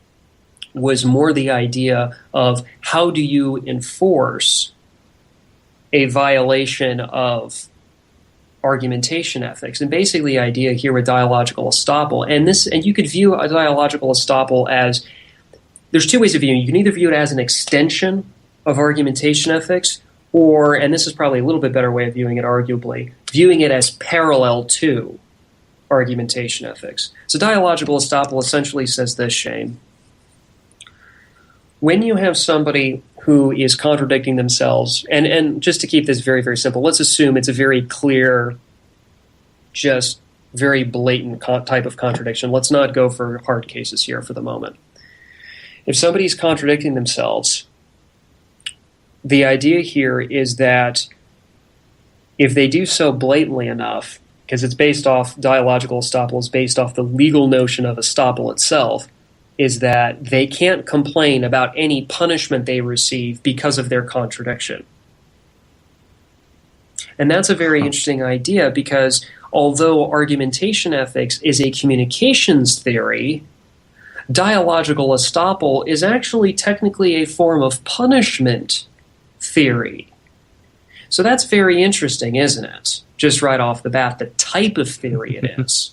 was more the idea of how do you enforce a violation of argumentation ethics. And basically the idea here with dialogical estoppel, and you could view a dialogical estoppel as, there's two ways of viewing it. You can either view it as an extension of argumentation ethics, or, and this is probably a little bit better way of viewing it arguably, viewing it as parallel to argumentation ethics. So dialogical estoppel essentially says this, Shane. When you have somebody who is contradicting themselves, and just to keep this very, very simple, let's assume it's a very clear, just very blatant type of contradiction. Let's not go for hard cases here for the moment. If somebody's contradicting themselves, the idea here is that if they do so blatantly enough, because it's based off, dialogical estoppel is based off the legal notion of estoppel itself, is that they can't complain about any punishment they receive because of their contradiction. And that's a very interesting idea, because although argumentation ethics is a communications theory, dialogical estoppel is actually technically a form of punishment theory. So that's very interesting, isn't it? Just right off the bat, the type of theory it is.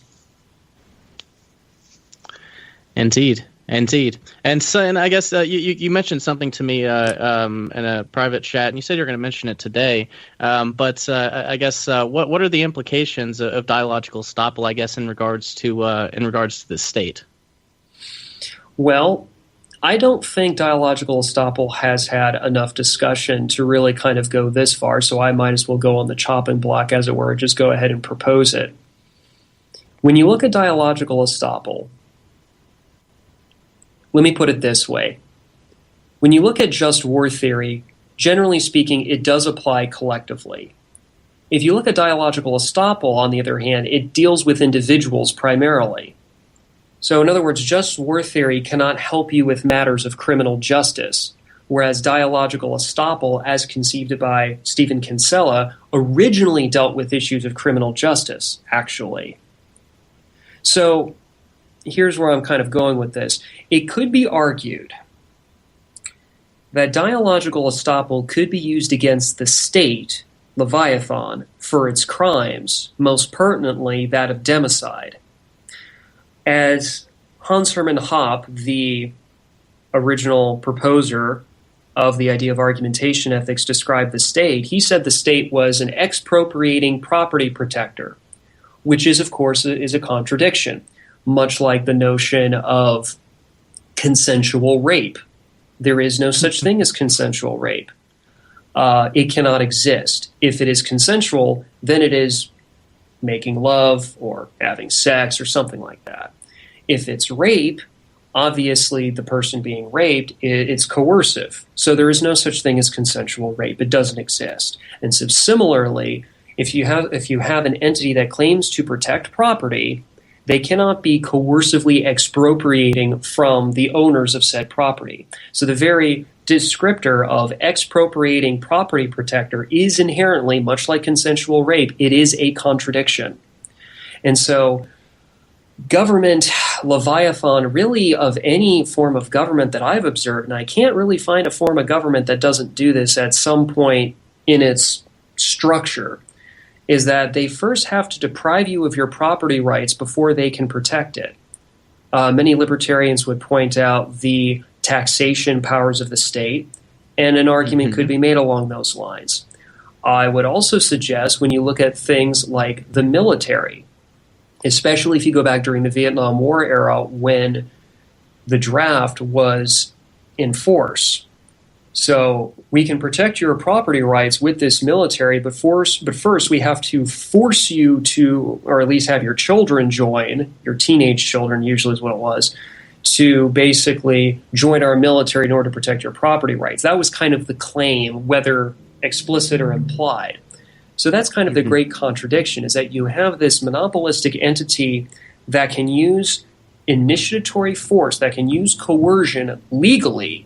Indeed. And so, and I guess you mentioned something to me in a private chat, and you said you're going to mention it today. But I guess what are the implications of dialogical estoppel, I guess, in regards to the state? Well, I don't think dialogical estoppel has had enough discussion to really kind of go this far, so I might as well go on the chopping block, as it were, just go ahead and propose it. When you look at dialogical estoppel, let me put it this way. When you look at just war theory, generally speaking, it does apply collectively. If you look at dialogical estoppel, on the other hand, it deals with individuals primarily. So in other words, just war theory cannot help you with matters of criminal justice, whereas dialogical estoppel, as conceived by Stephen Kinsella, originally dealt with issues of criminal justice, actually. So here's where I'm kind of going with this. It could be argued that dialogical estoppel could be used against the state, Leviathan, for its crimes, most pertinently that of democide. As Hans Hermann Hoppe, the original proposer of the idea of argumentation ethics, described the state, he said the state was an expropriating property protector, which is, of course, is a contradiction, much like the notion of consensual rape. There is no such thing as consensual rape. It cannot exist. If it is consensual, then it is making love or having sex or something like that. If it's rape, obviously the person being raped, it's coercive. So there is no such thing as consensual rape. It doesn't exist. And so similarly, if you have an entity that claims to protect property, they cannot be coercively expropriating from the owners of said property. So the very descriptor of expropriating property protector is inherently, much like consensual rape, it is a contradiction. And so government, Leviathan, really of any form of government that I've observed, and I can't really find a form of government that doesn't do this at some point in its structure, is that they first have to deprive you of your property rights before they can protect it. Many libertarians would point out the taxation powers of the state, and an argument could be made along those lines. I would also suggest when you look at things like the military, especially if you go back during the Vietnam War era when the draft was in force. So we can protect your property rights with this military, but first we have to force you to, or at least have your children join, your teenage children usually is what it was, to basically join our military in order to protect your property rights. That was kind of the claim, whether explicit or implied. So that's kind of the great contradiction, is that you have this monopolistic entity that can use initiatory force, that can use coercion legally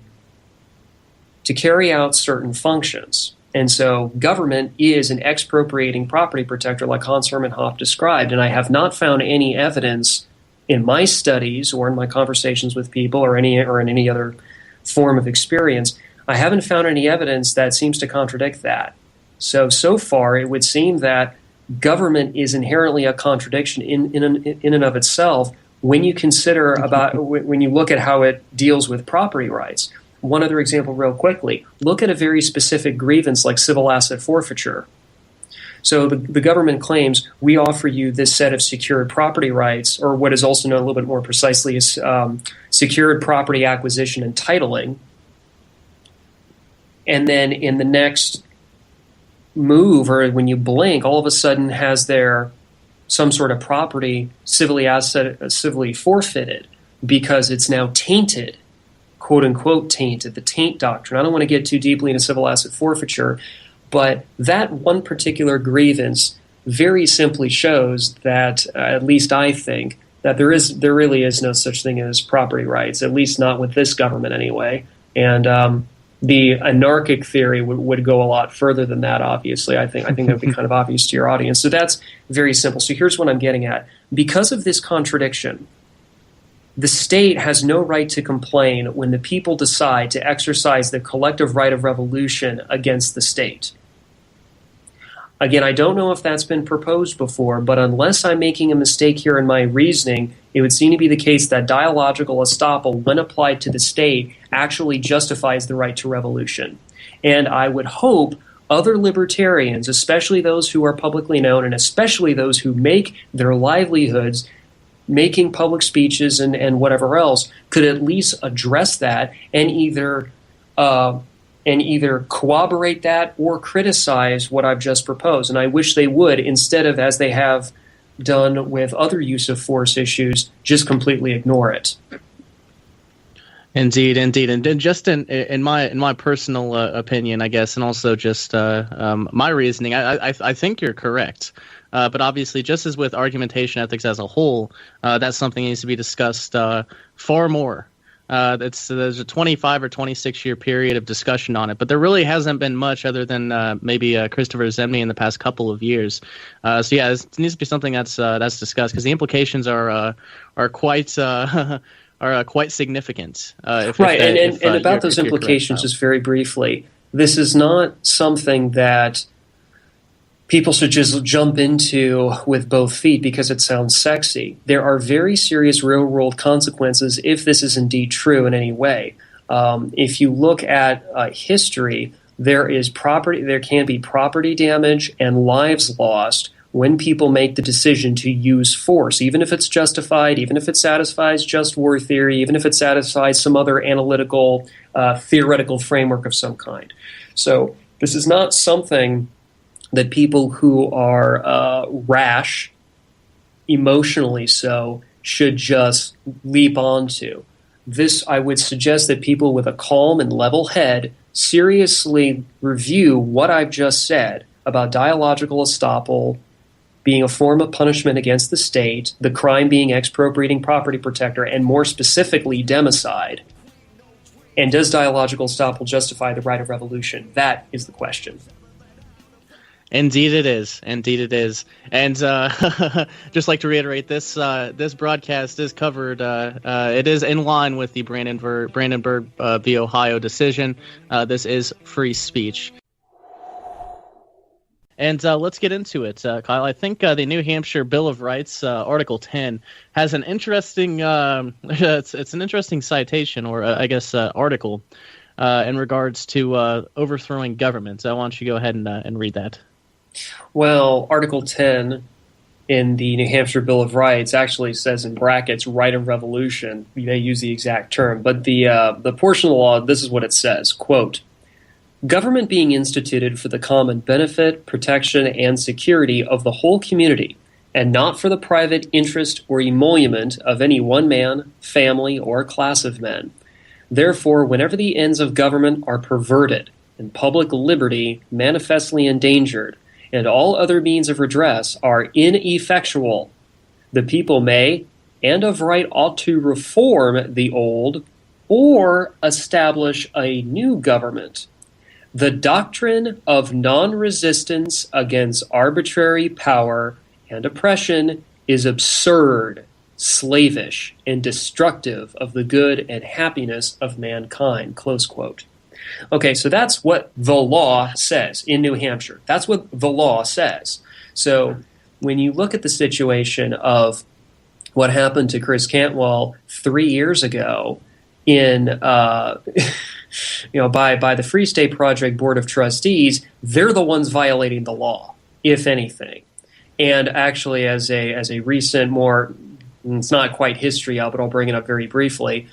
to carry out certain functions. And so government is an expropriating property protector like Hans Hermann Hoppe described, and I have not found any evidence in my studies or in my conversations with people or in any other form of experience, I haven't found any evidence that seems to contradict that. So far it would seem that government is inherently a contradiction in and of itself when you consider when you look at how it deals with property rights. One other example real quickly. Look at a very specific grievance like civil asset forfeiture. So the government claims we offer you this set of secured property rights, or what is also known a little bit more precisely as secured property acquisition and titling. And then in the next move, or when you blink, all of a sudden has there some sort of property civilly forfeited because it's now tainted, quote unquote tainted, the taint doctrine. I don't want to get too deeply into civil asset forfeiture, but that one particular grievance very simply shows that, at least I think, that there really is no such thing as property rights, at least not with this government anyway. And the anarchic theory would go a lot further than that, obviously. I think that would be kind of obvious to your audience. So that's very simple. So here's what I'm getting at. Because of this contradiction, the state has no right to complain when the people decide to exercise the collective right of revolution against the state. Again, I don't know if that's been proposed before, but unless I'm making a mistake here in my reasoning, it would seem to be the case that dialogical estoppel, when applied to the state, actually justifies the right to revolution. And I would hope other libertarians, especially those who are publicly known and especially those who make their livelihoods making public speeches and whatever else, could at least address that and either corroborate that or criticize what I've just proposed. And I wish they would, instead of, as they have done with other use of force issues, just completely ignore it. Indeed. And just in my personal opinion, I guess, and also just my reasoning, I think you're correct. But obviously, just as with argumentation ethics as a whole, that's something that needs to be discussed far more. There's a 25 or 26 year period of discussion on it, but there really hasn't been much other than maybe Christopher Zemny in the past couple of years. So yeah, it needs to be something that's discussed, because the implications are quite quite significant. And about those implications, just very briefly, this is not something that people should just jump into with both feet because it sounds sexy. There are very serious real-world consequences if this is indeed true in any way. If you look at history, there can be property damage and lives lost when people make the decision to use force, even if it's justified, even if it satisfies just war theory, even if it satisfies some other analytical, theoretical framework of some kind. So this is not something that people who are rash, emotionally so, should just leap onto. This, I would suggest that people with a calm and level head seriously review what I've just said about dialogical estoppel being a form of punishment against the state, the crime being expropriating property protector, and more specifically, democide. And does dialogical estoppel justify the right of revolution? That is the question. Indeed it is. Indeed it is. And just like to reiterate, this broadcast is covered. It is in line with the Brandenburg v. Ohio decision. This is free speech. And let's get into it, Kyle. I think the New Hampshire Bill of Rights, Article 10, has an interesting. It's an interesting citation, or I guess article, in regards to overthrowing government. So why don't you go ahead and read that? Well, Article 10 in the New Hampshire Bill of Rights actually says in brackets right of revolution. We may use the exact term, but the portion of the law, this is what it says, quote, "Government being instituted for the common benefit, protection, and security of the whole community, and not for the private interest or emolument of any one man, family, or class of men. Therefore, whenever the ends of government are perverted, and public liberty manifestly endangered, and all other means of redress are ineffectual, the people may, and of right ought to reform the old, or establish a new government. The doctrine of non-resistance against arbitrary power and oppression is absurd, slavish, and destructive of the good and happiness of mankind." Close quote. Okay, so that's what the law says in New Hampshire. That's what the law says. So when you look at the situation of what happened to Chris Cantwell 3 years ago in by the Free State Project Board of Trustees, they're the ones violating the law, if anything. And actually, as a recent, more, it's not quite history, but I'll bring it up very briefly.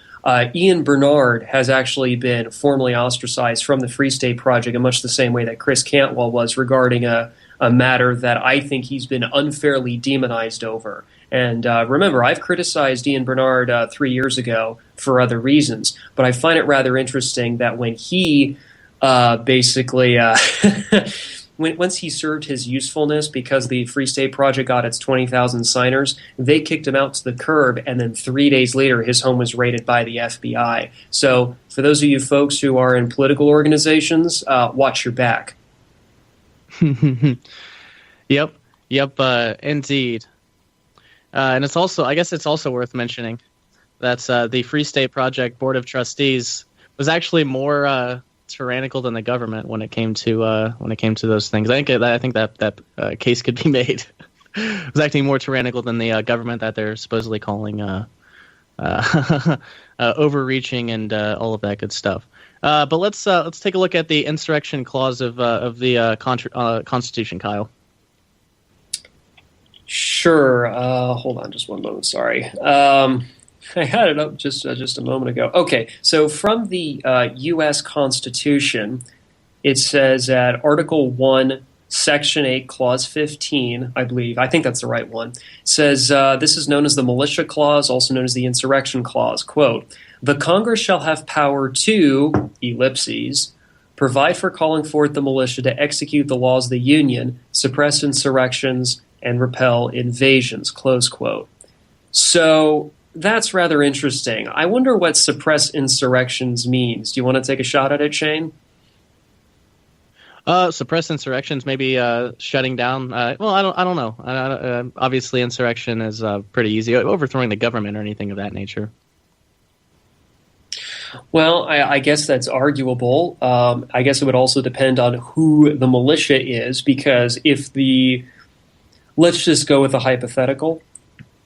Ian Bernard has actually been formally ostracized from the Free State Project in much the same way that Chris Cantwell was, regarding a matter that I think he's been unfairly demonized over. And remember, I've criticized Ian Bernard 3 years ago for other reasons, but I find it rather interesting that when he basically once he served his usefulness, because the Free State Project got its 20,000 signers, they kicked him out to the curb, and then 3 days later his home was raided by the FBI. So for those of you folks who are in political organizations, watch your back. Yep, indeed. And it's also, I guess it's also worth mentioning that the Free State Project Board of Trustees was actually more tyrannical than the government when it came to those things. I think that case could be made. It was acting more tyrannical than the government that they're supposedly calling overreaching and all of that good stuff. But let's take a look at the insurrection clause of the Constitution, Kyle. Sure. Hold on just one moment. Sorry. I had it up just a moment ago. Okay, so from the U.S. Constitution, it says at Article 1, Section 8, Clause 15, I believe, I think that's the right one, says this is known as the Militia Clause, also known as the Insurrection Clause. Quote, "The Congress shall have power to, ellipses, provide for calling forth the militia to execute the laws of the Union, suppress insurrections, and repel invasions." Close quote. So that's rather interesting. I wonder what suppress insurrections means. Do you want to take a shot at it, Shane? Suppress insurrections, maybe shutting down. Well, I don't know. Obviously, insurrection is pretty easy. Overthrowing the government or anything of that nature. Well, I guess that's arguable. I guess it would also depend on who the militia is, because let's just go with a hypothetical.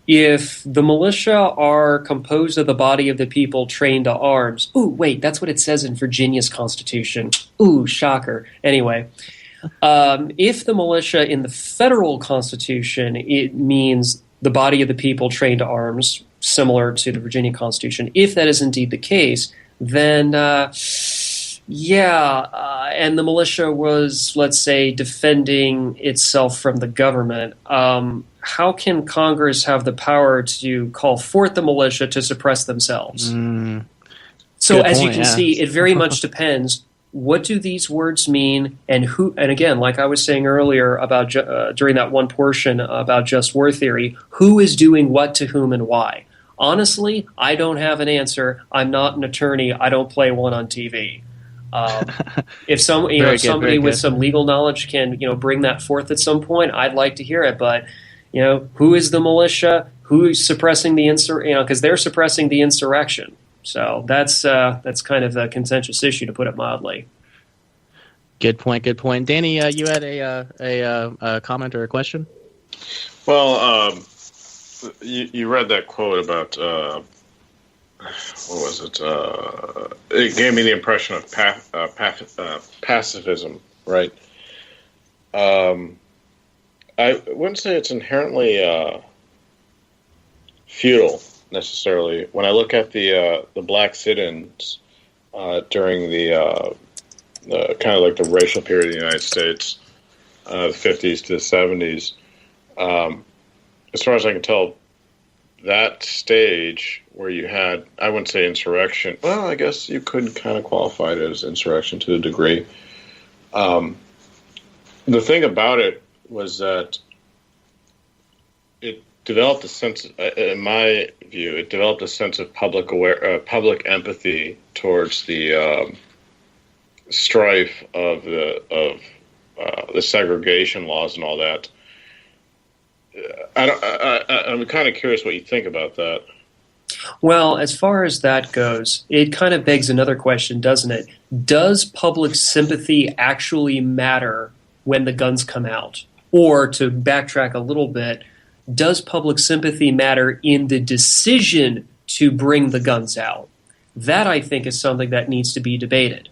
If the militia are composed of the body of the people trained to arms, ooh, wait, that's what it says in Virginia's Constitution. Ooh, shocker. Anyway, if the militia in the federal Constitution, it means the body of the people trained to arms, similar to the Virginia Constitution. If that is indeed the case, then and the militia was, let's say, defending itself from the government, how can Congress have the power to call forth the militia to suppress themselves? So as you can see, it very much depends what do these words mean, and who? And again, like I was saying earlier about during that one portion about just war theory, who is doing what to whom and why? Honestly, I don't have an answer. I'm not an attorney. I don't play one on TV. If somebody with some legal knowledge can bring that forth at some point, I'd like to hear it. But who is the militia? Who is suppressing the because they're suppressing the insurrection. So that's kind of a contentious issue, to put it mildly. Good point. Good point. Danny, you had a comment or a question? Well, you read that quote about what was it? It gave me the impression of pacifism, right? I wouldn't say it's inherently futile necessarily. When I look at the black sit-ins during the kind of like the racial period of the United States, the 50s to the 70s, as far as I can tell, that stage where you had, I wouldn't say insurrection. Well, I guess you could kind of qualify it as insurrection to a degree. The thing about it was that it developed a sense, in my view, it developed a sense of public empathy towards the strife of the segregation laws and all that. I'm kind of curious what you think about that. Well, as far as that goes, it kind of begs another question, doesn't it? Does public sympathy actually matter when the guns come out? Or, to backtrack a little bit, does public sympathy matter in the decision to bring the guns out? That, I think, is something that needs to be debated,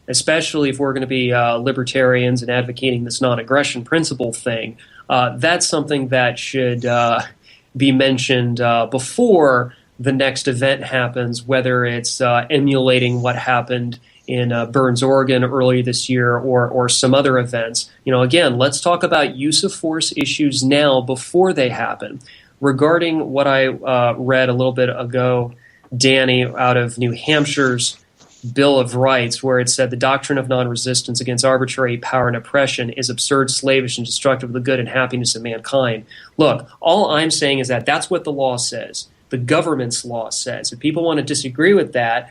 especially if we're going to be libertarians and advocating this non-aggression principle thing. That's something that should be mentioned before the next event happens, whether it's emulating what happened in Burns, Oregon earlier this year, or some other events. Again, let's talk about use of force issues now before they happen. Regarding what I read a little bit ago, Danny, out of New Hampshire's Bill of Rights, where it said the doctrine of non-resistance against arbitrary power and oppression is absurd, slavish, and destructive of the good and happiness of mankind. Look, all I'm saying is that that's what the law says. The government's law says. If people want to disagree with that,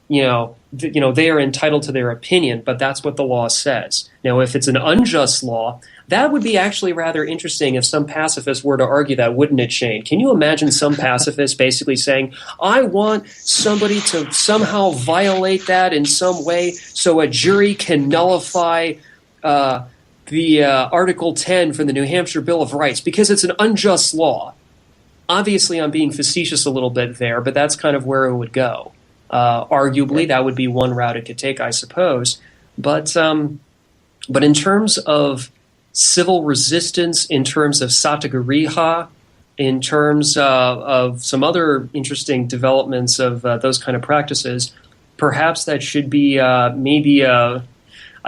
they are entitled to their opinion, but that's what the law says. Now, if it's an unjust law, that would be actually rather interesting if some pacifists were to argue that, wouldn't it, Shane? Can you imagine some pacifists basically saying, I want somebody to somehow violate that in some way so a jury can nullify the Article 10 from the New Hampshire Bill of Rights because it's an unjust law? Obviously, I'm being facetious a little bit there, but that's kind of where it would go. Arguably, that would be one route it could take, I suppose. But in terms of civil resistance, in terms of satagariha, in terms of some other interesting developments of those kind of practices, perhaps that should be maybe a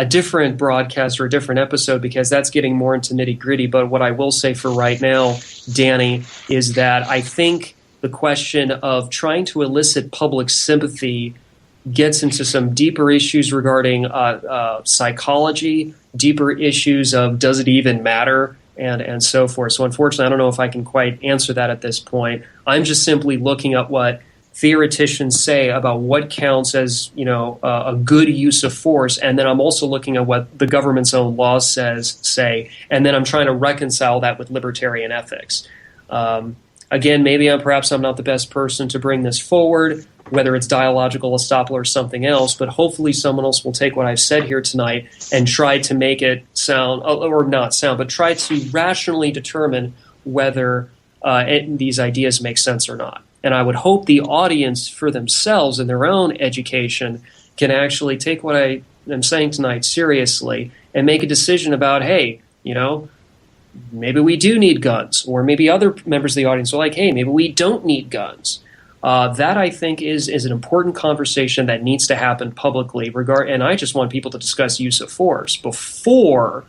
different broadcast or a different episode, because that's getting more into nitty-gritty. But what I will say for right now, Danny, is that I think the question of trying to elicit public sympathy gets into some deeper issues regarding psychology, deeper issues of does it even matter, and so forth. So unfortunately, I don't know if I can quite answer that at this point. I'm just simply looking at what theoreticians say about what counts as a good use of force, and then I'm also looking at what the government's own laws say, and then I'm trying to reconcile that with libertarian ethics. Again, maybe perhaps I'm not the best person to bring this forward, whether it's dialogical estoppel or something else, but hopefully someone else will take what I've said here tonight and try to make it sound, or not sound, but try to rationally determine whether these ideas make sense or not. And I would hope the audience for themselves and their own education can actually take what I am saying tonight seriously and make a decision about, hey, maybe we do need guns, or maybe other members of the audience are like, hey, maybe we don't need guns. That, I think, is an important conversation that needs to happen publicly. And I just want people to discuss use of force before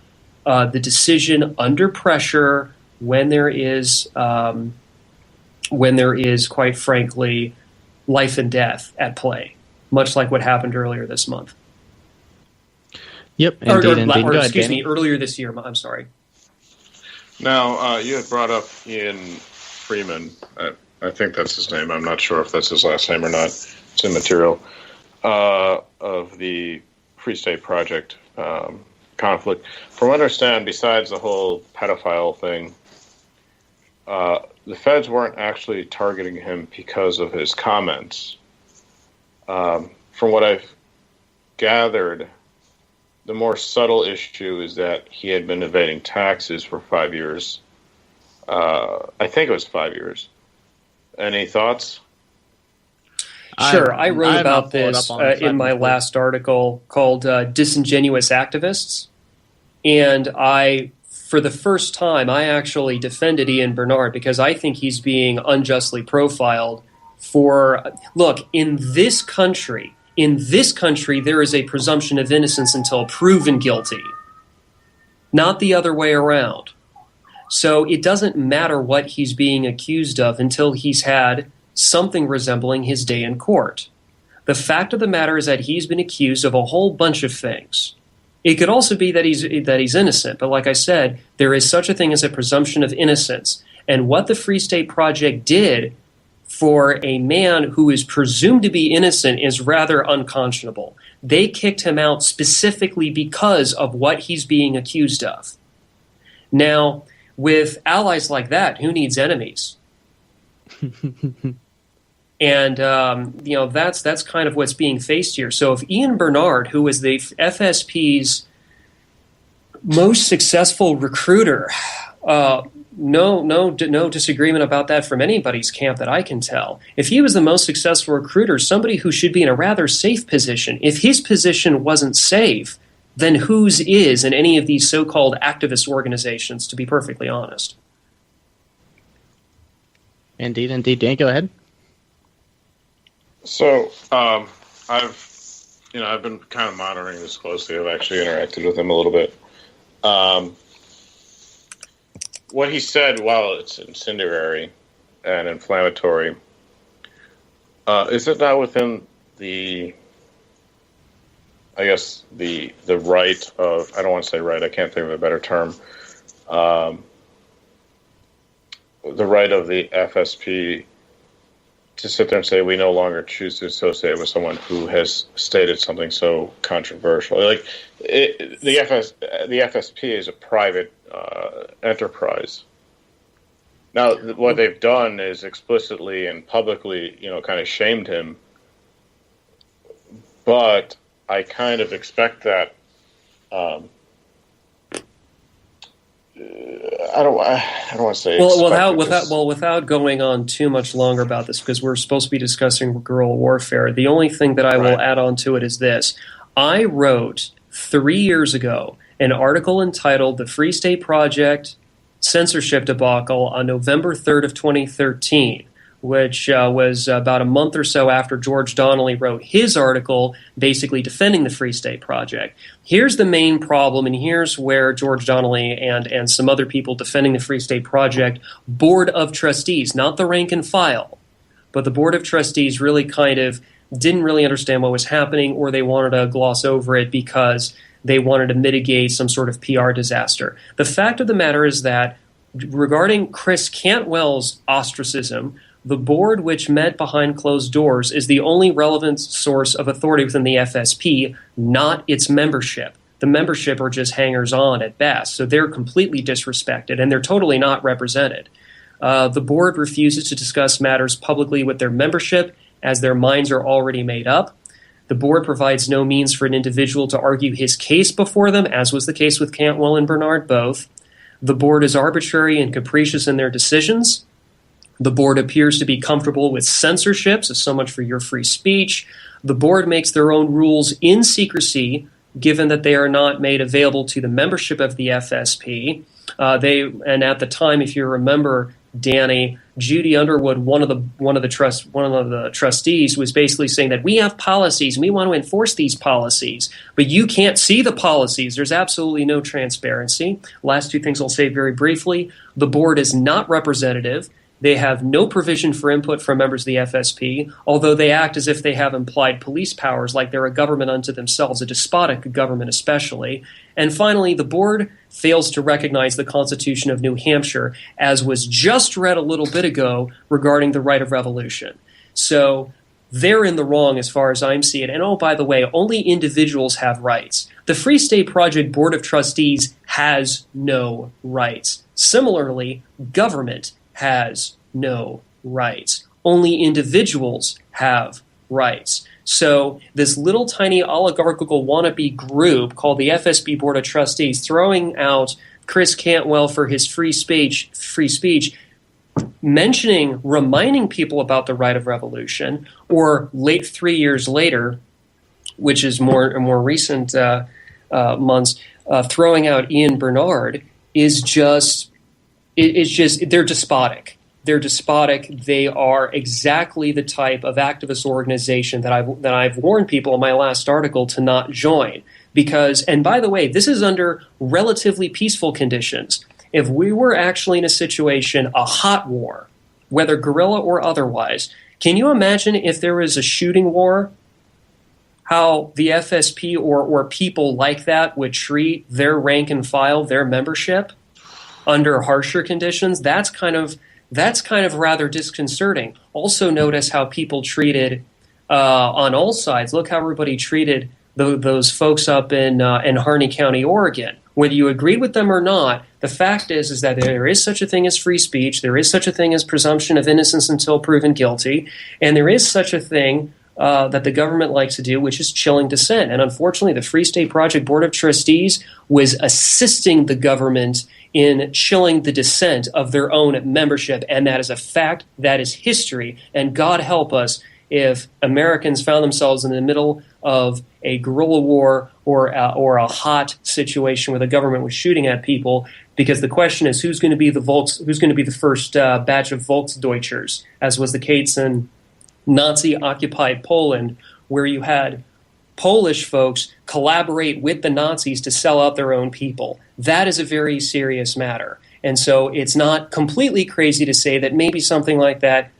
the decision under pressure when there is, quite frankly, life and death at play, much like what happened earlier this month. Yep, indeed, indeed. Go ahead, excuse Danny. me, earlier this year. I'm sorry. Now, you had brought up Ian Freeman. I think that's his name. I'm not sure if that's his last name or not. It's immaterial. Of the Free State Project conflict. From what I understand, besides the whole pedophile thing, the feds weren't actually targeting him because of his comments. From what I've gathered, the more subtle issue is that he had been evading taxes for 5 years. I think it was 5 years. Any thoughts? Sure. I wrote about this in my last article called Disingenuous Activists. And for the first time, I actually defended Ian Bernard because I think he's being unjustly profiled look, in this country, there is a presumption of innocence until proven guilty, not the other way around. So it doesn't matter what he's being accused of until he's had something resembling his day in court. The fact of the matter is that he's been accused of a whole bunch of things. It could also be that he's innocent, but like I said, there is such a thing as a presumption of innocence. And what the Free State Project did for a man who is presumed to be innocent is rather unconscionable. They kicked him out specifically because of what he's being accused of. Now, with allies like that, who needs enemies? And that's kind of what's being faced here. So if Ian Bernard, who was the FSP's most successful recruiter, no disagreement about that from anybody's camp that I can tell. If he was the most successful recruiter, somebody who should be in a rather safe position, if his position wasn't safe, then whose is in any of these so-called activist organizations, to be perfectly honest? Indeed. Dan, go ahead. So, I've been kind of monitoring this closely. I've actually interacted with him a little bit. What he said, while it's incendiary and inflammatory, is it not within the right of, I don't want to say right, I can't think of a better term, the right of the FSP to sit there and say we no longer choose to associate with someone who has stated something so controversial. Like the FSP is a private enterprise. Now, what they've done is explicitly and publicly, kind of shamed him. But I kind of expect that. I don't want to say. Without going on too much longer about this, because we're supposed to be discussing guerrilla warfare. The only thing that I will add on to it is this: I wrote 3 years ago an article entitled "The Free State Project Censorship Debacle" on November 3rd of 2013. Which was about a month or so after George Donnelly wrote his article basically defending the Free State Project. Here's the main problem, and here's where George Donnelly and some other people defending the Free State Project, Board of Trustees, not the rank and file, but the Board of Trustees really kind of didn't really understand what was happening, or they wanted to gloss over it because they wanted to mitigate some sort of PR disaster. The fact of the matter is that regarding Chris Cantwell's ostracism, the board, which met behind closed doors, is the only relevant source of authority within the FSP, not its membership. The membership are just hangers-on at best, so they're completely disrespected, and they're totally not represented. The board refuses to discuss matters publicly with their membership, as their minds are already made up. The board provides no means for an individual to argue his case before them, as was the case with Cantwell and Bernard both. The board is arbitrary and capricious in their decisions. The board appears to be comfortable with censorship, so much for your free speech. The board makes their own rules in secrecy, given that they are not made available to the membership of the FSP. And at the time, if you remember, Danny, Judy Underwood, one of the trustees, was basically saying that we have policies and we want to enforce these policies, but you can't see the policies. There's absolutely no transparency. Last two things I'll say very briefly: the board is not representative. They have no provision for input from members of the FSP, although they act as if they have implied police powers, like they're a government unto themselves, a despotic government especially. And finally, the board fails to recognize the Constitution of New Hampshire, as was just read a little bit ago regarding the right of revolution. So they're in the wrong as far as I'm seeing it. And oh, by the way, only individuals have rights. The Free State Project Board of Trustees has no rights. Similarly, government has no rights. Only individuals have rights. So this little tiny oligarchical wannabe group called the FSB Board of Trustees throwing out Chris Cantwell for his free speech, reminding people about the right of revolution, or late 3 years later, which is more recent months, throwing out Ian Bernard is just they're despotic. They're despotic. They are exactly the type of activist organization that I've warned people in my last article to not join. Because, and by the way, this is under relatively peaceful conditions. If we were actually in a situation, a hot war, whether guerrilla or otherwise, can you imagine if there was a shooting war, how the FSP or people like that would treat their rank and file, their membership, under harsher conditions? That's kind of rather disconcerting. Also notice how people treated on all sides. Look how everybody treated those folks up in Harney County, Oregon. Whether you agreed with them or not, the fact is that there is such a thing as free speech, there is such a thing as presumption of innocence until proven guilty, and there is such a thing that the government likes to do, which is chilling dissent. And unfortunately, the Free State Project Board of Trustees was assisting the government in chilling the dissent of their own membership, and that is a fact, that is history, and God help us if Americans found themselves in the middle of a guerrilla war or a hot situation where the government was shooting at people, because the question is who's going to be the first batch of Volksdeutschers, as was the case in Nazi-occupied Poland, where you had Polish folks collaborate with the Nazis to sell out their own people. That is a very serious matter. And so it's not completely crazy to say that maybe something like that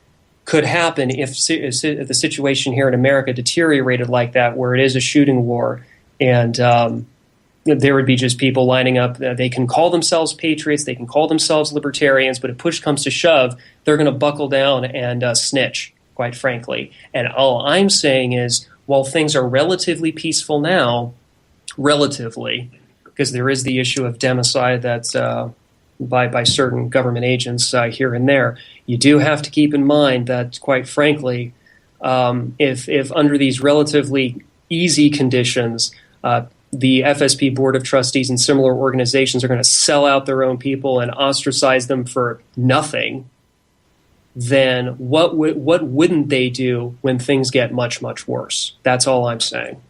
could happen if the situation here in America deteriorated like that, where it is a shooting war, and there would be just people lining up. They can call themselves patriots, they can call themselves libertarians, but if push comes to shove, they're going to buckle down and snitch, quite frankly. And all I'm saying is, while things are relatively peaceful now, because there is the issue of democide that's by certain government agents here and there, you do have to keep in mind that, quite frankly, if under these relatively easy conditions, the FSP Board of Trustees and similar organizations are going to sell out their own people and ostracize them for nothing, then what wouldn't they do when things get much, much worse? That's all I'm saying.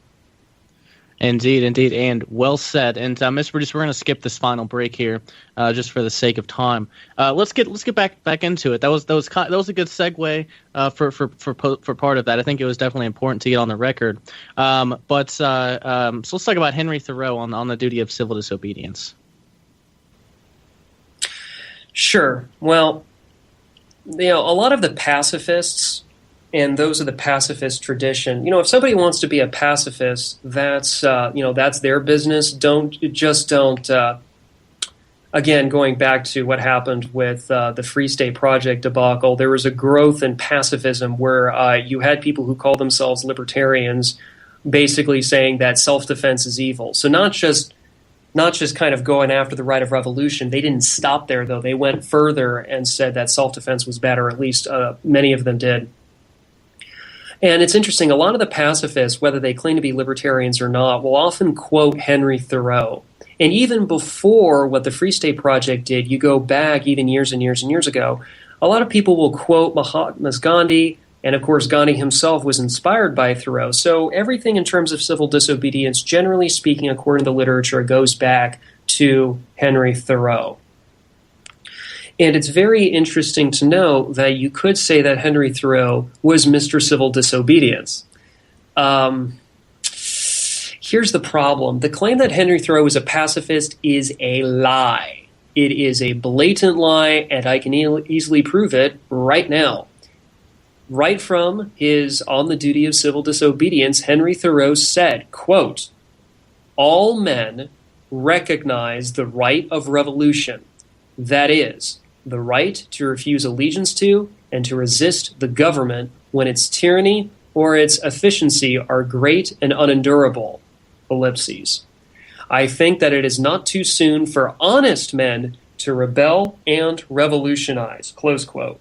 Indeed, and well said. And Mr. Producer, we're going to skip this final break here, just for the sake of time. Let's get back into it. That was a good segue for part of that. I think it was definitely important to get on the record. So let's talk about Henry Thoreau on the duty of civil disobedience. Sure. Well, a lot of the pacifists, and those of the pacifist tradition, if somebody wants to be a pacifist, that's their business. Don't. Again, going back to what happened with the Free State Project debacle, there was a growth in pacifism where you had people who called themselves libertarians basically saying that self-defense is evil. So not just kind of going after the right of revolution. They didn't stop there, though. They went further and said that self-defense was bad, or at least many of them did. And it's interesting, a lot of the pacifists, whether they claim to be libertarians or not, will often quote Henry Thoreau. And even before what the Free State Project did, you go back even years and years and years ago, a lot of people will quote Mahatma Gandhi, and of course Gandhi himself was inspired by Thoreau. So everything in terms of civil disobedience, generally speaking, according to the literature, goes back to Henry Thoreau. And it's very interesting to know that you could say that Henry Thoreau was Mr. Civil Disobedience. Here's the problem. The claim that Henry Thoreau was a pacifist is a lie. It is a blatant lie, and I can easily prove it right now. Right from his On the Duty of Civil Disobedience, Henry Thoreau said, quote, "All men recognize the right of revolution, that is, the right to refuse allegiance to and to resist the government when its tyranny or its efficiency are great and unendurable." Ellipses. I think that it is not too soon for honest men to rebel and revolutionize. Close quote.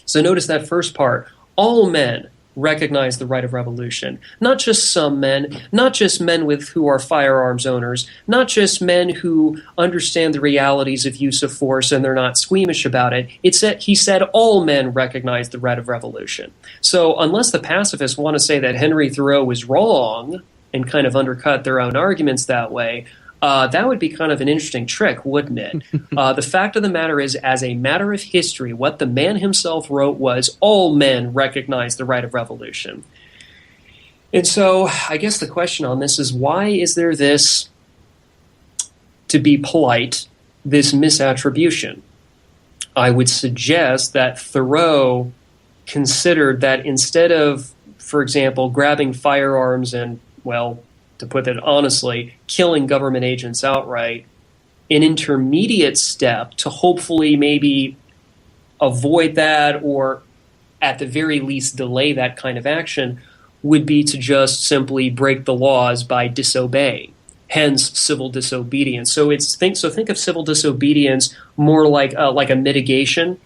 So notice that first part. All men recognize the right of revolution. Not just some men, not just men who are firearms owners, not just men who understand the realities of use of force and they're not squeamish about it. He said all men recognize the right of revolution. So unless the pacifists want to say that Henry Thoreau was wrong and kind of undercut their own arguments that way, that would be kind of an interesting trick, wouldn't it? The fact of the matter is, as a matter of history, what the man himself wrote was, all men recognize the right of revolution. And so I guess the question on this is, why is there this, to be polite, this misattribution? I would suggest that Thoreau considered that instead of, for example, grabbing firearms and, well, to put it honestly, killing government agents outright, an intermediate step to hopefully maybe avoid that or at the very least delay that kind of action would be to just simply break the laws by disobeying, hence civil disobedience. So think of civil disobedience more like a mitigation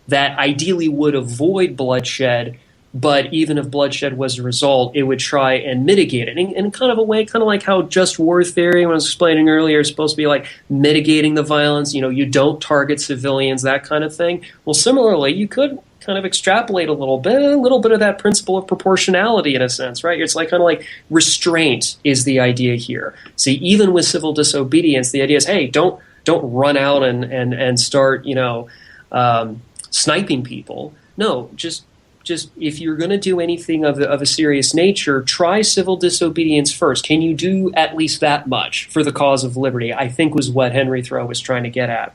that ideally would avoid bloodshed, but even if bloodshed was a result, it would try and mitigate it in kind of a way, kind of like how just war theory, when I was explaining earlier, is supposed to be like mitigating the violence. You know, you don't target civilians, that kind of thing. Well, similarly, you could kind of extrapolate a little bit of that principle of proportionality in a sense, right? It's like kind of like restraint is the idea here. See, even with civil disobedience, the idea is, hey, don't run out and start, sniping people. No, just if you're going to do anything of a serious nature, try civil disobedience first. Can you do at least that much for the cause of liberty? I think was what Henry Thoreau was trying to get at.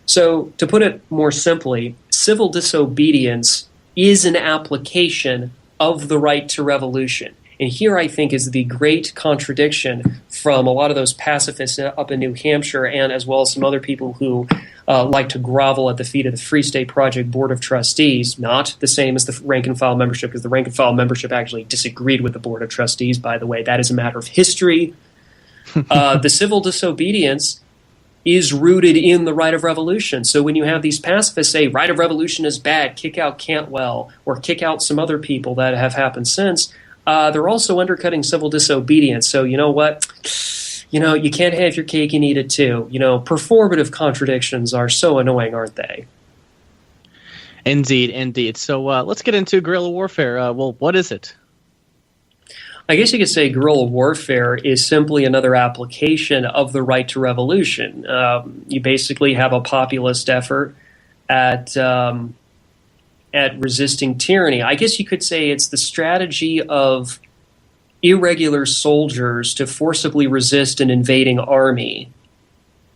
So to put it more simply, civil disobedience is an application of the right to revolution. And here I think is the great contradiction from a lot of those pacifists up in New Hampshire and as well as some other people who like to grovel at the feet of the Free State Project Board of Trustees, not the same as the rank and file membership, because the rank and file membership actually disagreed with the Board of Trustees, by the way. That is a matter of history. The civil disobedience is rooted in the right of revolution. So when you have these pacifists say right of revolution is bad, kick out Cantwell, or kick out some other people that have happened since, they're also undercutting civil disobedience. So you know what? You can't have your cake and eat it too. Performative contradictions are so annoying, aren't they? Indeed. So let's get into guerrilla warfare. Well, what is it? I guess you could say guerrilla warfare is simply another application of the right to revolution. You basically have a populist effort at resisting tyranny. I guess you could say it's the strategy of irregular soldiers to forcibly resist an invading army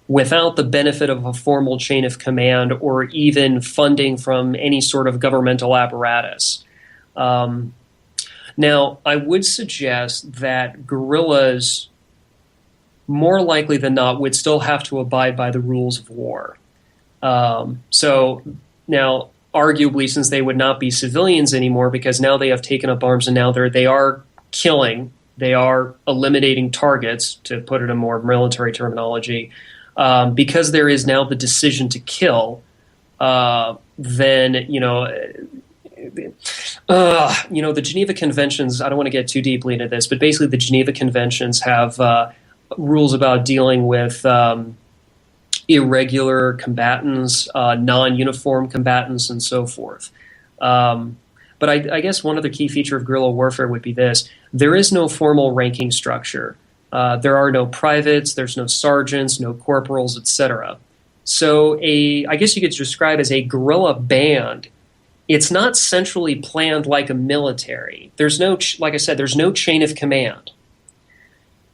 without the benefit of a formal chain of command or even funding from any sort of governmental apparatus. Now, I would suggest that guerrillas, more likely than not, would still have to abide by the rules of war. So now, arguably, since they would not be civilians anymore, because now they have taken up arms and now they are killing, they are eliminating targets, to put it in more military terminology, because there is now the decision to kill, then, the Geneva Conventions, I don't want to get too deeply into this, but basically the Geneva Conventions have rules about dealing with irregular combatants, non-uniform combatants, and so forth. But I guess one other key feature of guerrilla warfare would be this. There is no formal ranking structure. There are no privates, there's no sergeants, no corporals, etc. So I guess you could describe as a guerrilla band. It's not centrally planned like a military. There's no, like I said, there's no chain of command.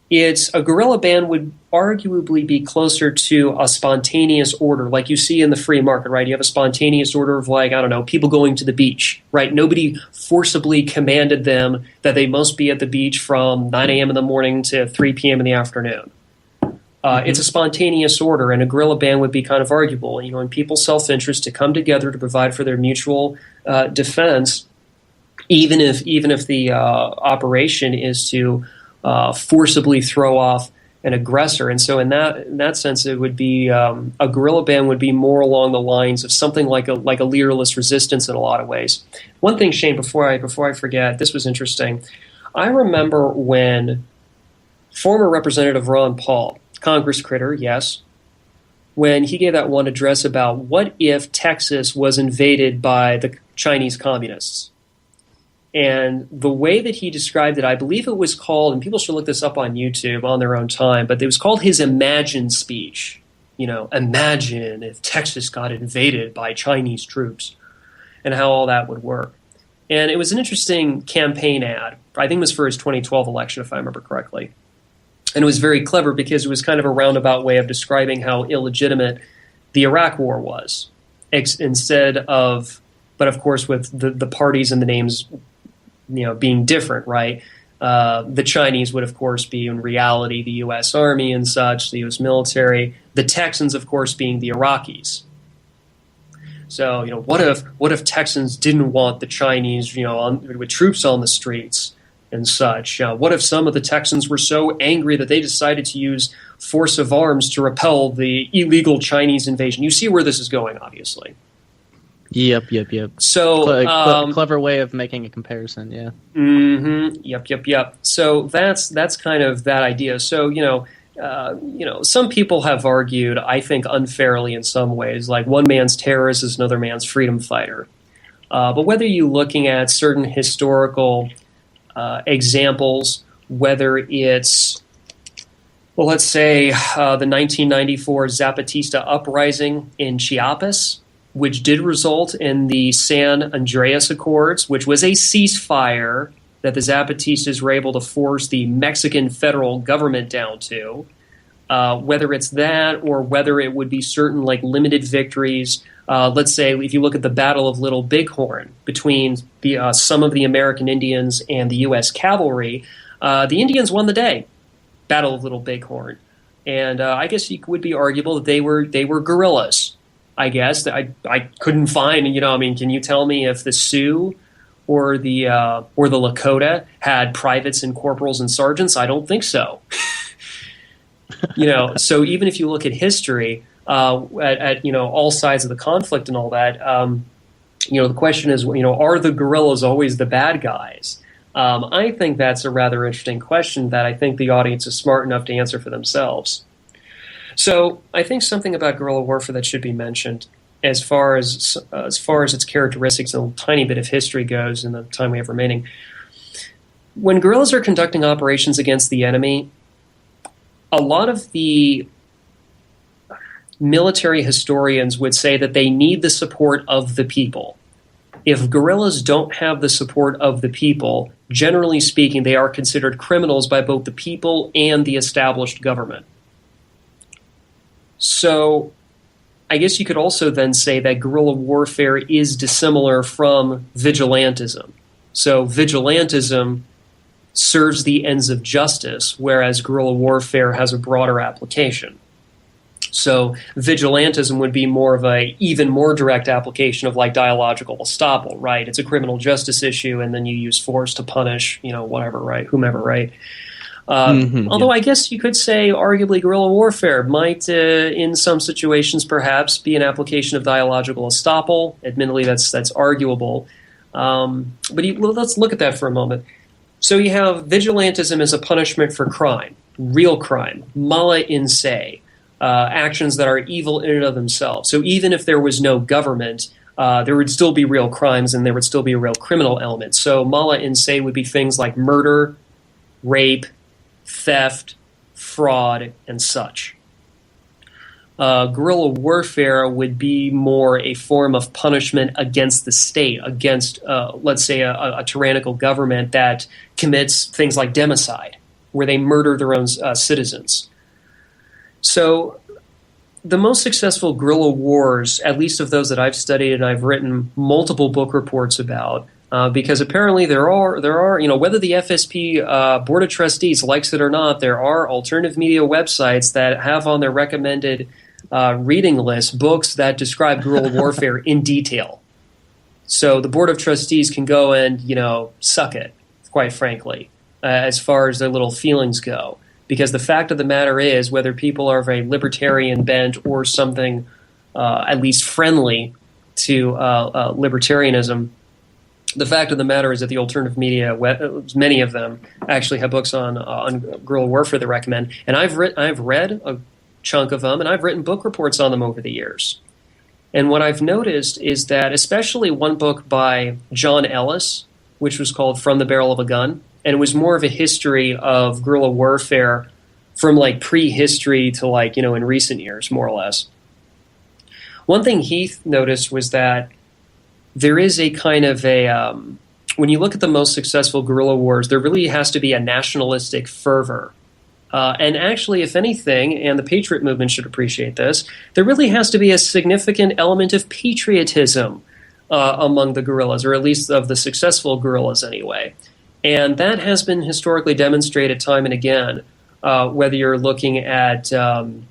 It's a guerrilla band would arguably be closer to a spontaneous order, like you see in the free market, right? You have a spontaneous order of, like, I don't know, people going to the beach, right? Nobody forcibly commanded them that they must be at the beach from 9 a.m. in the morning to 3 p.m. in the afternoon. It's a spontaneous order, and a guerrilla band would be kind of arguable. You know, in people's self-interest to come together to provide for their mutual defense, even if the operation is to forcibly throw off an aggressor. And so in that sense, it would be a guerrilla band would be more along the lines of something like a leaderless resistance in a lot of ways. One thing, Shane, before I forget, this was interesting. I remember when former Representative Ron Paul, Congress critter, yes, when he gave that one address about what if Texas was invaded by the Chinese communists. And the way that he described it, I believe it was called, and people should look this up on YouTube on their own time, but it was called his Imagine speech. You know, imagine if Texas got invaded by Chinese troops and how all that would work. And it was an interesting campaign ad. I think it was for his 2012 election, if I remember correctly. And it was very clever because it was kind of a roundabout way of describing how illegitimate the Iraq War was. Instead of, but of course with the parties and the names, you know, being different, right? The Chinese would, of course, be in reality the U.S. Army and such, the U.S. military. The Texans, of course, being the Iraqis. So, you know, what if Texans didn't want the Chinese, you know, with troops on the streets and such? What if some of the Texans were so angry that they decided to use force of arms to repel the illegal Chinese invasion? You see where this is going, obviously. Yep. So clever way of making a comparison, yeah. Yep. So that's kind of that idea. So some people have argued, I think unfairly in some ways, like one man's terrorist is another man's freedom fighter. But whether you're looking at certain historical examples, whether it's, well, let's say the 1994 Zapatista uprising in Chiapas, which did result in the San Andreas Accords, which was a ceasefire that the Zapatistas were able to force the Mexican federal government down to. Whether it's that or whether it would be certain like limited victories. Let's say if you look at the Battle of Little Bighorn between some of the American Indians and the U.S. cavalry, the Indians won the day. Battle of Little Bighorn. And I guess it would be arguable that they were guerrillas. I guess I couldn't find, can you tell me if the Sioux or the Lakota had privates and corporals and sergeants? I don't think so. So even if you look at history, at all sides of the conflict and all that, the question is, are the guerrillas always the bad guys? I think that's a rather interesting question that I think the audience is smart enough to answer for themselves. So I think something about guerrilla warfare that should be mentioned, as far as its characteristics and a tiny bit of history goes in the time we have remaining. When guerrillas are conducting operations against the enemy, a lot of the military historians would say that they need the support of the people. If guerrillas don't have the support of the people, generally speaking, they are considered criminals by both the people and the established government. So I guess you could also then say that guerrilla warfare is dissimilar from vigilantism. So vigilantism serves the ends of justice, whereas guerrilla warfare has a broader application. So vigilantism would be more of a even more direct application of like dialogical estoppel, right? It's a criminal justice issue, and then you use force to punish, whatever, right? Whomever, right? Although I guess you could say arguably guerrilla warfare might, in some situations perhaps, be an application of dialogical estoppel. Admittedly, that's arguable. But let's look at that for a moment. So you have vigilantism as a punishment for crime, real crime, mala in se, actions that are evil in and of themselves. So even if there was no government, there would still be real crimes and there would still be a real criminal element. So mala in se would be things like murder, rape, theft, fraud, and such. Guerrilla warfare would be more a form of punishment against the state, against, let's say, a tyrannical government that commits things like democide, where they murder their own citizens. So the most successful guerrilla wars, at least of those that I've studied and I've written multiple book reports about, because apparently there are, whether the FSP Board of Trustees likes it or not, there are alternative media websites that have on their recommended reading list books that describe guerrilla warfare in detail. So the Board of Trustees can go and, suck it, quite frankly, as far as their little feelings go. Because the fact of the matter is, whether people are of a libertarian bent or something at least friendly to libertarianism, the fact of the matter is that the alternative media, many of them, actually have books on guerrilla warfare they recommend. And I've read a chunk of them, and I've written book reports on them over the years. And what I've noticed is that, especially one book by John Ellis, which was called From the Barrel of a Gun, and it was more of a history of guerrilla warfare from like prehistory to in recent years, more or less. One thing he noticed was that there is a kind of when you look at the most successful guerrilla wars, there really has to be a nationalistic fervor. And actually, if anything, and the Patriot movement should appreciate this, there really has to be a significant element of patriotism among the guerrillas, or at least of the successful guerrillas anyway. And that has been historically demonstrated time and again, whether you're looking at, I'm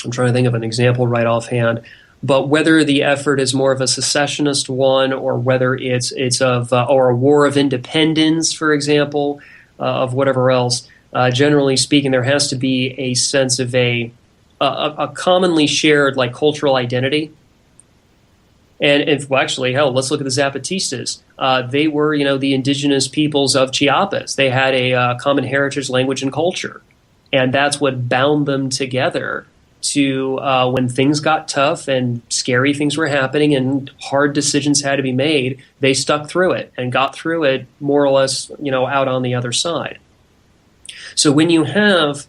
trying to think of an example right offhand, but whether the effort is more of a secessionist one, or whether it's or a war of independence, for example, of whatever else, generally speaking, there has to be a sense of a commonly shared cultural identity. And actually, hell, let's look at the Zapatistas. They were, the indigenous peoples of Chiapas. They had a common heritage, language, and culture. And that's what bound them together to when things got tough and scary things were happening and hard decisions had to be made, they stuck through it and got through it more or less, out on the other side. So when you have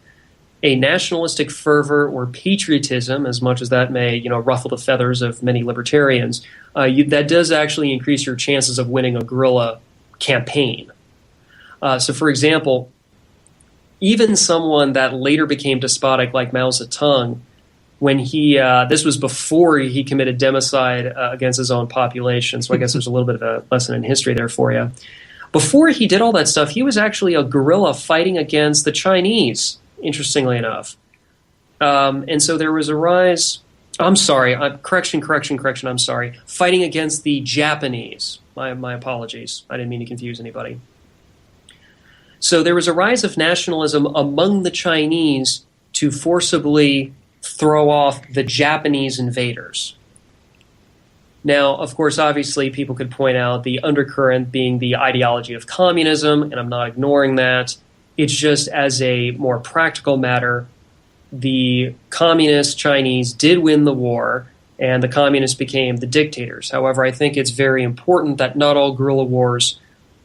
a nationalistic fervor or patriotism, as much as that may, ruffle the feathers of many libertarians, that does actually increase your chances of winning a guerrilla campaign. So, for example, even someone that later became despotic like Mao Zedong, when this was before he committed democide against his own population, so I guess there's a little bit of a lesson in history there for you. Before he did all that stuff, he was actually a guerrilla fighting against the Chinese, interestingly enough. And so there was a rise, I'm sorry, correction, I'm sorry, fighting against the Japanese. My apologies. I didn't mean to confuse anybody. So there was a rise of nationalism among the Chinese to forcibly throw off the Japanese invaders. Now, of course, obviously, people could point out the undercurrent being the ideology of communism, and I'm not ignoring that. It's just as a more practical matter, the communist Chinese did win the war, and the communists became the dictators. However, I think it's very important that not all guerrilla wars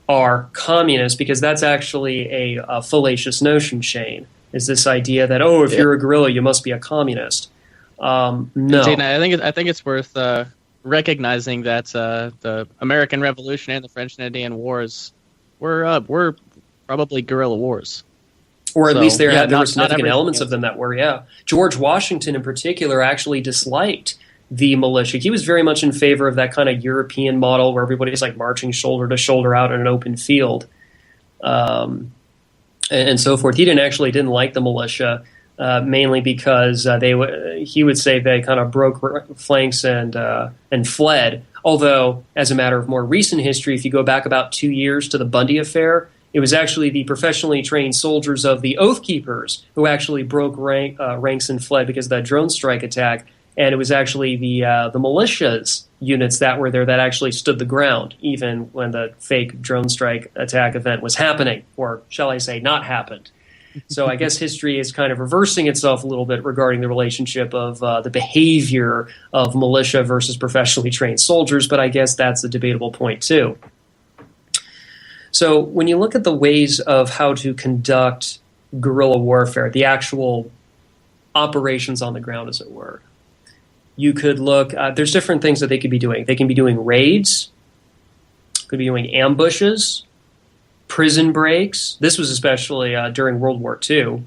are communist, because that's actually a fallacious notion, Shane, is this idea that, if you're a guerrilla, you must be a communist. No. Dana, I think it's worth recognizing that the American Revolution and the French and Indian Wars were probably guerrilla wars. Or at least there were significant elements of them that were, yeah. George Washington in particular actually disliked the militia. He was very much in favor of that kind of European model where everybody's marching shoulder to shoulder out in an open field, and so forth. He didn't like the militia, mainly because he would say they kind of broke flanks and fled. Although, as a matter of more recent history, if you go back about 2 years to the Bundy affair, it was actually the professionally trained soldiers of the Oath Keepers who actually broke ranks and fled because of that drone strike attack. And it was actually the militias units that were there that actually stood the ground, even when the fake drone strike attack event was happening, or shall I say, not happened. So I guess history is kind of reversing itself a little bit regarding the relationship of the behavior of militia versus professionally trained soldiers, but I guess that's a debatable point too. So when you look at the ways of how to conduct guerrilla warfare, the actual operations on the ground, as it were, you could look, there's different things that they could be doing. They can be doing raids, could be doing ambushes, prison breaks. This was especially during World War II.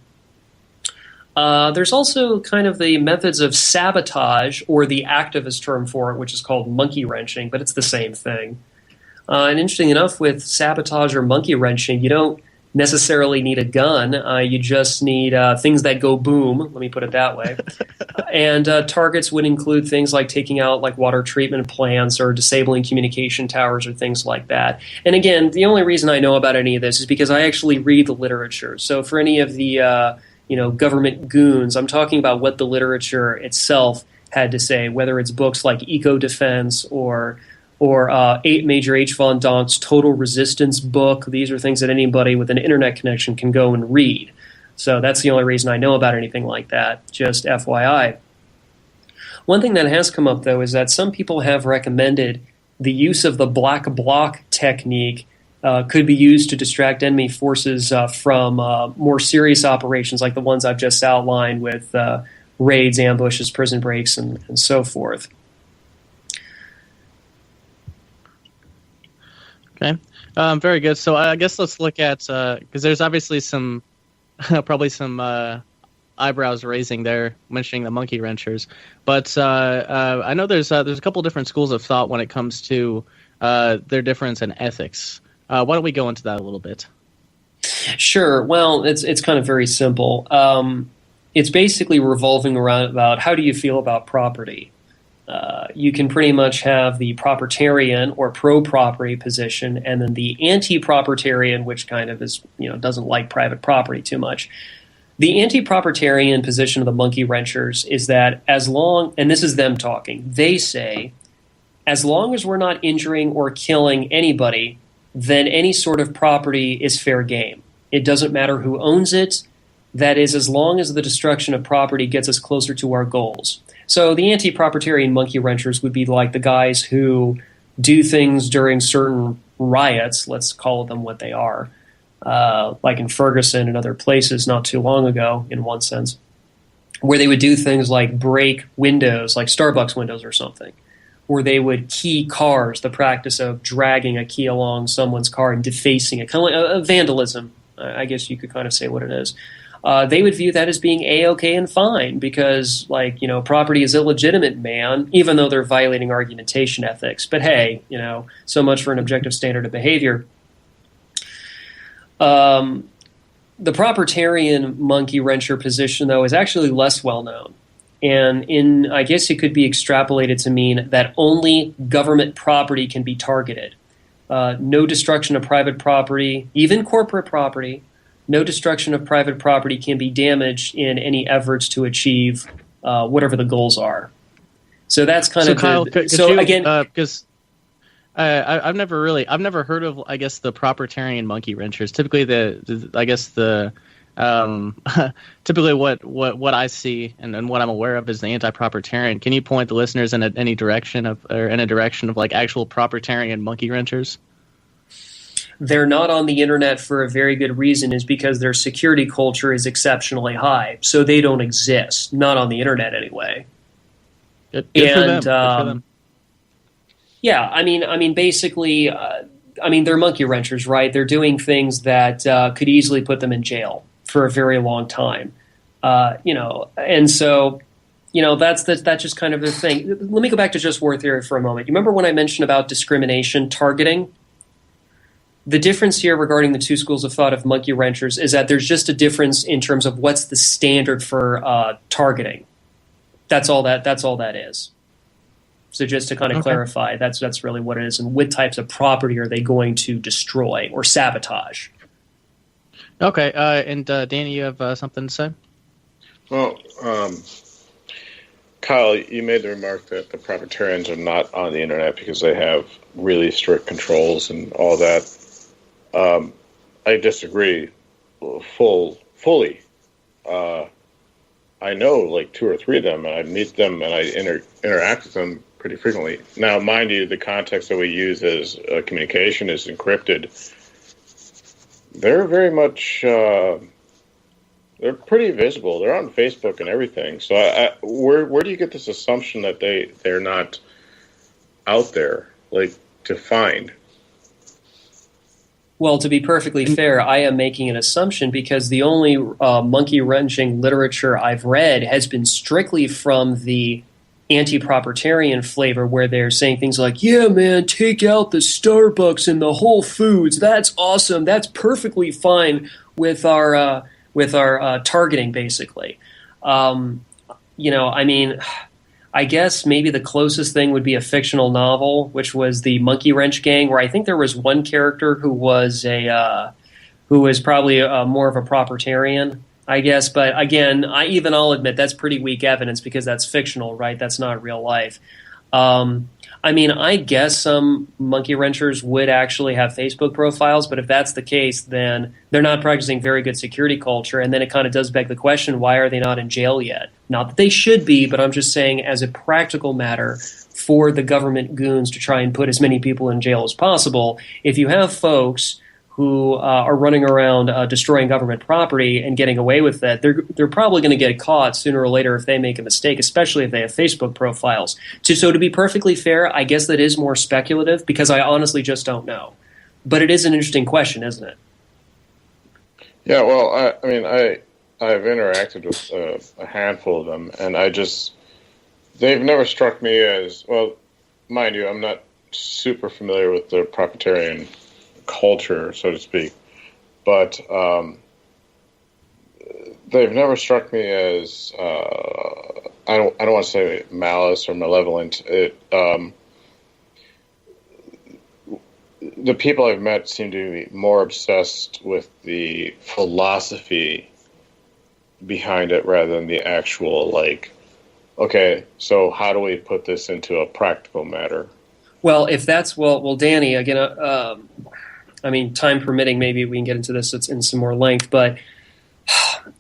There's also kind of the methods of sabotage, or the activist term for it, which is called monkey wrenching, but it's the same thing. And interesting enough, with sabotage or monkey wrenching, you don't necessarily need a gun. You just need things that go boom, let me put it that way. And targets would include things like taking out like water treatment plants or disabling communication towers or things like that. And again, the only reason I know about any of this is because I actually read the literature. So for any of the government goons, I'm talking about what the literature itself had to say, whether it's books like Eco Defense or Major H. Von Donk's Total Resistance book. These are things that anybody with an internet connection can go and read. So that's the only reason I know about anything like that, just FYI. One thing that has come up, though, is that some people have recommended the use of the black bloc technique could be used to distract enemy forces from more serious operations like the ones I've just outlined with raids, ambushes, prison breaks, and so forth. Okay, very good. So I guess let's look at, because there's obviously some, probably some eyebrows raising there, mentioning the monkey wrenchers. But I know there's a couple different schools of thought when it comes to their difference in ethics. Why don't we go into that a little bit? Sure. Well, it's kind of very simple. It's basically revolving around about how do you feel about property. You can pretty much have the propertarian or pro-property position, and then the anti-propertarian, which kind of is, doesn't like private property too much. The anti-propertarian position of the monkey wrenchers is that as long, and this is them talking, they say, as long as we're not injuring or killing anybody, then any sort of property is fair game. It doesn't matter who owns it. That is, as long as the destruction of property gets us closer to our goals. So the anti-propertarian monkey wrenchers would be like the guys who do things during certain riots, let's call them what they are, like in Ferguson and other places not too long ago, in one sense, where they would do things like break windows, like Starbucks windows or something, or they would key cars, the practice of dragging a key along someone's car and defacing it, kind of like vandalism, I guess you could kind of say what it is. They would view that as being A-okay and fine because, property is illegitimate, man, even though they're violating argumentation ethics. But hey, so much for an objective standard of behavior. The propertarian monkey wrencher position, though, is actually less well known. And I guess it could be extrapolated to mean that only government property can be targeted. No destruction of private property, even corporate property. No destruction of private property can be damaged in any efforts to achieve whatever the goals are. So that's kind of Kyle, because I've never heard of, I guess, the propertarian monkey wrenchers. Typically, typically what I see and what I'm aware of is the anti-propertarian. Can you point the listeners in any direction of like actual propertarian monkey wrenchers? They're not on the internet for a very good reason, is because their security culture is exceptionally high. So they don't exist, not on the internet anyway. Good for them. Yeah, I mean, basically, they're monkey wrenchers, right? They're doing things that could easily put them in jail for a very long time, and so, that's just kind of the thing. Let me go back to just war theory for a moment. You remember when I mentioned about discrimination, targeting? The difference here regarding the two schools of thought of monkey wrenchers is that there's just a difference in terms of what's the standard for targeting. That's all that is. So just to kind of clarify, that's really what it is, and what types of property are they going to destroy or sabotage? Okay, and Danny, you have something to say? Well, Kyle, you made the remark that the propertarians are not on the internet because they have really strict controls and all that. I disagree fully. I know like 2 or 3 of them, and I meet them and I interact with them pretty frequently. Now, mind you, the context that we use as communication is encrypted. They're very much, they're pretty visible. They're on Facebook and everything. So where do you get this assumption that they're not out there, like, to find? Well, to be perfectly fair, I am making an assumption because the only monkey-wrenching literature I've read has been strictly from the anti-proprietarian flavor, where they're saying things like, yeah, man, take out the Starbucks and the Whole Foods. That's awesome. That's perfectly fine with our targeting, basically. I mean, I guess maybe the closest thing would be a fictional novel, which was the Monkey Wrench Gang, where I think there was one character who was probably more of a proprietarian, I guess. But again, I'll admit that's pretty weak evidence because that's fictional, right? That's not real life. I mean, I guess some monkey wrenchers would actually have Facebook profiles, but if that's the case, then they're not practicing very good security culture, and then it kind of does beg the question, why are they not in jail yet? Not that they should be, but I'm just saying as a practical matter for the government goons to try and put as many people in jail as possible, if you have folks who are running around destroying government property and getting away with that, they're probably going to get caught sooner or later if they make a mistake, especially if they have Facebook profiles. So to be perfectly fair, I guess that is more speculative because I honestly just don't know. But it is an interesting question, isn't it? Yeah, well, I've interacted with a handful of them, and they've never struck me as, well, mind you, I'm not super familiar with the proprietarian culture, so to speak, but they've never struck me as I don't want to say malice or malevolent. The people I've met seem to be more obsessed with the philosophy behind it rather than the actual, like, okay, so how do we put this into a practical matter? Well, if that's, well, Danny, again, I mean, time permitting, maybe we can get into this in some more length, but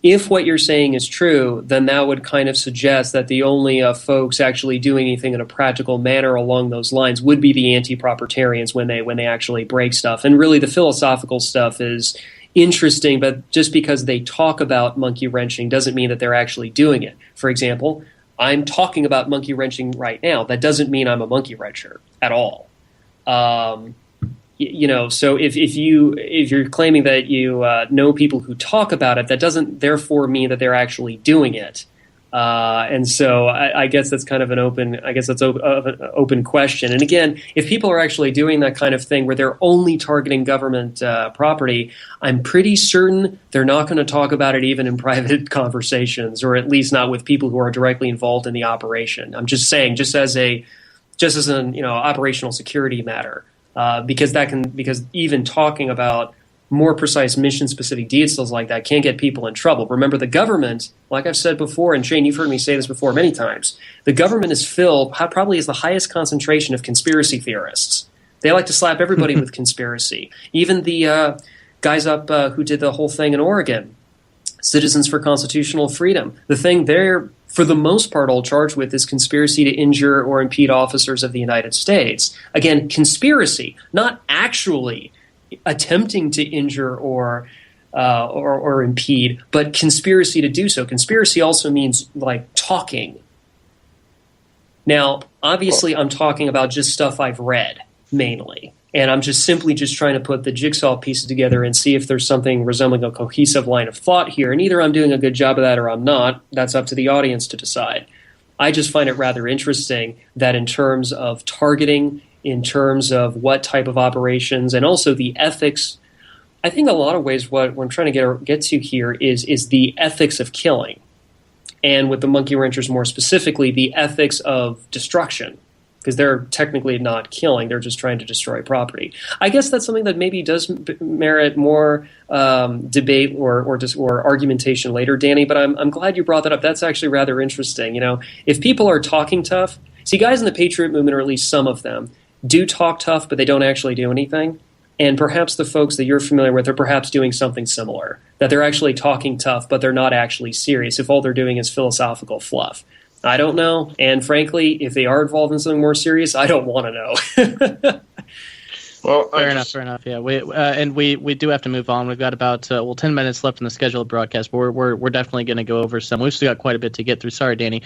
if what you're saying is true, then that would kind of suggest that the only folks actually doing anything in a practical manner along those lines would be the anti-proprietarians when they actually break stuff. And really the philosophical stuff is interesting, but just because they talk about monkey wrenching doesn't mean that they're actually doing it. For example, I'm talking about monkey wrenching right now. That doesn't mean I'm a monkey wrencher at all. So if you're claiming that you know people who talk about it, that doesn't therefore mean that they're actually doing it. And so I guess that's kind of an open question. And again, if people are actually doing that kind of thing where they're only targeting government property, I'm pretty certain they're not going to talk about it even in private conversations, or at least not with people who are directly involved in the operation. I'm just saying, just as an operational security matter. Because even talking about more precise mission-specific details like that can get people in trouble. Remember, the government, like I've said before, and Shane, you've heard me say this before many times, the government is probably is the highest concentration of conspiracy theorists. They like to slap everybody with conspiracy. Even the guys up who did the whole thing in Oregon, Citizens for Constitutional Freedom. The thing they're, for the most part, all charged with is conspiracy to injure or impede officers of the United States. Again, conspiracy, not actually attempting to injure or impede, but conspiracy to do so. Conspiracy also means, like, talking. Now, obviously, I'm talking about just stuff I've read, mainly. And I'm just trying to put the jigsaw pieces together and see if there's something resembling a cohesive line of thought here. And either I'm doing a good job of that or I'm not. That's up to the audience to decide. I just find it rather interesting that in terms of targeting, in terms of what type of operations, and also the ethics, I think in a lot of ways what I'm trying to get to here is the ethics of killing. And with the monkey wrenchers more specifically, the ethics of destruction. Because they're technically not killing, they're just trying to destroy property. I guess that's something that maybe does merit more debate or argumentation later, Danny, but I'm glad you brought that up. That's actually rather interesting. If people are talking tough, see, guys in the Patriot movement, or at least some of them, do talk tough, but they don't actually do anything. And perhaps the folks that you're familiar with are perhaps doing something similar, that they're actually talking tough, but they're not actually serious, if all they're doing is philosophical fluff. I don't know, and frankly, if they are involved in something more serious, I don't want to know. Well, fair enough. Yeah, we do have to move on. We've got about 10 minutes left in the scheduled broadcast, but we're definitely going to go over some. We've still got quite a bit to get through. Sorry, Danny.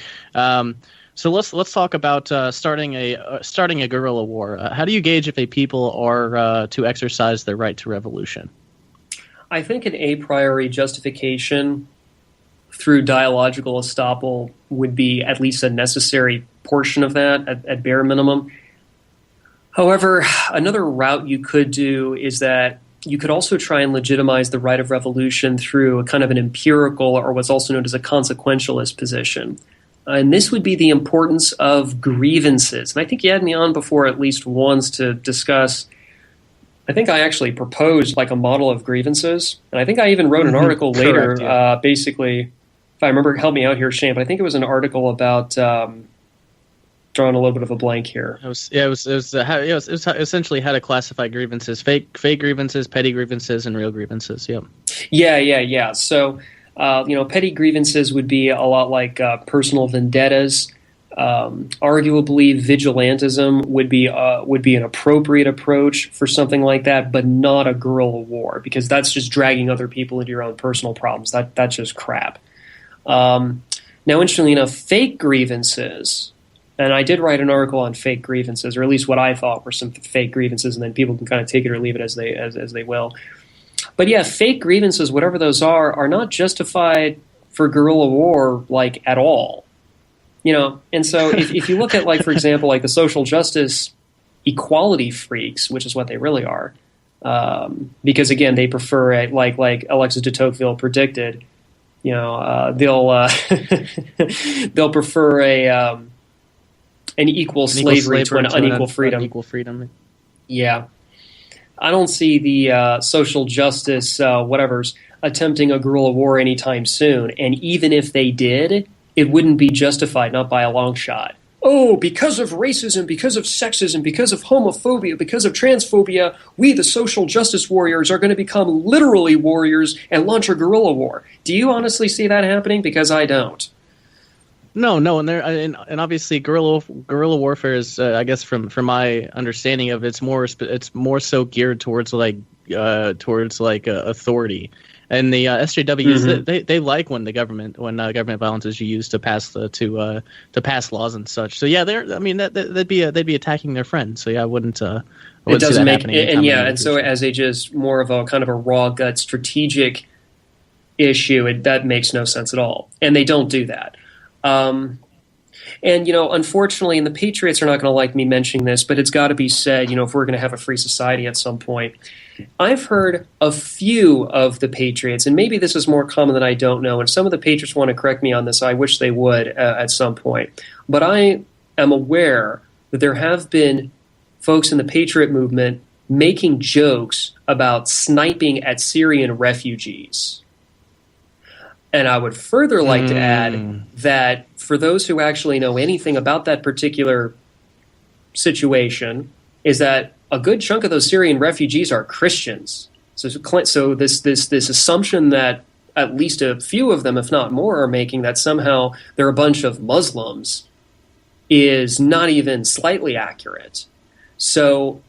So let's talk about starting a guerrilla war. How do you gauge if a people are to exercise their right to revolution? I think an a priori justification through dialogical estoppel would be at least a necessary portion of that at bare minimum. However, another route you could do is that you could also try and legitimize the right of revolution through a kind of an empirical, or what's also known as a consequentialist position. And this would be the importance of grievances. And I think you had me on before at least once to discuss, I think I actually proposed like a model of grievances. And I think I even wrote an article later, Correct, yeah. basically, if I remember, help me out here, Shane, but I think it was an article about, drawing a little bit of a blank here. It was essentially how to classify grievances: fake grievances, petty grievances, and real grievances. Yep. Yeah. So, petty grievances would be a lot like personal vendettas. Arguably, vigilantism would be an appropriate approach for something like that, but not a guerrilla war, because that's just dragging other people into your own personal problems. That's just crap. Now, interestingly enough, fake grievances. And I did write an article on fake grievances, or at least what I thought were some fake grievances, and then people can kind of take it or leave it as they will. But yeah, fake grievances, whatever those are not justified for guerrilla war, like, at all. And so if you look at, like, for example, like the social justice equality freaks, which is what they really are, because again, they prefer like Alexis de Tocqueville predicted, they'll prefer an equal slavery to an unequal freedom. Unequal freedom. Yeah. I don't see the social justice whatevers attempting a guerrilla war anytime soon. And even if they did, it wouldn't be justified, not by a long shot. Oh, because of racism, because of sexism, because of homophobia, because of transphobia, we, the social justice warriors, are going to become literally warriors and launch a guerrilla war. Do you honestly see that happening? Because I don't. No, and obviously guerrilla warfare is, I guess, from my understanding of it's more so geared towards authority. And the SJWs, they like when government violence is used to pass to pass laws and such. So yeah, they'd be attacking their friends. So yeah, I wouldn't. It doesn't make and so as a just more of a kind of a raw gut strategic issue, that makes no sense at all. And they don't do that. Unfortunately, and the Patriots are not going to like me mentioning this, but it's got to be said, if we're going to have a free society at some point. I've heard a few of the Patriots, and maybe this is more common than I don't know, and some of the Patriots want to correct me on this. I wish they would at some point. But I am aware that there have been folks in the Patriot movement making jokes about sniping at Syrian refugees. And I would further like to add that for those who actually know anything about that particular situation, is that a good chunk of those Syrian refugees are Christians. So this assumption that at least a few of them, if not more, are making that somehow they're a bunch of Muslims is not even slightly accurate. So,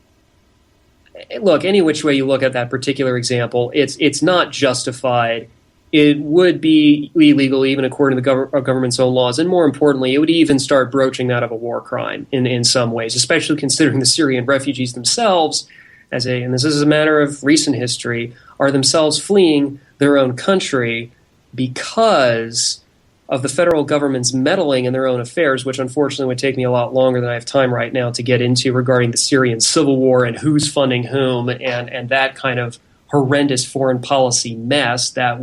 look, any which way you look at that particular example, it's not justified. It would be illegal even according to the government's own laws. And more importantly, it would even start broaching that of a war crime in some ways, especially considering the Syrian refugees themselves, and this is a matter of recent history, are themselves fleeing their own country because of the federal government's meddling in their own affairs, which unfortunately would take me a lot longer than I have time right now to get into regarding the Syrian civil war and who's funding whom and that kind of horrendous foreign policy mess that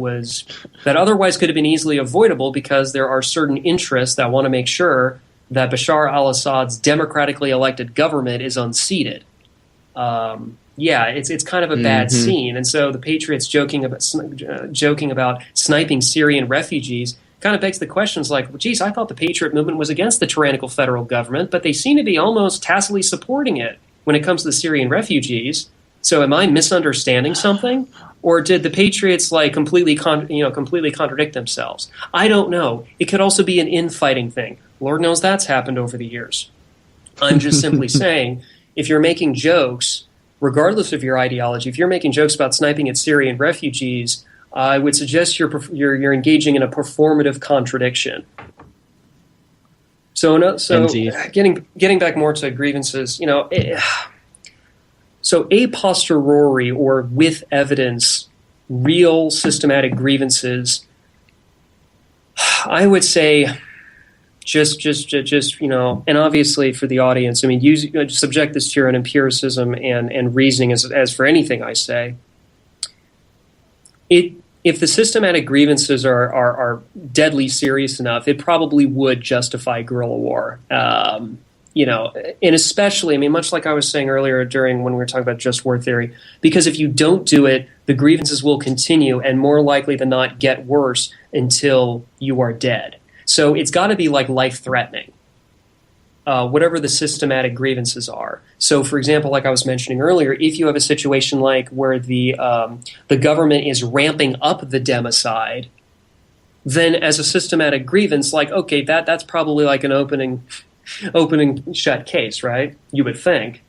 otherwise could have been easily avoidable because there are certain interests that want to make sure that Bashar al-Assad's democratically elected government is unseated. It's kind of a bad scene, and so the Patriots joking about sniping Syrian refugees kind of begs the questions like, well, geez, I thought the Patriot movement was against the tyrannical federal government, but they seem to be almost tacitly supporting it when it comes to the Syrian refugees. So am I misunderstanding something, or did the Patriots completely contradict themselves? I don't know. It could also be an infighting thing. Lord knows that's happened over the years. I'm just simply saying, if you're making jokes, regardless of your ideology, if you're making jokes about sniping at Syrian refugees, I would suggest you're engaging in a performative contradiction. So Indeed. getting back more to grievances, so a posteriori or with evidence, real systematic grievances, I would say, just and obviously for the audience, I mean, subject this to your own empiricism and reasoning as for anything I say. If the systematic grievances are deadly serious enough, it probably would justify guerrilla war. And especially, I mean, much like I was saying earlier when we were talking about just war theory, because if you don't do it, the grievances will continue and more likely than not get worse until you are dead. So it's got to be like life-threatening, whatever the systematic grievances are. So, for example, like I was mentioning earlier, if you have a situation like where the government is ramping up the democide, then as a systematic grievance, like, okay, that's probably like an opening shut case, right? You would think.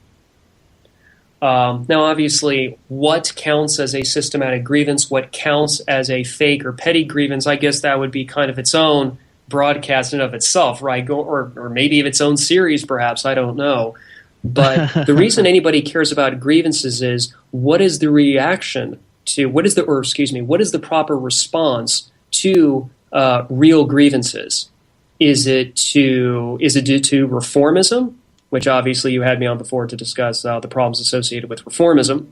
Now, obviously, what counts as a systematic grievance, what counts as a fake or petty grievance, I guess that would be kind of its own broadcast in of itself, right? Or maybe of its own series, perhaps. I don't know. But the reason anybody cares about grievances is what is the reaction to what is the proper response to real grievances? Is it due to reformism, which obviously you had me on before to discuss the problems associated with reformism?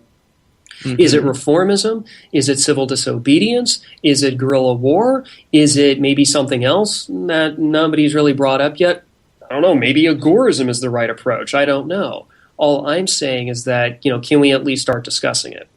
Mm-hmm. Is it reformism? Is it civil disobedience? Is it guerrilla war? Is it maybe something else that nobody's really brought up yet? I don't know. Maybe agorism is the right approach. I don't know. All I'm saying is that, can we at least start discussing it?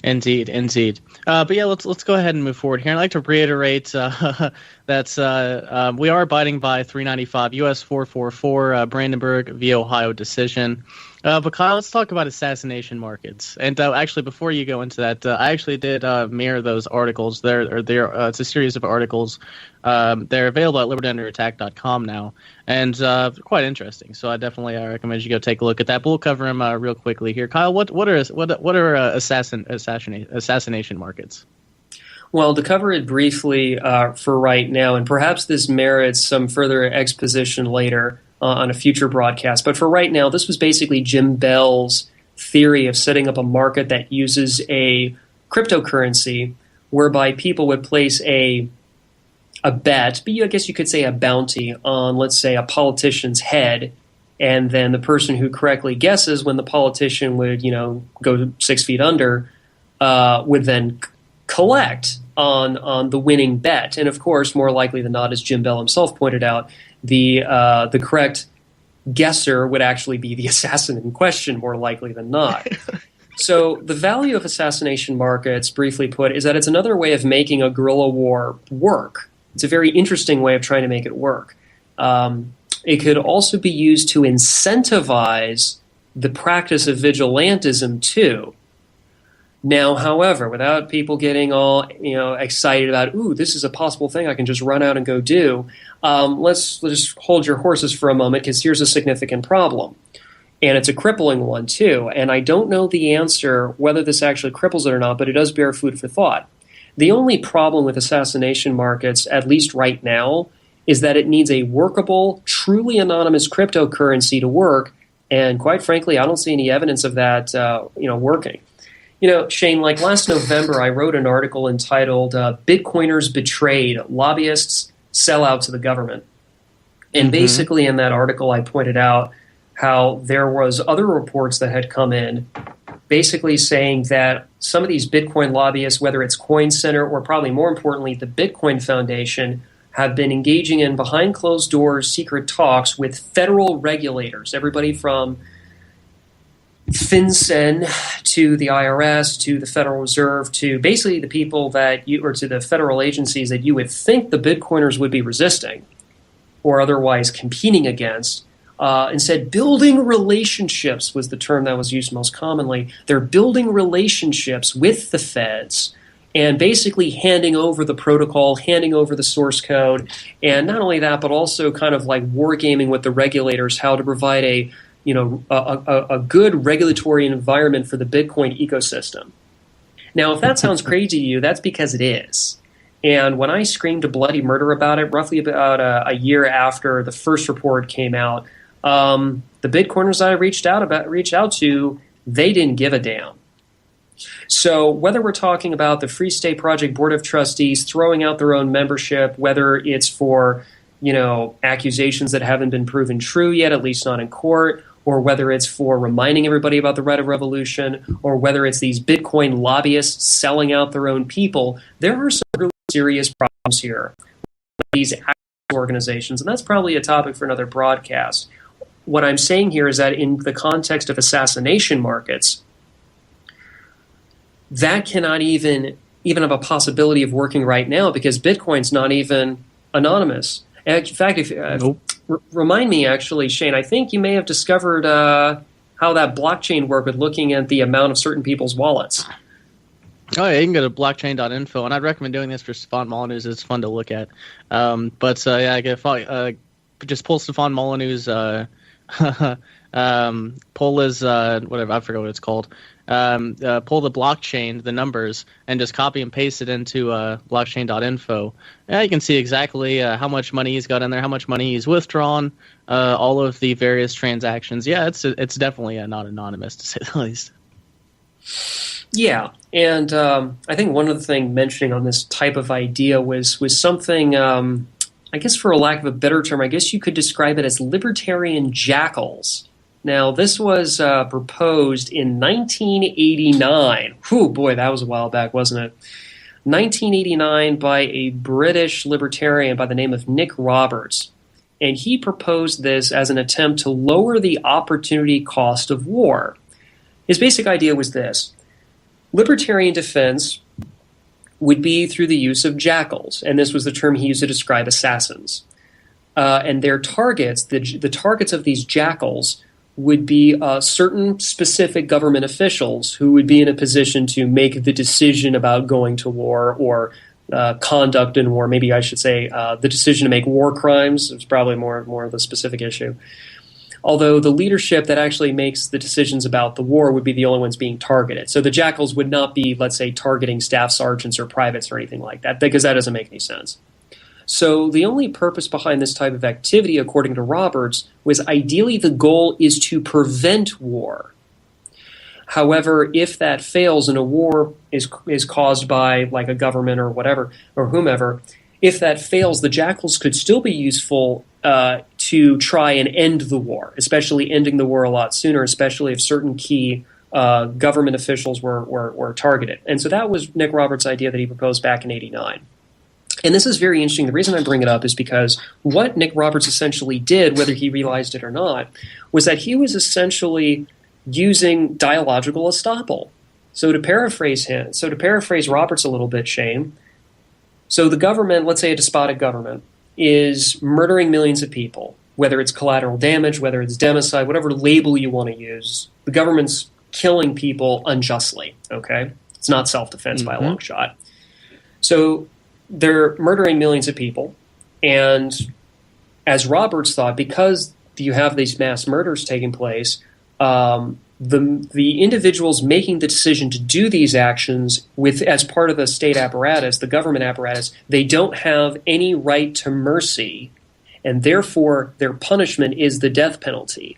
Indeed. But yeah, let's go ahead and move forward here. I'd like to reiterate that we are abiding by 395 U.S. 444 Brandenburg v. Ohio decision. But Kyle, let's talk about assassination markets. And actually, before you go into that, I actually did mirror those articles. It's a series of articles. They're available at libertyunderattack.com now, and they're quite interesting. So I definitely recommend you go take a look at that. But we'll cover them real quickly here. Kyle, what are assassination markets? Well, to cover it briefly for right now, and perhaps this merits some further exposition later on a future broadcast, but for right now, this was basically Jim Bell's theory of setting up a market that uses a cryptocurrency whereby people would place a bet, but I guess you could say a bounty on, let's say, a politician's head, and then the person who correctly guesses when the politician would, go 6 feet under, would then collect on the winning bet. And of course, more likely than not, as Jim Bell himself pointed out, the correct guesser would actually be the assassin in question, more likely than not. So the value of assassination markets, briefly put, is that it's another way of making a guerrilla war work. It's a very interesting way of trying to make it work. It could also be used to incentivize the practice of vigilantism too. Now, however, without people getting all excited about, ooh, this is a possible thing I can just run out and go do, let's just hold your horses for a moment, because here's a significant problem. And it's a crippling one, too. And I don't know the answer whether this actually cripples it or not, but it does bear food for thought. The only problem with assassination markets, at least right now, is that it needs a workable, truly anonymous cryptocurrency to work. And quite frankly, I don't see any evidence of that working. Shane, like last November, I wrote an article entitled Bitcoiners Betrayed, Lobbyists Sell Out to the Government. And basically in that article, I pointed out how there was other reports that had come in basically saying that some of these Bitcoin lobbyists, whether it's Coin Center or probably more importantly, the Bitcoin Foundation, have been engaging in behind closed doors secret talks with federal regulators, everybody from FinCEN to the IRS to the Federal Reserve to basically the people to the federal agencies that you would think the Bitcoiners would be resisting or otherwise competing against. Instead, building relationships was the term that was used most commonly. They're building relationships with the feds and basically handing over the protocol, handing over the source code, and not only that, but also kind of like wargaming with the regulators how to provide a good regulatory environment for the Bitcoin ecosystem. Now, if that sounds crazy to you, that's because it is. And when I screamed a bloody murder about it, roughly about a year after the first report came out, the Bitcoiners I reached out to, they didn't give a damn. So whether we're talking about the Free State Project Board of Trustees throwing out their own membership, whether it's for, accusations that haven't been proven true yet, at least not in court, or whether it's for reminding everybody about the right of revolution, or whether it's these Bitcoin lobbyists selling out their own people, there are some really serious problems here. These organizations, and that's probably a topic for another broadcast. What I'm saying here is that in the context of assassination markets, that cannot even have a possibility of working right now because Bitcoin's not even anonymous. In fact, remind me, actually, Shane, I think you may have discovered how that blockchain worked with looking at the amount of certain people's wallets. Oh, yeah, you can go to blockchain.info, and I'd recommend doing this for Stefan Molyneux's. It's fun to look at. Just pull Stefan Molyneux's pull his, whatever, I forget what it's called. Pull the blockchain, the numbers, and just copy and paste it into blockchain.info. Yeah, you can see exactly how much money he's got in there, how much money he's withdrawn, all of the various transactions. Yeah, it's definitely not anonymous, to say the least. Yeah, and I think one other thing mentioning on this type of idea was something, I guess for a lack of a better term, I guess you could describe it as libertarian jackals. Now, this was proposed in 1989. Whew, boy, that was a while back, wasn't it? 1989 by a British libertarian by the name of Nick Roberts. And he proposed this as an attempt to lower the opportunity cost of war. His basic idea was this. Libertarian defense would be through the use of jackals, and this was the term he used to describe assassins. And their targets, the targets of these jackals, would be certain specific government officials who would be in a position to make the decision about going to war or conduct in war. Maybe I should say the decision to make war crimes is probably more of the specific issue. Although the leadership that actually makes the decisions about the war would be the only ones being targeted. So the jackals would not be, let's say, targeting staff sergeants or privates or anything like that, because that doesn't make any sense. So the only purpose behind this type of activity, according to Roberts, was ideally the goal is to prevent war. However, if that fails and a war is caused by like a government or whatever, or whomever, if that fails, the jackals could still be useful to try and end the war, especially ending the war a lot sooner, especially if certain key government officials were targeted. And so that was Nick Roberts' idea that he proposed back in '89. And this is very interesting. The reason I bring it up is because what Nick Roberts essentially did, whether he realized it or not, was that he was essentially using dialogical estoppel. So to paraphrase Roberts a little bit, Shane, so the government, let's say a despotic government, is murdering millions of people, whether it's collateral damage, whether it's democide, whatever label you want to use. The government's killing people unjustly, okay? It's not self-defense by a long shot. So they're murdering millions of people, and as Roberts thought, because you have these mass murders taking place, the individuals making the decision to do these actions as part of the state apparatus, the government apparatus, they don't have any right to mercy, and therefore their punishment is the death penalty.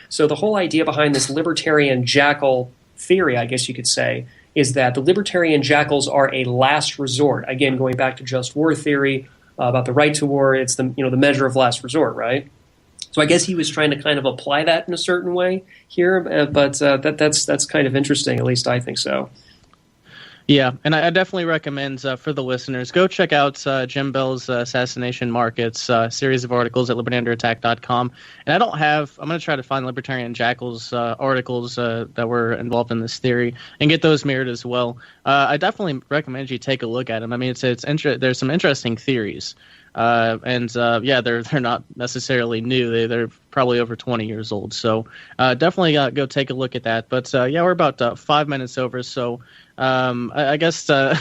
So the whole idea behind this libertarian jackal theory, I guess you could say, is that the libertarian jackals are a last resort. Again, going back to just war theory about the right to war, it's the measure of last resort, right? So I guess he was trying to kind of apply that in a certain way here, but that's kind of interesting. At least I think so. Yeah, and I definitely recommend for the listeners, go check out Jim Bell's Assassination Markets series of articles at libertyunderattack.com. And I'm going to try to find Libertarian Jackals articles that were involved in this theory and get those mirrored as well. I definitely recommend you take a look at them. I mean, there's some interesting theories. They're not necessarily new. They're probably over 20 years old. So definitely go take a look at that. But we're about 5 minutes over. So I guess we're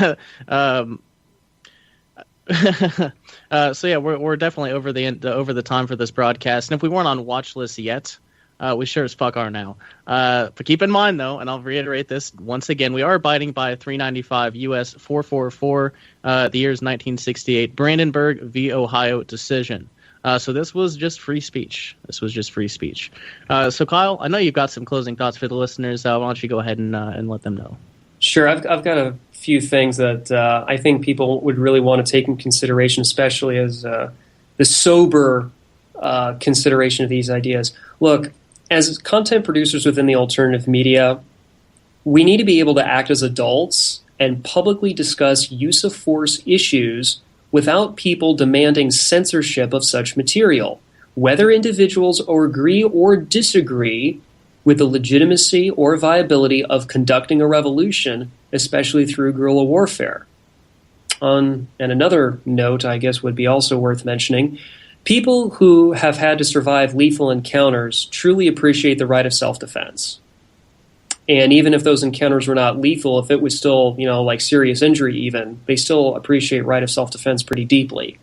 definitely over the time for this broadcast. And if we weren't on watch list yet, We sure as fuck are now. But keep in mind, though, and I'll reiterate this once again, we are abiding by 395 U.S. 444, the year is 1968, Brandenburg v. Ohio decision. So this was just free speech. So Kyle, I know you've got some closing thoughts for the listeners. Why don't you go ahead and let them know? Sure. I've got a few things that I think people would really want to take in consideration, especially as the sober consideration of these ideas. Look, as content producers within the alternative media, we need to be able to act as adults and publicly discuss use of force issues without people demanding censorship of such material, whether individuals agree or disagree with the legitimacy or viability of conducting a revolution, especially through guerrilla warfare. And another note, I guess, would be also worth mentioning. People who have had to survive lethal encounters truly appreciate the right of self-defense. And even if those encounters were not lethal, if it was still, like serious injury even, they still appreciate right of self-defense pretty deeply.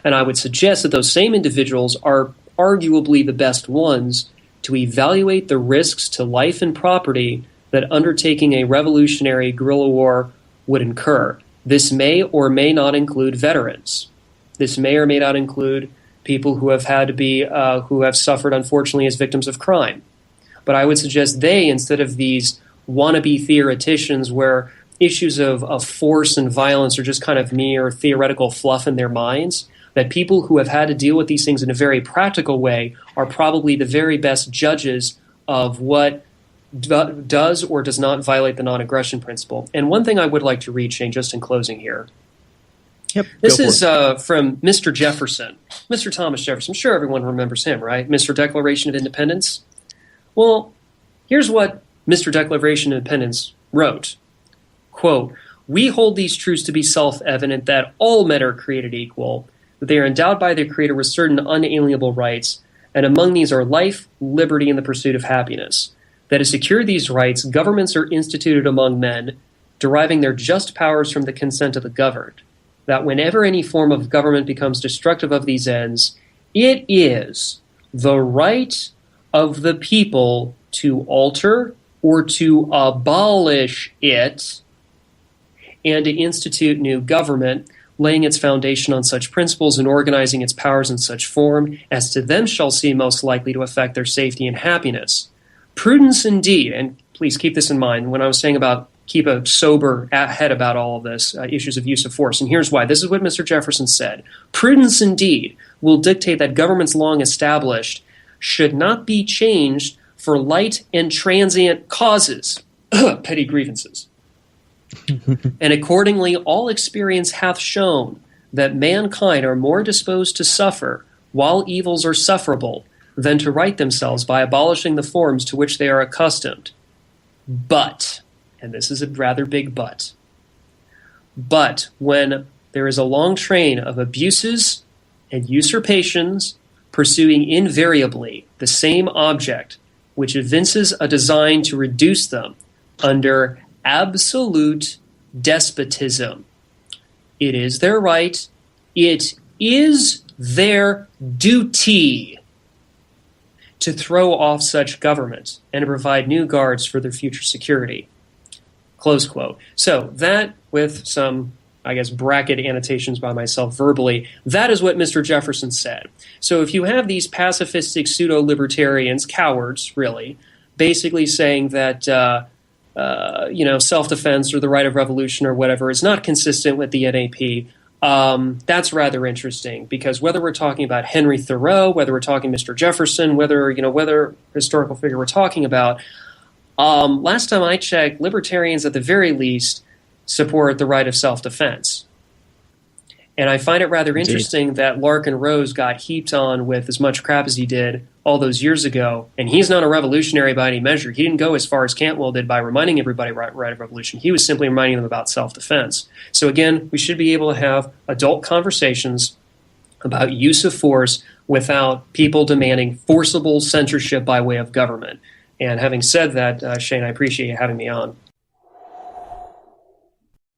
And I would suggest that those same individuals are arguably the best ones to evaluate the risks to life and property that undertaking a revolutionary guerrilla war would incur. This may or may not include veterans. This may or may not include people who have had to be, who have suffered, unfortunately, as victims of crime. But I would suggest they, instead of these wannabe theoreticians where issues of force and violence are just kind of mere theoretical fluff in their minds, that people who have had to deal with these things in a very practical way are probably the very best judges of what does or does not violate the non-aggression principle. And one thing I would like to read, Shane, just in closing here. Yep. This is from Mr. Jefferson, Mr. Thomas Jefferson. I'm sure everyone remembers him, right? Mr. Declaration of Independence. Well, here's what Mr. Declaration of Independence wrote. Quote, "We hold these truths to be self-evident that all men are created equal, that they are endowed by their Creator with certain unalienable rights, and among these are life, liberty, and the pursuit of happiness. That to secure these rights, governments are instituted among men, deriving their just powers from the consent of the governed. That whenever any form of government becomes destructive of these ends, it is the right of the people to alter or to abolish it, and to institute new government, laying its foundation on such principles and organizing its powers in such form as to them shall seem most likely to affect their safety and happiness. Prudence indeed," and please keep this in mind when I was saying about keep a sober head about all of this, issues of use of force. And here's why. This is what Mr. Jefferson said. "Prudence indeed will dictate that governments long established should not be changed for light and transient causes," petty grievances. "And accordingly, all experience hath shown that mankind are more disposed to suffer while evils are sufferable than to right themselves by abolishing the forms to which they are accustomed. But," and this is a rather big but when there is a long train of abuses and usurpations pursuing invariably the same object, which evinces a design to reduce them under absolute despotism, it is their right, it is their duty to throw off such government and to provide new guards for their future security." Close quote. So that, with some, I guess, bracket annotations by myself verbally, that is what Mr. Jefferson said. So if you have these pacifistic pseudo-libertarians, cowards, really, basically saying that, self-defense or the right of revolution or whatever is not consistent with the NAP, that's rather interesting, because whether we're talking about Henry Thoreau, whether we're talking Mr. Jefferson, whether historical figure we're talking about, last time I checked, libertarians at the very least support the right of self-defense. And I find it rather interesting that Larkin Rose got heaped on with as much crap as he did all those years ago, and he's not a revolutionary by any measure. He didn't go as far as Cantwell did by reminding everybody right of revolution. He was simply reminding them about self-defense. So again, we should be able to have adult conversations about use of force without people demanding forcible censorship by way of government. And having said that, Shane, I appreciate you having me on.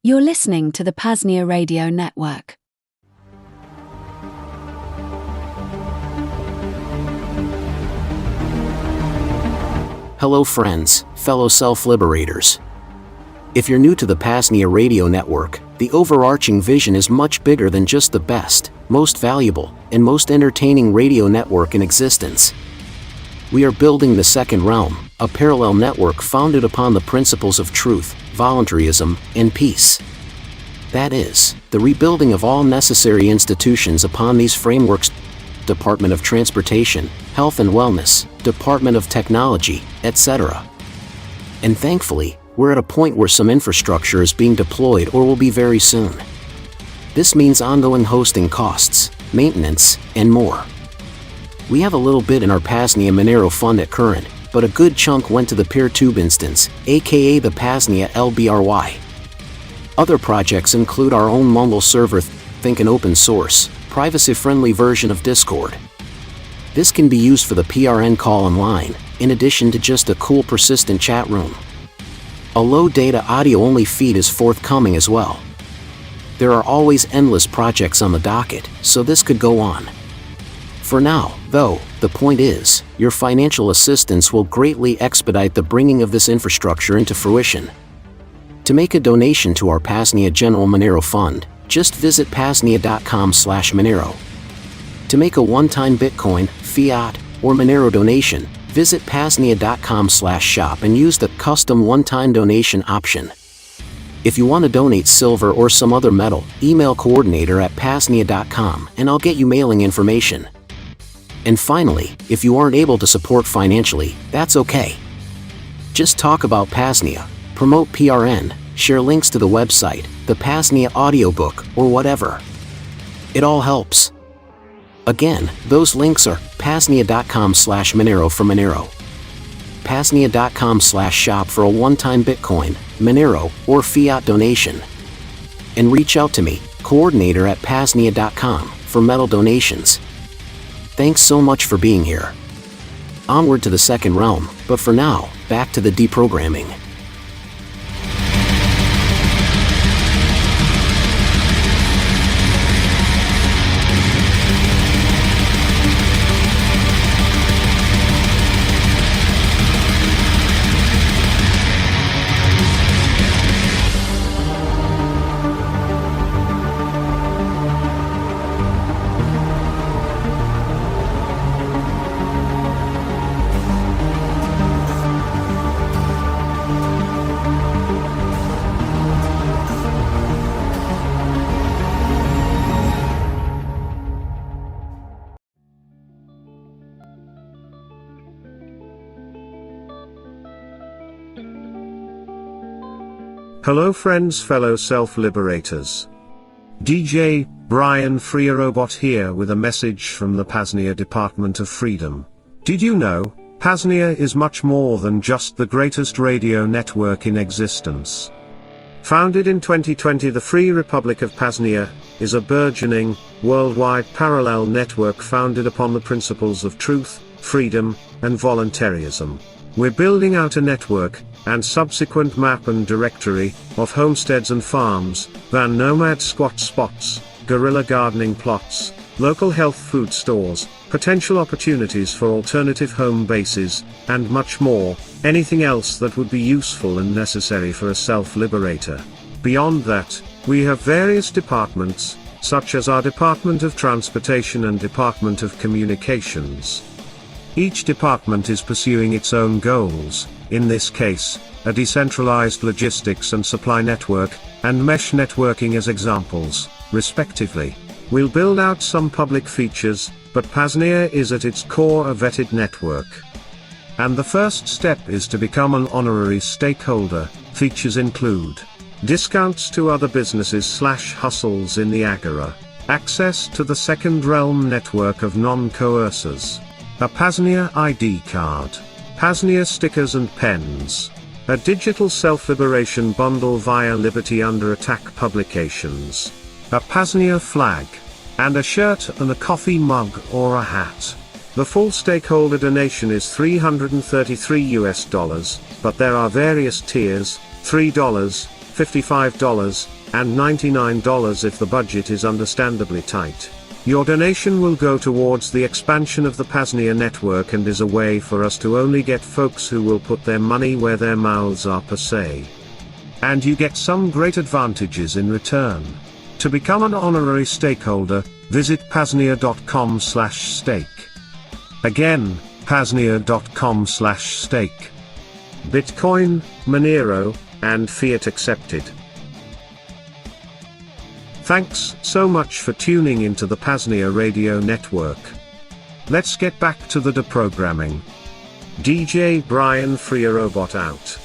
You're listening to the PAZNIA Radio Network. Hello friends, fellow self-liberators. If you're new to the PAZNIA radio network, the overarching vision is much bigger than just the best, most valuable, and most entertaining radio network in existence. We are building the second realm, a parallel network founded upon the principles of truth, voluntarism, and peace. That is, the rebuilding of all necessary institutions upon these frameworks: Department of Transportation, Health and Wellness, Department of Technology, etc. And thankfully, we're at a point where some infrastructure is being deployed or will be very soon. This means ongoing hosting costs, maintenance, and more. We have a little bit in our PAZNIA Monero fund at current, but a good chunk went to the PeerTube instance, aka the PAZNIA LBRY. Other projects include our own Mumble server, think an open source, privacy-friendly version of Discord. This can be used for the PRN call online, in addition to just a cool persistent chat room. A low-data audio-only feed is forthcoming as well. There are always endless projects on the docket, so this could go on. For now, though, the point is, your financial assistance will greatly expedite the bringing of this infrastructure into fruition. To make a donation to our PAZNIA General Monero Fund, just visit PAZNIA.com/Monero. To make a one-time Bitcoin, fiat, or Monero donation, visit PAZNIA.com/shop and use the custom one-time donation option. If you want to donate silver or some other metal, email coordinator@PAZNIA.com and I'll get you mailing information. And finally, if you aren't able to support financially, that's okay. Just talk about PAZNIA, promote PRN, share links to the website, the PAZNIA audiobook, or whatever. It all helps. Again, those links are PAZNIA.com/Monero for Monero, PAZNIA.com/shop for a one-time Bitcoin, Monero, or fiat donation. And reach out to me, coordinator@PAZNIA.com, for metal donations. Thanks so much for being here. Onward to the second realm, but for now, back to the deprogramming. Hello friends, fellow self-liberators. DJ Brian FreeRobot here with a message from the PAZNIA Department of Freedom. Did you know, PAZNIA is much more than just the greatest radio network in existence. Founded in 2020, the Free Republic of PAZNIA is a burgeoning, worldwide parallel network founded upon the principles of truth, freedom, and voluntarism. We're building out a network, and subsequent map and directory, of homesteads and farms, van nomad squat spots, guerrilla gardening plots, local health food stores, potential opportunities for alternative home bases, and much more, anything else that would be useful and necessary for a self-liberator. Beyond that, we have various departments, such as our Department of Transportation and Department of Communications. Each department is pursuing its own goals, in this case, a decentralized logistics and supply network, and mesh networking as examples, respectively. We'll build out some public features, but PAZNIA is at its core a vetted network. And the first step is to become an honorary stakeholder. Features include discounts to other businesses/hustles in the Agora, access to the Second Realm network of non-coercers, a PAZNIA ID card, PAZNIA stickers and pens, a digital self-liberation bundle via Liberty Under Attack publications, a PAZNIA flag, and a shirt and a coffee mug or a hat. The full stakeholder donation is $333, but there are various tiers, $3, $55, and $99 if the budget is understandably tight. Your donation will go towards the expansion of the PAZNIA network and is a way for us to only get folks who will put their money where their mouths are per se. And you get some great advantages in return. To become an honorary stakeholder, visit PAZNIA.com/stake. Again, PAZNIA.com/stake. Bitcoin, Monero, and fiat accepted. Thanks so much for tuning into the PAZNIA radio network. Let's get back to the deprogramming. DJ Brian FreeRobot out.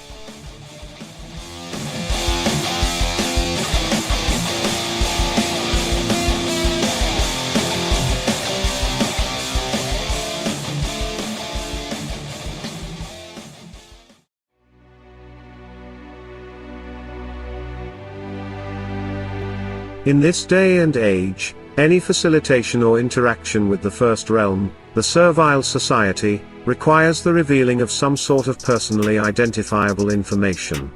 In this day and age, any facilitation or interaction with the first realm, the servile society, requires the revealing of some sort of personally identifiable information.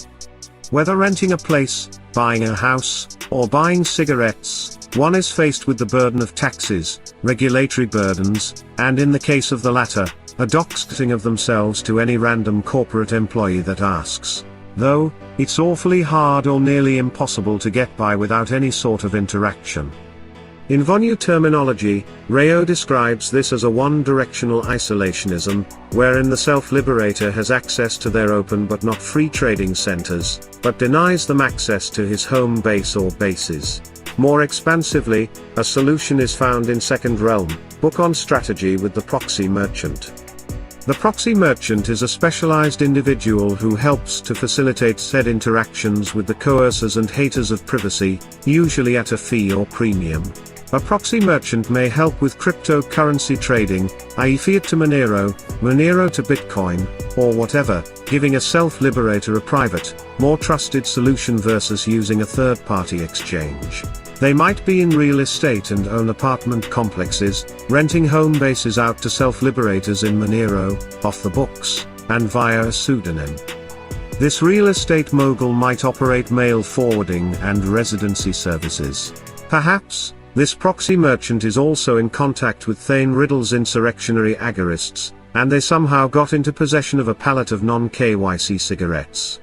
Whether renting a place, buying a house, or buying cigarettes, one is faced with the burden of taxes, regulatory burdens, and in the case of the latter, a doxing of themselves to any random corporate employee that asks. Though, it's awfully hard or nearly impossible to get by without any sort of interaction. In Vonu terminology, Rayo describes this as a one-directional isolationism, wherein the self-liberator has access to their open but not free trading centers, but denies them access to his home base or bases. More expansively, a solution is found in Second Realm, book on strategy with the proxy merchant. The proxy merchant is a specialized individual who helps to facilitate said interactions with the coercers and haters of privacy, usually at a fee or premium. A proxy merchant may help with cryptocurrency trading, i.e. fiat to Monero, Monero to Bitcoin, or whatever, giving a self-liberator a private, more trusted solution versus using a third-party exchange. They might be in real estate and own apartment complexes, renting home bases out to self-liberators in Monero, off the books, and via a pseudonym. This real estate mogul might operate mail forwarding and residency services. Perhaps, this proxy merchant is also in contact with Thane Riddle's insurrectionary agorists, and they somehow got into possession of a pallet of non-KYC cigarettes.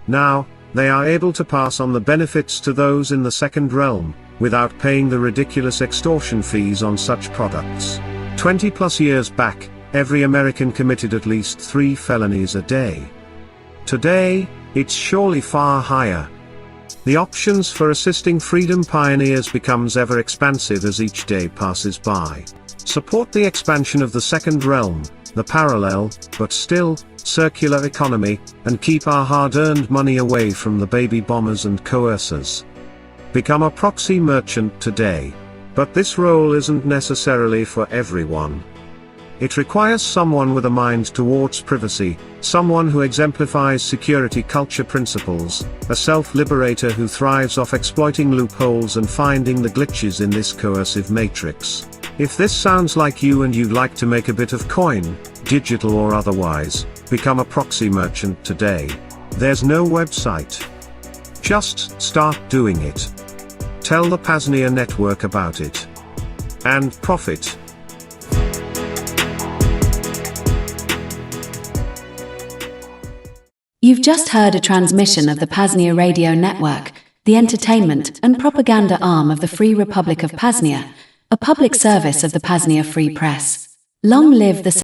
Now, they are able to pass on the benefits to those in the Second Realm, without paying the ridiculous extortion fees on such products. 20+ years back, every American committed at least 3 felonies a day. Today, it's surely far higher. The options for assisting freedom pioneers becomes ever expansive as each day passes by. Support the expansion of the Second Realm, the parallel, but still, circular economy, and keep our hard-earned money away from the baby bombers and coercers. Become a proxy merchant today. But this role isn't necessarily for everyone. It requires someone with a mind towards privacy, someone who exemplifies security culture principles, a self-liberator who thrives off exploiting loopholes and finding the glitches in this coercive matrix. If this sounds like you and you'd like to make a bit of coin, digital or otherwise, become a proxy merchant today. There's no website. Just start doing it. Tell the PAZNIA network about it. And profit. You've just heard a transmission of the PAZNIA radio network, the entertainment and propaganda arm of the Free Republic of PAZNIA, a public service of the PAZNIA Free Press. Long live the